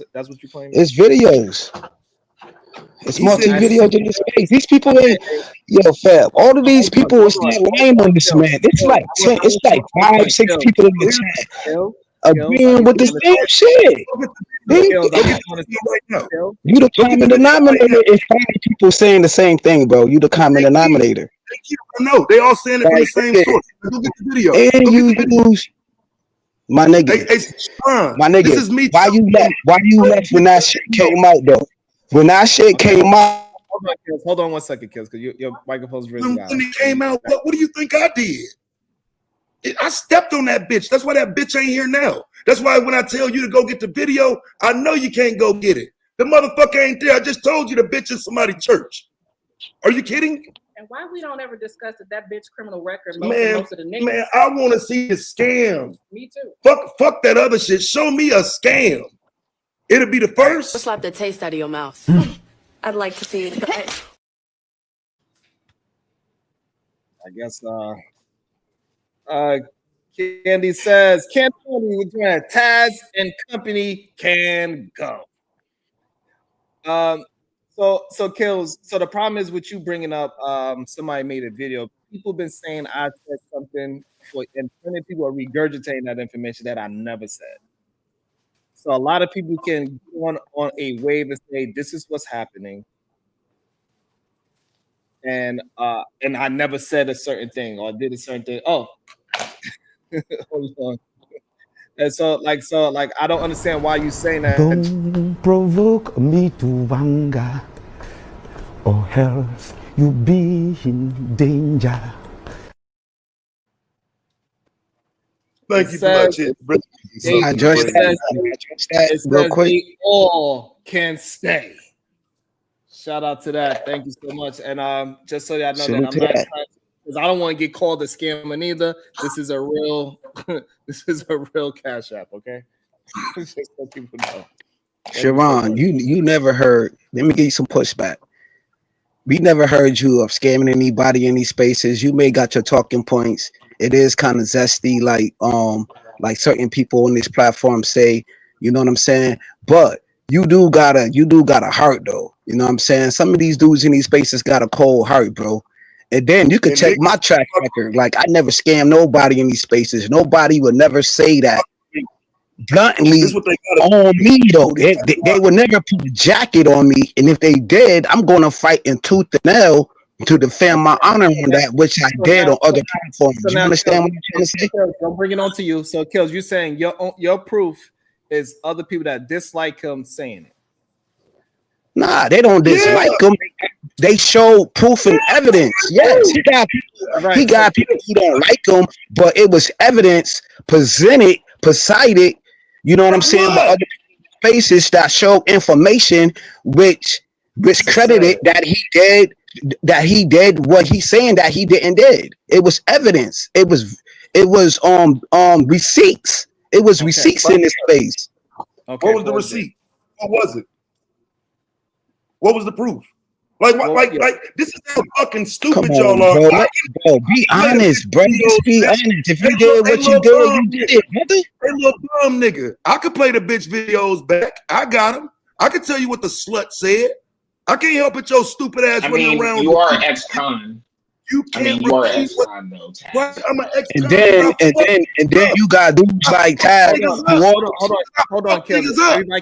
claim? It's videos. It's multi-video to this space. These people ain't fam. All of these people is not lying on this man. It's like 10, it's like 5, 6 people in the chat agreeing with the same shit. You the common denominator is 5 people saying the same thing, bro. You the common denominator. No, they all saying it from the same source. Look at the video. And you use My nigga. Hey, Sean, My nigga. this is me. Why you left when that shit came out though? When that shit came out. Hold on 1 second, Kills, because your microphone's really loud. When it came out, what do you think I did? I stepped on that bitch. That's why that bitch ain't here now. That's why when I tell you to go get the video, I know you can't go get it. The motherfucker ain't there. I just told you the bitch is somebody's church. Are you kidding? And why we don't ever discuss that bitch criminal record? Man, most of the niggas. man, I want to see the scam. Me too. Fuck that other shit. Show me a scam. It'll be the first. Slap the taste out of your mouth. I'd like to see it. I guess Candy says, can't tell me which one Taz and company can go. So Kills, so the problem is with you bringing up somebody made a video. People been saying I said something and plenty of people are regurgitating that information that I never said. So a lot of people can go on a wave and say this is what's happening. And I never said a certain thing or did a certain thing. Oh, hold on. And so I don't understand why you saying that. Don't provoke me to anger, or else you be in danger. Thank you for that shit. It says they all can stay. Shout out to that. Thank you so much. And just so y'all know that I'm not trying, because I don't want to get called a scammer neither. This is a real cash app, okay? Just so people know. Sharon, you never heard. Let me give you some pushback. We never heard you of scamming anybody in these spaces. You may got your talking points. It is kind of zesty, like certain people on this platform say. You know what I'm saying? But you do got a heart though. You know what I'm saying? Some of these dudes in these spaces got a cold heart, bro. And then you could check my track record. Like I never scammed nobody in these spaces. Nobody would never say that bluntly on me though. They would never put a jacket on me. And if they did, I'm gonna fight in tooth and nail to defend my honor on that, which I did on other platforms. You understand what I'm trying to say? Don't bring it on to you. So Kills, you're saying your proof is other people that dislike him saying it. Nah, they don't dislike him. They show proof and evidence. Yes, he got people who don't like him, but it was evidence presented, presided. You know what I'm saying? By other faces that show information, which credited that he did what he's saying that he didn't did. It was evidence. It was receipts. It was receipts in this space. Okay, what was the receipt? What was it? What was the proof? Like this is how fucking stupid y'all are. Bro, be honest, bro. Just be honest. If you did what you did, you did it, brother. Hey, little dumb nigga. I could play the bitch videos back. I got them. I can tell you what the slut said. I can't help it. Your stupid ass running around. You are ex-con. You can't. You are ex-con though. I'm an ex-con. And then you got dudes like Taz. Hold on, Kevin. Everybody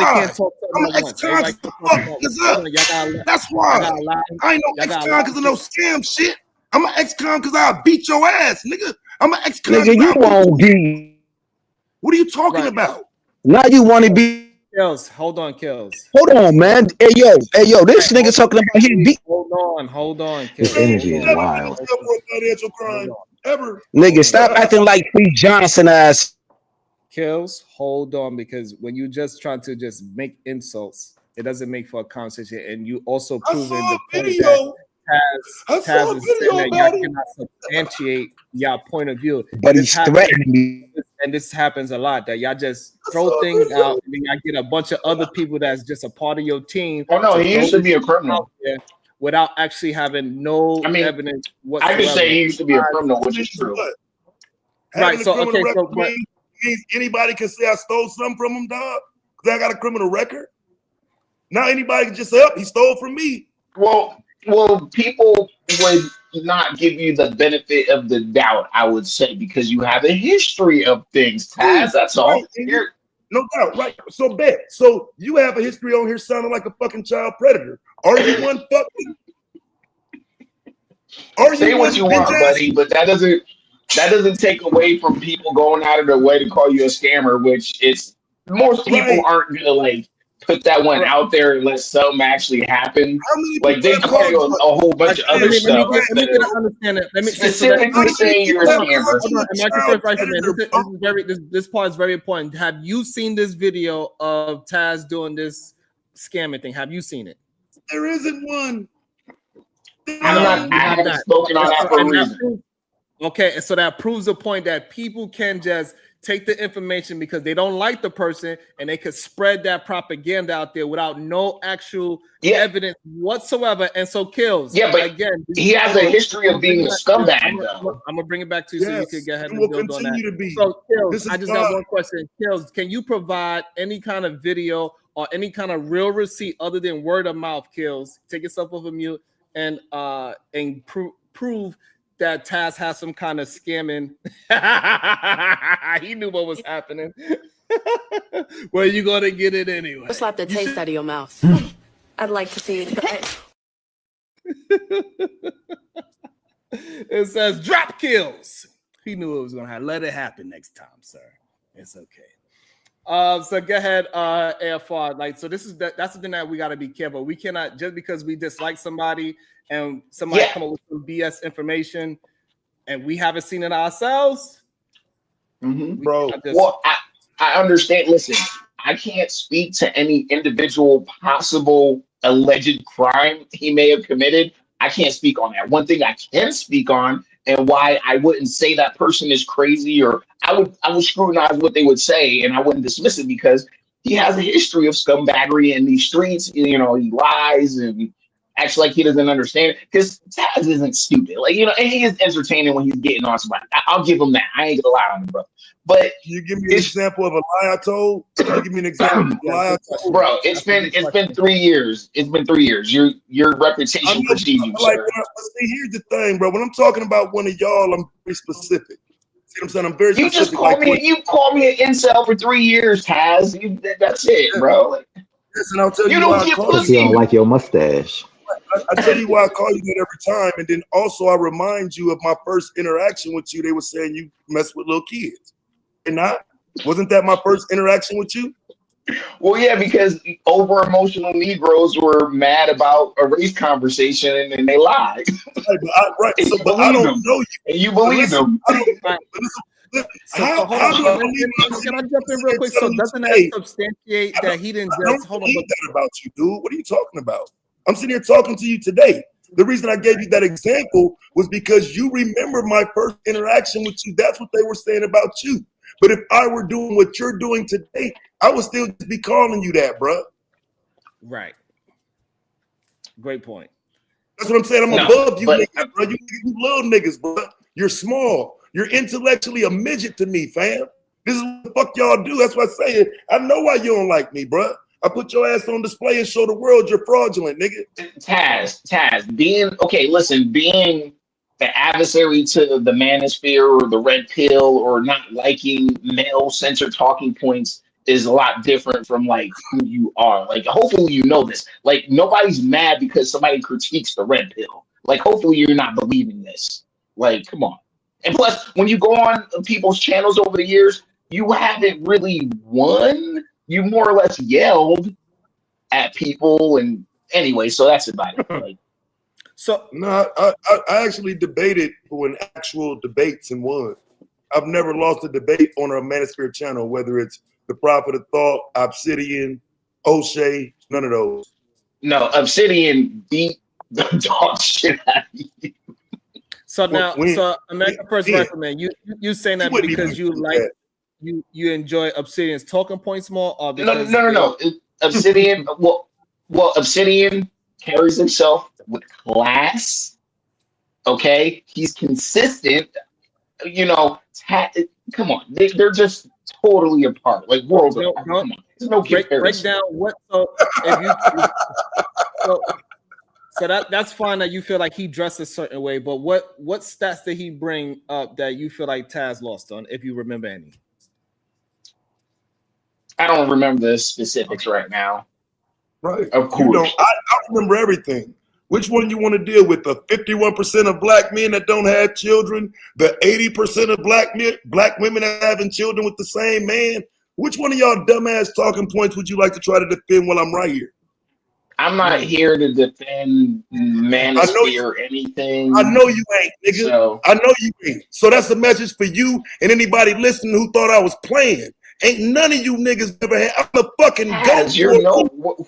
can't talk. I'm an ex-con. That's why. I ain't no ex-con because of no scam shit. I'm an ex-con because I'll beat your ass, nigga. I'm an ex-con. Nigga, you won't be. What are you talking about? Now you want to be. Kills, hold on, Kills. Hold on, man. Hey yo, this nigga talking about he beat. Hold on. This energy is wild. Financial crime ever. Nigga, stop acting like Free Johnson ass. Kills, hold on, because when you just trying to just make insults, it doesn't make for a conversation. And you also proven the point that Taz is saying that y'all cannot substantiate y'all point of view. But he's threatening me. And this happens a lot, that y'all just throw things out and then y'all get a bunch of other people that's just a part of your team. Oh no, he used to be a criminal. Without actually having no evidence whatsoever. I could say he used to be a criminal, which is true. Right, so okay, so means anybody can say I stole something from him, dog, because I got a criminal record. Now anybody can just say, he stole from me. Well, people would not give you the benefit of the doubt, I would say, because you have a history of things, Taz. That's all. No doubt, right? So bet. So you have a history on here sounding like a fucking child predator. Are you one fucking? Say what you want, buddy, but that doesn't that doesn't take away from people going out of their way to call you a scammer, which is most people aren't gonna like put that one out there unless something actually happens. Like they call you a whole bunch of other stuff. Let me get an understanding. Let me Specifically saying you're a scammer. Hold on, American First Rifleman. This part is very important. Have you seen this video of Taz doing this scamming thing? Have you seen it? There isn't one. I haven't spoken on that for a reason. Okay, and so that proves the point that people can just take the information because they don't like the person, and they could spread that propaganda out there without no actual evidence whatsoever. And so kills. Yeah, but again, he has a history of being a scumbag, though. I'm gonna bring it back to you so you can get ahead and will build on that. continue to be. So kills, This I is just got why- one question. Kills, can you provide any kind of video or any kind of real receipt other than word of mouth? Kills, take yourself off of mute and prove that Taz has some kind of scamming. He knew what was happening. Where you gonna get it anyway? Slap the taste out of your mouth. I'd like to see it. It says drop kills. He knew it was gonna happen. Let it happen next time, sir. It's okay. So go ahead, AFR. Like, so this is that's the thing that we got to be careful. We cannot, just because we dislike somebody and somebody come up with some BS information and we haven't seen it ourselves, Bro. Well, I understand. Listen, I can't speak to any individual possible alleged crime he may have committed. I can't speak on that. One thing I can speak on, and why I wouldn't say that person is crazy, or I would scrutinize what they would say and I wouldn't dismiss it, because he has a history of scumbaggery in these streets. You know, he lies and acts like he doesn't understand, because Taz isn't stupid. Like, you know, and he is entertaining when he's getting on somebody. I'll give him that. I ain't gonna lie on him, bro. But can you give me an example of a lie I told? Can you give me an example of a lie I told? Bro, it's been 3 years. It's been 3 years. Your reputation precedes you, like, sir. see, here's the thing, bro. When I'm talking about one of y'all, I'm very specific. See what I'm saying? I'm very You specific. just called me an incel for 3 years, Taz. That's it, bro. Like, listen, I'll tell you, you don't why get I call You don't like your mustache. I tell you why I call you that every time, and then also I remind you of my first interaction with you. They were saying you mess with little kids, and not wasn't that my first interaction with you? Well, yeah, because over emotional Negroes were mad about a race conversation and they lied. Right, And so, you but I believe don't them. know you. And you believe them. So hold on. Can I jump in real quick? So doesn't that substantiate that he didn't just hold on? That about you, dude. What are you talking about? I'm sitting here talking to you today. The reason I gave you that example was because you remember my first interaction with you. That's what they were saying about you. But if I were doing what you're doing today, I would still just be calling you that, bro. Right. Great point. That's what I'm saying. I'm above you, niggas, bro. You little niggas, bro. You're small. You're intellectually a midget to me, fam. This is what the fuck y'all do. That's why I say it. I know why you don't like me, bro. I put your ass on display and show the world you're fraudulent, nigga. Taz, being an adversary to the Manosphere or the red pill, or not liking male-centered talking points, is a lot different from like who you are. Like, hopefully you know this. Like, nobody's mad because somebody critiques the red pill. Like, hopefully you're not believing this. Like, come on. And plus, when you go on people's channels over the years, you haven't really won. You more or less yelled at people, and anyway, so that's about it. Like, so no, I actually debated in actual debates and won. I've never lost a debate on a Manosphere channel, whether it's the Prophet of Thought, Obsidian, O'Shea, none of those. No, Obsidian beat the dog shit out of you. So now, American First Rifleman, you saying that because you like you enjoy Obsidian's talking points more, or because no. Obsidian, well, Obsidian carries himself with class. Okay, he's consistent. You know, come on, they're just totally apart, like worlds apart. Come on. There's no comparison. Break down what. So if you, so that's fine that you feel like he dressed a certain way, but what stats did he bring up that you feel like Taz lost on, if you remember any? I don't remember the specifics right now. Right. Of course. I remember everything. Which one you want to deal with? The 51% of black men that don't have children, the 80% of black women that having children with the same man? Which one of y'all dumbass talking points would you like to try to defend while I'm right here? I'm not here to defend Manosphere or anything. I know you ain't, nigga. So, I know you ain't. So that's a message for you and anybody listening who thought I was playing. Ain't none of you niggas ever had. I'm the fucking goat.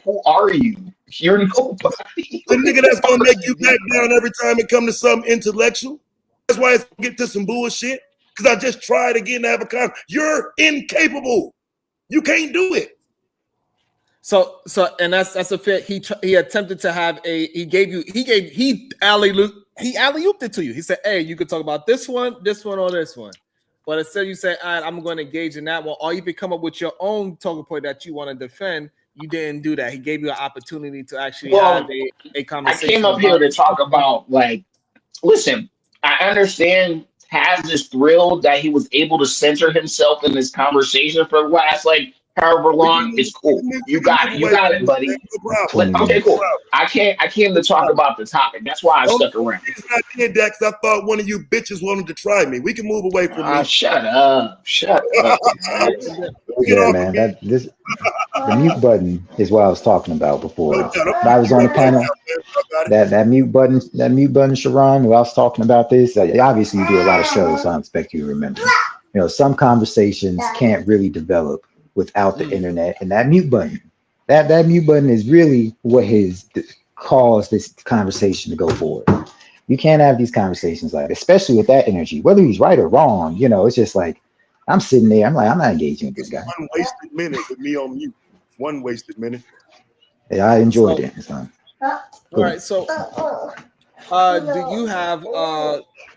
Who are you? You're nobody. The nigga that's gonna make you back down every time it comes to something intellectual. That's why it's get to some bullshit. Because I just tried again to have a con. You're incapable. You can't do it. So that's a fair. He attempted to have he alley-ooped it to you. He said, "Hey, you could talk about this one, or this one." But instead, you say, "All right, I'm going to engage in that one," or you could come up with your own talking point that you want to defend. You didn't do that. He gave you an opportunity to actually have a conversation. I came up here to talk about, like, listen, I understand Taz is thrilled that he was able to center himself in this conversation for the last, like, however long. It's cool. You got it, buddy. Okay, cool. I came to talk about the topic. That's why I stuck around. The reason I did that because I thought one of you bitches wanted to try me. We can move away from me. Shut up. Yeah, man. The mute button is what I was talking about before. When I was on the panel, that mute button, Sharon, when I was talking about this, obviously you do a lot of shows, so I expect you to remember. You know, some conversations can't really develop without the internet and that mute button. That mute button is really what has caused this conversation to go forward. You can't have these conversations like, especially with that energy, whether he's right or wrong. You know, it's just like I'm sitting there. I'm like, I'm not engaging with this guy. One wasted minute with me on mute. One wasted minute. Yeah, I enjoyed it. So, all right. So, do you have?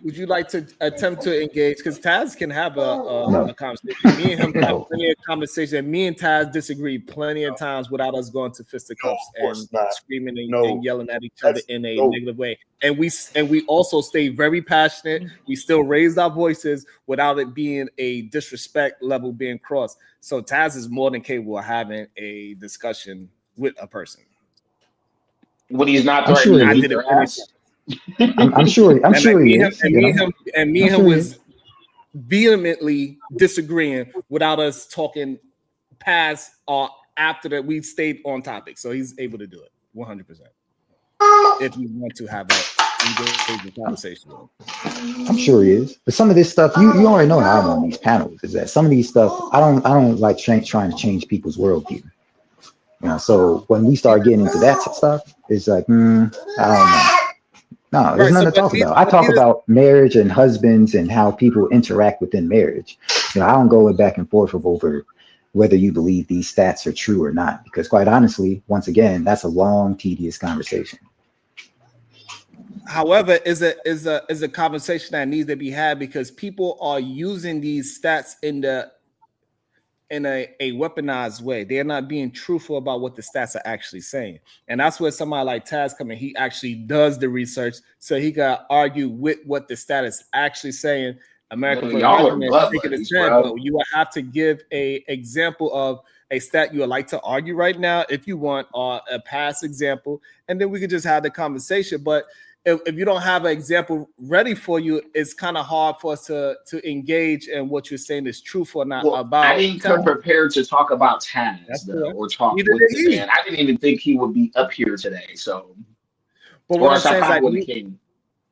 Would you like to attempt to engage? Because Taz can have a conversation. Me and him have plenty of conversation. Me and Taz disagree plenty of times without us going to fisticuffs and screaming and yelling at each other in a negative way. And we also stay very passionate. We still raise our voices without it being a disrespect level being crossed. So Taz is more than capable of having a discussion with a person. When he's not threatening, I did it finish. I'm sure he is. And me and him was vehemently disagreeing without us talking past or after that. We stayed on topic, so he's able to do it 100%. If you want to have a conversation, I'm sure he is. But some of this stuff, you already know how I'm on these panels. Is that some of these stuff I don't like trying to change people's worldview. You know, so when we start getting into that stuff, it's like, I don't know. No, there's nothing to talk about. I talk about marriage and husbands and how people interact within marriage. You know, I don't go back and forth over whether you believe these stats are true or not, because quite honestly, once again, that's a long, tedious conversation. However, is a conversation that needs to be had because people are using these stats in a weaponized way. They're not being truthful about what the stats are actually saying. And that's where somebody like Taz come in. He actually does the research so he can argue with what the stat is actually saying. America for but you will have to give a example of a stat you would like to argue right now if you want, or a past example, and then we could just have the conversation. But if you don't have an example ready for you, it's kind of hard for us to engage in what you're saying is truth or not about. I didn't come prepared to talk about Taz or talk with the man. I didn't even think he would be up here today. So, but what I'm saying is like,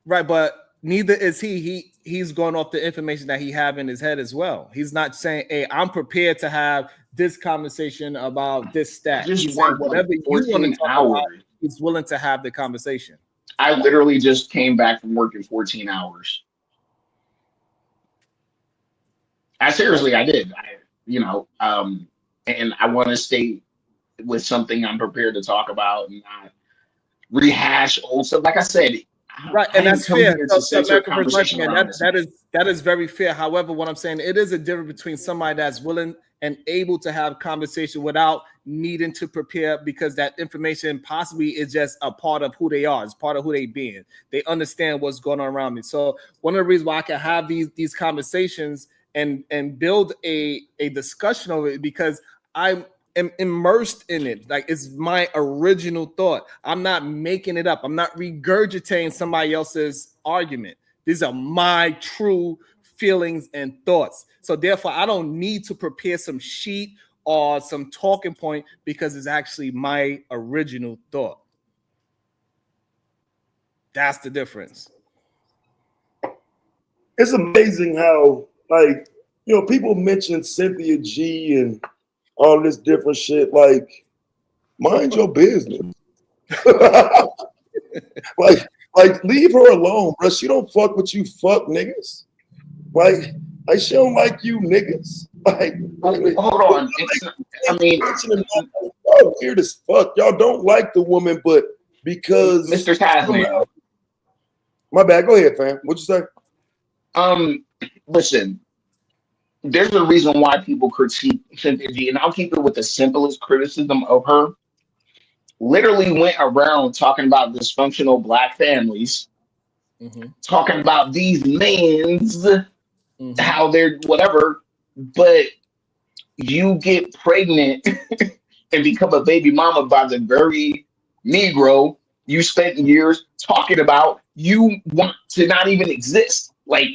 right, but neither is he. He's going off the information that he have in his head as well. He's not saying, "Hey, I'm prepared to have this conversation about this stat." He's saying whatever you want to talk about, he's willing to have the conversation. I literally just came back from working 14 hours. I did. And I want to stay with something I'm prepared to talk about and not rehash old stuff. Like I said, right, and that's fair. That is very fair. However, what I'm saying, it is a difference between somebody that's willing and able to have conversation without needing to prepare, because that information possibly is just a part of who they are. It's part of who they being. They understand what's going on around me. So one of the reasons why I can have these conversations and build a discussion over it, because I'm immersed in it. Like it's my original thought. I'm not making it up. I'm not regurgitating somebody else's argument. These are my true feelings and thoughts. So therefore, I don't need to prepare some sheet or some talking point because it's actually my original thought. That's the difference. It's amazing how, like, you know, people mention Cynthia G and all this different shit. Like, mind your business. like, leave her alone, bro. She don't fuck with you, fuck niggas. Like she don't like you, niggas. Like, hold on. I mean, y'all weird as fuck. Y'all don't like the woman, but because Mr. Tasman. My bad. Go ahead, fam. What'd you say? Listen, there's a reason why people critique Cynthia G, and I'll keep it with the simplest criticism of her. Literally went around talking about dysfunctional Black families, talking about these mans, how they're whatever, but you get pregnant and become a baby mama by the very Negro you spent years talking about you want to not even exist. Like,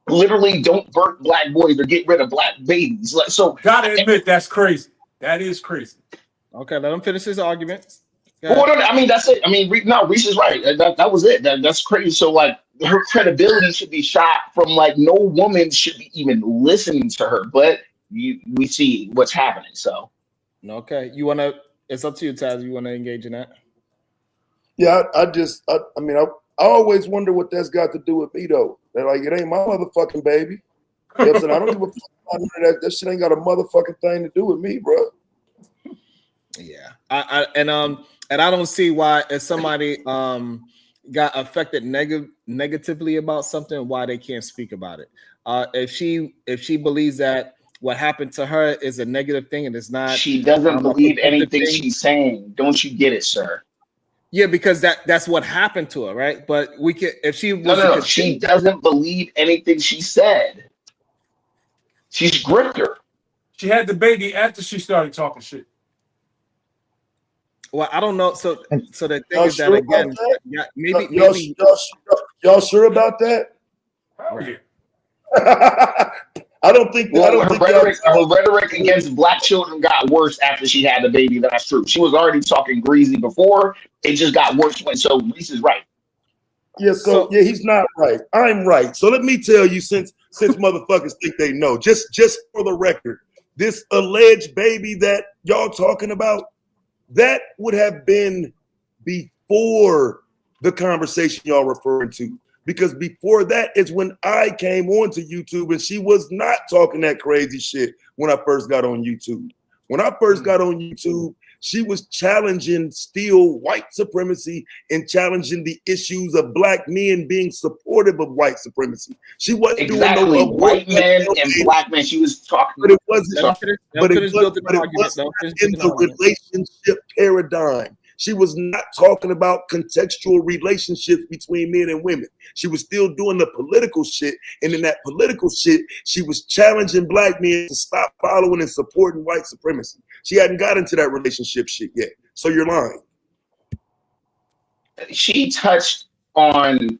literally don't birth Black boys or get rid of Black babies. Like, so gotta admit that's crazy. That is crazy. Okay, let him finish his argument. Well, no, I mean that's it. I mean, Reese is right. That was it. That's crazy. So like, her credibility should be shot from like no woman should be even listening to her. But we see what's happening. So okay, it's up to you, Taz. You want to engage in that? Yeah, I mean, I always wonder what that's got to do with me though. They're like, it ain't my motherfucking baby. You know what I'm saying? I don't give a fuck about none of that. That shit ain't got a motherfucking thing to do with me, bro. Yeah, and I don't see why if somebody got affected negatively about something, why they can't speak about it. If she believes that what happened to her is a negative thing and it's not, she doesn't believe anything she's saying. Don't you get it, sir? Yeah, because that's what happened to her, right? But we can if she was no, she doesn't believe anything she said. She's grifter. She had the baby after she started talking shit. Well, I don't know. So the thing Y'all is that sure again, about that? maybe y'all sure about that? Right. I don't think. Well, her rhetoric against Black children got worse after she had the baby. That's true. She was already talking greasy before. It just got worse when. So Reese is right. Yeah. So yeah, he's not right. I'm right. So let me tell you, since motherfuckers think they know, just for the record, this alleged baby that y'all talking about, that would have been before the conversation y'all referring to. Because before that is when I came onto YouTube and she was not talking that crazy shit when I first got on YouTube. When I first got on YouTube, she was challenging still white supremacy and challenging the issues of Black men being supportive of white supremacy. She wasn't doing no white men and Black men. She was talking, but it wasn't. But it wasn't in the relationship paradigm. She was not talking about contextual relationships between men and women. She was still doing the political shit. And in that political shit, she was challenging Black men to stop following and supporting white supremacy. She hadn't got into that relationship shit yet. So you're lying. She touched on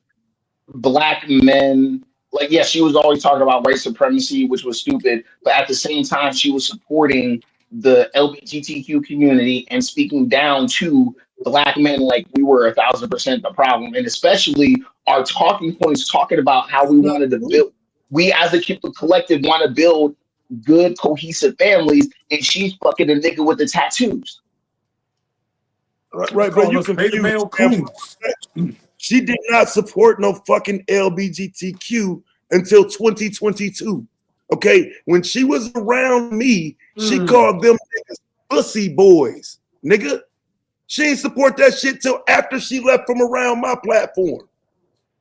Black men. Like, yes, she was always talking about white supremacy, which was stupid. But at the same time, she was supporting the LGBTQ community and speaking down to Black men like we were 1,000% the problem. And especially our talking points talking about how we wanted to build, we as a collective want to build good, cohesive families. And she's fucking a nigga with the tattoos. Right, but you confused. She did not support no fucking LGBTQ until 2022. Okay, when she was around me, she called them niggas pussy boys, nigga. She ain't support that shit till after she left from around my platform.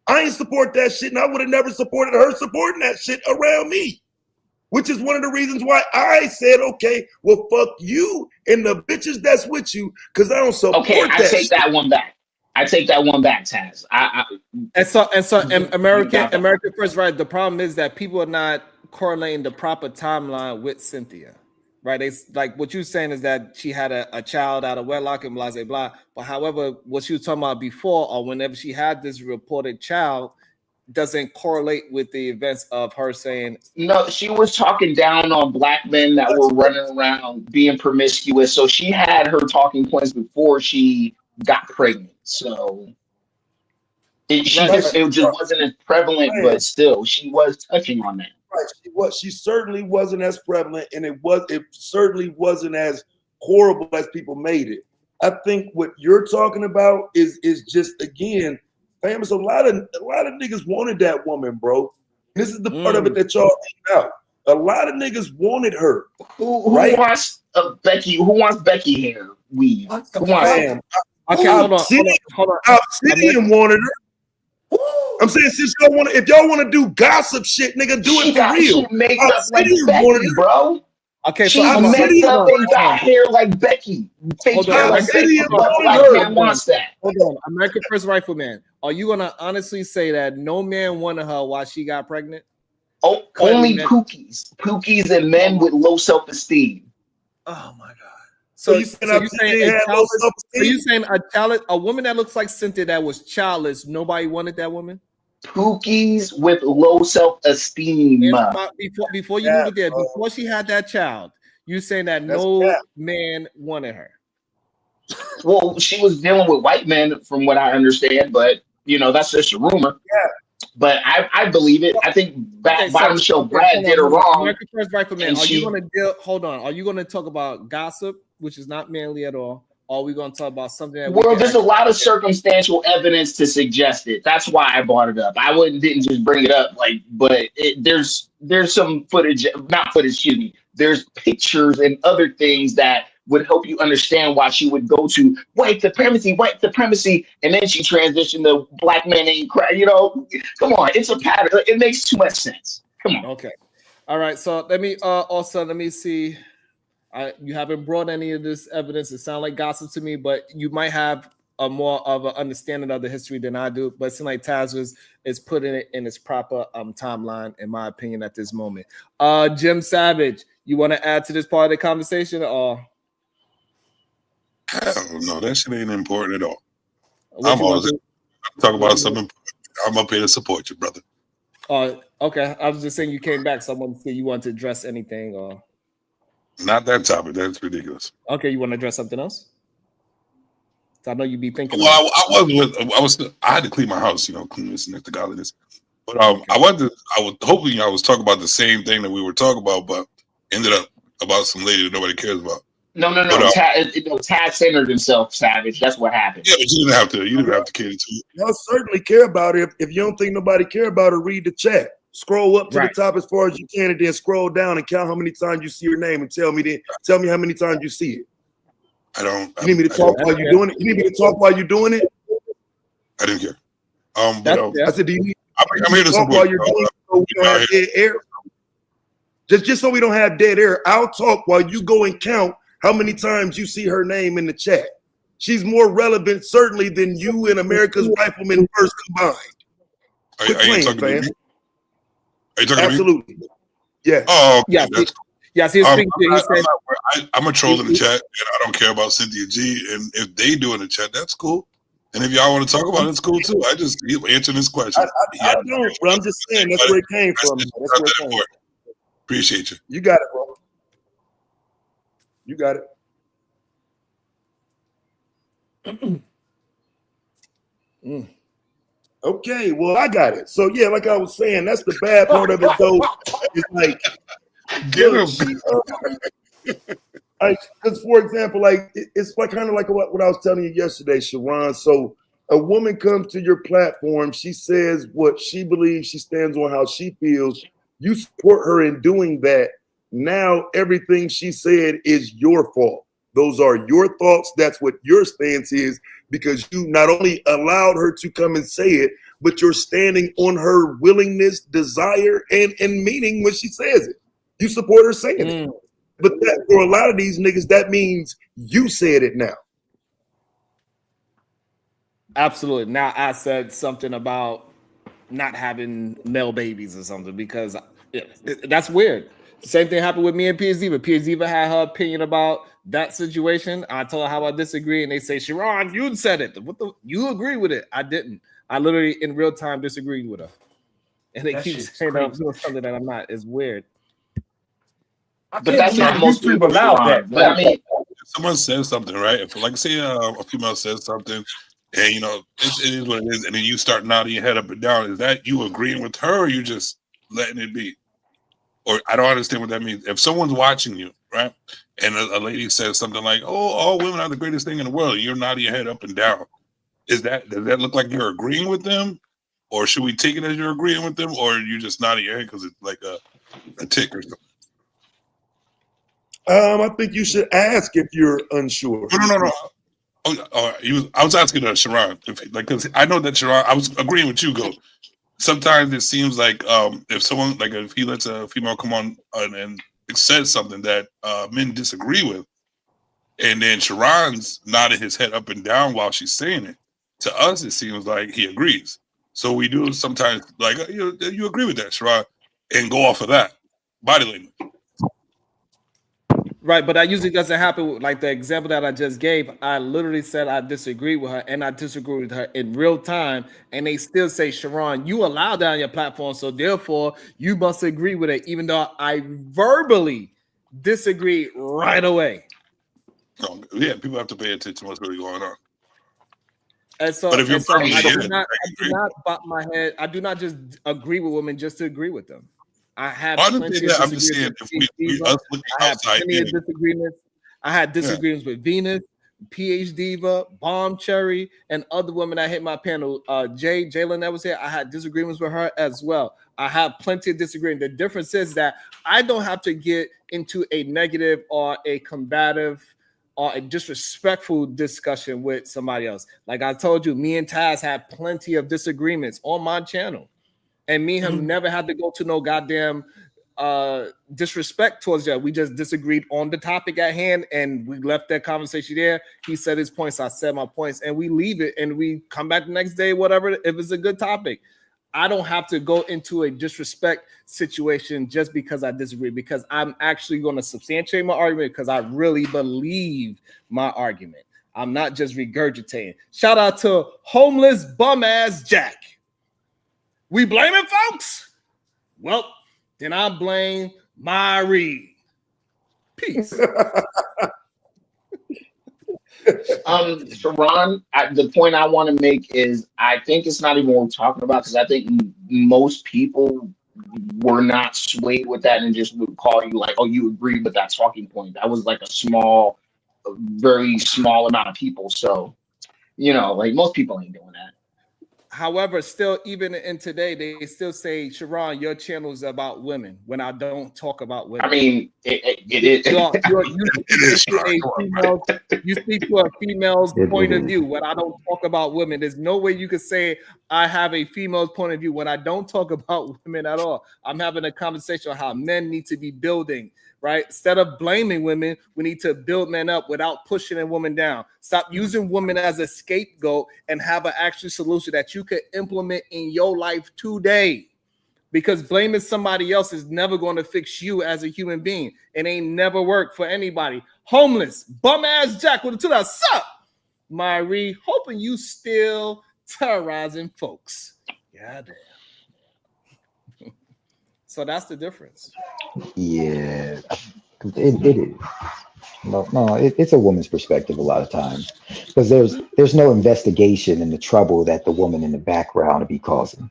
I ain't support that shit, and I would have never supported her supporting that shit around me. Which is one of the reasons why I said, okay, well, fuck you and the bitches that's with you, because I don't support that. Okay, I take that one back. I take that one back, Taz. And American First, right? The problem is that people are not correlating the proper timeline with Cynthia. right? They like what you're saying is that she had a child out of wedlock and blah, blah, blah. But however, what she was talking about before, or whenever she had this reported child, doesn't correlate with the events of her saying. No, she was talking down on black men that were running around being promiscuous. So she had her talking points before she got pregnant. So it just wasn't as prevalent, but still, she was touching on that. Right. She certainly wasn't as prevalent, and it certainly wasn't as horrible as people made it. I think what you're talking about is just, again, famous. A lot of niggas wanted that woman, bro. This is the part of it that y'all leave out. A lot of niggas wanted her. Who wants Becky? Who wants Becky hair weave? Who wants it? Okay, hold on. Obsidian wanted her. I'm saying, since y'all want to, if y'all want to do gossip shit, nigga, do it for real. She makes up like Becky, bro. Okay, she makes up and got hair like Becky. Fake hair like Becky. But black man wants that. Hold on, American First Rifleman. Are you gonna honestly say that no man wanted her while she got pregnant? Oh, only pookies and men with low self-esteem. Oh my god. So you saying a woman that looks like Cynthia that was childless, nobody wanted that woman? Pookies with low self-esteem. Before you move it there, before she had that child, you saying that no man wanted her. Well, she was dealing with white men, from what I understand, but you know that's just a rumor. Yeah. But I believe it. I think Bottom Show Brad did her wrong. American First Rifleman, are you going to deal? Hold on. Are you going to talk about gossip, which is not manly at all? Or are we going to talk about something that? Well, there's a lot of circumstantial evidence to suggest it. That's why I brought it up. I didn't just bring it up, there's some footage, not footage. Excuse me. There's pictures and other things that would help you understand why she would go to white supremacy, and then she transitioned to black men ain't cry. You know, come on, it's a pattern. It makes too much sense. Come on. Okay. All right. So let me see. You haven't brought any of this evidence. It sounds like gossip to me, but you might have a more of an understanding of the history than I do. But it seems like Taz is putting it in its proper timeline, in my opinion, at this moment. Jim Savage, you want to add to this part of the conversation, or? Hell no, that shit ain't important at all. I'm talking about something. I'm up here to support you, brother. Okay. I was just saying you came back, so I wanted to see you want to address anything, or not that topic. That's ridiculous. Okay, you want to address something else? So I know you'd be thinking. Well, I had to clean my house, clean this and that, the godliness. But I was hoping I was talking about the same thing that we were talking about, but ended up about some lady that nobody cares about. No. Taz centered himself, Savage. That's what happened. Yeah, but you didn't have to cater to it. Y'all certainly care about it. If you don't think nobody care about it, read the chat. Scroll up to the top as far as you can, and then scroll down and count how many times you see your name, and tell me how many times you see it. You need me to talk while you're doing it? You need me to talk while you're doing it? I didn't care. I said, do you need I'm here to talk while you're doing it so we don't have dead air? Just so we don't have dead air, I'll talk while you go and count how many times you see her name in the chat. She's more relevant, certainly, than you and America's Rifleman first combined. Are you talking to me? Are you talking Absolutely. to me? Yes. Oh, okay. Yes, he's speaking. I'm a troll in the chat, and I don't care about Cynthia G. And if they do in the chat, that's cool. And if y'all want to talk about it, it's cool too. I just answering this question. I don't, but I'm just saying that's where it came from. That's where it came from. Appreciate you. You got it, bro. You got it. Okay, well, I got it. So yeah, like I was saying, that's the bad part of it, though. It's like, because for example, like it's like kind of like what I was telling you yesterday, Sharon. So a woman comes to your platform, she says what she believes, she stands on how she feels. You support her in doing that. Now everything she said is your fault. Those are your thoughts. That's what your stance is, because you not only allowed her to come and say it, but you're standing on her willingness, desire, and meaning when she says it. You support her saying it. But that, for a lot of these niggas, that means you said it now. Absolutely. Now I said something about not having male babies or something, because that's weird. Same thing happened with me and PhD, but PhD had her opinion about that situation. I told her how I disagree, and they say, Sharon, you said it. You agree with it. I didn't. I literally in real time disagreed with her. And they keep saying that I'm doing something that I'm not. It's weird. I But can't that's believe not most YouTube people, allowed Sharon. that. But I mean, If someone says something, right? If, like, say a female says something, and you know it is what it is, and then you start nodding your head up and down, is that you agreeing with her, or you just letting it be? Or I don't understand what that means. If someone's watching you, right, and a lady says something like, "Oh, all women are the greatest thing in the world," and you're nodding your head up and down, does that look like you're agreeing with them, or should we take it as you're agreeing with them, or you just nodding your head because it's like a tick or something? I think you should ask if you're unsure. No. I was asking Sharon, because I know that Sharon, I was agreeing with you, Go. Sometimes it seems like if someone, like if he lets a female come on and says something that men disagree with, and then Sharon's nodding his head up and down while she's saying it, to us it seems like he agrees. So we do sometimes like, you agree with that, Sharon, and go off of that body language. Right, but that usually doesn't happen. Like the example that I just gave, I literally said I disagree with her, and I disagree with her in real time, and they still say, Sharon, you allowed that on your platform, so therefore you must agree with it, even though I verbally disagree right away. Yeah, people have to pay attention to what's really going on. And so, but if you're I do not bop my head. I do not just agree with women just to agree with them. I have plenty of I'm just saying, if I have plenty of disagreements. I had disagreements with Venus, PH Diva, Bomb Cherry, and other women that hit my panel. Jalen that was here, I had disagreements with her as well. I have plenty of disagreements. The difference is that I don't have to get into a negative or a combative or a disrespectful discussion with somebody else. Like I told you, me and Taz had plenty of disagreements on my channel. And me and him never had to go to no goddamn disrespect towards that. We just disagreed on the topic at hand, and we left that conversation there. He said his points, I said my points, and we leave it, and we come back the next day, whatever, if it's a good topic. I don't have to go into a disrespect situation just because I disagree, because I'm actually going to substantiate my argument because I really believe my argument. I'm not just regurgitating. Shout out to homeless bum-ass Jack. We blaming folks? Well, then I blame my Reed. Peace. Sharon, the point I want to make is I think it's not even what we're talking about, because I think most people were not swayed with that and just would call you like, oh, you agree with that talking point. That was like a very small amount of people. So, like most people ain't doing that. However, still, even in today, they still say, Sharon, your channel is about women when I don't talk about women. I mean, it is. You speak to a female's point of view when I don't talk about women. There's no way you could say I have a female's point of view when I don't talk about women at all. I'm having a conversation on how men need to be building. Right? Instead of blaming women, we need to build men up without pushing a woman down. Stop using women as a scapegoat and have an actual solution that you could implement in your life today. Because blaming somebody else is never going to fix you as a human being. It ain't never worked for anybody. Homeless, bum-ass Jack with a two dollars. Sup, Myrie? Hoping you still terrorizing folks. Goddamn. So that's the difference. Yeah, it is. No, it's a woman's perspective a lot of times, because there's no investigation in the trouble that the woman in the background will be causing.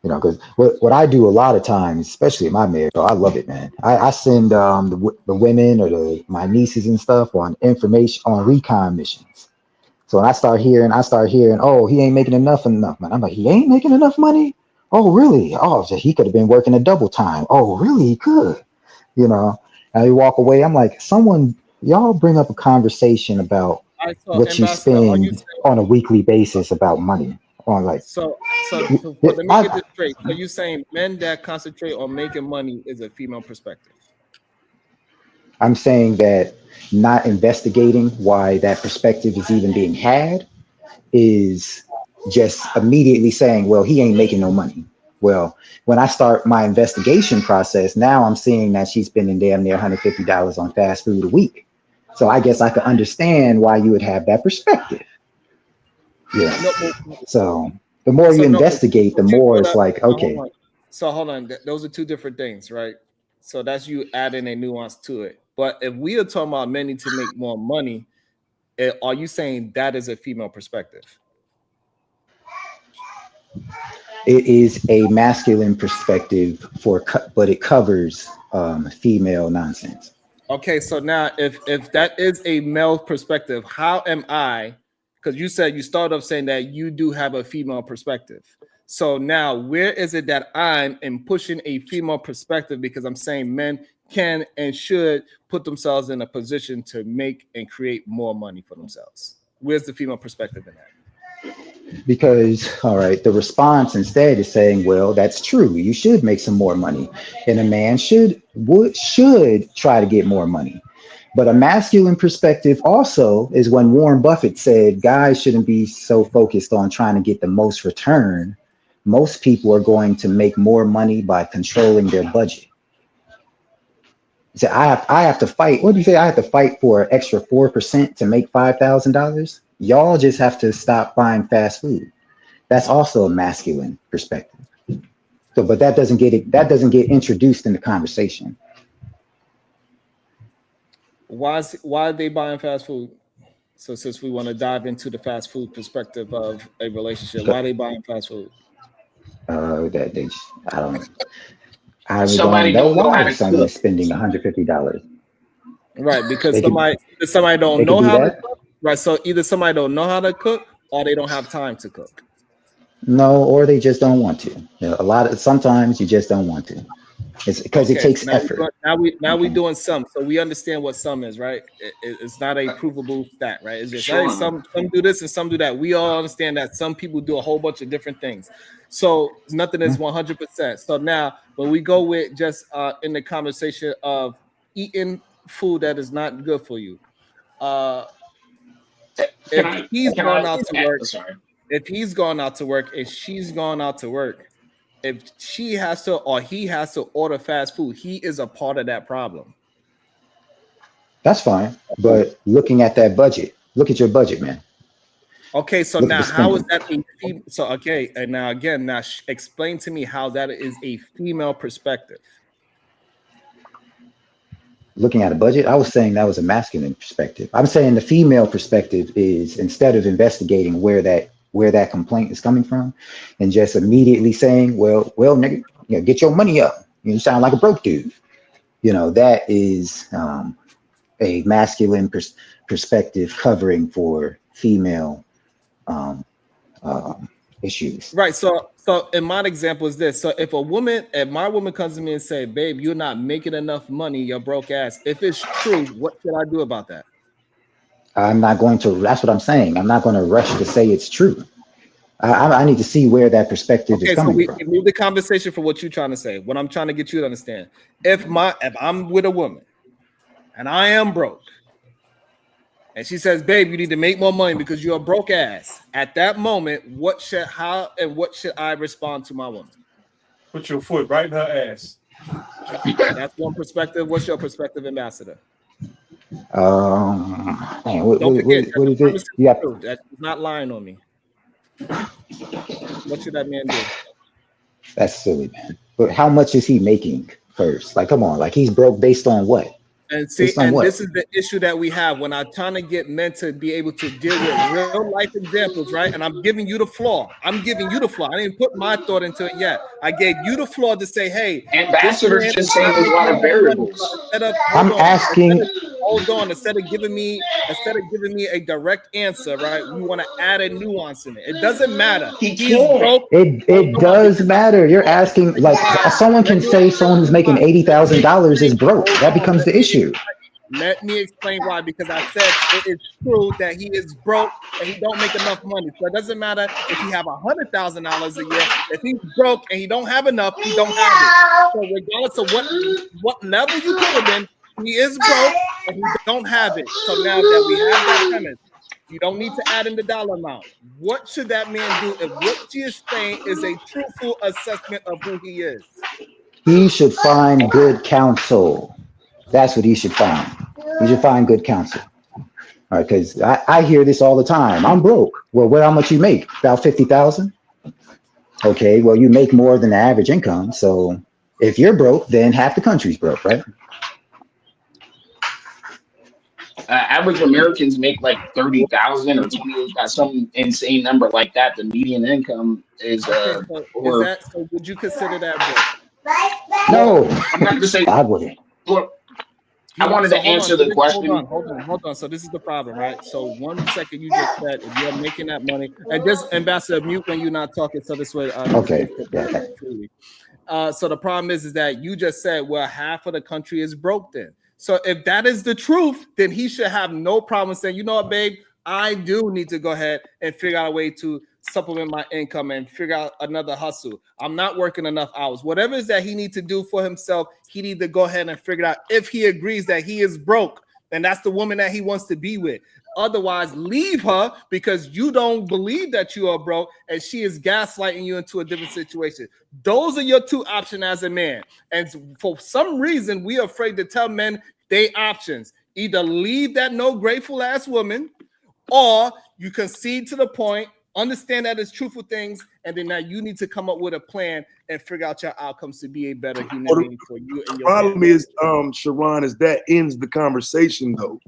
Because what I do a lot of times, especially in my marriage, I love it, man. I send the women or my nieces and stuff on information on recon missions. So when I start hearing, oh, he ain't making enough, man. I'm like, he ain't making enough money? Oh, really? Oh, so he could have been working a double time. Oh, really? He could. And you walk away. I'm like, y'all bring up a conversation about what you spend on a weekly basis about money. On like, so let me get this straight. So you're saying men that concentrate on making money is a female perspective? I'm saying that not investigating why that perspective is even being had is just immediately saying, well, he ain't making no money. Well, when I start my investigation process, now I'm seeing that she's spending damn near $150 on fast food a week. So I guess I could understand why you would have that perspective. Yeah. So the more you investigate, the more it's like, okay. So hold on. Those are two different things, right? So that's you adding a nuance to it. But if we are talking about men need to make more money, are you saying that is a female perspective? It is a masculine perspective but it covers female nonsense. Okay, so now if that is a male perspective, how am I? Because you said you started off saying that you do have a female perspective. So now where is it that I'm in pushing a female perspective? Because I'm saying men can and should put themselves in a position to make and create more money for themselves. Where's the female perspective in that? Because, all right, the response instead is saying, well, that's true. You should make some more money. And a man should try to get more money. But a masculine perspective also is when Warren Buffett said guys shouldn't be so focused on trying to get the most return. Most people are going to make more money by controlling their budget. So I have to fight. What do you say? I have to fight for an extra 4% to make $5,000. Y'all just have to stop buying fast food. That's also a masculine perspective. So, but that doesn't get introduced in the conversation. Why are they buying fast food? So since we want to dive into the fast food perspective of a relationship, why are they buying fast food? I don't know why someone's spending $150. Right, because somebody don't know how to cook. Right, so either somebody don't know how to cook or they don't have time to cook. No, or they just don't want to. Sometimes you just don't want to. It's because it takes effort. Now we doing some, so we understand what some is, right? It's not a provable stat, right? It's just hey, some do this and some do that. We all understand that some people do a whole bunch of different things. So nothing is 100%. So now when we go with just in the conversation of eating food that is not good for you, if he's going out to work and she's going out to work, if she has to or he has to order fast food, he is a part of that problem. That's fine. But looking at that budget, look at your budget, man. Okay, so now how is that and now again, explain to me how that is a female perspective. Looking at a budget, I was saying that was a masculine perspective. I'm saying the female perspective is instead of investigating where that complaint is coming from and just immediately saying, well, nigga, get your money up. You sound like a broke dude. That is a masculine perspective covering for female issues. Right. So in my example is this. So if my woman comes to me and say, babe, you're not making enough money, you're broke ass. If it's true, what should I do about that? I'm not going to, that's what I'm saying. I'm not going to rush to say it's true. I need to see where that perspective is coming from. Okay, so we move the conversation for what you're trying to say. What I'm trying to get you to understand. If I'm with a woman and I am broke, and she says, babe, you need to make more money because you're a broke ass. At that moment, what should I respond to my woman? Put your foot right in her ass. That's one perspective. What's your perspective, Ambassador? Don't forget, what is it? That's not lying on me. What should that man do? That's silly, man. But how much is he making first? Like, come on, like he's broke based on what? And see, this is the issue that we have when I'm trying to get men to be able to deal with real life examples, right? And I'm giving you the flaw. I didn't put my thought into it yet. I gave you the flaw to say, hey, Ambassador's just saying there's a lot of variables. Instead of giving me a direct answer, right? We want to add a nuance in it. It doesn't matter. It does matter. You're asking, like, someone can say someone who's making $80,000 is broke. That becomes the issue. Let me explain why, because I said it is true that he is broke and he don't make enough money. So it doesn't matter if he have $100,000 a year. If he's broke and he don't have enough, he don't have it. So regardless of what level you put him in, he is broke and he don't have it. So now that we have that premise, You don't need to add in the dollar amount. What should that man do if what she is saying is a truthful assessment of who he is? He should find good counsel. That's what he should find. He should find good counsel. All right, because I hear this all the time. I'm broke. Well, how much you make? About 50,000. Okay, well, you make more than the average income. So if you're broke, then half the country's broke, right? Average Americans make like 30,000 or 28,000, some insane number like that. The median income is okay, so would you consider that broke? No, I'm not to say I wouldn't. Look, I wanted to answer the question. Hold on. So this is the problem, right? So 1 second you just said if you're making that money, and just Ambassador, mute when you're not talking, so this way. Okay. So the problem is that you just said, well, half of the country is broke then. So if that is the truth, then he should have no problem saying, you know what, babe, I do need to go ahead and figure out a way to supplement my income and figure out another hustle. I'm not working enough hours. Whatever it is that he needs to do for himself, he needs to go ahead and figure out if he agrees that he is broke, and that's the woman that he wants to be with. Otherwise, leave her because you don't believe that you are broke and she is gaslighting you into a different situation. Those are your two options as a man. And for some reason, we are afraid to tell men they options. Either leave that no grateful ass woman, or you concede to the point, understand that it's truthful things, and then now you need to come up with a plan and figure out your outcomes to be a better human being for you and your problem family. is, Sharon, is that ends the conversation though,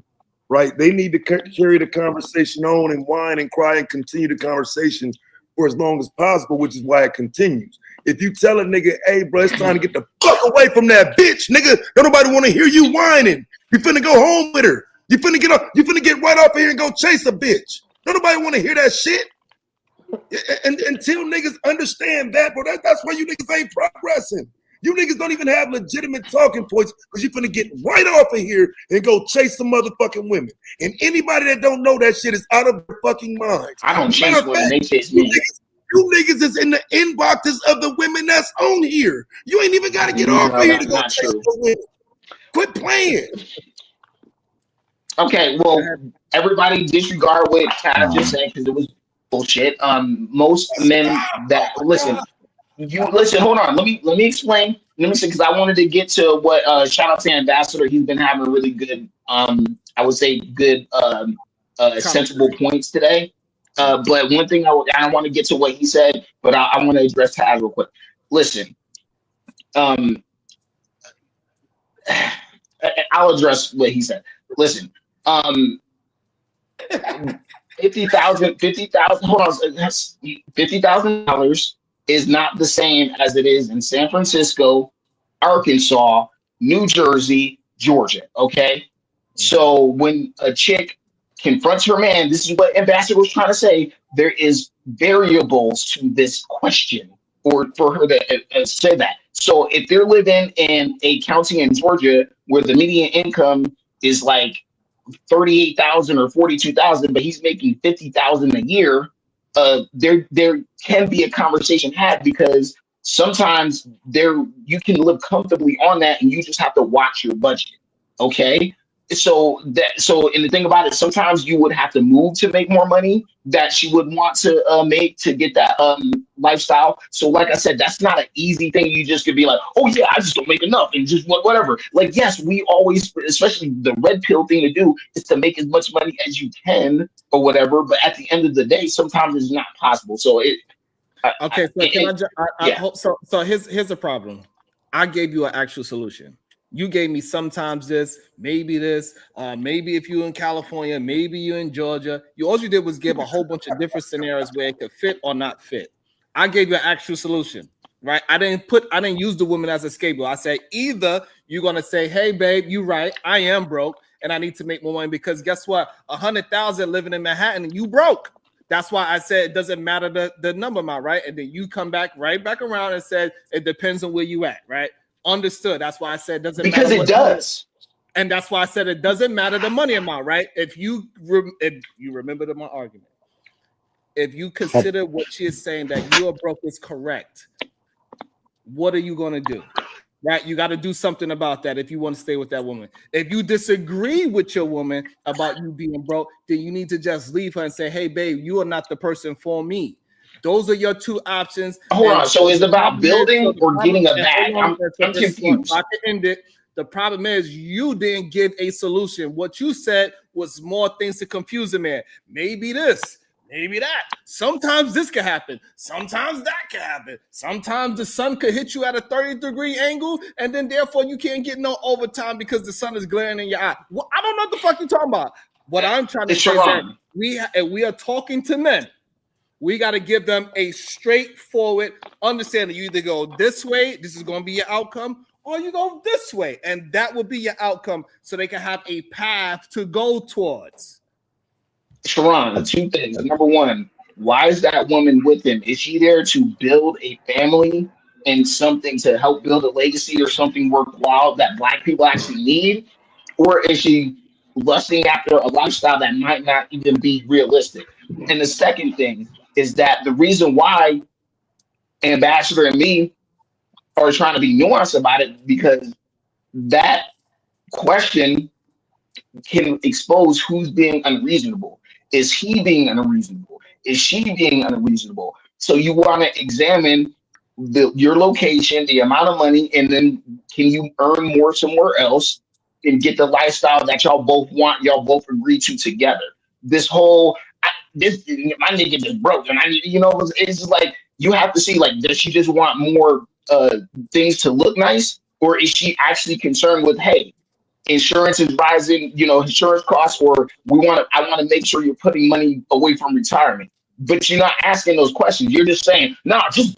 right? They need to carry the conversation on and whine and cry and continue the conversation for as long as possible, which is why it continues. If you tell a nigga, hey, bro, it's time to get the fuck away from that bitch, nigga. Don't nobody want to hear you whining. You finna go home with her. You finna get right off here and go chase a bitch. Don't nobody want to hear that shit. And until niggas understand that, bro, that's why you niggas ain't progressing. You niggas don't even have legitimate talking points because you finna get right off of here and go chase some motherfucking women. And anybody that don't know that shit is out of their fucking minds. I don't chase women, they chase me. You niggas is in the inboxes of the women that's on here. You ain't even got to get off of here to go chase the women. Quit playing. Okay, well, everybody disregard what Kat just said because it was bullshit. Most men that listen, hold on. Let me explain. Let me say, because I wanted to get to what shout out to Ambassador. He's been having really good I would say good sensible points today. But one thing I want to get to what he said, but I want to address Taz real quick. Listen, I'll address what he said. Listen, $50,000. Hold on, that's $50,000 is not the same as it is in San Francisco, Arkansas, New Jersey, Georgia. Okay, so when a chick confronts her man, this is what Ambassador was trying to say. There is variables to this question, or for her to say that. So if they're living in a county in Georgia where the median income is like 38,000 or 42,000, but he's making 50,000 a year, there can be a conversation had because sometimes you can live comfortably on that and you just have to watch your budget. Okay. So and the thing about it, sometimes you would have to move to make more money that she would want to make to get that lifestyle. So like I said, that's not an easy thing. You just could be like, oh yeah, I just don't make enough and just whatever. Like, yes, we always, especially the red pill thing to do is to make as much money as you can or whatever. But at the end of the day, sometimes it's not possible. So so here's the problem. I gave you an actual solution. You gave me sometimes this, maybe if you're in California, maybe you're in Georgia. All you did was give a whole bunch of different scenarios where it could fit or not fit. I gave you an actual solution, right? I didn't use the woman as a scapegoat. I said either you're gonna say, hey babe, you're right, I am broke and I need to make more money because guess what? 100,000 living in Manhattan and you broke. That's why I said it doesn't matter the number amount, right? And then you come back around and said it depends on where you at, right? Understood. That's why I said it doesn't matter. Because it does. And that's why I said it doesn't matter the money amount, right? If you remember my argument, if you consider what she is saying that you are broke is correct, what are you going to do? right? You got to do something about that if you want to stay with that woman. If you disagree with your woman about you being broke, then you need to just leave her and say, hey, babe, you are not the person for me. Those are your two options. Hold And on. So is it about building or getting a and bag? hold on, I'm confused. so I can end it. The problem is you didn't give a solution. What you said was more things to confuse a man. Maybe this, maybe that. Sometimes this can happen. Sometimes that can happen. Sometimes the sun could hit you at a 30-degree angle, and then therefore you can't get no overtime because the sun is glaring in your eye. Well, I don't know what the fuck you're talking about. What I'm trying to say is that we are talking to men. We got to give them a straightforward understanding. You either go this way, this is going to be your outcome, or you go this way, and that will be your outcome so they can have a path to go towards. Sharon, two things. Number one, why is that woman with him? Is she there to build a family and something to help build a legacy or something worthwhile that Black people actually need? Or is she lusting after a lifestyle that might not even be realistic? And the second thing is that the reason why Ambassador and me are trying to be nuanced about it, because that question can expose who's being unreasonable. Is he being unreasonable? Is she being unreasonable? So you want to examine your location, the amount of money, and then can you earn more somewhere else and get the lifestyle that y'all both want, y'all both agree to together. This whole my nigga just broke, and I need, it's just like you have to see, like, does she just want more things to look nice, or is she actually concerned with, hey, insurance is rising, insurance costs, or I want to make sure you're putting money away from retirement. But you're not asking those questions. You're just saying, nah, just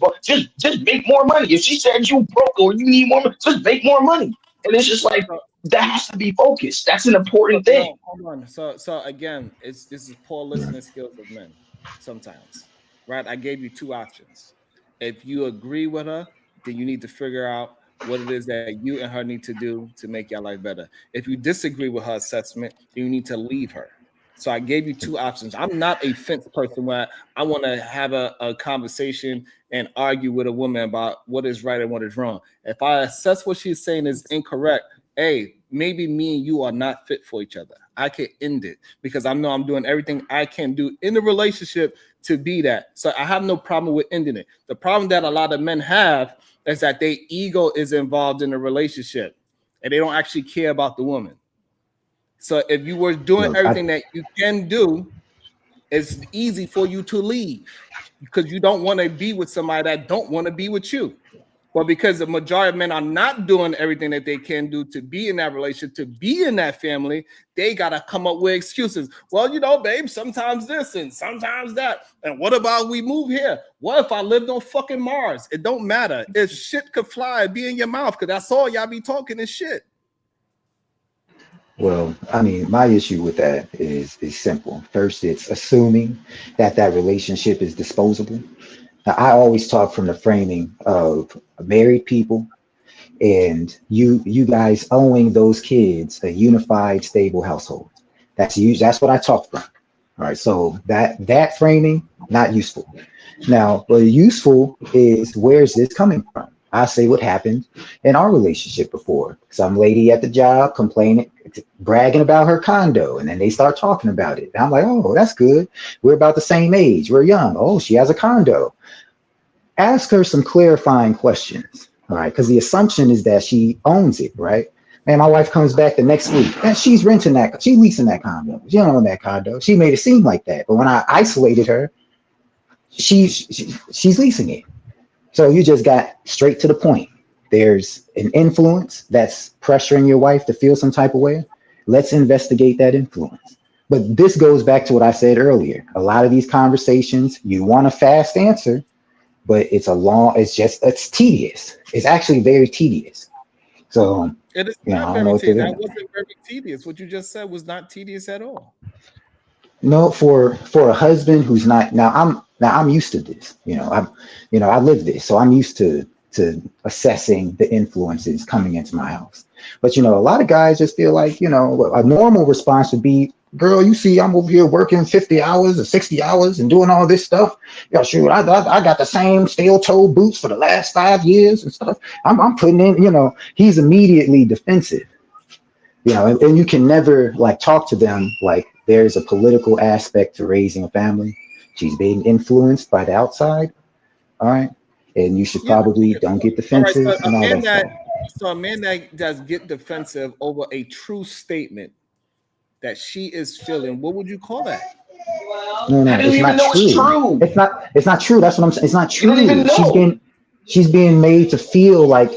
make more money. If she said you broke or you need more money, just make more money. And it's just like, that has to be focused. That's an important thing. Hold on. So again, this is poor listening skills of men sometimes, right? I gave you two options. If you agree with her, then you need to figure out what it is that you and her need to do to make your life better. If you disagree with her assessment, then you need to leave her. So I gave you two options. I'm not a fence person where I want to have a conversation and argue with a woman about what is right and what is wrong. If I assess what she's saying is incorrect, hey, maybe me and you are not fit for each other. I can end it because I know I'm doing everything I can do in the relationship to be that. So I have no problem with ending it. The problem that a lot of men have is that their ego is involved in the relationship and they don't actually care about the woman. So if you were doing everything that you can do, it's easy for you to leave because you don't want to be with somebody that don't want to be with you. But because the majority of men are not doing everything that they can do to be in that relationship, to be in that family, they got to come up with excuses. Well, babe, sometimes this and sometimes that. And what about we move here? What if I lived on fucking Mars? It don't matter. If shit could fly, it'd be in your mouth because that's all y'all be talking is shit. Well, I mean, my issue with that is simple. First, it's assuming that relationship is disposable. Now, I always talk from the framing of married people and you guys owing those kids a unified, stable household. That's what I talk from. All right, so that framing, not useful. Now, what useful is where's this coming from? I say what happened in our relationship before. Some lady at the job complaining, bragging about her condo, and then they start talking about it. And I'm like, oh, that's good. We're about the same age. We're young. Oh, she has a condo. Ask her some clarifying questions, all right? Because the assumption is that she owns it, right? And my wife comes back the next week, and she's leasing that condo. She don't own that condo. She made it seem like that, but when I isolated her, she's leasing it. So you just got straight to the point. There's an influence that's pressuring your wife to feel some type of way. Let's investigate that influence. But this goes back to what I said earlier. A lot of these conversations, you want a fast answer, but it's tedious. It's actually very tedious. So it is not very tedious. That wasn't very tedious. What you just said was not tedious at all. No, for a husband who's not I'm used to this. I live this, so I'm used to assessing the influences coming into my house. But a lot of guys just feel like a normal response would be, Girl, you see, I'm over here working 50 hours or 60 hours and doing all this stuff. Yeah, shoot, I got the same steel-toed boots for the last 5 years and stuff. I'm putting in, he's immediately defensive. And you can never like talk to them like there's a political aspect to raising a family. She's being influenced by the outside. All right. And you should probably don't get All right, defensive and all that stuff. so a man that does get defensive over a true statement that she is feeling, what would you call that? No, it's not true. It's not true. That's what I'm saying. It's not true. She's being made to feel like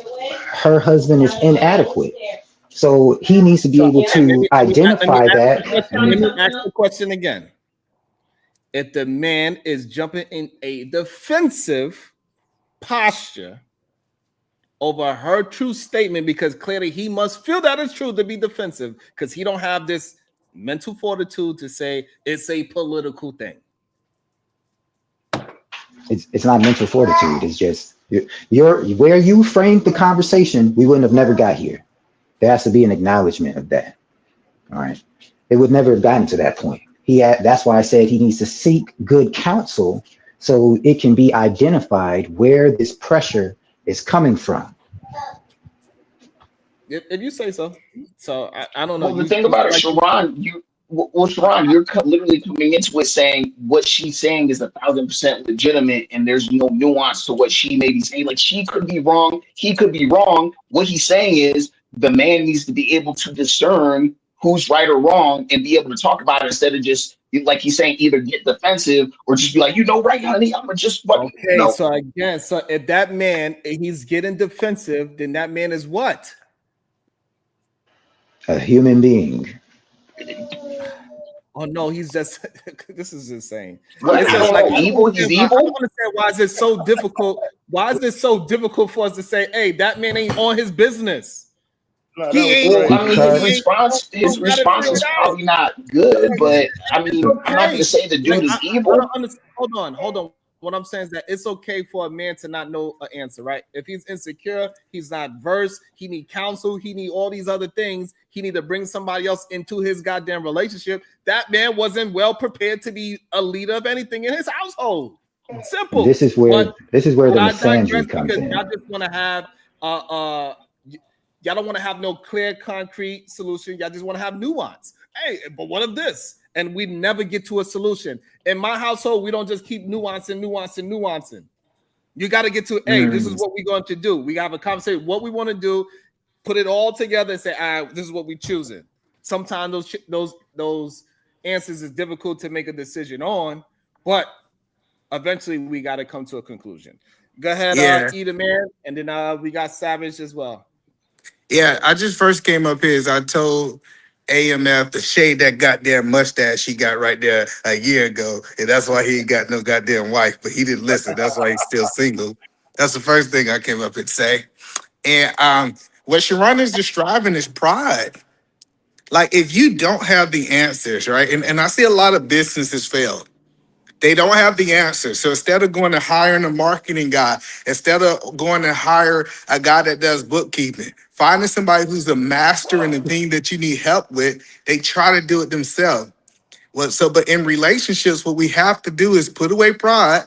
her husband is inadequate. So he needs to be able to identify that. Let me ask the question again. If the man is jumping in a defensive posture over her true statement, because clearly he must feel that it's true to be defensive, because he don't have this mental fortitude to say it's a political thing. It's not mental fortitude. It's just where you framed the conversation, we wouldn't have never got here. There has to be an acknowledgement of that. All right. It would never have gotten to that point. That's why I said he needs to seek good counsel so it can be identified where this pressure is coming from. If you say so. So I don't know. Well, the thing about it, Sharon, Sharon, you're literally coming into it saying what she's saying is 1,000% legitimate, and there's no nuance to what she may be saying. Like, she could be wrong, he could be wrong. What he's saying is the man needs to be able to discern who's right or wrong and be able to talk about it instead of just, like he's saying, either get defensive or just be like, right, honey, I'm gonna just fucking. Okay, so again, so if that man he's getting defensive, then that man is what? A human being. Oh no, he's just this is insane. Right, He's evil. He's evil. I don't understand why is it so difficult. Why is it so difficult for us to say, hey, that man ain't on his business? No, his response is probably not good, but I mean, I'm not gonna say the dude is evil. Hold on. What I'm saying is that it's okay for a man to not know an answer, right? If he's insecure, he's not versed, he need counsel, he need all these other things. He need to bring somebody else into his goddamn relationship. That man wasn't well prepared to be a leader of anything in his household. Simple. This is where the misandry comes in. Y'all just want to have y'all don't want to have no clear, concrete solution. Y'all just want to have nuance. Hey, but what if this? And we never get to a solution. In my household, we don't just keep nuancing. You got to get to, hey, this is what we're going to do. We have a conversation, what we want to do, put it all together and say, all right, this is what we're choosing. Sometimes those answers is difficult to make a decision on, but eventually we got to come to a conclusion. Go ahead, Eat a Man, and then we got Savage as well. Yeah, I just first came up here as I told AMF to shade that goddamn mustache he got right there a year ago, and that's why he ain't got no goddamn wife, but he didn't listen. That's why he's still single. That's the first thing I came up and say. And what Sharon is describing is pride. Like, if you don't have the answers, right? And I see a lot of businesses fail. They don't have the answer. So instead of going to hiring a marketing guy, instead of going to hire a guy that does bookkeeping, finding somebody who's a master in the thing that you need help with, they try to do it themselves. But in relationships, what we have to do is put away pride,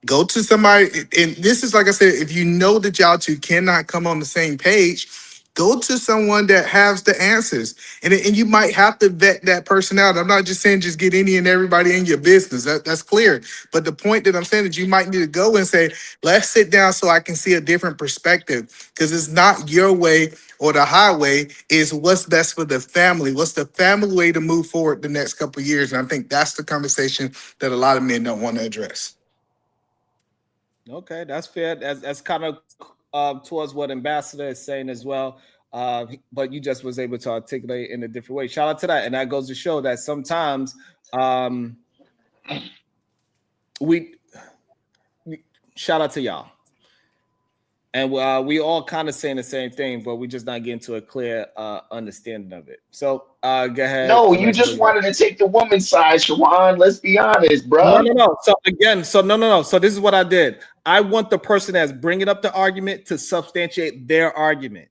go to somebody, and this is, like I said, if you know that y'all two cannot come on the same page, go to someone that has the answers. And you might have to vet that person out. I'm not just saying just get any and everybody in your business. That's clear. But the point that I'm saying is you might need to go and say, let's sit down so I can see a different perspective. Because it's not your way or the highway, is what's best for the family. What's the family way to move forward the next couple of years? And I think that's the conversation that a lot of men don't want to address. Okay, that's fair. That's kind of towards what Ambassador is saying as well. But you just was able to articulate in a different way. Shout out to that. And that goes to show that sometimes we shout out to y'all. And we all kind of saying the same thing, but we just not getting to a clear understanding of it. So go ahead. No, you just wanted to take the woman's side, Shawan. Let's be honest, bro. No. So again, no. So this is what I did. I want the person that's bringing up the argument to substantiate their argument.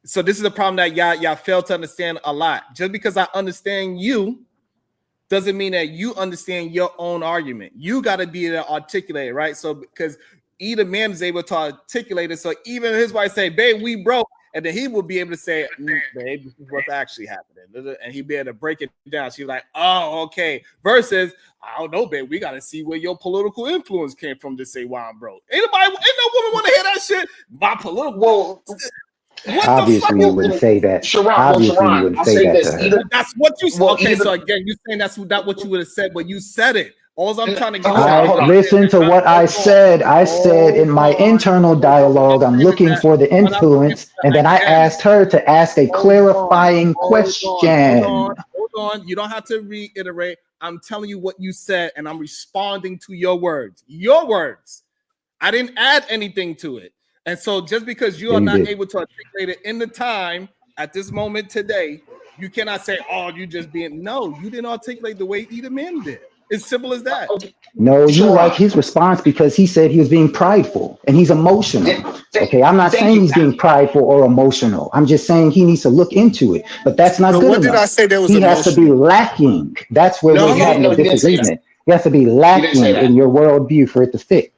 So this is a problem that y'all fail to understand a lot. Just because I understand you doesn't mean that you understand your own argument. You got to be able to articulate it, right? So because either man is able to articulate it, so even his wife say, "Babe, we broke," and then he will be able to say, "Babe, this is what's actually happening," and he'd be able to break it down. She's like, "Oh, okay." Versus, "I don't know, babe. We got to see where your political influence came from to say why I'm broke." Ain't no woman want to hear that shit. My political. What Obviously, you wouldn't say that. Obviously, you wouldn't I'll say say that this. to her. That's what you said. Well, Okay, so again, you're saying that's not what you would have said, but you said it. All I'm trying to get I listen to what I said. I said in my internal dialogue, I'm looking for the influence, and then I asked her to ask a clarifying question. Hold on. You don't have to reiterate. I'm telling you what you said, and I'm responding to your words. Your words. I didn't add anything to it. And so just because you are not able to articulate it in the time at this moment today, you cannot say, "Oh, you just being." No, you didn't articulate the way either man did. It's simple as that. No, you like his response because he said he was being prideful and he's emotional. Okay, I'm not saying he's being prideful or emotional. I'm just saying he needs to look into it. But that's not So good what did I enough. say that was He has to be emotional? lacking. That's where we're having a disagreement. He has to be lacking in your worldview for it to fit.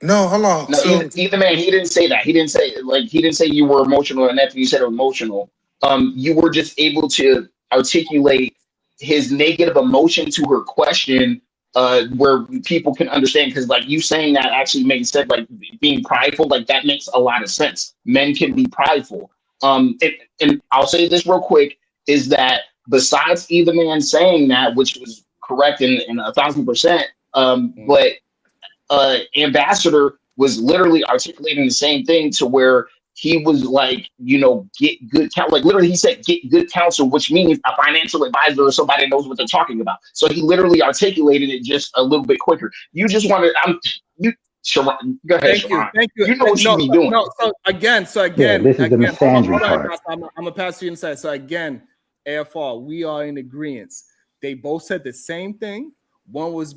No, hold on. No, So either man, he didn't say that. He didn't say you were emotional, and after you said emotional, you were just able to articulate his negative emotion to her question, where people can understand. Because like you saying that actually makes sense. Like being prideful, like that makes a lot of sense. Men can be prideful. And I'll say this real quick is that besides either man saying that, which was correct in 1,000%, but Ambassador was literally articulating the same thing to where he was like, get good counsel. Like literally he said, get good counsel, which means a financial advisor or somebody knows what they're talking about. So he literally articulated it just a little bit quicker. You just wanted, Sharon, go ahead, Sharon. Thank you. You know what you be doing. No, so again, Yeah, this is the misandry hold on, part. I'm gonna pass you inside. So again, AFR, we are in agreement. They both said the same thing. One was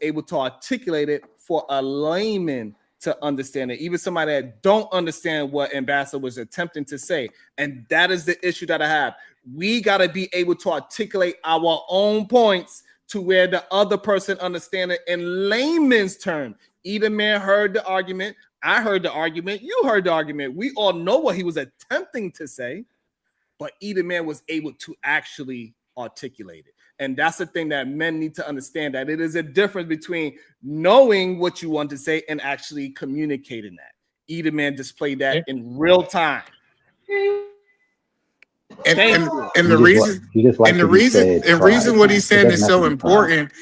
able to articulate it for a layman to understand it, even somebody that don't understand what Ambassador was attempting to say. And that is the issue that I have. We got to be able to articulate our own points to where the other person understand it in layman's term. Either man heard the argument, I heard the argument, you heard the argument. We all know what he was attempting to say, but either man was able to actually articulate it. And that's the thing that men need to understand, that it is a difference between knowing what you want to say and actually communicating that. Either man displayed that in real time. and You just like what he said. reason what he's It saying doesn't is have to so be pride. important.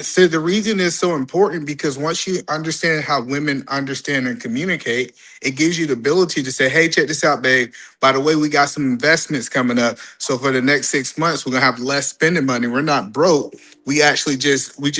So the reason is so important because once you understand how women understand and communicate, it gives you the ability to say, "Hey, check this out, babe. By the way, we got some investments coming up. So for the next 6 months, we're gonna have less spending money. We're not broke. We actually we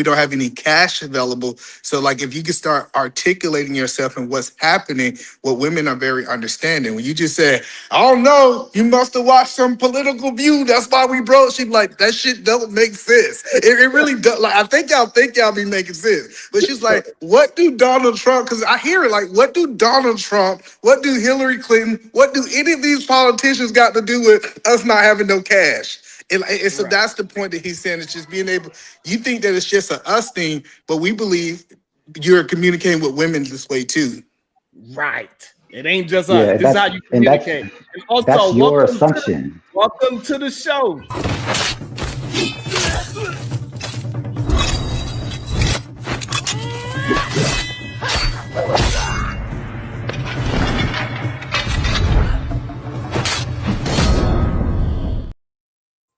don't have any cash available. So like if you can start articulating yourself and what's happening, what women are very understanding. When you just say, "Oh no, you must have watched some political view. That's why we broke." She's like, "That shit don't make sense. It really does." Like I think y'all be making sense. But she's like, "What do Donald Trump?" Because I hear it like, "What do Donald Trump? What do Hillary Clinton? What do any of these politicians got to do with us not having no cash?" And so that's the point that he's saying. It's just being able. You think that it's just a us thing, but we believe you're communicating with women this way too. Right. It ain't just Yeah, us. This is how you communicate. And also, that's your assumption. Welcome to the show.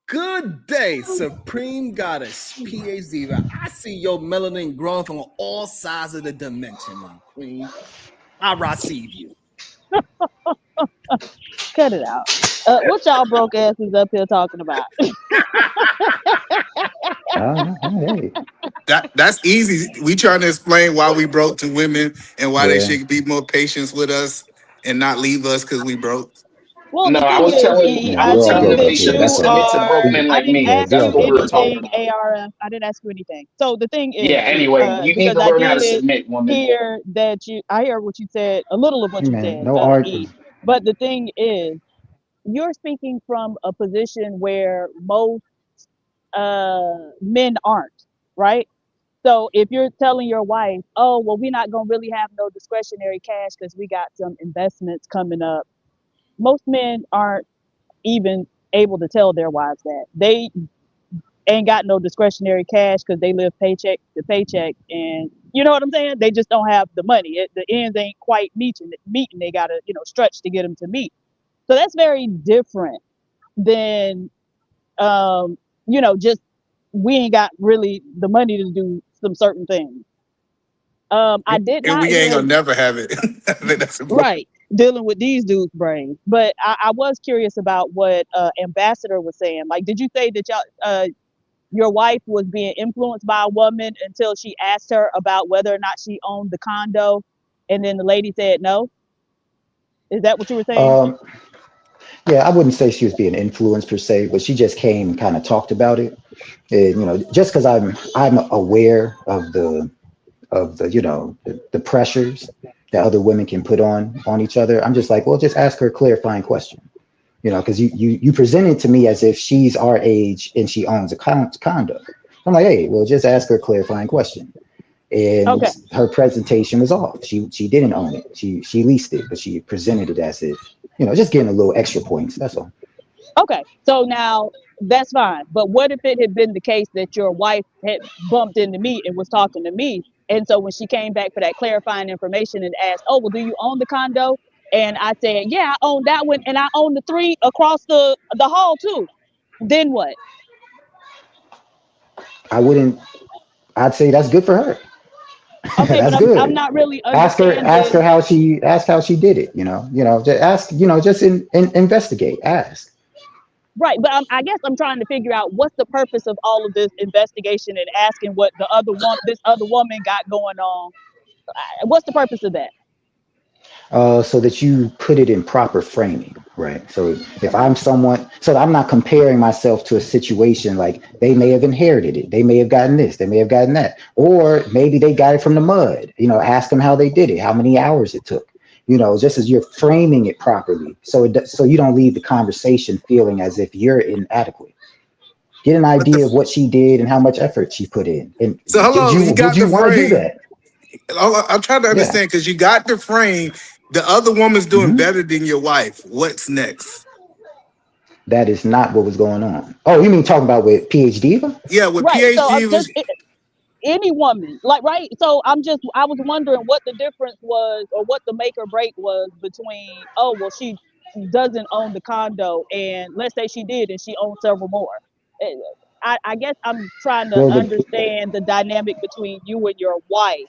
Good day, Supreme Goddess, PhD. I see your melanin growing from all sides of the dimension, my queen. I receive you. Cut it out. What y'all broke asses up here talking about? That's easy. We trying to explain why we broke to women and why they should be more patient with us and not leave us because we broke. Well, No, the I thing was is, telling E, I I was think telling them that they should you submit to broke men I like didn't me. ask That's you what we were talking anything, about. ARF. I didn't ask you anything. So the thing is, Yeah, anyway, you need because to I learn how to did submit, woman. hear that I heard what you said, a little of what Hey you man, said, no art. E. But the thing is, you're speaking from a position where most men aren't, right? So if you're telling your wife, oh, well, we're not going to really have no discretionary cash because we got some investments coming up, most men aren't even able to tell their wives that. They ain't got no discretionary cash because they live paycheck to paycheck. And you know what I'm saying? They just don't have the money. The ends ain't quite meeting. They got to, stretch to get them to meet. So that's very different than, just we ain't got really the money to do some certain things. I did And not we ain't hear gonna never have it. I think that's important. right dealing with these dudes' brains, but I was curious about what Ambassador was saying. Like, did you say that your wife was being influenced by a woman until she asked her about whether or not she owned the condo, and then the lady said no? Is that what you were saying? Um, yeah, I wouldn't say she was being influenced per se, but she just came and kind of talked about it. And, just because I'm aware of the pressures that other women can put on each other, I'm just like, well, just ask her a clarifying question. Because you present it to me as if she's our age and she owns a condo. I'm like, hey, well, just ask her a clarifying question. And Okay. her presentation was off. She didn't own it. She leased it, but she presented it as if, just getting a little extra points. That's all. Okay, so now that's fine. But what if it had been the case that your wife had bumped into me and was talking to me? And so when she came back for that clarifying information and asked, oh, well, do you own the condo? And I said, yeah, I own that one. And I own the 3 across the hall too. Then what? I wouldn't. I'd say that's good for her. Okay, but That's I'm good. not really Ask her understanding. how she did it. Just ask. Just investigate. Ask. Right, but I guess I'm trying to figure out what's the purpose of all of this investigation and asking what this other woman got going on. What's the purpose of that? So that you put it in proper framing, right? So if I'm someone, so I'm not comparing myself to a situation like they may have inherited it, they may have gotten this, they may have gotten that, or maybe they got it from the mud. Ask them how they did it, how many hours it took. Just as you're framing it properly, so you don't leave the conversation feeling as if you're inadequate. Get an idea of what she did and how much effort she put in, and So hold on, you would got you the want to do frame. that? I'm trying to Yeah. understand because you got the frame. The other woman's doing Mhm. better than your wife. What's next? That is not what was going on. Oh, you mean talking about with PhD? Yeah, with Right. So I'm PhD was just any woman, like, right. So I was wondering what the difference was or what the make or break was between, oh, well, she doesn't own the condo, and let's say she did and she owns several more. Eh, I guess I'm trying to well the understand the dynamic between you and your wife,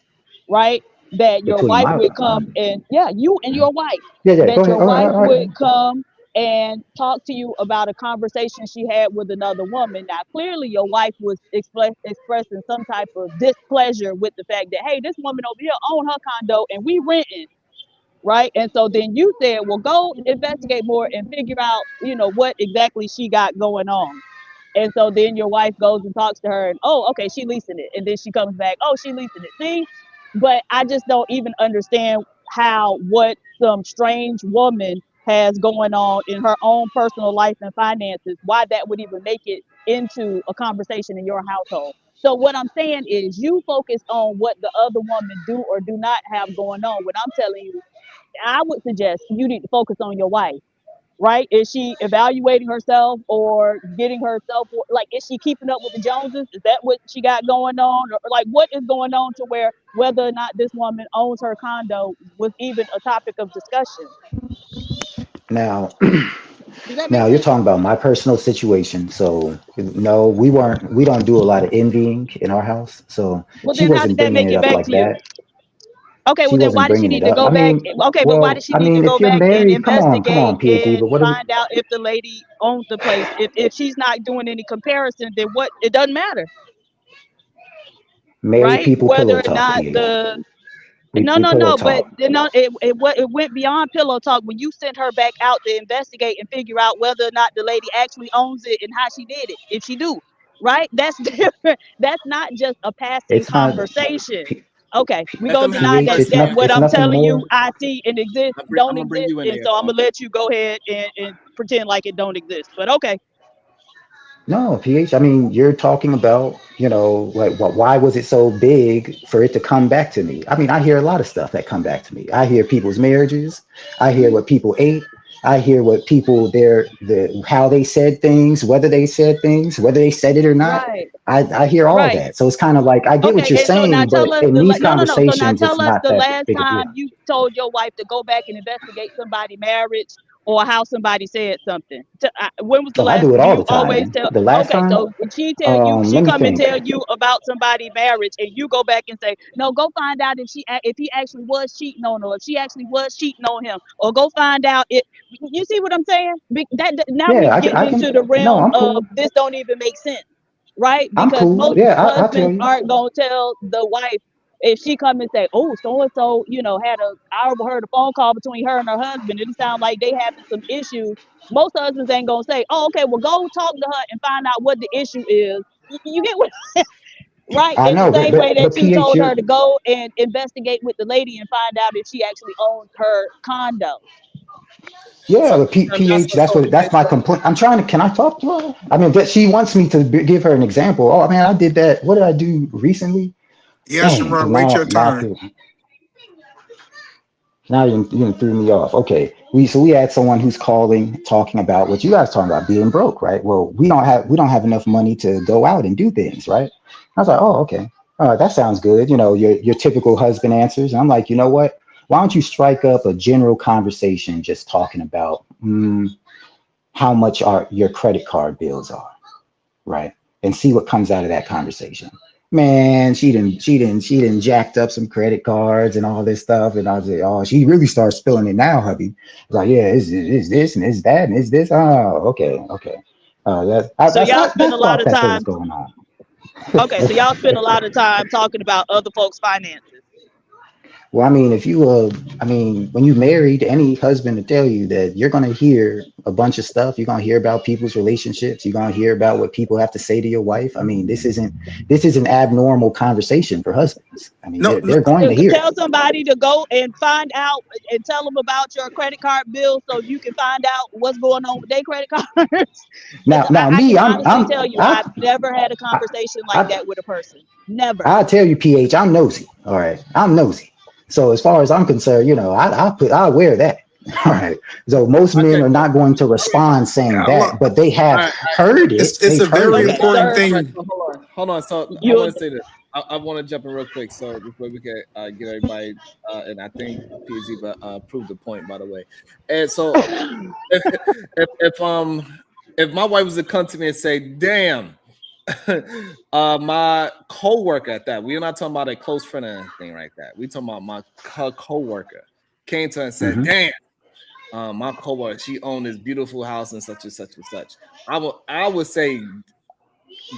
right? That your between wife my would come and, yeah, you and your wife, yeah, go that ahead. your All right, wife all right. would come and talk to you about a conversation she had with another woman. Now, clearly, your wife was expressing some type of displeasure with the fact that, hey, this woman over here own her condo and we renting, right? And so then you said, well, go investigate more and figure out, what exactly she got going on. And so then your wife goes and talks to her and, oh, okay, she leasing it. And then she comes back, oh, she leasing it. See? But I just don't even understand what some strange woman has going on in her own personal life and finances, why that would even make it into a conversation in your household. So what I'm saying is you focus on what the other woman do or do not have going on. What I'm telling you, I would suggest you need to focus on your wife, right? Is she evaluating herself or getting herself, like, is she keeping up with the Joneses? Is that what she got going on? Or like, what is going on to where whether or not this woman owns her condo was even a topic of discussion? Now, Does that now make you're sense? talking about my personal situation. So no, we don't do a lot of envying in our house. So Well, she then how did wasn't that bringing make it it up back like to you? that. Okay, She well, then wasn't why did she bringing it need to up. go back? Okay, but why did she I need to mean, go if you're back and married, come on, investigate PhD. and But what are we? find out if the lady owns the place? If she's not doing any comparison, then what? It doesn't matter, Married right? people Whether pillow or talk, not PhD. the We no, we no, pillow no. But talk. it went beyond pillow talk when you sent her back out to investigate and figure out whether or not the lady actually owns it and how she did it. If she do, right? That's different. That's not just a passing It's not. conversation. Okay, we Let gonna them have deny a that. PH, person That have what their I'm nothing telling more. you, I see and exist I'm don't gonna bring exist, you in and there, so I'm Paul. gonna let you go ahead and pretend like it don't exist. But okay, No, PH. I mean, you're talking about, like, why was it so big for it to come back to me? I mean, I hear a lot of stuff that come back to me. I hear people's marriages. I hear what people ate. I hear what people how they said things, whether they said things, whether they said it or not. right, I hear all right. that. So it's kind of like I get what Okay, you're and so now saying, but tell us in the these no, no, no. So now conversations, it's tell us not the that last big a deal. time you told your wife to go back and investigate somebody's marriage or how somebody said something. When was the Oh, I last? do it Do all the you always time. tell? The last Okay, time, so she tell you, she let me come and think. tell you about somebody's marriage, and you go back and say, no, go find out if he actually was cheating on her, if she actually was cheating on him, or go find out if you see what I'm saying. Now we Yeah, getting I can. into the No, realm I'm of cool. this don't even make sense, right? I'm Because cool. most Yeah, I'll tell husbands you. aren't gonna tell the wife if she come and say, "Oh, so and so, I overheard a phone call between her and her husband. It sounds like they having some issues." Most husbands ain't gonna say, "Oh, okay, well, go talk to her and find out what the issue is." You get what? Right? I In the know, same way that but you PH, told you're her to go and investigate with the lady and find out if she actually owns her condo. yeah, So but PH, so that's my complaint. I'm trying to. Can I talk to her? I mean, that she wants me to give her an example. Oh man, I did that. What did I do recently? Yeah, Dang, because Sharon, wait your now turn. you threw me off. Okay, we had someone who's calling, talking about what you guys talking about, being broke, right? Well, we don't have enough money to go out and do things, right? I was like, oh, okay, that sounds good. Your typical husband answers. And I'm like, you know what? Why don't you strike up a general conversation, just talking about how much your credit card bills are, right? And see what comes out of that conversation. Man, she didn't jacked up some credit cards and all this stuff. And I was like, oh, she really starts spilling it now, hubby. Like, yeah, it's this and it's that and it's this. Oh, okay. So y'all I spend a lot thought of that's what was time. going on. Okay, so y'all spend a lot of time talking about other folks' finances. Well, I mean, when you married, any husband to tell you that you're going to hear a bunch of stuff. You're going to hear about people's relationships. You're going to hear about what people have to say to your wife. I mean, this is an abnormal conversation for husbands. I mean, No, no, they're going to hear it. Tell somebody to go and find out and tell them about your credit card bill so you can find out what's going on with their credit cards. Because Now, I can me, honestly tell you, I've never had a I, conversation like I, that with a person. Never. I tell you, PH, I'm nosy. All right, I'm nosy. So as far as I'm concerned, I'll wear that. All right. So most men are not going to respond saying Allah, that, but they have all right. heard it. it's a They've heard very it. Okay, important sir. All right, thing. so hold on. So I You want to say this. I want to jump in real quick, so this way we can get everybody. And I think PZ proved the point, by the way. And so if if my wife was to come to me and say, "Damn, my co-worker at that," we're not talking about a close friend or anything like that. We talking about my co-worker came to her and said, Mhm. "Damn, my co-worker, she owned this beautiful house and such and such and such." I would say,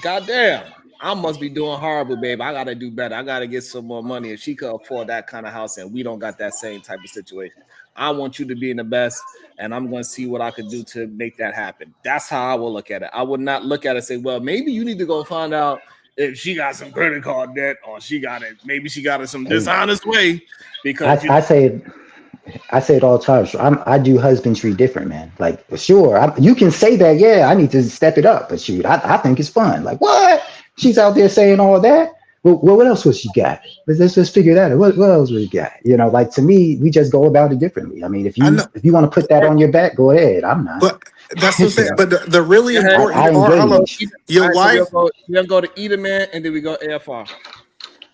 God damn, I must be doing horrible, babe. I gotta do better. I gotta get some more money. If she could afford that kind of house and we don't got that same type of situation, I want you to be in the best, and I'm gonna see what I could do to make that happen. That's how I will look at it. I would not look at it and say, well, maybe you need to go find out if she got some credit card debt or she got it. Maybe she got it some Hey, dishonest way because I say it all the time. So I do husbandry different, man. Like, sure, you can say that. Yeah, I need to step it up, but shoot, I think it's fun. Like, what? She's out there saying all that. Well, what else was she got? Let's just figure that out. What else we got? Like, to me, we just go about it differently. I mean, if I you know, want to put that on your back, go ahead. I'm not. but that's what I'm saying. But the really go ahead. important I part, Allah, engage. All your right, so wife. we'll go to Edelman and then we go AFR.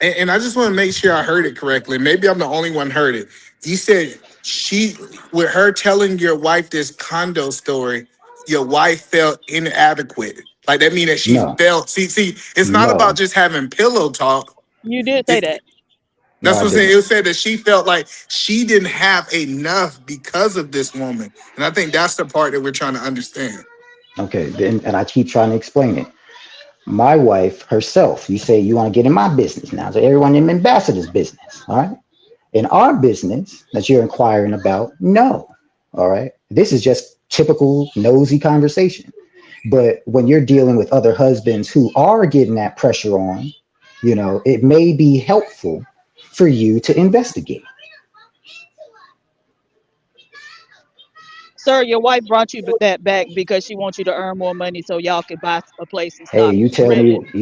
And I just want to make sure I heard it correctly. Maybe I'm the only one heard it. You said with her telling your wife this condo story, your wife felt inadequate. Like that mean that she No, felt. See, it's not about no, just having pillow talk. You did say It, that. no, that's I what I'm saying. didn't. It said that she felt like she didn't have enough because of this woman, and I think that's the part that we're trying to understand. Okay, then, and I keep trying to explain it. My wife herself, you say you want to get in my business now. So everyone in ambassador's business, all right? In our business that you're inquiring about, no. All right. This is just typical nosy conversation. But when you're dealing with other husbands who are getting that pressure on, it may be helpful for you to investigate. Sir, your wife brought you that back because she wants you to earn more money so y'all can buy a place and Hey, stuff. you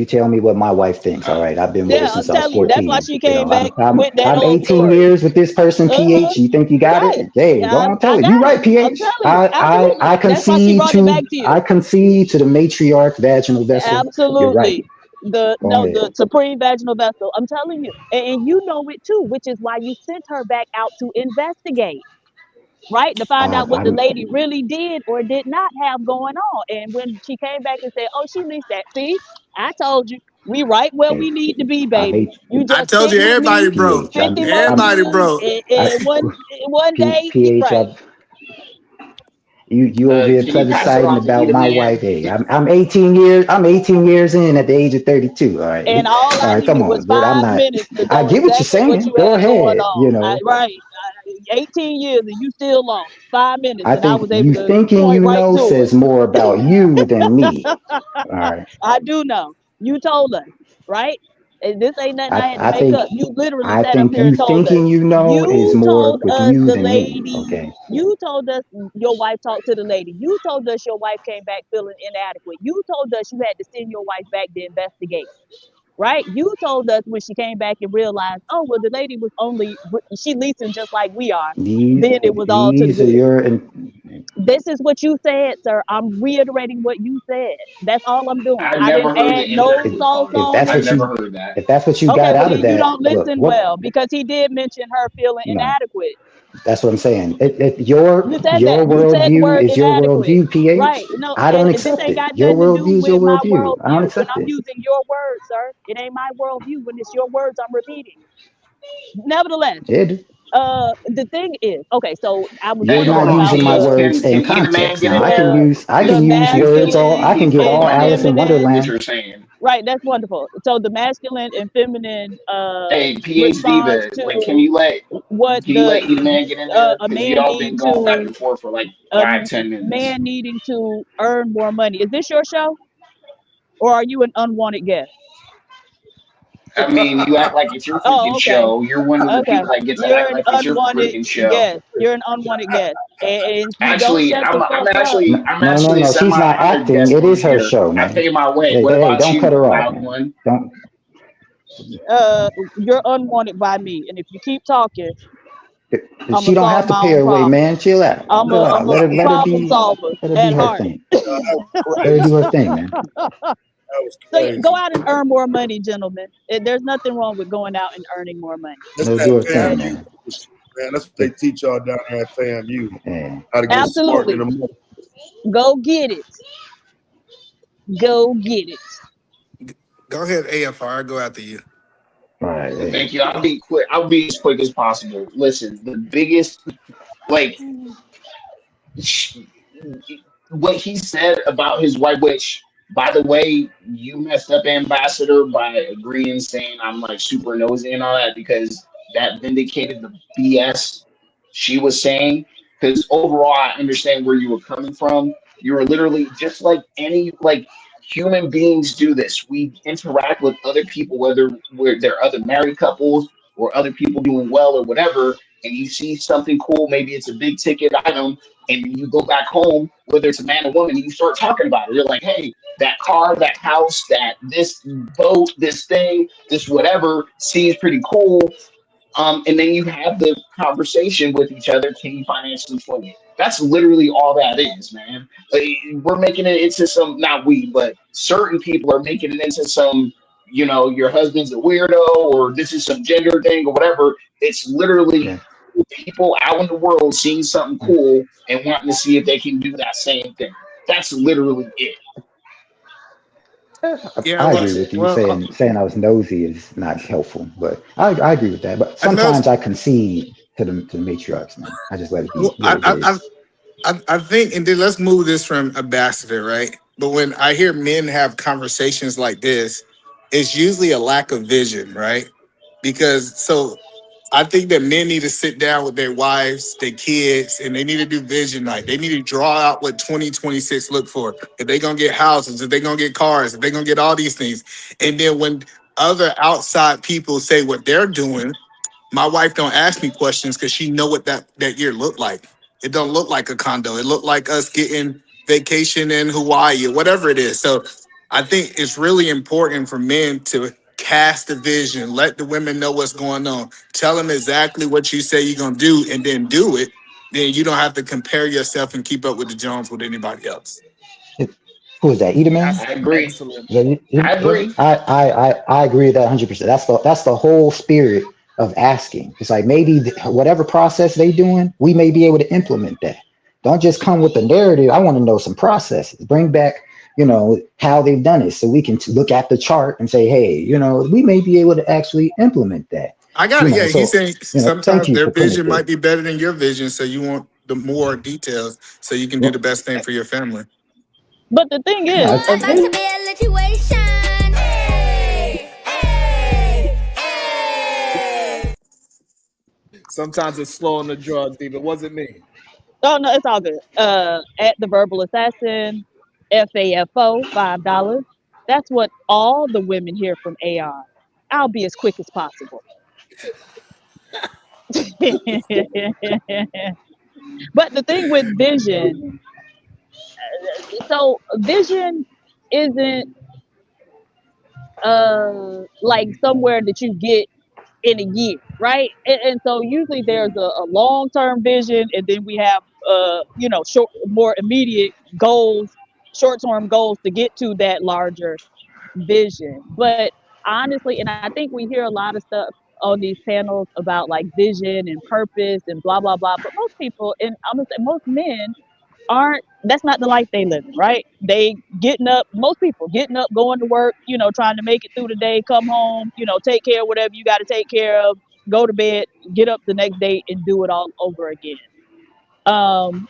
tell me what my wife thinks. All right, I've been with her Yeah, since I'm I was telling you, that's why 14. she You came know, back with that I'm old 18 story. years with this person, PH. You think you got Right. it? Hey, Yeah, don't tell I it. You got right, it. I'm PH. telling you, absolutely. I That's why she concede brought it back to you. I concede to the matriarch vaginal vessel. You're right. Absolutely. Go ahead. The supreme vaginal vessel. I'm telling you. And you know it too, which is why you sent her back out to investigate, right? To find out what the I'm lady really did or did not have going on. And when she came back and said, "Oh, she leased that," see, I told you, we right where we need to be, I'm baby. You I just told sit you with everybody me, broke. PH. 50 more Everybody years, broke. and one day, PH. right? You over here Can you pass it plebisciting on to about Eda my Man? wife. Hey, I'm 18 years. I'm 18 years in at the age of 32. All right, And all all I right. Come needed was on, dude. I'm 5 minutes to I know get what you're exactly what saying. you Go had going ahead. on. Right. 18 years and you still lost 5 minutes, I and I think was able you to thinking point you right know to says more about you than me. it. All right. I do know. You told us, right? And this ain't nothing I had to I make think up. You literally I sat up think here you and told us. thinking you know is You more told with us you the than me. lady. Okay. You told us your wife talked to the lady. You told us your wife came back feeling inadequate. You told us you had to send your wife back to investigate, right? You told us when she came back and realized, oh, well, the lady was only, she leasing just like we are. Then it was all to the These are good. your This is what you said, sir. I'm reiterating what you said. That's all I'm doing. I've I never didn't heard the add no inverted sauce if on that's I've it. what never you heard that. if that's what you Okay, got well, out of then you that. don't Look, listen what well because he did mention her feeling no. inadequate. That's what I'm saying. Your You said that. You said the worldview word is your inadequate. worldview, PH. Right. No, I don't and this accept ain't it. got Your nothing to do worldview is your with my worldview. I don't worldview. When accept I'm it. using your words, sir, it ain't my worldview. When it's your words, I'm repeating. Nevertheless, It. the thing is, okay, so I was You're Hey, going hold on not on, about using my PH. words Can in Eda Man context. get Now in there? I the Because can use words all I masculine can get he's all and going Alice in in feminine. what Wonderland. you're saying. Right, that's wonderful. So the masculine and feminine Hey, PH response Diva, wait, to what can you let Eda Man get in there? a Because man y'all needing been going back to and forth for like a 5-10 minutes. man needing to earn more money. Is this your show, or are you an unwanted guest? I mean, you act like it's your freaking Oh, okay. show. You're one of the Okay. people that get to You're act an like it's your unwanted freaking show. guest. You're an unwanted guest. And if you don't Actually, shut the fuck up, I'm No. actually a She's not semi-honored acting. guest It on is her here. show, I man. pay my way. What Hey, about don't cut you, her off, loud man. one? Don't. you're unwanted by me. And if you keep talking, I'm She gonna don't solve have to my pay own her way, problem. man. Chill out. Chill I'm out. a Let her problem be. solver Let her be at her heart. thing. That was Let her do her crazy. thing, man. That was So yeah, go crazy. out and earn more money, gentlemen. There's nothing wrong with going out and earning more money. That's Let her that do her thing, Okay. FAMU man. bullshit, man. That's what they teach y'all down there at FAMU. Yeah. How to get smart in Absolutely. the money. Go get it. Go get it. Go ahead, AFR. Go after you. All right. Thank you. I'll be quick. I'll be as quick as possible. Listen, the biggest, like, sh- what he said about his wife, which, by the way, you messed up, Ambassador, by agreeing, saying I'm like super nosy and all that, because that vindicated the BS she was saying. Because overall, I understand where you were coming from. You were literally just like any, like, human beings do this. We interact with other people, whether they're other married couples or other people doing well or whatever, and you see something cool, maybe it's a big ticket item, and you go back home, whether it's a man or woman, and you start talking about it. You're like, hey, that car, that house, that this boat, this thing, this whatever seems pretty cool. And then you have the conversation with each other. Can you financially swing it? That's literally all that is, man. Like, we're making it into some, not we, but certain people are making it into some, your husband's a weirdo or this is some gender thing or whatever. It's literally Yeah. people out in the world seeing something cool and wanting to see if they can do that same thing. That's literally it. Yeah, I agree with you. well, Saying I was nosy is not helpful, but I agree with that. But I know. sometimes I concede to the matriarchs, man. I just let it be Well, what it is. I think, and then let's move this from ambassador, right? But when I hear men have conversations like this, it's usually a lack of vision, right? Because I think that men need to sit down with their wives, their kids, and they need to do vision night. They need to draw out what 2026 look for. If they're gonna get houses, if they're gonna get cars, if they're gonna get all these things. And then when other outside people say what they're doing, my wife don't ask me questions because she know what that year looked like. It don't look like a condo. It looked like us getting vacation in Hawaii or whatever it is. So I think it's really important for men to cast a vision, let the women know what's going on, tell them exactly what you say you're gonna do, and then do it. Then you don't have to compare yourself and keep up with the Jones with anybody else. Who is that? Edelman? I agree. Excellent. I agree. I agree with that 100%. That's the whole spirit of asking. It's like maybe whatever process they doing, we may be able to implement that. Don't just come with the narrative. I want to know some processes. Bring back, how they've done it, so we can look at the chart and say, hey, we may be able to actually implement that. I got it. Yeah, So he's saying thank sometimes you their for putting it vision there. might be better than your vision, so you want the more details so you can do the best thing for your family. But the thing is, No, About to be a situation. Hey, hey, hey. Sometimes it's slow on the draw, Steve. It wasn't me. oh no, it's all good. At the Verbal Assassin, FAFO, $5. That's what all the women hear from AR. I'll be as quick as possible. But the thing with vision, so vision isn't like somewhere that you get in a year, right? And so usually there's a long-term vision, and then we have short, more immediate goals, short-term goals to get to that larger vision. But honestly, and I think we hear a lot of stuff on these panels about like vision and purpose and blah blah blah. But most people, and I'm gonna say most men, aren't. That's not the life they living, right? They getting up. Most people getting up, going to work, trying to make it through the day, come home, take care of whatever you got to take care of, go to bed, get up the next day, and do it all over again. Um,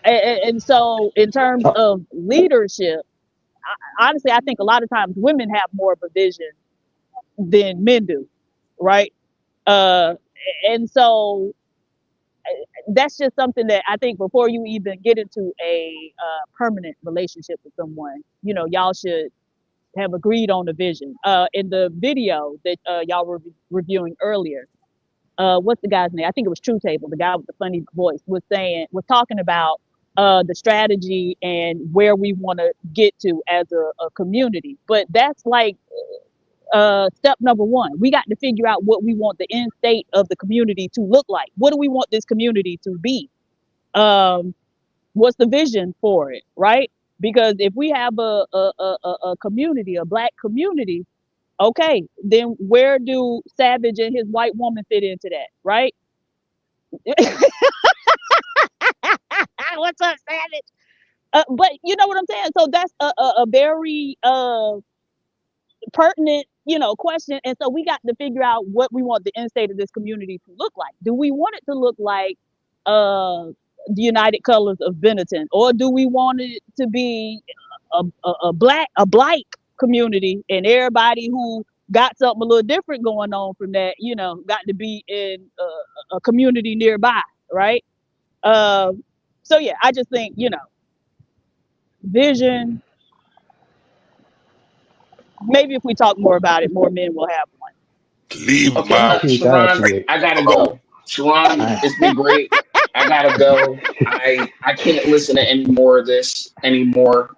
and so in terms of leadership, honestly, I think a lot of times women have more of a vision than men do, right? Uh, and so that's just something that I think before you even get into a permanent relationship with someone, y'all should have agreed on the vision. In the video that y'all were reviewing earlier, what's the guy's name? I think it was True Table, the guy with the funny voice, was talking about the strategy and where we want to get to as a community. But that's like step number one. We got to figure out what we want the end state of the community to look like. What do we want this community to be? What's the vision for it, right? Because if we have a community, a black community, okay, then where do Savage and his white woman fit into that, right? What's up, Savage? But you know what I'm saying? So that's a very pertinent, question. And so we got to figure out what we want the end state of this community to look like. Do we want it to look like the United Colors of Benetton, or do we want it to be a black community, and everybody who got something a little different going on from that, got to be in a community nearby, right? So yeah, I just think vision. Maybe if we talk more about it, more men will have one. Leave Okay, my Sharon, I gotta go. Sharon, it's been great. I gotta go. I can't listen to any more of this anymore.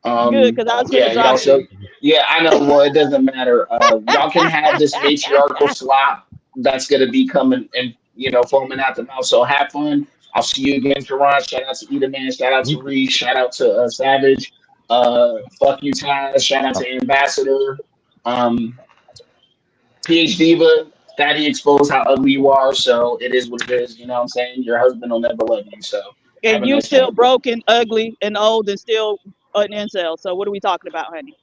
Good, because I was gonna Y'all. drop So you. yeah, I know. Well, it doesn't matter. Y'all can have this matriarchal slop that's gonna be coming and foaming out the mouth. So have fun. I'll see you again, Sharon. Shout out to Eda Man. Shout out to Reese. Shout out to Savage. Fuck you, Taz. Shout out to Ambassador. PH Diva. Daddy exposed how ugly you are. So it is what it is. You know what I'm saying? Your husband will never love you. So have And a you nice still day. broken, ugly, and old, and still an incel. So what are we talking about, honey?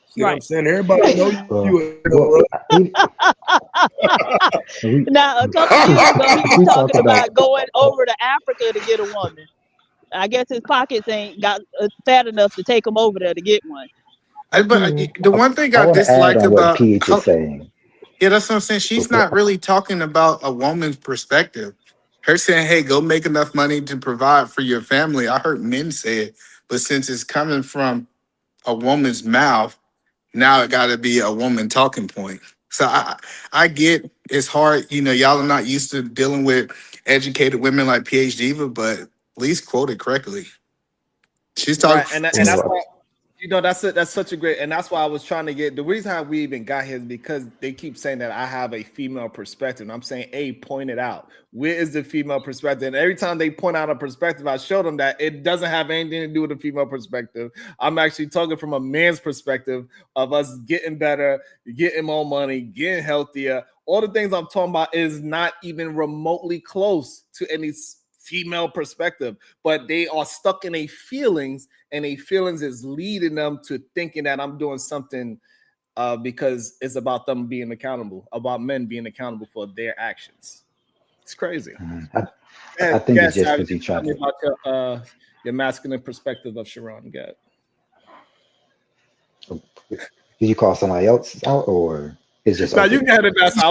See what I'm Right. saying? Everybody know you. Now, a couple years ago, he was talking about going over to Africa to get a woman. I guess his pockets ain't got fat enough to take him over there to get one. The one thing I I want to add dislike on what about Peach is saying. yeah, that's what I'm saying. She's not really talking about a woman's perspective. Her saying, "Hey, go make enough money to provide for your family." I heard men say it, but since it's coming from a woman's mouth, now it got to be a woman talking point. So I get it's hard. You know, y'all are not used to dealing with educated women like PhD Diva, but at least quote it correctly. She's talking. Right, and that's why, you know, that's such a great, and that's why I was trying to get, the reason how we even got here is because they keep saying that I have a female perspective, and I'm saying, point it out. Where is the female perspective? And every time they point out a perspective, I show them that it doesn't have anything to do with the female perspective. I'm actually talking from a man's perspective of us getting better, getting more money, getting healthier. All the things I'm talking about is not even remotely close to any female perspective, but they are stuck in a feelings, and a feelings is leading them to thinking that I'm doing something because it's about them being accountable, about men being accountable for their actions. It's crazy. I think it's just because you tell tried me to. about your masculine perspective of Sharon. Go ahead. Did you call somebody else out, or it's just No, open? you can ahead, Ambassador.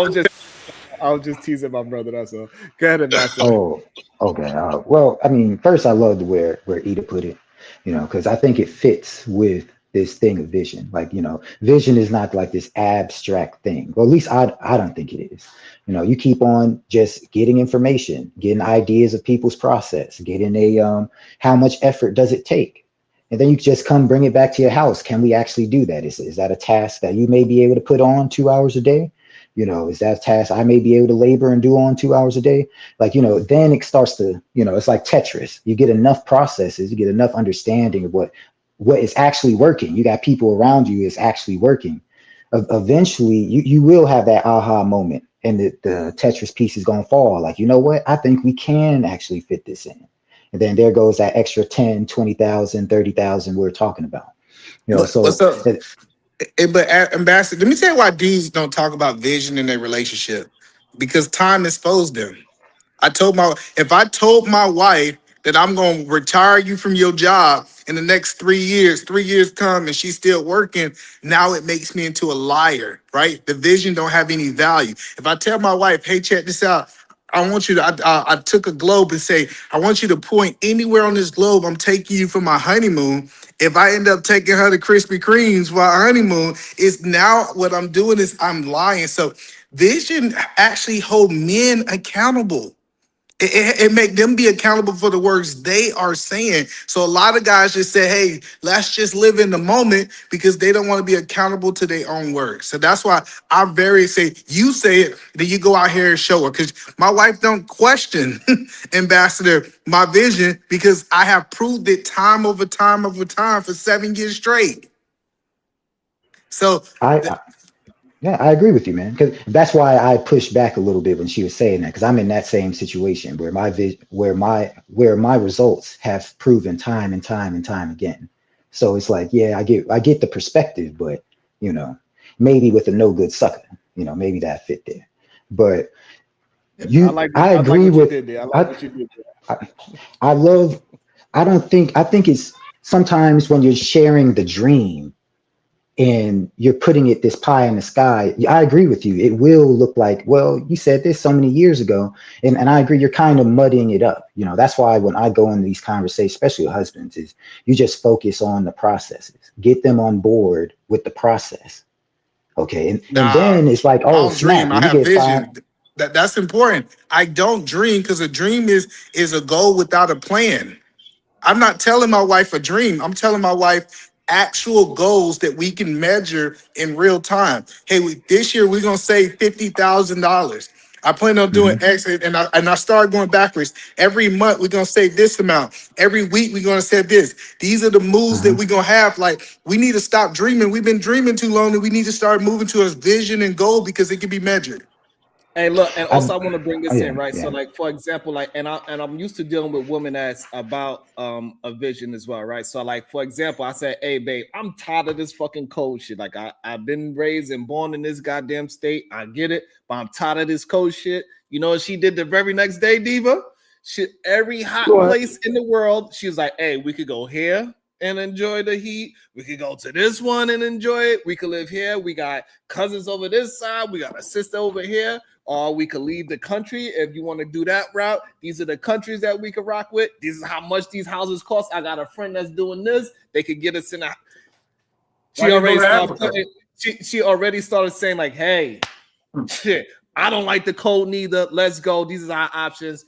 I was just teasing my brother. That's all. Go ahead, Ambassador. Oh, okay. Well, I mean, first, I loved where Ida put it, you know, because I think it fits with this thing of vision. Like, you know, vision is not like this abstract thing. Well, at least I don't think it is. You know, you keep on just getting information, getting ideas of people's process, getting how much effort does it take? And then you just come bring it back to your house. Can we actually do that? Is that a task that you may be able to put on 2 hours a day? You know, is that a task I may be able to labor and do on 2 hours a day? Like, you know, then it starts to, you know, it's like Tetris. You get enough processes, you get enough understanding of what is actually working. You got people around you is actually working. Eventually, you will have that aha moment, and the Tetris piece is going to fall. Like, you know what? I think we can actually fit this in. And then there goes that extra 10, 20,000, 30,000 we're talking about. You know, so What's up? But Ambassador, let me tell you why dudes don't talk about vision in their relationship. Because time exposed them. If I told my wife that I'm gonna retire you from your job in the next 3 years, 3 years come and she's still working, now it makes me into a liar, right? The vision don't have any value. If I tell my wife, hey, check this out. I want you to, I took a globe and say, I want you to point anywhere on this globe. I'm taking you for my honeymoon. If I end up taking her to Krispy Kreme's for our honeymoon, it's now what I'm doing is I'm lying. So vision actually hold men accountable. It make them be accountable for the words they are saying. So a lot of guys just say, hey, let's just live in the moment because they don't want to be accountable to their own words. So that's why I you say it, then you go out here and show her. Because my wife don't question, Ambassador, my vision, because I have proved it time over time over time for 7 years straight. So Yeah, I agree with you, man. Because that's why I pushed back a little bit when she was saying that. Because I'm in that same situation where my results have proven time and time and time again. So it's like, yeah, I get the perspective, but you know, maybe with a no good sucker, you know, maybe that fit there. But I agree with. I think it's sometimes when you're sharing the dream and you're putting it this pie in the sky. I agree with you. It will look like, well, you said this so many years ago. And I agree, you're kind of muddying it up. You know, that's why when I go in these conversations, especially with husbands, is you just focus on the processes, get them on board with the process. Okay. And then it's like, I oh, don't dream. snap, I you have get vision. 5. That's important. I don't dream because a dream is a goal without a plan. I'm not telling my wife a dream. I'm telling my wife actual goals that we can measure in real time. Hey, this year we're gonna save $50,000. I plan on doing X, and I start going backwards. Every month we're gonna save this amount. Every week we're gonna save this. These are the moves that we're gonna have. Like, we need to stop dreaming. We've been dreaming too long, and we need to start moving to a vision and goal because it can be measured. Hey, look, and also I want to bring this yeah, in, right? yeah. So, like, for example, like, and I'm used to dealing with women that's about a vision as well, right? So, like, for example, I said, hey, babe, I'm tired of this fucking cold shit. Like, I've been raised and born in this goddamn state. I get it, but I'm tired of this cold shit. You know what she did the very next day, Diva? Every hot place in the world, she was like, hey, we could go here and enjoy the heat. We could go to this one and enjoy it. We could live here. We got cousins over this side. We got a sister over here. Or we could leave the country if you want to do that route. These are the countries that we could rock with. This is how much these houses cost. I got a friend that's doing this. They could get us in a. She already started saying like, hey, Shit, I don't like the code neither. Let's go. These are our options.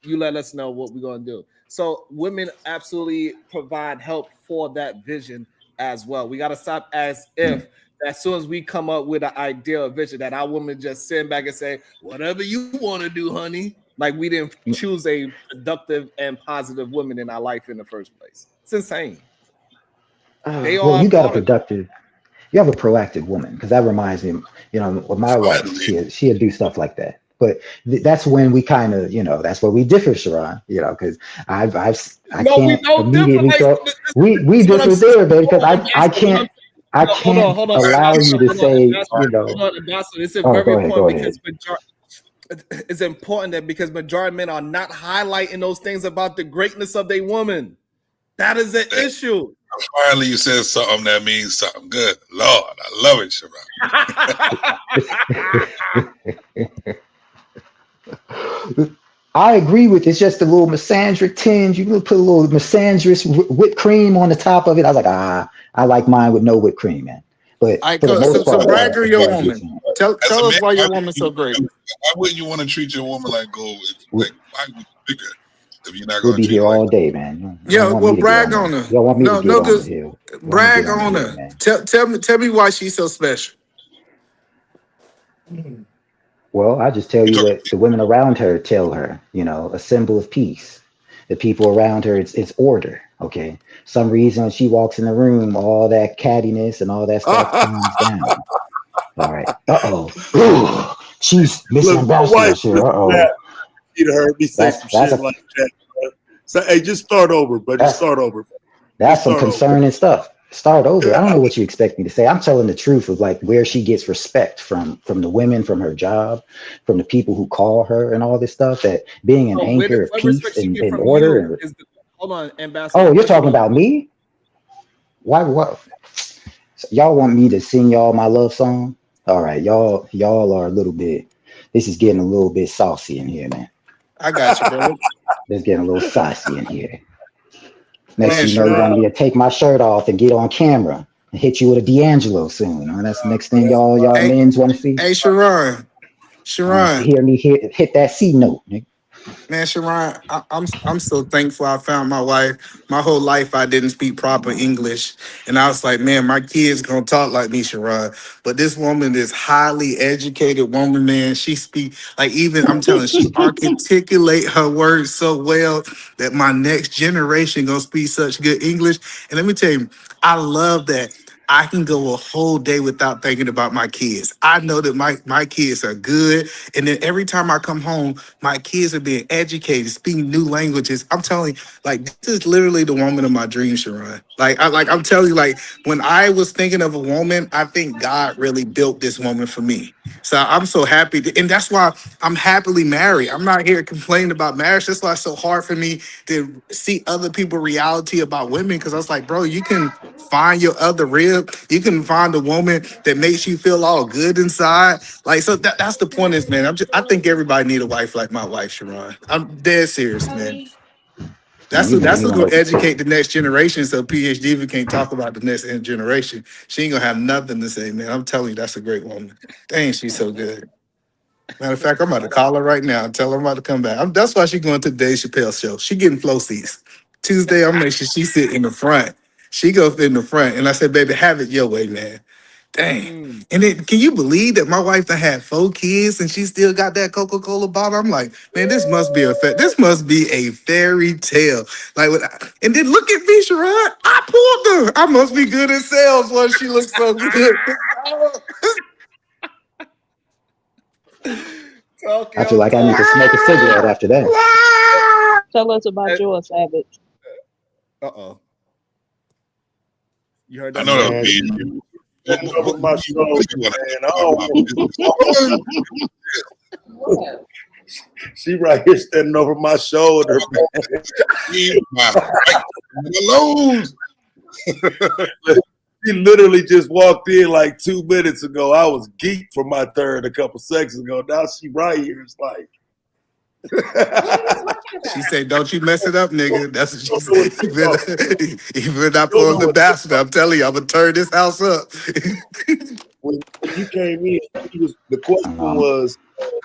You let us know what we're gonna do. So women absolutely provide help for that vision as well. We gotta stop as if as soon as we come up with an idea or vision that our women just sit back and say, whatever you want to do, honey. Like we didn't choose a productive and positive woman in our life in the first place. It's insane. They Well, are you got a part of it. productive, you have a proactive woman because that reminds me, with my wife, she'd do stuff like that. But that's when we kind of, that's where we differ, Sharon. Because I No, we can't don't differ. immediately Like, throw. We this is what I'm differ saying. there, baby, because Hold on, I Ambassador. can't I Hold on, can't hold on, allow you to Ambassador. Hold on, say, Ambassador. Hold on, Ambassador. This is Oh, very go ahead, important go ahead. because it's important that because majority of men are not highlighting those things about the greatness of their woman. That is an issue. Finally, you said something that means something good. Lord, I love it, Sharon. I agree with it's just a little misandric tinge. You can put a little misandrous whipped cream on the top of it. I was like, I like mine with no whipped cream, man. But All right, for the most so part, brag on your I get woman. you. Tell As a us man, why your woman's so great. why wouldn't you want to treat your woman like gold? Like, why would you pick her if you're not We'll going to be treat here her like all day, man. You don't Yeah, want well, me to get brag on on the. her. You don't want me to No, get on the cause hill. You want me to brag get on the on hill, her. man. Tell me why she's so special. Well, I just tell you what the women around her tell her. A symbol of peace. The people around her, it's order. Okay. Some reason when she walks in the room, all that cattiness and all that stuff calms down. All right. Uh-oh. She's Miss Look, my wife Ambassador here. just Uh-oh. snapped. She'd heard me say some That's shit a like that. Bro. So, hey, just start over, bro. Just that's start over. that's Just some start over. concerning stuff. Start over. I don't know what you expect me to say. I'm telling the truth of like where she gets respect from the women, from her job, from the people who call her and all this stuff. That being an So anchor of what peace respect she and, get and from order. you And is the hold on, Ambassador. oh, you're First of talking all, about me? Why? What? Y'all want me to sing y'all my love song? All right, y'all are a little bit. This is getting a little bit saucy in here, man. I got you, bro. It's getting a little saucy in here. Next Man, thing you know, you're Sharon. gonna be to take my shirt off and get on camera and hit you with a D'Angelo soon. That's the next thing y'all Hey, men's want to see. hey, Sharon. Want to Sharon. hear me hit that C note, nigga. Man, Sharon, I'm so thankful I found my wife. My whole life I didn't speak proper English. And I was like, man, my kids gonna talk like me, Sharon. But this woman is highly educated woman, man. She speak like even I'm telling you, she articulate her words so well that my next generation gonna speak such good English. And let me tell you, I love that. I can go a whole day without thinking about my kids. I know that my kids are good. And then every time I come home, my kids are being educated, speaking new languages. I'm telling you, like this is literally the woman of my dreams, Sharon. I'm telling you, like when I was thinking of a woman, I think God really built this woman for me. So I'm so happy, and that's why I'm happily married. I'm not here complaining about marriage. That's why it's so hard for me to see other people reality about women. Because I was like, bro, you can find your other rib. You can find a woman that makes you feel all good inside. Like so, that's the point is, man. I think everybody need a wife like my wife, Sharon. I'm dead serious, man. Man, That's you what's know, gonna educate the next generation. So PhD if we can't talk about the next generation, she ain't gonna have nothing to say, man. I'm telling you, that's a great woman. Dang, she's so good. Matter of fact, I'm about to call her right now and tell her I'm about to come back. That's why she's going to the Dave Chappelle show. She getting flow seats. Tuesday, I'm making sure she sit in the front. She goes in the front. And I said, baby, have it your way, man. Dang. And then can you believe that my wife done had 4 kids and she still got that Coca-Cola bottle? I'm like, man, this must be this must be a fairy tale. And then look at me, Sharon. I pulled her. I must be good at sales once she looks so good. I feel like I need to smoke a cigarette after that. Tell us about yours, Savage. Uh-oh. You heard I that? know that Man, would be over my shoulder, man. She right here standing over my shoulder, man. She literally just walked in like 2 minutes ago. I was geeked for my third a couple seconds ago. Now she right here. It's like she said, "Don't you mess it up, nigga." That's what she said. You better not pull the bastard. I'm telling you, I'm gonna turn this house up. when you came in, the question was,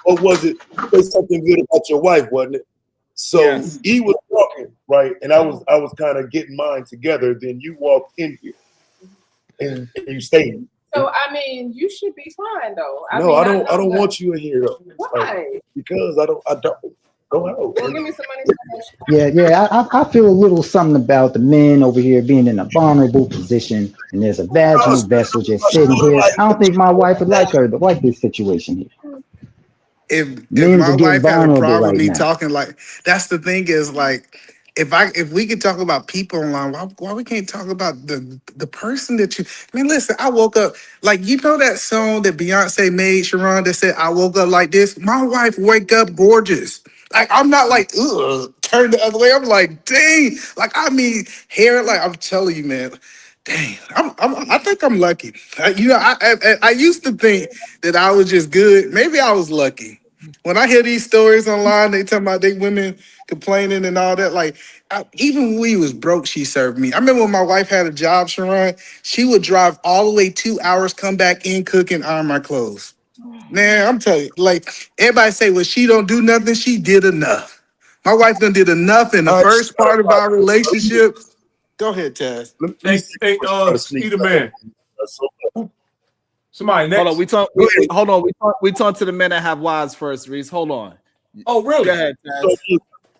what was it? Say something good about your wife, wasn't it? So Yes. he was talking, right? And I was kind of getting mine together. Then you walked in here and you stayed. So I mean, you should be fine though. No, I don't know that. want you in here though. Why? Because I don't go out. Well, give me some money. Yeah. I feel a little something about the men over here being in a vulnerable position, and there's a vaginal vessel just sitting here. I don't think my wife would like this situation here. If Men's my are getting wife had a vulnerable problem with right me now. talking, like, that's the thing is, like, if we could talk about people online, why we can't talk about the person that you? I mean, listen, I woke up like, you know that song that Beyonce made, Sharon, that said, "I woke up like this." My wife wake up gorgeous. Like, I'm not like, ugh, turn the other way. I'm like, dang, like, I mean, hair, like, I'm telling you, man. Dang, I think I'm lucky. I used to think that I was just good. Maybe I was lucky. When I hear these stories online, they talk about they women complaining and all that. Like, even when we was broke, she served me. I remember when my wife had a job, Sharon, she would drive all the way 2 hours, come back in, cook, and iron my clothes. Man, I'm telling you, like, everybody say, well, she don't do nothing. She did enough. My wife done did enough in the first part of our relationship. Go ahead, Taz. Hey, Either man. Somebody next. Hold on, we talk to the men that have wives first, Reese. Hold on. Oh, really? Go ahead, Taz. So,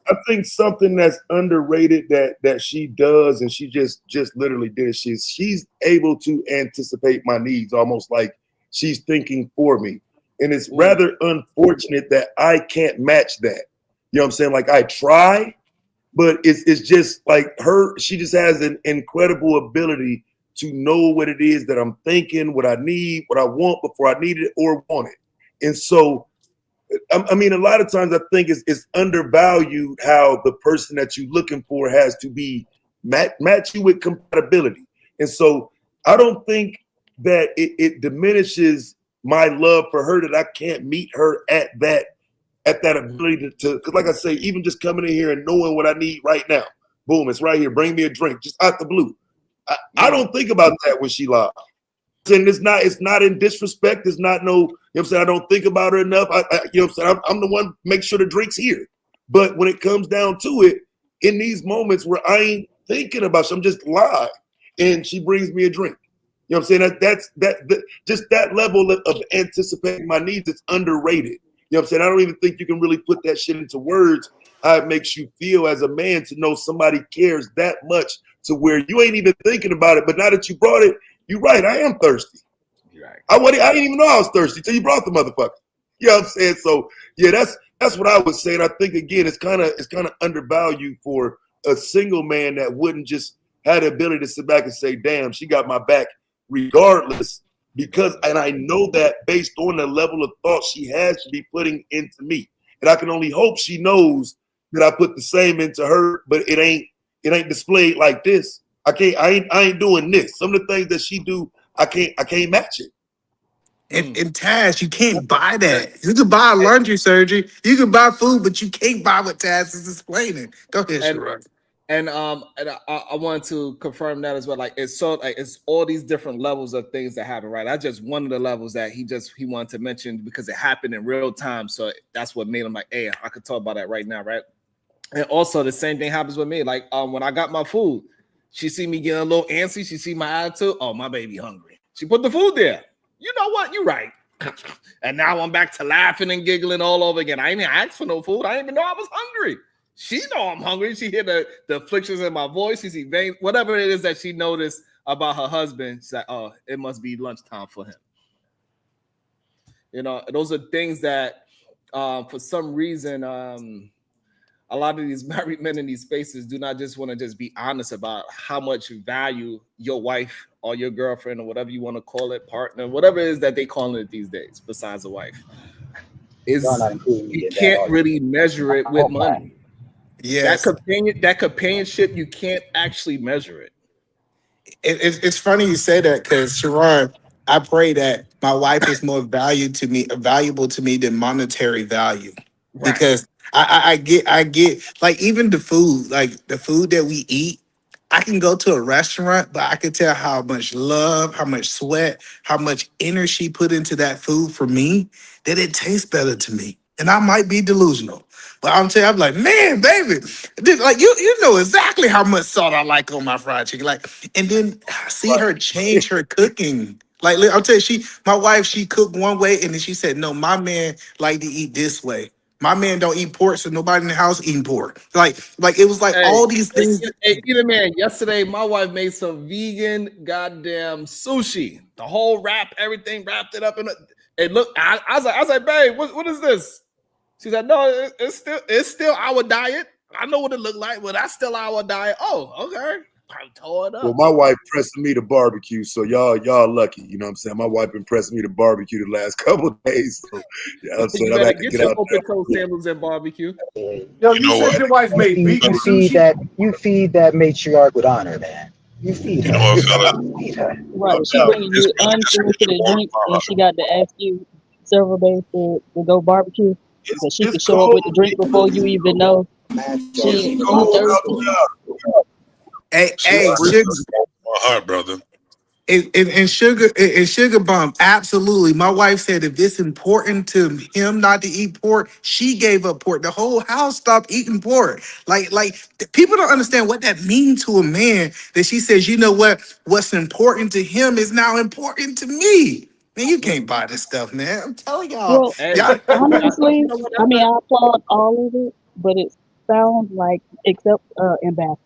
I think something that's underrated that she does, and she just literally did, she's able to anticipate my needs, almost like she's thinking for me. And it's rather unfortunate that I can't match that. You know what I'm saying? Like, I try, but it's just like she just has an incredible ability to know what it is that I'm thinking, what I need, what I want before I need it or want it. And so, I mean, a lot of times I think it's undervalued how the person that you're looking for has to be match you with compatibility. And so I don't think that it diminishes my love for her that I can't meet her at that ability to, because like I say, even just coming in here and knowing what I need right now, boom, it's right here. Bring me a drink, just out the blue. I don't think about that when she lies. And it's not in disrespect. It's not no, you know what I'm saying? I don't think about her enough. You know what I'm saying? I'm the one make sure the drink's here. But when it comes down to it, in these moments where I ain't thinking about you, I'm just lying, and she brings me a drink. You know what I'm saying? That's just that level of anticipating my needs. It's underrated. You know what I'm saying? I don't even think you can really put that shit into words. How it makes you feel as a man to know somebody cares that much to where you ain't even thinking about it. But now that you brought it, you're right. I am thirsty. Right. I didn't even know I was thirsty till you brought the motherfucker. You know what I'm saying? So yeah, that's what I would say. And I think again, it's kind of undervalued for a single man that wouldn't just have the ability to sit back and say, "Damn, she got my back," regardless. Because, and I know that based on the level of thought she has to be putting into me, and I can only hope she knows that I put the same into her, but it ain't displayed like this. I ain't doing this. Some of the things that she do, I can't match it. And Taz, you can't buy that. You can buy laundry surgery, you can buy food, but you can't buy what Taz is explaining. Go ahead, Sharon. And I wanted to confirm that as well. Like, it's all these different levels of things that happen, right? That's just one of the levels that he wanted to mention because it happened in real time. So that's what made him like, hey, I could talk about that right now, right? And also the same thing happens with me. Like, when I got my food, she see me getting a little antsy. She see my attitude. Oh, my baby hungry. She put the food there. You know what? You're right. And now I'm back to laughing and giggling all over again. I ain't asked for no food. I didn't even know I was hungry. She know I'm hungry. She hear the afflictions in my voice. She see veins, whatever it is that she noticed about her husband. She's like, oh, it must be lunchtime for him. You know, those are things that for some reason, a lot of these married men in these spaces do not just want to just be honest about how much value your wife or your girlfriend or whatever you want to call it, partner, whatever it is that they call it these days, besides a wife, is you can't really measure it with money. Yes. That companionship, you can't actually measure it. It's funny you say that because Sharon, I pray that my wife is more valuable to me than monetary value. Right. Because I get like even the food, like the food that we eat, I can go to a restaurant, but I can tell how much love, how much sweat, how much energy she put into that food for me, that it tastes better to me. And I might be delusional. But I'm telling you, I'm like, man, baby, like you know exactly how much salt I like on my fried chicken. Like, and then I see her change her cooking. Like, I'll tell you, my wife, she cooked one way, and then she said, no, my man like to eat this way. My man don't eat pork, so nobody in the house eating pork. Like it was like Hey, all these things. either man, yesterday my wife made some vegan goddamn sushi. The whole wrap, everything wrapped it up in it. Look, I was like, babe, what is this? She's like, no, it's still our diet. I know what it looked like, but that's still our diet. Oh, okay. I tore it Well, up. my wife pressing me to barbecue, so y'all lucky. You know what I'm saying? My wife been pressing me to barbecue the last couple of days. So yeah, I'm saying You I'm better had to get get your out open there. toe sandals and barbecue. Yo, you said your wife made vegan sushi. You feed that matriarch with honor, man. You feed her. Feed her. Right. She bringing you unsolicited drinks, and she got to ask you several days to go barbecue. But she could show up with the drink before you even know. She thirsty. Hey, sugar, My heart, brother. and sugar bomb, absolutely. My wife said if it's important to him not to eat pork, she gave up pork. The whole house stopped eating pork. People don't understand what that means to a man. That she says, you know what? What's important to him is now important to me. Man, you can't buy this stuff, man. I'm telling y'all. Well, Y'all, honestly, I mean, I applaud all of it, but it sounds like, except Ambassador,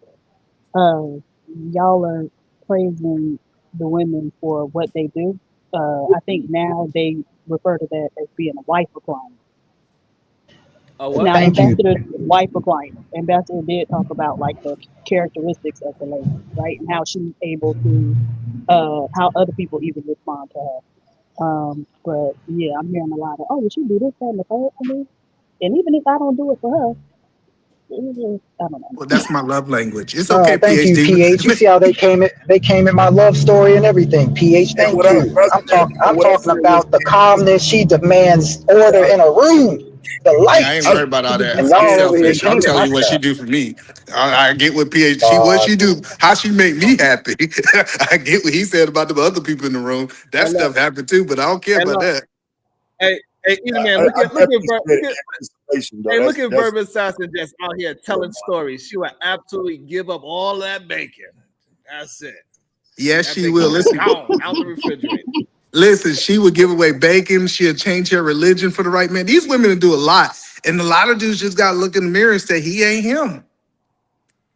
uh, y'all are praising the women for what they do. I think now they refer to that as being a wife recliner. What? Now, Thank you. Ambassador's wife recliner. Ambassador did talk about like the characteristics of the lady, right, and how she's able to, how other people even respond to her. But yeah, I'm hearing a lot of, oh, well, she do this, that, and the third for me. And even if I don't do it for her, it's just, I don't know. well, that's my love language. It's okay, Thank you, PH. You PhD. see how they came in my love story and everything. PH, And thank you. I'm what I talking said was, about the calmness. She demands order in a room. The Yeah, I ain't lights. worried about all that. And I'm y'all over here selfish. I'm changing telling my you what she stuff. do for me. I get what PhD. What she do, how she make me happy. I get what he said about the other people in the room. That And look, stuff happened too, but I don't care and about look, that. hey, either man, I look at definitely said anticipation, though. hey, look at That's Verb Assassin just out here telling stories. She would absolutely give up all that bacon. That's it. Yes, That she bacon will. just Listen, gone out the refrigerator. listen. She would give away bacon. She'll change her religion for the right man. These women do a lot, and a lot of dudes just got to look in the mirror and say he ain't him.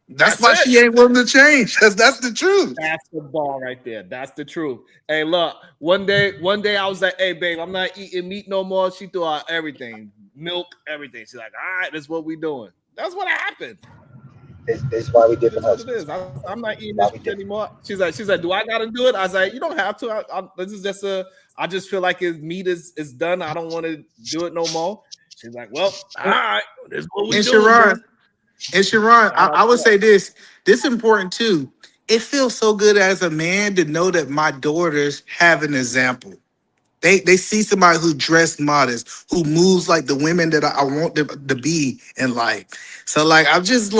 That's why she ain't willing to change. That's the truth. That's the ball right there. That's the truth. Hey, look, one day I was like, hey, babe, I'm not eating meat no more. She threw out everything, milk, everything. She's like, all right, that's what we doing. That's what happened. This is why we different That's what it husbands. is. I'm not eating this shit anymore. She's like, do I gotta do it? I was like, you don't have to. This is just I just feel like his meat is done. I don't want to do it no more. She's like, well, all right, this is what we And doing, bro. Sharon, Shout out I to would her. say this. This is important too. It feels so good as a man to know that my daughters have an example. They see somebody who dressed modest, who moves like the women that I want them to be in life. So like I'm just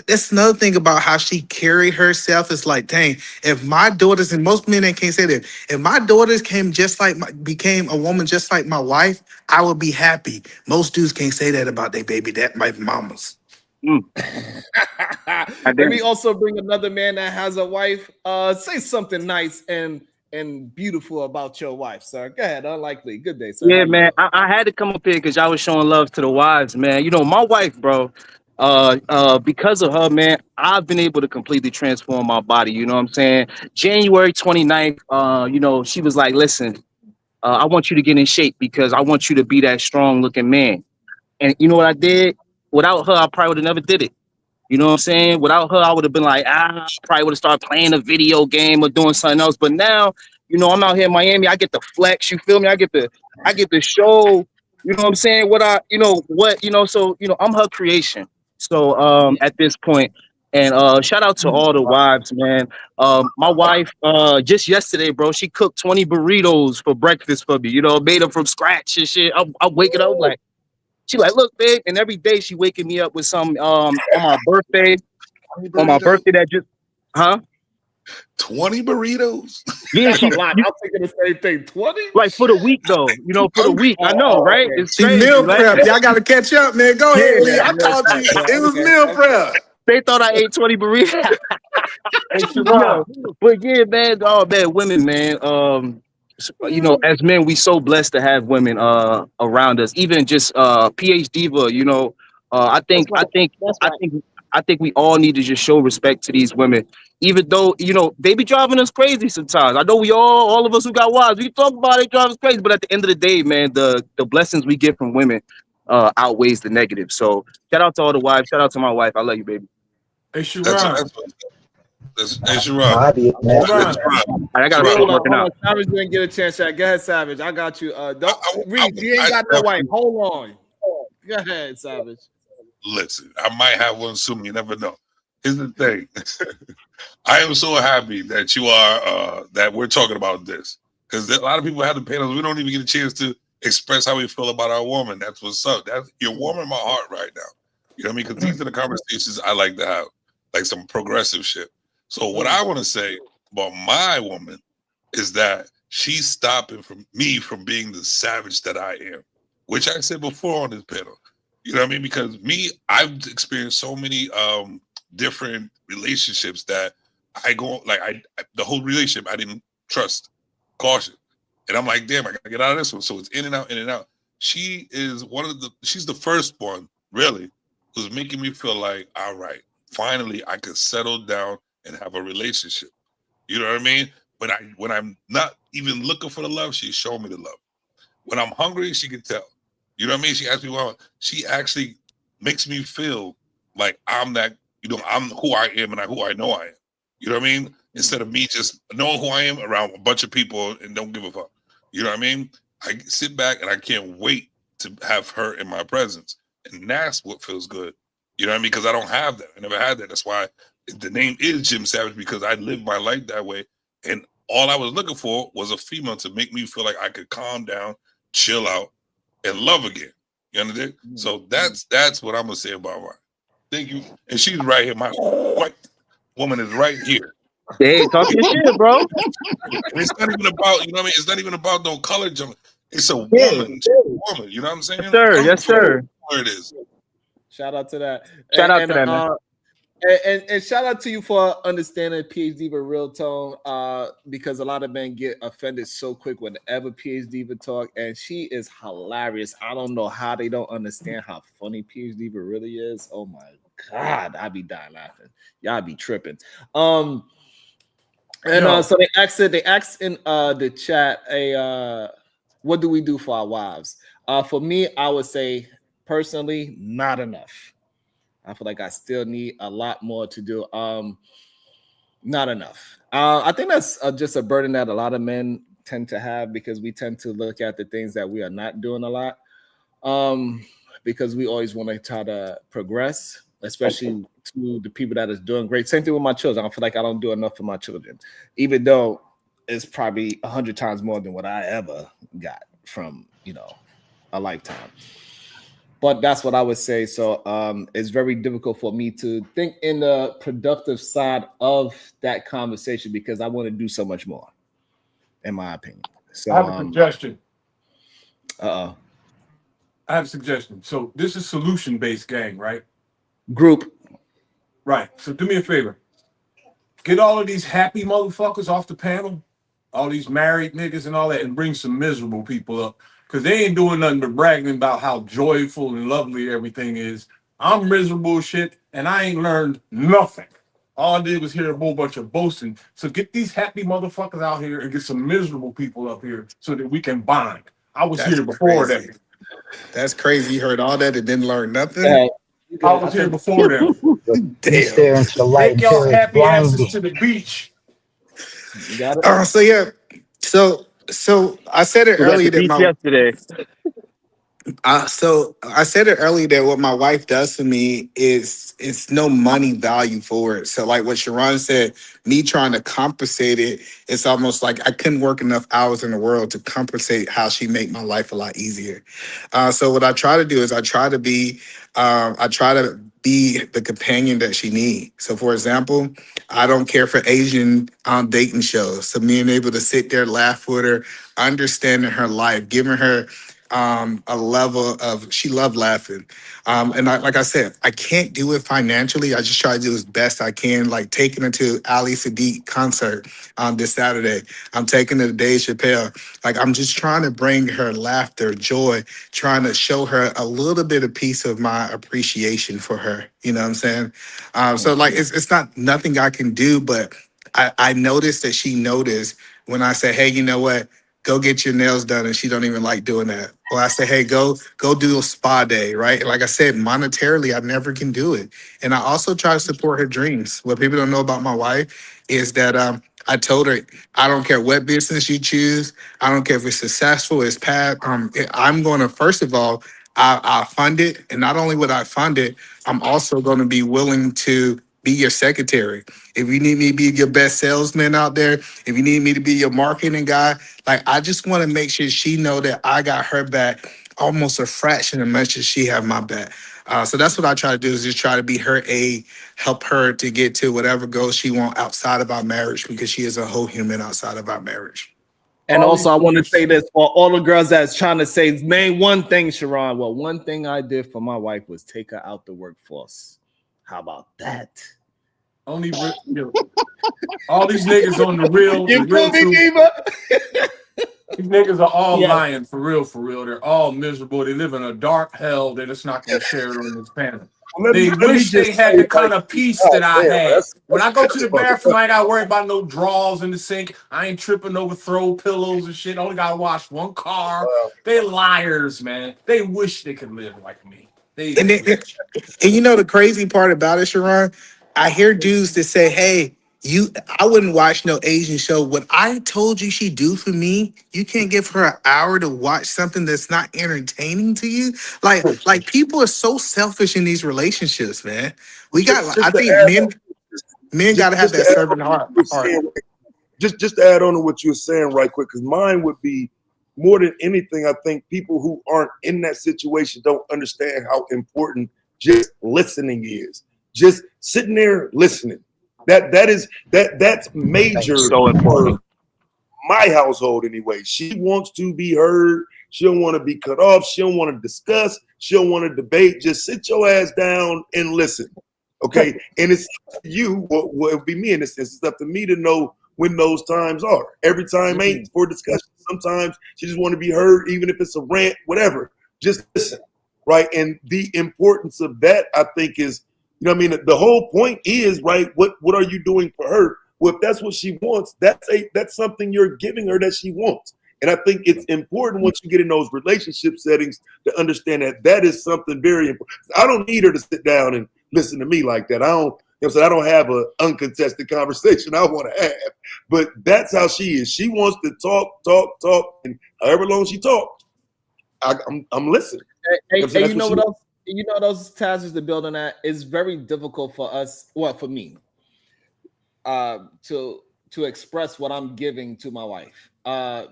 that's another thing about how she carried herself. It's like, dang, if my daughters, and most men can't say that, if my daughters became a woman just like my wife, I would be happy. Most dudes can't say that about their baby, that my mamas. Let me also bring another man that has a wife. Say something nice and beautiful about your wife, sir. Go ahead. Unlikely. Good day, sir. How Yeah, you man. doing? I had to come up here because y'all was showing love to the wives, man. You know, my wife, bro. Because of her, man, I've been able to completely transform my body. You know what I'm saying? January 29th, she was like, listen, I want you to get in shape because I want you to be that strong looking man. And you know what I did? Without her, I probably would have never did it. You know what I'm saying? Without her, I would have been like, probably would have started playing a video game or doing something else. But now, I'm out here in Miami. I get the flex. You feel me? I get to show. You know what I'm saying? I'm her creation. So at this point, and shout out to all the wives, man. My wife, just yesterday, bro, she cooked 20 burritos for breakfast for me. Made them from scratch and shit. I'm waking up like. She like, look, babe, and every day she waking me up with some on my birthday. on my birthday that just, huh? 20 burritos? Yeah, That's a lot. I'm thinking the same thing. 20? like for the week though, you know, for the week. I know, right? Okay. It's She crazy, meal right? prep. Y'all gotta catch up, man. Go Yeah, ahead, Lee. Yeah, I meal caught prep. you. Yeah, It was okay. meal prep. they thought I ate 20 burritos. Hey, Yo, Sharon. but yeah, man, oh man, women, man. You know, as men, we so blessed to have women around us. Even just PhD diva, you know. I That's think I right. think That's I right. think I think we all need to just show respect to these women. Even though, you know, they be driving us crazy sometimes. I know we all of us who got wives, we talk about it, drive us crazy, but at the end of the day, man, the blessings we get from women outweighs the negative. So shout out to all the wives, shout out to my wife. I love you, baby. Hey, That's Sharon. hey, Sharon. I be Sharon. I gotta Sharon, start Hold on, working hold on. out. Savage didn't get a chance yet. Go ahead, Savage. I got you. Don't Reese, he ain't I got no wife. definitely Hold on. Go ahead, Savage. listen. I might have one soon. You never know. Here's the thing. I am so happy that you are that we're talking about this because a lot of people have the panels. We don't even get a chance to express how we feel about our woman. That's what's up. You're warming my heart right now. You know what I mean? Because these are the conversations I like to have, like some progressive shit. So what I want to say about my woman is that she's stopping me from being the savage that I am, which I said before on this panel. You know what I mean? Because I've experienced so many different relationships that I go like the whole relationship I didn't trust, caution, and I'm like, damn, I gotta get out of this one. So it's in and out, in and out. She is she's the first one really who's making me feel like, all right, finally I could settle down and have a relationship. You know what I mean? When I'm not even looking for the love, she's showing me the love. When I'm hungry, she can tell. You know what I mean? She asks me, well, she actually makes me feel like I'm that, I'm who I am and who I know I am. You know what I mean? Instead of me just knowing who I am around a bunch of people and don't give a fuck. You know what I mean? I sit back and I can't wait to have her in my presence. And that's what feels good. You know what I mean? Because I don't have that. I never had that. That's why the name is Jim Savage, because I live my life that way. And all I was looking for was a female to make me feel like I could calm down, chill out, and love again. You understand? So that's what I'm gonna say about her. Thank you. And she's right here. My white woman is right here. Hey, talk your shit, bro. And it's not even about, you know what I mean? It's not even about no color jump. It's a Yeah. woman. She's a woman. You know what I'm saying? Yes, sir. I don't Yes, care sir. where it is. Shout out to that. Shout out to that, man. And shout out to you for understanding PhD with real tone, because a lot of men get offended so quick whenever PhD would talk, and she is hilarious. I don't know how they don't understand how funny PhD really is. Oh my god, I be dying laughing. Y'all be tripping. So they asked in the chat, what do we do for our wives? For me, I would say personally, not enough. I feel like I still need a lot more to do. Not enough. I think that's just a burden that a lot of men tend to have, because we tend to look at the things that we are not doing a lot, because we always want to try to progress, especially to the people that is doing great. Same thing with my children. I feel like I don't do enough for my children, even though it's probably 100 times more than what I ever got from, a lifetime. But that's what I would say. So it's very difficult for me to think in the productive side of that conversation, because I want to do so much more, in my opinion. So I have a suggestion. I have a suggestion. So this is solution-based gang, right? Group. Right. So do me a favor. Get all of these happy motherfuckers off the panel, all these married niggas and all that, and bring some miserable people up. Because they ain't doing nothing but bragging about how joyful and lovely everything is. I'm miserable as shit, and I ain't learned nothing. All I did was hear a whole bunch of boasting. So get these happy motherfuckers out here and get some miserable people up here so that we can bond. I was here before crazy. them. That's crazy. You heard all that and didn't learn nothing? I was here before them. You stare into the light Take y'all until it's happy asses blinding. to the beach. You got it? So yeah. So I said it We was at earlier the that beach yesterday. So I said it earlier that what my wife does for me is it's no money value for it. So like what Sharon said, me trying to compensate it, it's almost like I couldn't work enough hours in the world to compensate how she make my life a lot easier. So what I try to do is I try to be the companion that she needs. So, for example, I don't care for Asian dating shows. So, being able to sit there, laugh with her, understanding her life, giving her a level of, she loved laughing. Like I said, I can't do it financially. I just try to do as best I can, like taking her to Ali Sadiq concert this Saturday. I'm taking her to Dave Chappelle. Like, I'm just trying to bring her laughter, joy, trying to show her a little bit of piece of my appreciation for her. You know what I'm saying? So like, it's not nothing I can do, but I noticed that she noticed when I say, hey, you know what? Go get your nails done, and she don't even like doing that. Or I say, hey, go do a spa day, right? Like I said, monetarily, I never can do it. And I also try to support her dreams. What people don't know about my wife is that I told her, I don't care what business you choose. I don't care if it's successful, it's past. I'm going to, first of all, I'll fund it. And not only would I fund it, I'm also going to be willing to be your secretary. If you need me to be your best salesman out there, if you need me to be your marketing guy, like, I just want to make sure she know that I got her back almost a fraction as much as she have my back. So that's what I try to do, is just try to be her aid, help her to get to whatever goals she want outside of our marriage, because she is a whole human outside of our marriage. And also, I want to say this for all the girls that's trying to say, man, one thing, Sharon. Well, one thing I did for my wife was take her out the workforce. How about that? Only all these niggas on the real, You feel me, Eva? These niggas are all Yeah. lying for real, for real. They're all miserable. They live in a dark hell. They're just not going to share it on this panel. They wish they had the kind of peace that I had. When I go to the bathroom, I ain't got to worry about no drawers in the sink. I ain't tripping over throw pillows and shit. I only got to wash one car. They liars, man. They wish they could live like me. And you know the crazy part about it, Sharon? I hear dudes that say, hey, I wouldn't watch no Asian show. What I told you she do for me, you can't give her an hour to watch something that's not entertaining to you. Like people are so selfish in these relationships, man. I think men got to have that servant heart. Just to add on to what you were saying right quick, because mine would be, more than anything, I think people who aren't in that situation don't understand how important just listening is. Just sitting there listening. That's major. So important. My household anyway. She wants to be heard. She don't want to be cut off. She don't want to discuss. She don't want to debate. Just sit your ass down and listen. Okay. And it's up to you. What would be me in this instance? It's up to me to know when those times are. Every time ain't for discussion. Sometimes she just want to be heard, even if it's a rant, whatever. Just listen, right? And the importance of that, I think, is, you know what I mean? The whole point is, right, what are you doing for her? Well, if that's what she wants, that's something you're giving her that she wants. And I think it's important once you get in those relationship settings to understand that that is something very important. I don't need her to sit down and listen to me like that. I don't have an uncontested conversation I want to have, but that's how she is. She wants to talk, and however long she talks, I'm listening. Hey, you know what else? You know those tasks to build on that. It's very difficult for us, well, for me, to express what I'm giving to my wife,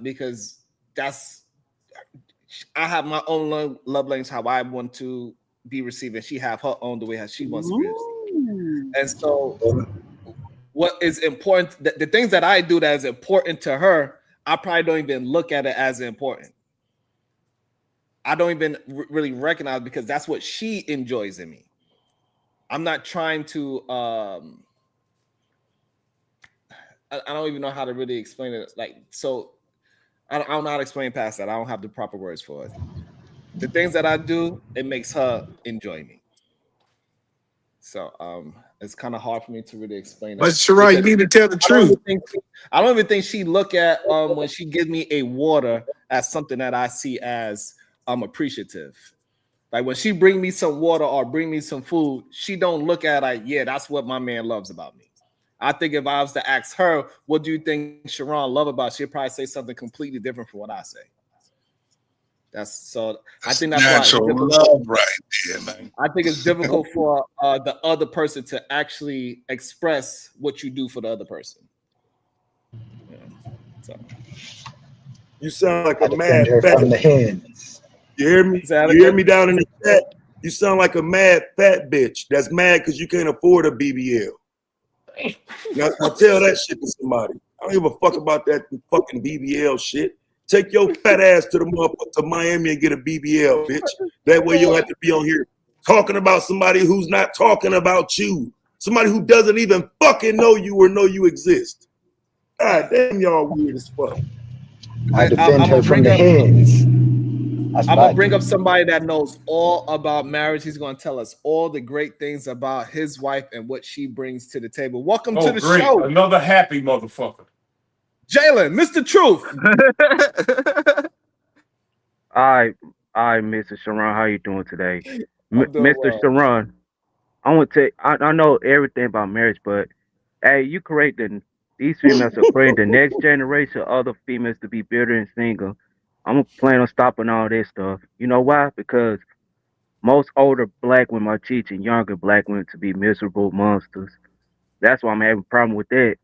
because I have my own love language, how I want to be received, and she have her own the way how she wants to be received. And so what is important, the things that I do that is important to her, I probably don't even look at it as important. I don't even really recognize, because that's what she enjoys in me. I'm not trying to I don't even know how to really explain it. Like, so I don't know how to explain past that. I don't have the proper words for it. The things that I do, it makes her enjoy me. So it's kind of hard for me to really explain. But Sharon, you need to tell the truth. I don't even think she look at when she gives me a water as something that I see as appreciative. Like when she bring me some water or bring me some food, she don't look at like, yeah, that's what my man loves about me. I think if I was to ask her, what do you think Sharon love about, she'd probably say something completely different from what I say. I think that's why right there, man. I think it's difficult for the other person to actually express what you do for the other person. Yeah. So you sound like a I mad defend her fat. from the hens. You hear me? You hear me down in the chat? You sound like a mad fat bitch that's mad because you can't afford a BBL. Now tell that shit to somebody. I don't give a fuck about that fucking BBL shit. Take your fat ass to Miami and get a BBL, bitch. That way you'll have to be on here talking about somebody who's not talking about you. Somebody who doesn't even fucking know you or know you exist. God damn, y'all weird as fuck. I defend her from the hands. I'm gonna bring up somebody that knows all about marriage. He's gonna tell us all the great things about his wife and what she brings to the table. Welcome to the show. Another happy motherfucker. Jalen, Mr. Truth. Hi, Mr. Sharon. How you doing today? I'm doing Mr. well. Sharon, I want to I know everything about marriage, but hey, you correct that these females are creating the next generation of other females to be bitter and single. I'm planning on stopping all this stuff. You know why? Because most older black women are teaching younger black women to be miserable monsters. That's why I'm having a problem with that.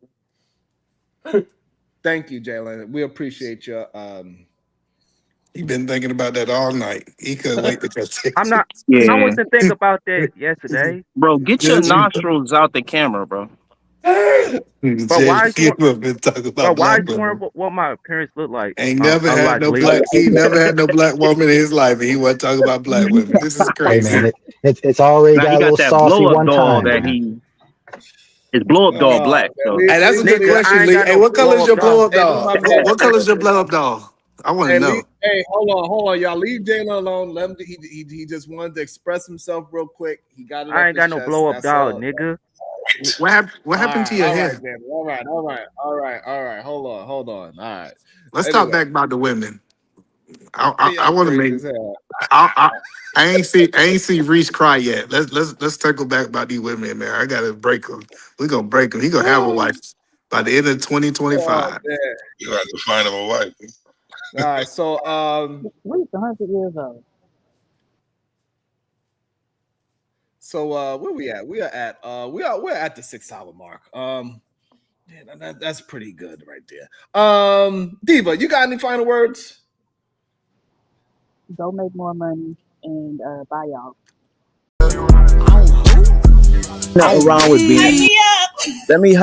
Thank you, Jalen. We appreciate your He been thinking about that all night. He couldn't wait to go take I'm not. Yeah. I wasn't thinking about that yesterday. Bro, get your nostrils out the camera, bro. But why is you? been talking Bro, about why black is you women. wondering what my appearance look like? Ain't never had no black. He never had no black woman in his life, and he wasn't talking about black women. This is Hey crazy. man, it's already Now got he a got little that saucy blow up one doll time, that man. his blow up doll black. So. Hey, that's a good Nigga, question, I ain't Lee. got Hey, no what color is your blow up Hey, doll? leave my man- What color is your blow up doll? I want to know. Hey, hold on, y'all. Leave Jalen alone. Let him. He just wanted to express himself real quick. He got it. I ain't got no blow up doll, nigga. What happened to your hair? All right. Hold on. All right. Let's Anyway. talk back about the women. I Y'all want to crazy make. as hell. I ain't see Reese cry yet. Let's circle back about these women, man. I gotta break them. We gonna break him. He gonna have a wife by the end of 2025. Oh, You have to find him a wife. all right. So Wait, 100 years old. So where we at? We're at the 6 hour mark. Yeah, that's pretty good right there. Diva, you got any final words? Go make more money and bye y'all. Nothing wrong with being. Let me